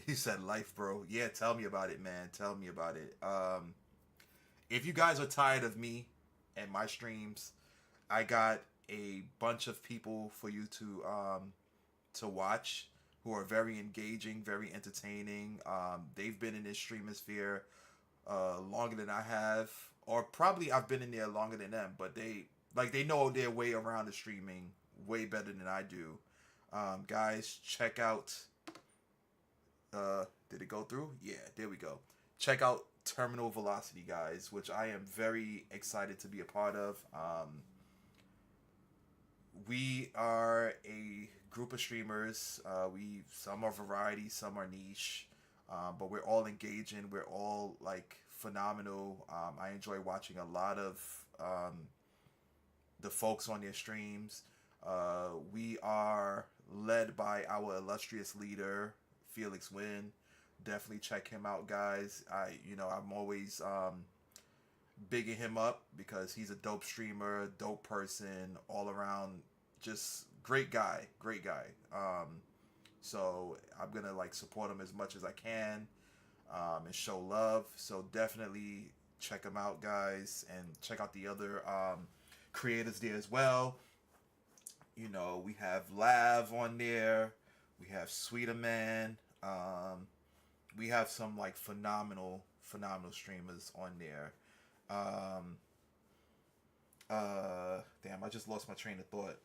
He said life, bro. Yeah, tell me about it, man. Tell me about it. If you guys are tired of me and my streams, I got a bunch of people for you to watch who are very engaging, very entertaining. They've been in this streaming sphere longer than I have, or probably I've been in there longer than them, but they know their way around the streaming way better than I do. Guys, check out did it go through? Yeah, there we go. Check out Terminal Velocity, guys, which I am very excited to be a part of. We are a group of streamers. Some are variety, some are niche, but we're all engaging. We're all like phenomenal. I enjoy watching a lot of the folks on their streams. We are led by our illustrious leader, Felix Wynn. Definitely check him out, guys. I'm always bigging him up because he's a dope streamer, dope person, all around, just great guy. So I'm gonna like support him as much as I can, and show love. So definitely check him out, guys, and check out the other creators there as well. We have Lav on there. We have Sweeter Man. We have some like phenomenal streamers on there. Damn, I just lost my train of thought.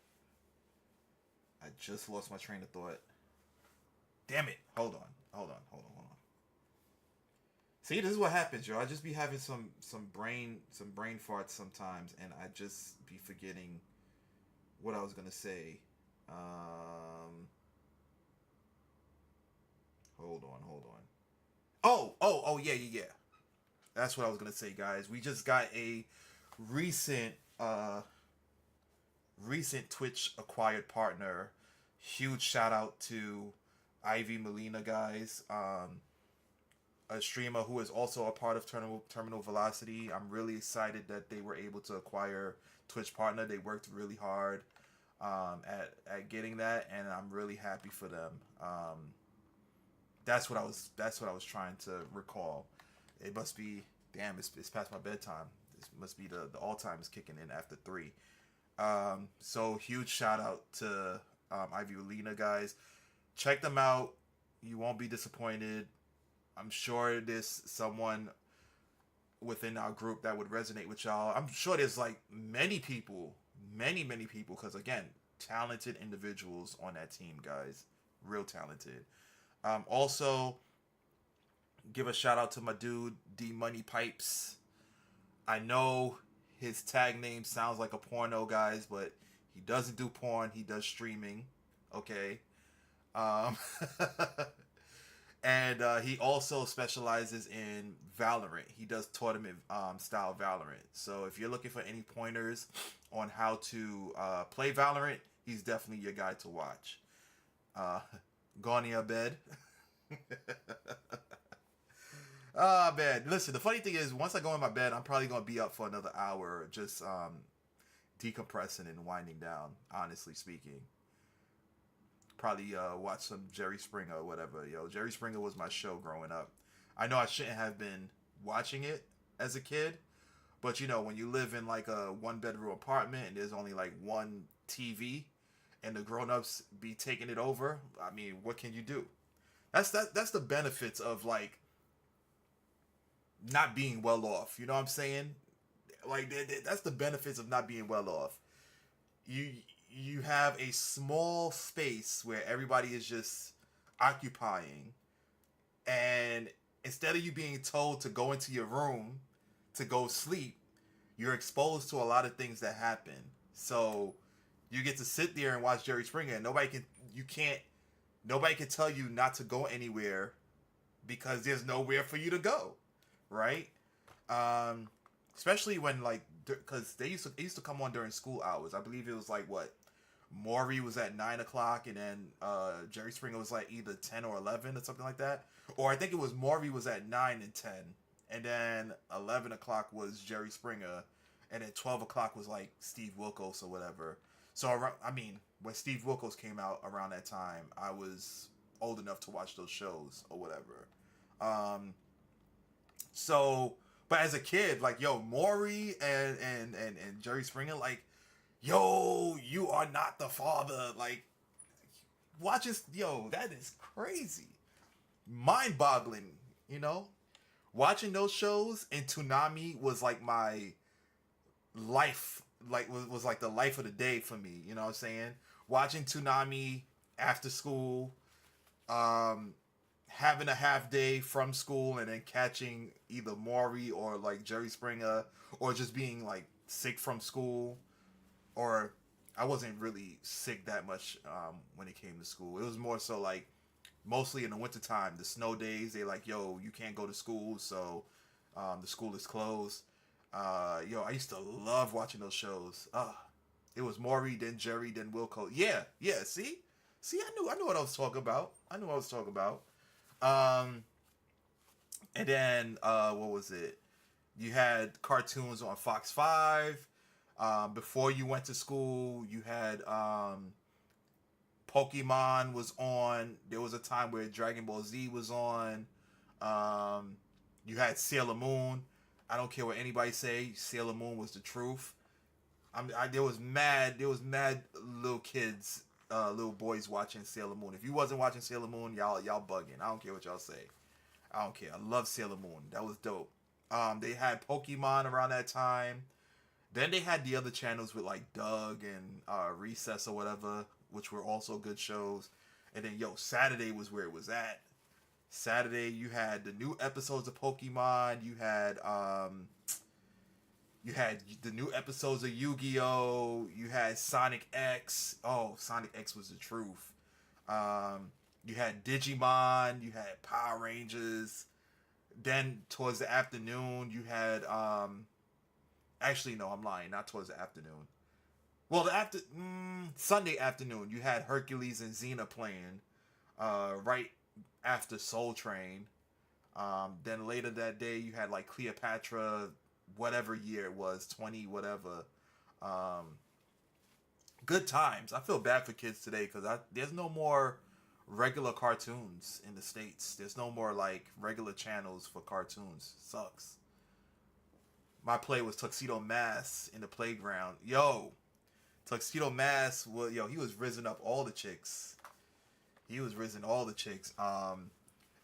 Damn it. Hold on. See, this is what happens, yo. I just be having some brain farts sometimes, and I just be forgetting what I was gonna say. Hold on. Oh, yeah. That's what I was gonna say, guys. We just got a recent recent Twitch acquired partner. Huge shout out to Ivy Molina, guys. A streamer who is also a part of Terminal Velocity. I'm really excited that they were able to acquire Twitch partner. They worked really hard at getting that, and I'm really happy for them. That's what I was trying to recall. It must be, damn, it's past my bedtime. This must be the all-time is kicking in after 3. So huge shout out to Ivy Molina, guys. Check them out. You won't be disappointed. I'm sure there's someone within our group that would resonate with y'all. I'm sure there's like many people, many people, because again, talented individuals on that team, guys. Real talented. Also, give a shout out to my dude, D Money Pipes. I know his tag name sounds like a porno, guys, but he doesn't do porn. He does streaming. Okay. And he also specializes in Valorant. He does tournament style Valorant. So if you're looking for any pointers on how to play Valorant, he's definitely your guy to watch. Gone in your bed. Ah, man. Listen, the funny thing is, once I go in my bed, I'm probably going to be up for another hour just decompressing and winding down, honestly speaking. Probably watch some Jerry Springer or whatever. Yo, Jerry Springer was my show growing up. I know I shouldn't have been watching it as a kid, but you know, when you live in like a 1-bedroom apartment and there's only like one TV and the grown-ups be taking it over, I mean, what can you do? That's the benefits of like not being well off. You know what I'm saying? Like that's the benefits of not being well off. You have a small space where everybody is just occupying, and instead of you being told to go into your room to go sleep, you're exposed to a lot of things that happen. So you get to sit there and watch Jerry Springer, and nobody can tell you not to go anywhere because there's nowhere for you to go, right? Especially when like, because it used to come on during school hours. I believe it was like what, Maury was at 9 o'clock, and then Jerry Springer was like either 10 or 11 or something like that. Or I think it was Maury was at 9 and 10, and then 11 o'clock was Jerry Springer, and then 12 o'clock was like Steve Wilkos or whatever. So I mean, when Steve Wilkos came out around that time, I was old enough to watch those shows or whatever. So, but as a kid, like, yo, Maury and Jerry Springer, like, yo, you are not the father. Like, watching, yo, that is crazy. Mind-boggling, you know? Watching those shows and Toonami was like my life, like, was like the life of the day for me, you know what I'm saying? Watching Toonami after school, having a half day from school and then catching either Maury or like Jerry Springer, or just being like sick from school. Or I wasn't really sick that much when it came to school. It was more so like mostly in the wintertime, the snow days, they like, yo, you can't go to school, so the school is closed. Yo, I used to love watching those shows. It was Maury, then Jerry, then Wilco. Yeah, see, I knew what I was talking about. And then what was it? You had cartoons on Fox 5. Before you went to school, you had Pokemon was on. There was a time where Dragon Ball Z was on. You had Sailor Moon. I don't care what anybody say. Sailor Moon was the truth. There was mad little kids, little boys watching Sailor Moon. If you wasn't watching Sailor Moon, y'all bugging. I don't care what y'all say. I don't care. I love Sailor Moon. That was dope. They had Pokemon around that time. Then they had the other channels with like Doug and Recess or whatever, which were also good shows. And then Saturday was where it was at. Saturday you had the new episodes of Pokemon. You had the new episodes of Yu-Gi-Oh! You had Sonic X. Oh, Sonic X was the truth. You had Digimon. You had Power Rangers. Then towards the afternoon you had actually, no, I'm lying. Not towards the afternoon. Well, the Sunday afternoon, you had Hercules and Xena playing, right after Soul Train. Then later that day, you had like Cleopatra, whatever year it was, 20 whatever. Good times. I feel bad for kids today because there's no more regular cartoons in the States. There's no more like regular channels for cartoons. Sucks. My play was Tuxedo Mask in the playground. Yo, Tuxedo Mask was he was risen up all the chicks. He was risen all the chicks. And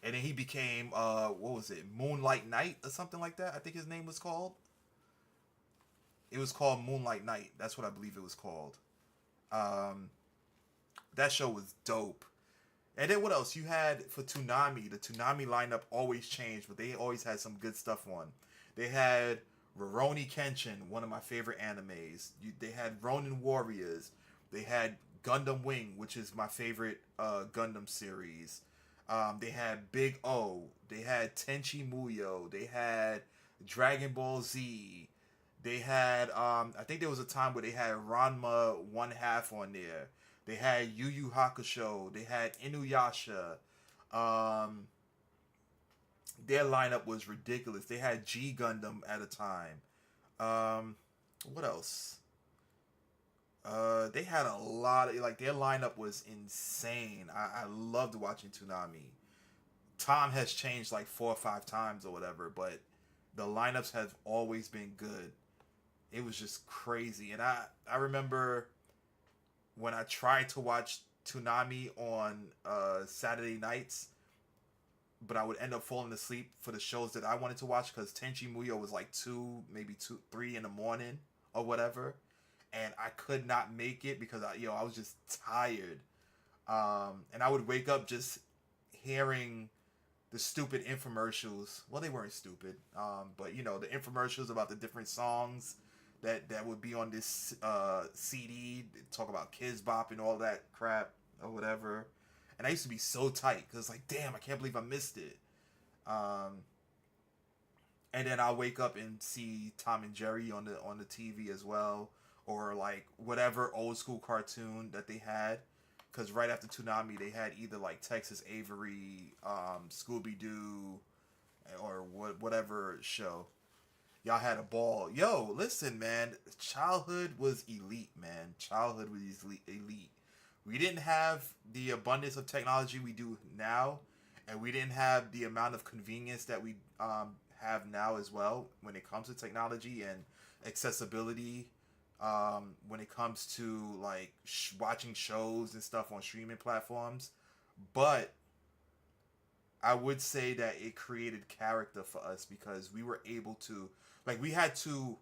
then he became what was it? Moonlight Knight or something like that. I think his name was called. It was called Moonlight Knight. That's what I believe it was called. That show was dope. And then what else? You had for Toonami. The Toonami lineup always changed, but they always had some good stuff on. They had Rurouni Kenshin, one of my favorite animes. They had Ronin Warriors. They had Gundam Wing, which is my favorite Gundam series. They had Big O. They had Tenchi Muyo. They had Dragon Ball Z. They had I think there was a time where they had Ranma 1/2 on there. They had Yu Yu Hakusho. They had Inuyasha. Their lineup was ridiculous. They had G Gundam at a time. What else? They had a lot of their lineup was insane. I loved watching Toonami. Tom has changed like 4 or 5 times or whatever, but the lineups have always been good. It was just crazy, and I remember when I tried to watch Toonami on Saturday nights, but I would end up falling asleep for the shows that I wanted to watch because Tenchi Muyo was like 2, maybe 2, 3 in the morning or whatever, and I could not make it because I was just tired, and I would wake up just hearing the stupid infomercials. Well, they weren't stupid, but the infomercials about the different songs that would be on this CD, talk about Kids Bop and all that crap or whatever. And I used to be so tight because like, damn, I can't believe I missed it. And then I'll wake up and see Tom and Jerry on the TV as well, or like whatever old school cartoon that they had. Because right after Toonami, they had either like Texas Avery, Scooby Doo, or whatever show. Y'all had a ball. Yo, listen, man. Childhood was elite, man. Childhood was elite. We didn't have the abundance of technology we do now, and we didn't have the amount of convenience that we have now as well when it comes to technology and accessibility. When it comes to like watching shows and stuff on streaming platforms, but I would say that it created character for us because we were able to, like, we had to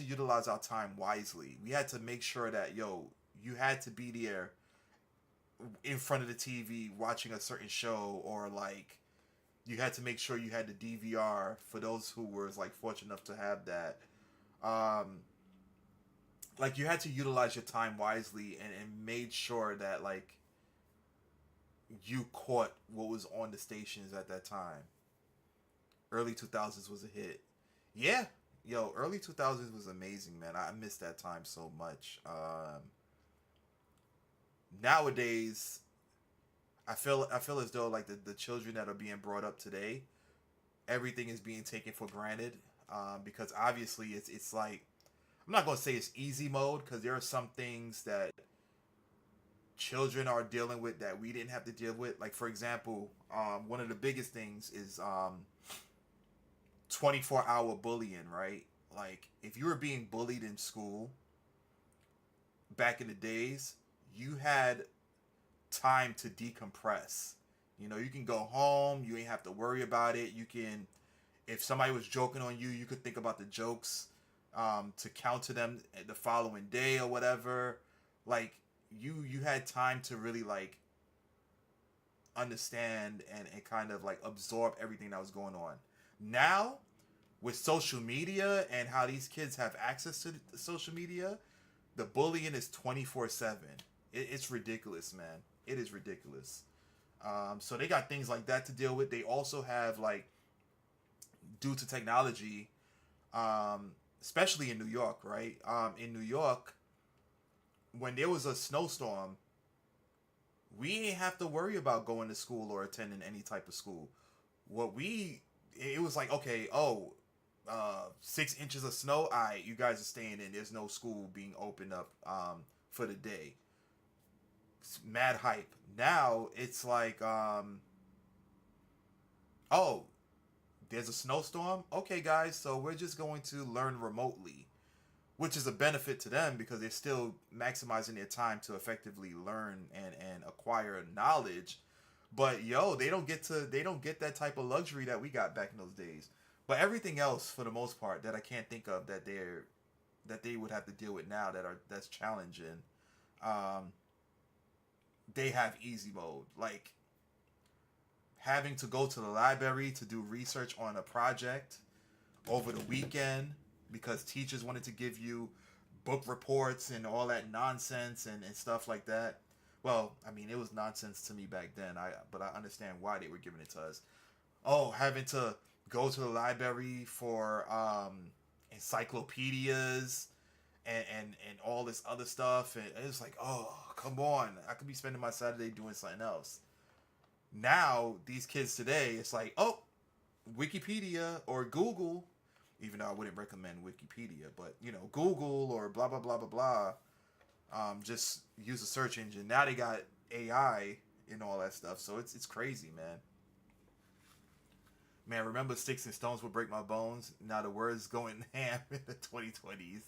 utilize our time wisely. We had to make sure that you had to be there in front of the TV watching a certain show, or like you had to make sure you had the DVR for those who were like fortunate enough to have that. Like you had to utilize your time wisely and made sure that like you caught what was on the stations at that time. Early 2000s was a hit. Yeah, early 2000s was amazing, man. I miss that time so much. Nowadays, I feel as though like the children that are being brought up today, everything is being taken for granted. Because obviously it's like, I'm not gonna say it's easy mode because there are some things that children are dealing with that we didn't have to deal with. Like for example, one of the biggest things is 24-hour bullying, right? Like if you were being bullied in school back in the days, you had time to decompress. You can go home, you ain't have to worry about it. You can, if somebody was joking on you, you could think about the jokes to counter them the following day or whatever. Like you had time to really like understand and kind of like absorb everything that was going on. Now with social media and how these kids have access to social media, the bullying is 24/7. It's ridiculous, man. It is ridiculous. So they got things like that to deal with. They also have like, due to technology, especially in New York, right? In New York, when there was a snowstorm, we ain't have to worry about going to school or attending any type of school. It was like, okay, 6 inches of snow. All right, you guys are staying in. There's no school being opened up for the day. It's mad hype. Now it's like, oh, there's a snowstorm. Okay, guys, so we're just going to learn remotely, which is a benefit to them because they're still maximizing their time to effectively learn and acquire knowledge. But they don't get that type of luxury that we got back in those days. But everything else, for the most part, that I can't think of that they would have to deal with now that's challenging, they have easy mode. Like having to go to the library to do research on a project over the weekend because teachers wanted to give you book reports and all that nonsense and stuff like that. Well, I mean, it was nonsense to me back then. But I understand why they were giving it to us. Oh, having to go to the library for encyclopedias and all this other stuff, and it's like, oh, come on, I could be spending my Saturday doing something else. Now these kids today, it's like, oh, Wikipedia or Google, even though I wouldn't recommend Wikipedia, but Google or blah blah blah blah blah. Just use a search engine. Now they got AI and all that stuff, so it's crazy, man. Man, remember Sticks and Stones would break my bones? Now the words going ham in the 2020s.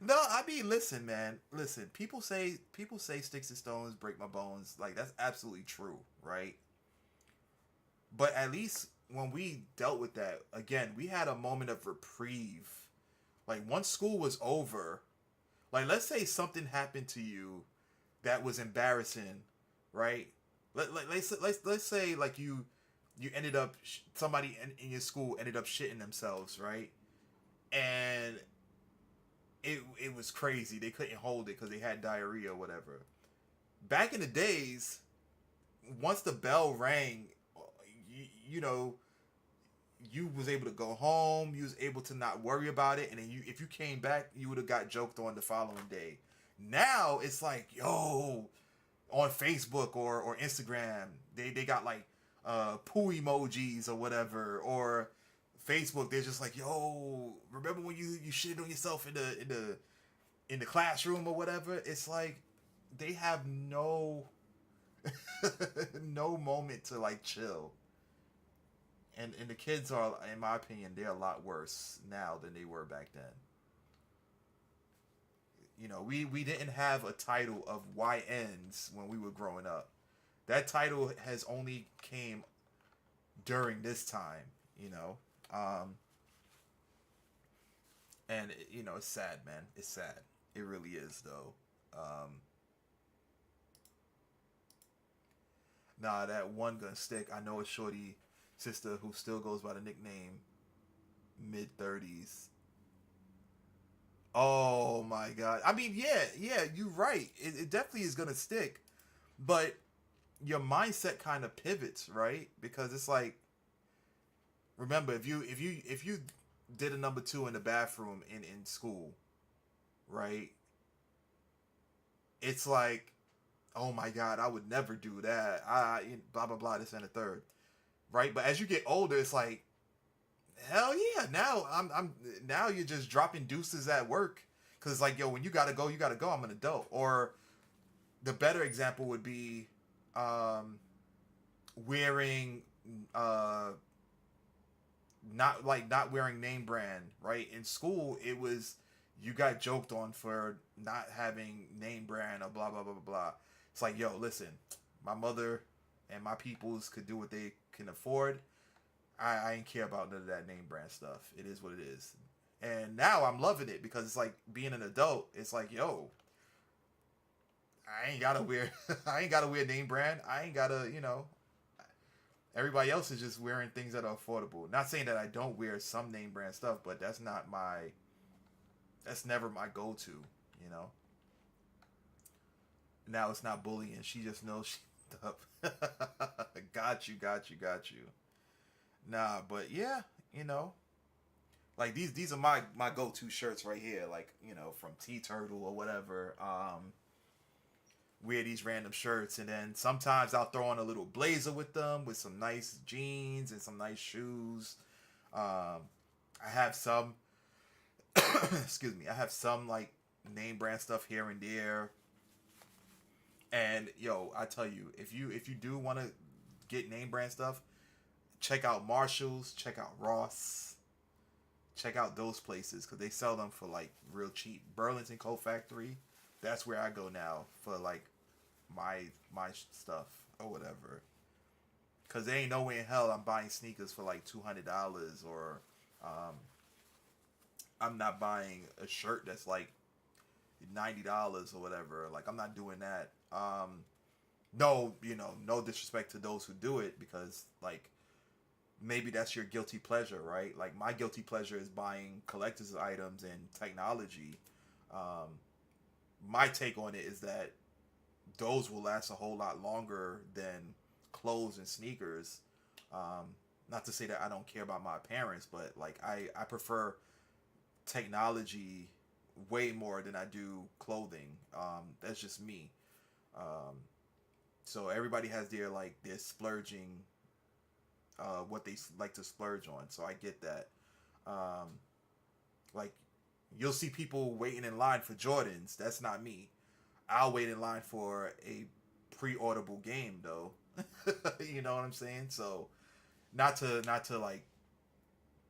No, I mean, listen, man. Listen, people say Sticks and Stones break my bones. Like, that's absolutely true, right? But at least when we dealt with that, again, we had a moment of reprieve. Like, once school was over, like, let's say something happened to you that was embarrassing, right? Let's say, like, you ended up, somebody in your school ended up shitting themselves, right? And it was crazy. They couldn't hold it because they had diarrhea or whatever. Back in the days, once the bell rang, you was able to go home. You was able to not worry about it. And then if you came back, you would have got joked on the following day. Now it's like, yo, on Facebook or Instagram, they got like poo emojis or whatever, or Facebook, they're just like, yo, remember when you shitted on yourself in the classroom or whatever? It's like they have no no moment to like chill. And the kids are, in my opinion, they're a lot worse now than they were back then. We didn't have a title of YNs when we were growing up. That title has only came during this time, and it's sad, man. It's sad. It really is, though. Nah, that one gonna stick. I know a shorty sister who still goes by the nickname mid-30s. Oh my god. I mean, yeah, you're right. It definitely is gonna stick, but your mindset kind of pivots, right? Because it's like, remember, if you did a number 2 in the bathroom in school, right? It's like, oh my god, I would never do that. Blah blah blah, this and the third, right? But as you get older, it's like, hell yeah, now I'm now you're just dropping deuces at work because it's like, yo, when you gotta go, I'm an adult. Or the better example would be wearing not wearing name brand, right? In school, it was, you got joked on for not having name brand or blah blah blah blah blah. It's like, yo, listen, my mother and my peoples could do what they can afford. I ain't care about none of that name brand stuff. It is what it is. And now I'm loving it because it's like, being an adult, it's like, yo, I ain't gotta wear name brand. I ain't gotta, everybody else is just wearing things that are affordable. Not saying that I don't wear some name brand stuff, but that's never my go-to, Now it's not bullying. She just knows she's up. Got you. Nah, but yeah, Like these are my go-to shirts right here. Like, you know, from T Turtle or whatever. Wear these random shirts, and then sometimes I'll throw on a little blazer with them, with some nice jeans and some nice shoes. I have some excuse me, I have some like name brand stuff here and there. And yo, I tell you, if you do want to get name brand stuff, check out Marshalls, check out Ross, check out those places because they sell them for like real cheap. Burlington Coat Factory, that's where I go now for like my stuff or whatever. Cause there ain't no way in hell I'm buying sneakers for like $200, or I'm not buying a shirt that's like $90 or whatever. Like, I'm not doing that. No, you know, no disrespect to those who do it, because like maybe that's your guilty pleasure, right? Like, my guilty pleasure is buying collector's items and technology. My take on it is that those will last a whole lot longer than clothes and sneakers. Not to say that I don't care about my appearance, but like I prefer technology way more than I do clothing. That's just me. So everybody has their splurging, what they like to splurge on. So I get that. Like, you'll see people waiting in line for Jordans. That's not me. I'll wait in line for a pre-orderable game though. You know what I'm saying? So not to like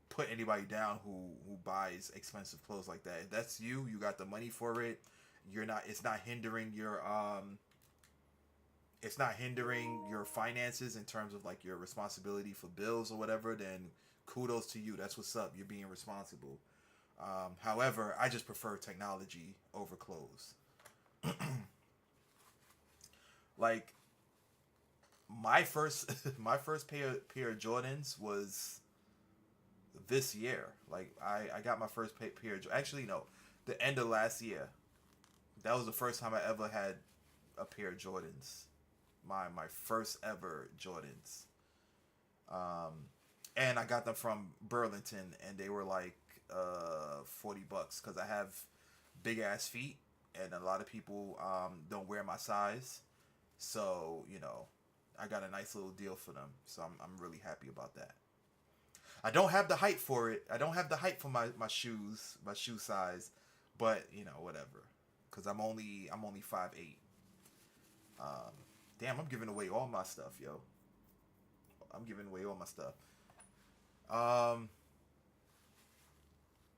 put anybody down who buys expensive clothes like that. If that's you, you got the money for it. It's not hindering your finances in terms of like your responsibility for bills or whatever, then kudos to you. That's what's up. You're being responsible. However, I just prefer technology over clothes. Like, my first pair of Jordans was this year. Like, I got my first pair of, actually no, the end of last year. That was the first time I ever had a pair of Jordans. My first ever Jordans. And I got them from Burlington, and they were like $40 because I have big ass feet, and a lot of people don't wear my size. So, you know, I got a nice little deal for them. So I'm really happy about that. I don't have the height for it. I don't have the height for my shoes, my shoe size, but you know, whatever. Cause I'm only 5'8". Damn, I'm giving away all my stuff, yo. I'm giving away all my stuff.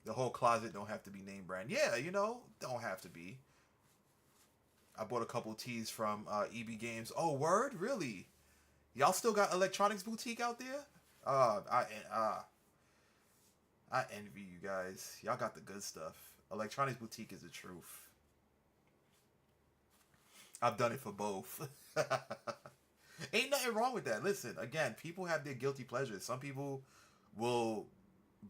The whole closet don't have to be name brand. Yeah, you know, don't have to be. I bought a couple tees from EB Games. Oh, word? Really? Y'all still got Electronics Boutique out there? I envy you guys. Y'all got the good stuff. Electronics Boutique is the truth. I've done it for both. Ain't nothing wrong with that. Listen, again, people have their guilty pleasures. Some people will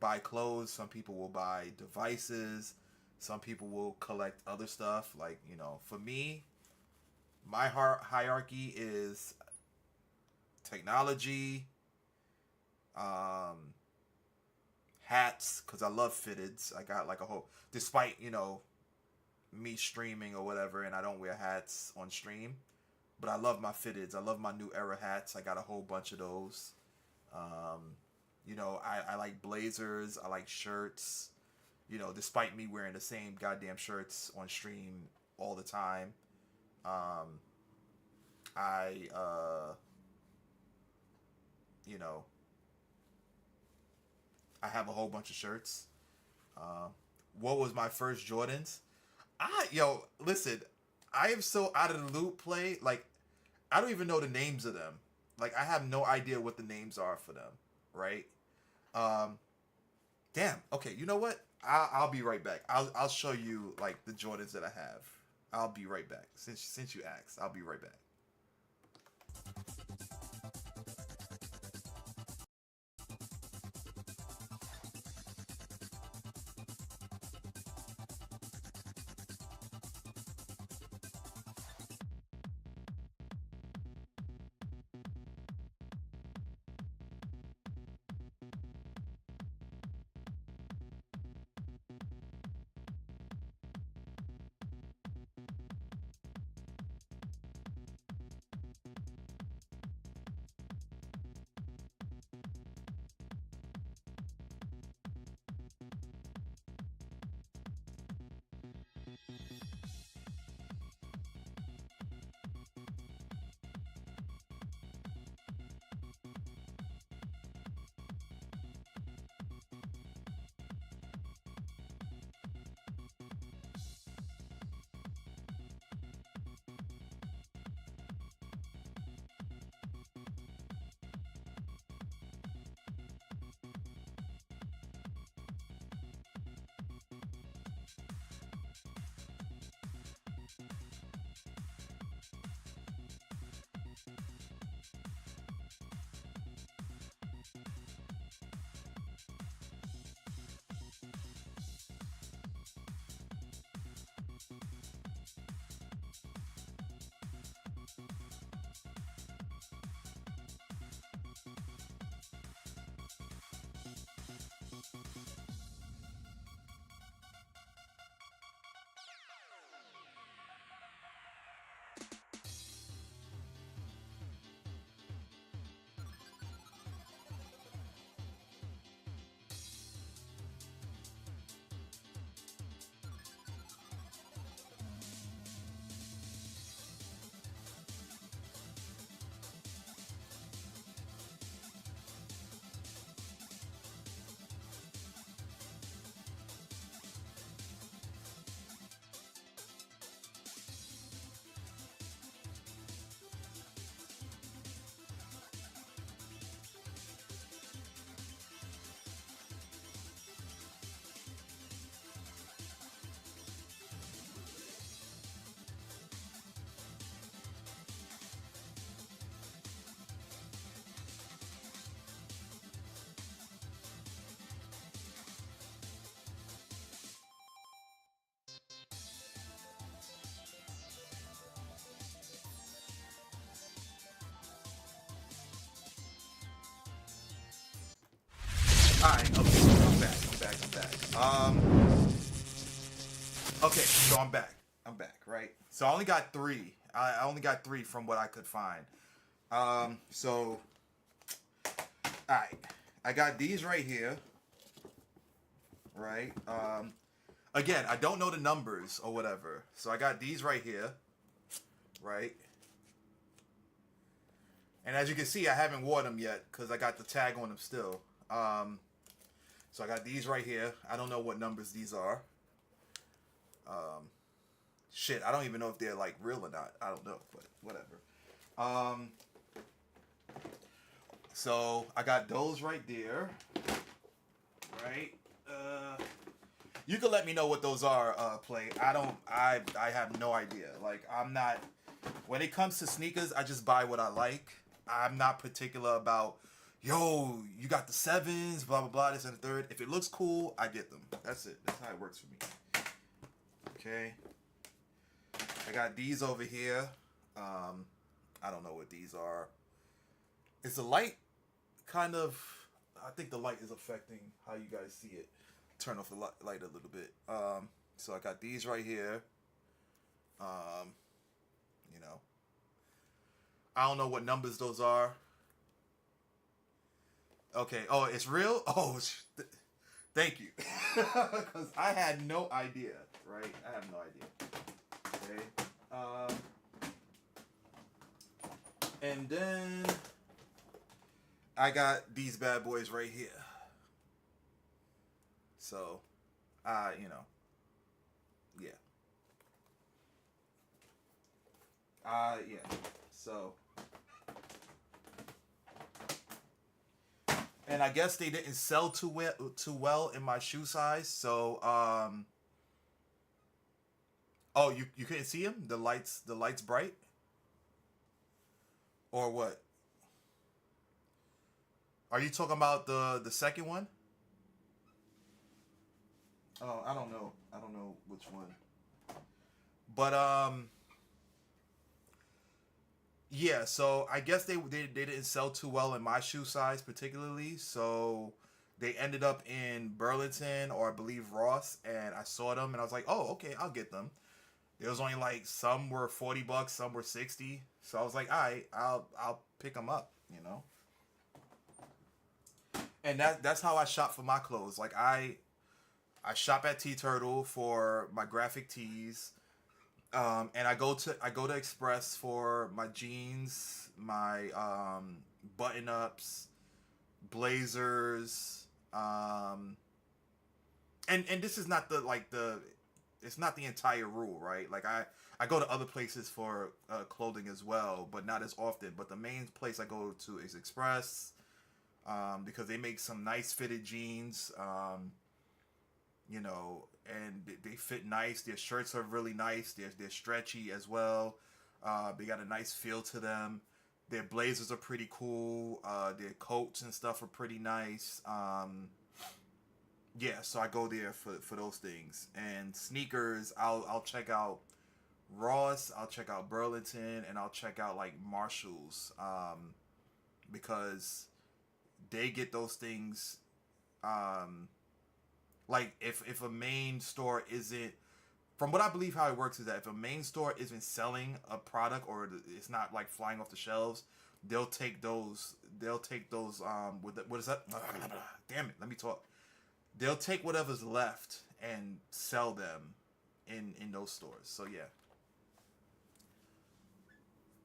buy clothes. Some people will buy devices. Some people will collect other stuff. Like, you know, for me, my hierarchy is technology, hats, because I love fitteds. I got like a whole, despite, you know, me streaming or whatever, and I don't wear hats on stream, but I love my fitteds. I love my new era hats. I got a whole bunch of those. You know, I like blazers. I like shirts. You know, despite me wearing the same goddamn shirts on stream all the time. You know, I have a whole bunch of shirts. What was my first Jordans? Listen, I am so out of the loop, play. Like, I don't even know the names of them. Like, I have no idea what the names are for them, right? Damn. Okay, you know what? I'll be right back. I'll show you like the Jordans that I have. I'll be right back. Since you asked, I'll be right back. Alright, okay, I'm back. Okay, so I'm back. Right? So I only got 3. I only got 3 from what I could find. So, alright. I got these right here. Right? Again, I don't know the numbers or whatever. So I got these right here. Right? And as you can see, I haven't worn them yet because I got the tag on them still. So I got these right here. I don't know what numbers these are. Shit, I don't even know if they're like real or not. I don't know, but whatever. So I got those right there. Right? You can let me know what those are, Play. I have no idea. Like, I'm not, when it comes to sneakers, I just buy what I like. I'm not particular about, yo, you got the 7s, blah, blah, blah, this and the third. If it looks cool, I get them. That's it. That's how it works for me. Okay. I got these over here. I don't know what these are. Is the light kind of, I think the light is affecting how you guys see it. Turn off the light a little bit. So I got these right here. You know, I don't know what numbers those are. Okay. Oh, it's real? Oh, thank you. Because I had no idea, right? I have no idea. Okay. And then I got these bad boys right here. So, you know, yeah. Yeah. So, and I guess they didn't sell too well in my shoe size. So, oh, you couldn't see them? The lights bright? Or what? Are you talking about the second one? Oh, I don't know. I don't know which one. But yeah, so I guess they didn't sell too well in my shoe size particularly, so they ended up in Burlington or I believe Ross, and I saw them and I was like, "Oh, okay, I'll get them." There was only like some were $40, some were 60. So I was like, "All right, I'll pick them up," you know? And that's how I shop for my clothes. Like I shop at T Turtle for my graphic tees. And I go to Express for my jeans, my button ups, blazers, and this is not it's not the entire rule, right? Like I go to other places for clothing as well, but not as often. But the main place I go to is Express, because they make some nice fitted jeans. You know, and they fit nice. Their shirts are really nice. They're stretchy as well. They got a nice feel to them. Their blazers are pretty cool. Their coats and stuff are pretty nice. Yeah, so I go there for those things. And sneakers, I'll check out Ross. I'll check out Burlington, and I'll check out like Marshalls, because they get those things. Like if a main store isn't, from what I believe how it works is that if a main store isn't selling a product or it's not like flying off the shelves, they'll take those what is that? Damn it, let me talk. They'll take whatever's left and sell them in those stores. So yeah.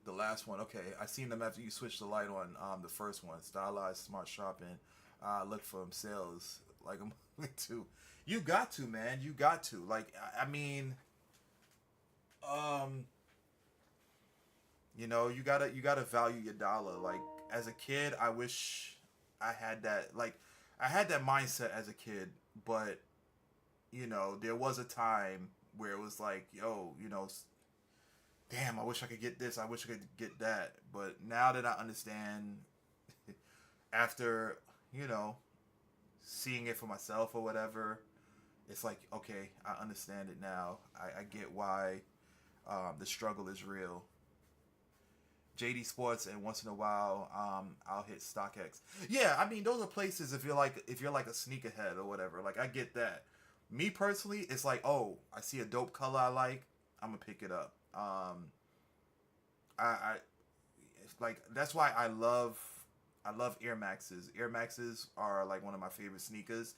The last one, okay. I seen them after you switched the light on. The first one, stylized smart shopping. Look for them sales. Like I'm to. You got to, man. You got to. Like, I mean, you know, you gotta value your dollar. Like, as a kid, I wish I had that. Like, I had that mindset as a kid, but you know, there was a time where it was like, yo, you know, damn, I wish I could get this. I wish I could get that. But now that I understand, after, you know, seeing it for myself or whatever, it's like, okay, I understand it now. I get why the struggle is real. JD Sports, and once in a while, I'll hit StockX. Yeah, I mean, those are places if you're like a sneakerhead or whatever. Like, I get that. Me personally, it's like, oh, I see a dope color I like, I'm gonna pick it up. I it's like that's why I love Air Maxes. Air Maxes are like one of my favorite sneakers,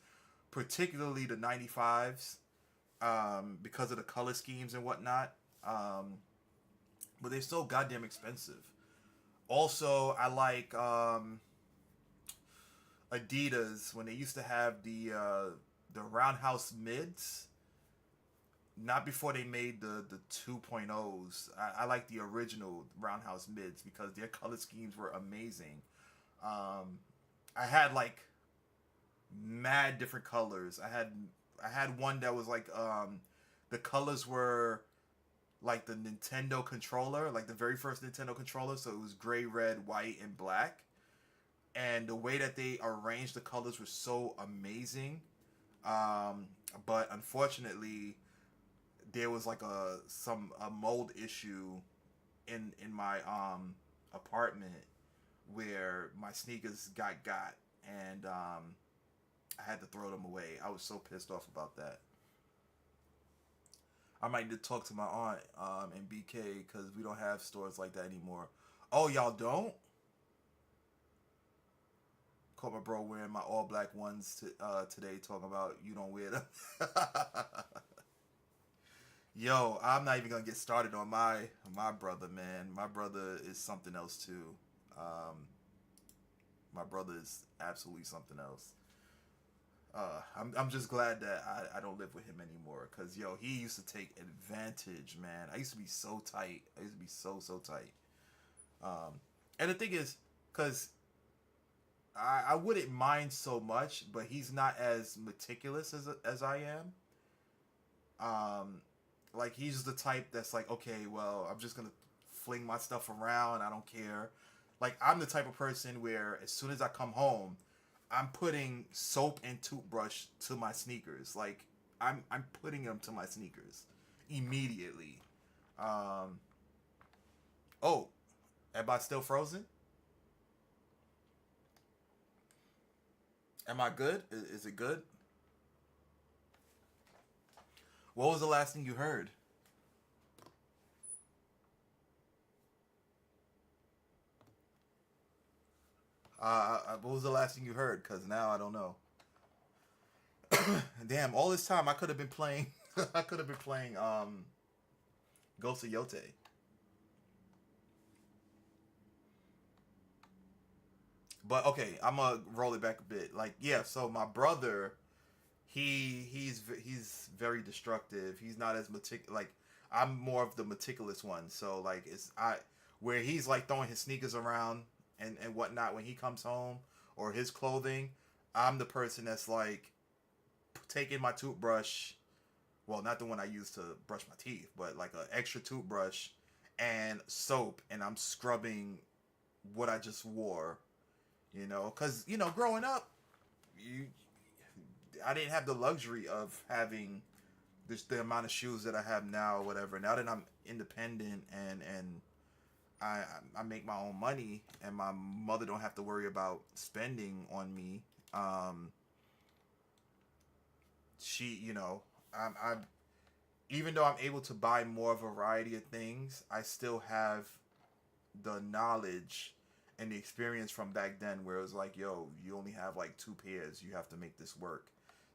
particularly the 95s, because of the color schemes and whatnot. But they're so goddamn expensive. Also, I like Adidas when they used to have the roundhouse mids. Not before they made the 2.0s. I like the original roundhouse mids because their color schemes were amazing. I had like mad different colors. I had one that was like the colors were like the Nintendo controller, like the very first Nintendo controller, so it was gray, red, white, and black. And the way that they arranged the colors was so amazing. But unfortunately, there was like a mold issue in my apartment where my sneakers got and I had to throw them away. I was so pissed off about that. I might need to talk to my aunt in BK because we don't have stores like that anymore. Oh, y'all don't? Caught my bro wearing my all black ones today, talking about you don't wear them. Yo, I'm not even gonna get started on my brother, man. My brother is something else too. My brother is absolutely something else. I'm just glad that I don't live with him anymore, cause yo, he used to take advantage, man. I used to be so tight. I used to be so tight. And the thing is, cause I wouldn't mind so much, but he's not as meticulous as I am. Like, he's the type that's like, okay, well, I'm just gonna fling my stuff around. I don't care. Like, I'm the type of person where as soon as I come home, I'm putting soap and toothbrush to my sneakers. Like, I'm putting them to my sneakers immediately. Oh, am I still frozen? Am I good? Is it good? What was the last thing you heard? What was the last thing you heard? Because now I don't know. Damn, all this time I could have been playing. I could have been playing Ghost of Yotei. But okay, I'm gonna roll it back a bit. Like, yeah, so my brother, he's very destructive. He's not as like I'm more of the meticulous one. So like where he's like throwing his sneakers around and whatnot when he comes home, or his clothing, I'm the person that's like taking my toothbrush, well, not the one I use to brush my teeth, but like an extra toothbrush and soap, and I'm scrubbing what I just wore, because growing up, I didn't have the luxury of having the amount of shoes that I have now or whatever. Now that I'm independent and I make my own money and my mother don't have to worry about spending on me, she, I'm even though I'm able to buy more variety of things, I still have the knowledge and the experience from back then where it was like, yo, you only have like 2 pairs, you have to make this work.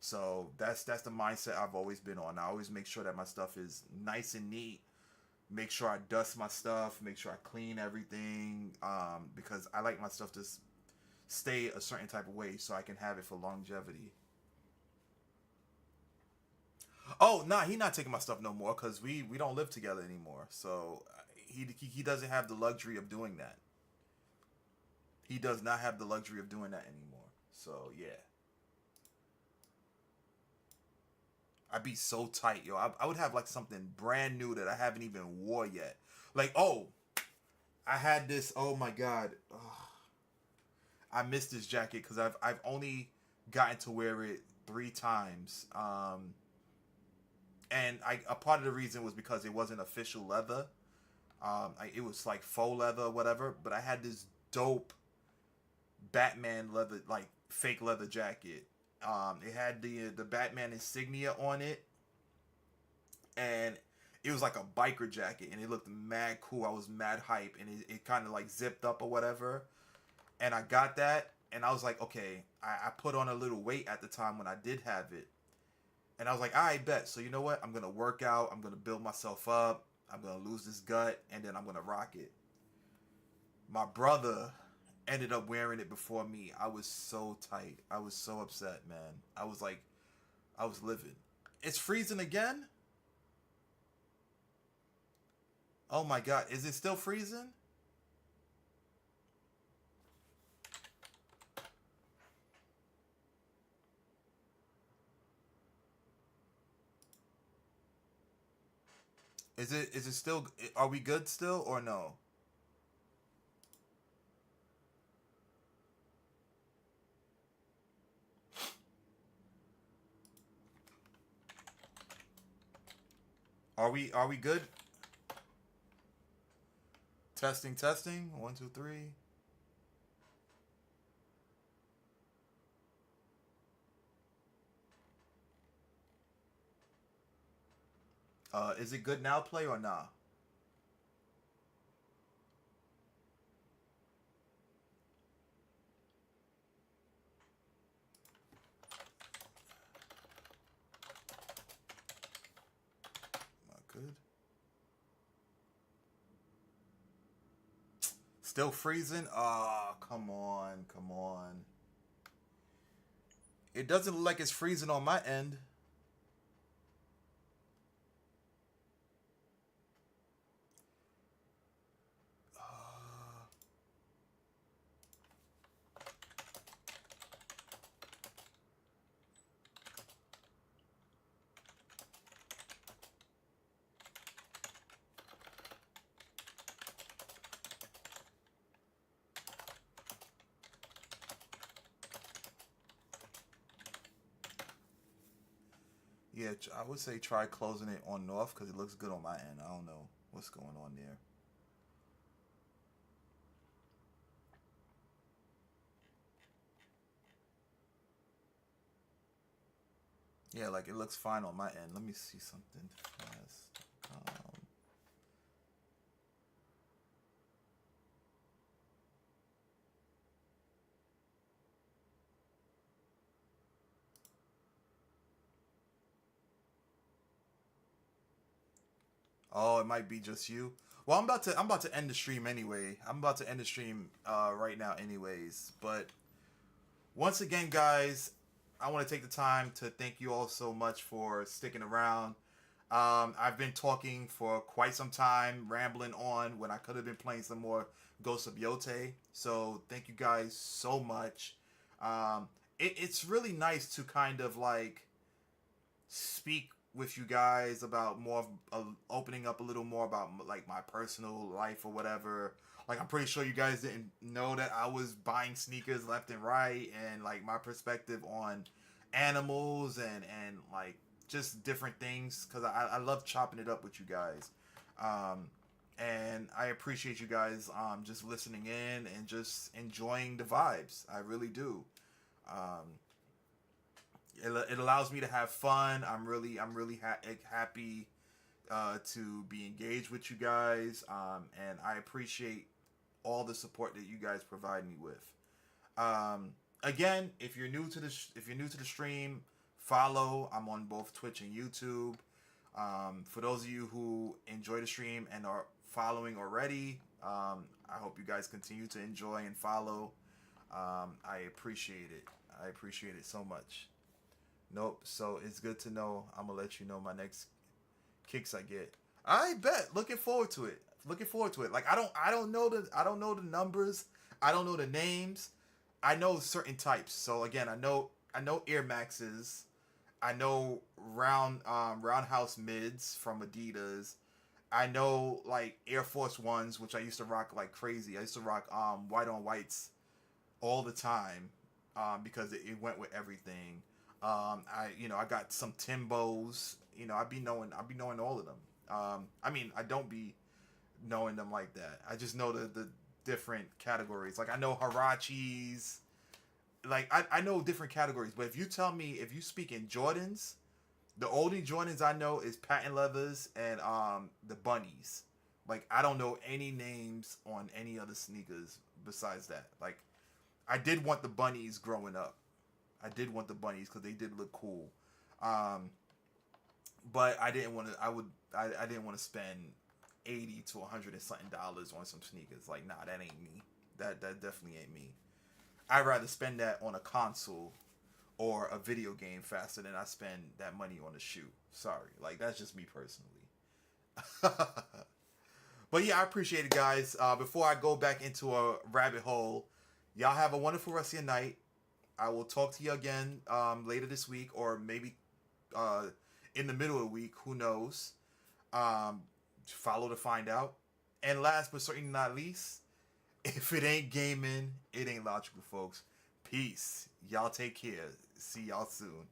So that's the mindset I've always been on. I always make sure that my stuff is nice and neat. Make sure I dust my stuff. Make sure I clean everything. Because I like my stuff to stay a certain type of way so I can have it for longevity. Oh, nah, he not taking my stuff no more because we don't live together anymore. So he doesn't have the luxury of doing that. He does not have the luxury of doing that anymore. So yeah. I'd be so tight, yo. I would have like something brand new that I haven't even wore yet. Like, oh, I had this. Oh my god, ugh. I missed this jacket because I've only gotten to wear it 3 times. And a part of the reason was because it wasn't official leather. It was like faux leather or whatever, but I had this dope Batman leather, like fake leather jacket. It had the Batman insignia on it, and it was like a biker jacket, and it looked mad cool. I was mad hype, and it kind of like zipped up or whatever. And I got that, and I was like, okay, I put on a little weight at the time when I did have it. And I was like, I bet. So you know what? I'm going to work out. I'm going to build myself up. I'm going to lose this gut, and then I'm going to rock it. My brother ended up wearing it before me. I was so tight. I was so upset, man. I was like, I was livid. It's freezing again? Oh my God. Is it still freezing? Is it still, are we good still or no? Are we good? Testing, testing. 1, 2, 3. Is it good now, play or nah? Not good. Still freezing? Ah, oh, come on, come on. It doesn't look like it's freezing on my end. Yeah, I would say try closing it on north because it looks good on my end. I don't know what's going on there. Yeah, like it looks fine on my end. Let me see something fast. Oh, it might be just you. Well, I'm about to end the stream anyway. I'm about to end the stream right now anyways. But once again, guys, I want to take the time to thank you all so much for sticking around. I've been talking for quite some time, rambling on when I could have been playing some more Ghosts of Yotei. So thank you guys so much. It's really nice to kind of like speak with you guys about more opening up a little more about like my personal life or whatever. Like I'm pretty sure you guys didn't know that I was buying sneakers left and right, and like my perspective on animals and like just different things, because I love chopping it up with you guys. And I appreciate you guys just listening in and just enjoying the vibes. I really do. It allows me to have fun. I'm really happy to be engaged with you guys, and I appreciate all the support that you guys provide me with. Again, if you're new to the stream, follow. I'm on both Twitch and YouTube. For those of you who enjoy the stream and are following already, I hope you guys continue to enjoy and follow. I appreciate it. I appreciate it so much. Nope. So it's good to know. I'm gonna let you know my next kicks I get. I bet. Looking forward to it. Looking forward to it. Like I don't know the numbers. I don't know the names. I know certain types. So again, I know Air Maxes. I know roundhouse mids from Adidas. I know like Air Force Ones, which I used to rock like crazy. I used to rock white on whites all the time because it went with everything. I got some Timbos. I be knowing all of them. I mean, I don't be knowing them like that. I just know the different categories. Like I know Harachis. Like I know different categories. But if you tell me, if you speak in Jordans, the only Jordans I know is patent leathers and the bunnies. Like I don't know any names on any other sneakers besides that. Like I did want the bunnies growing up. I did want the bunnies because they did look cool. But I didn't want to. I didn't want to spend $80 to $100 and something on some sneakers. Like nah, that ain't me. That definitely ain't me. I'd rather spend that on a console or a video game faster than I spend that money on a shoe. Sorry, like that's just me personally. But yeah, I appreciate it, guys. Before I go back into a rabbit hole, y'all have a wonderful rest of your night. I will talk to you again later this week, or maybe in the middle of the week. Who knows? Follow to find out. And last but certainly not least, if it ain't gaming, it ain't logical, folks. Peace. Y'all take care. See y'all soon.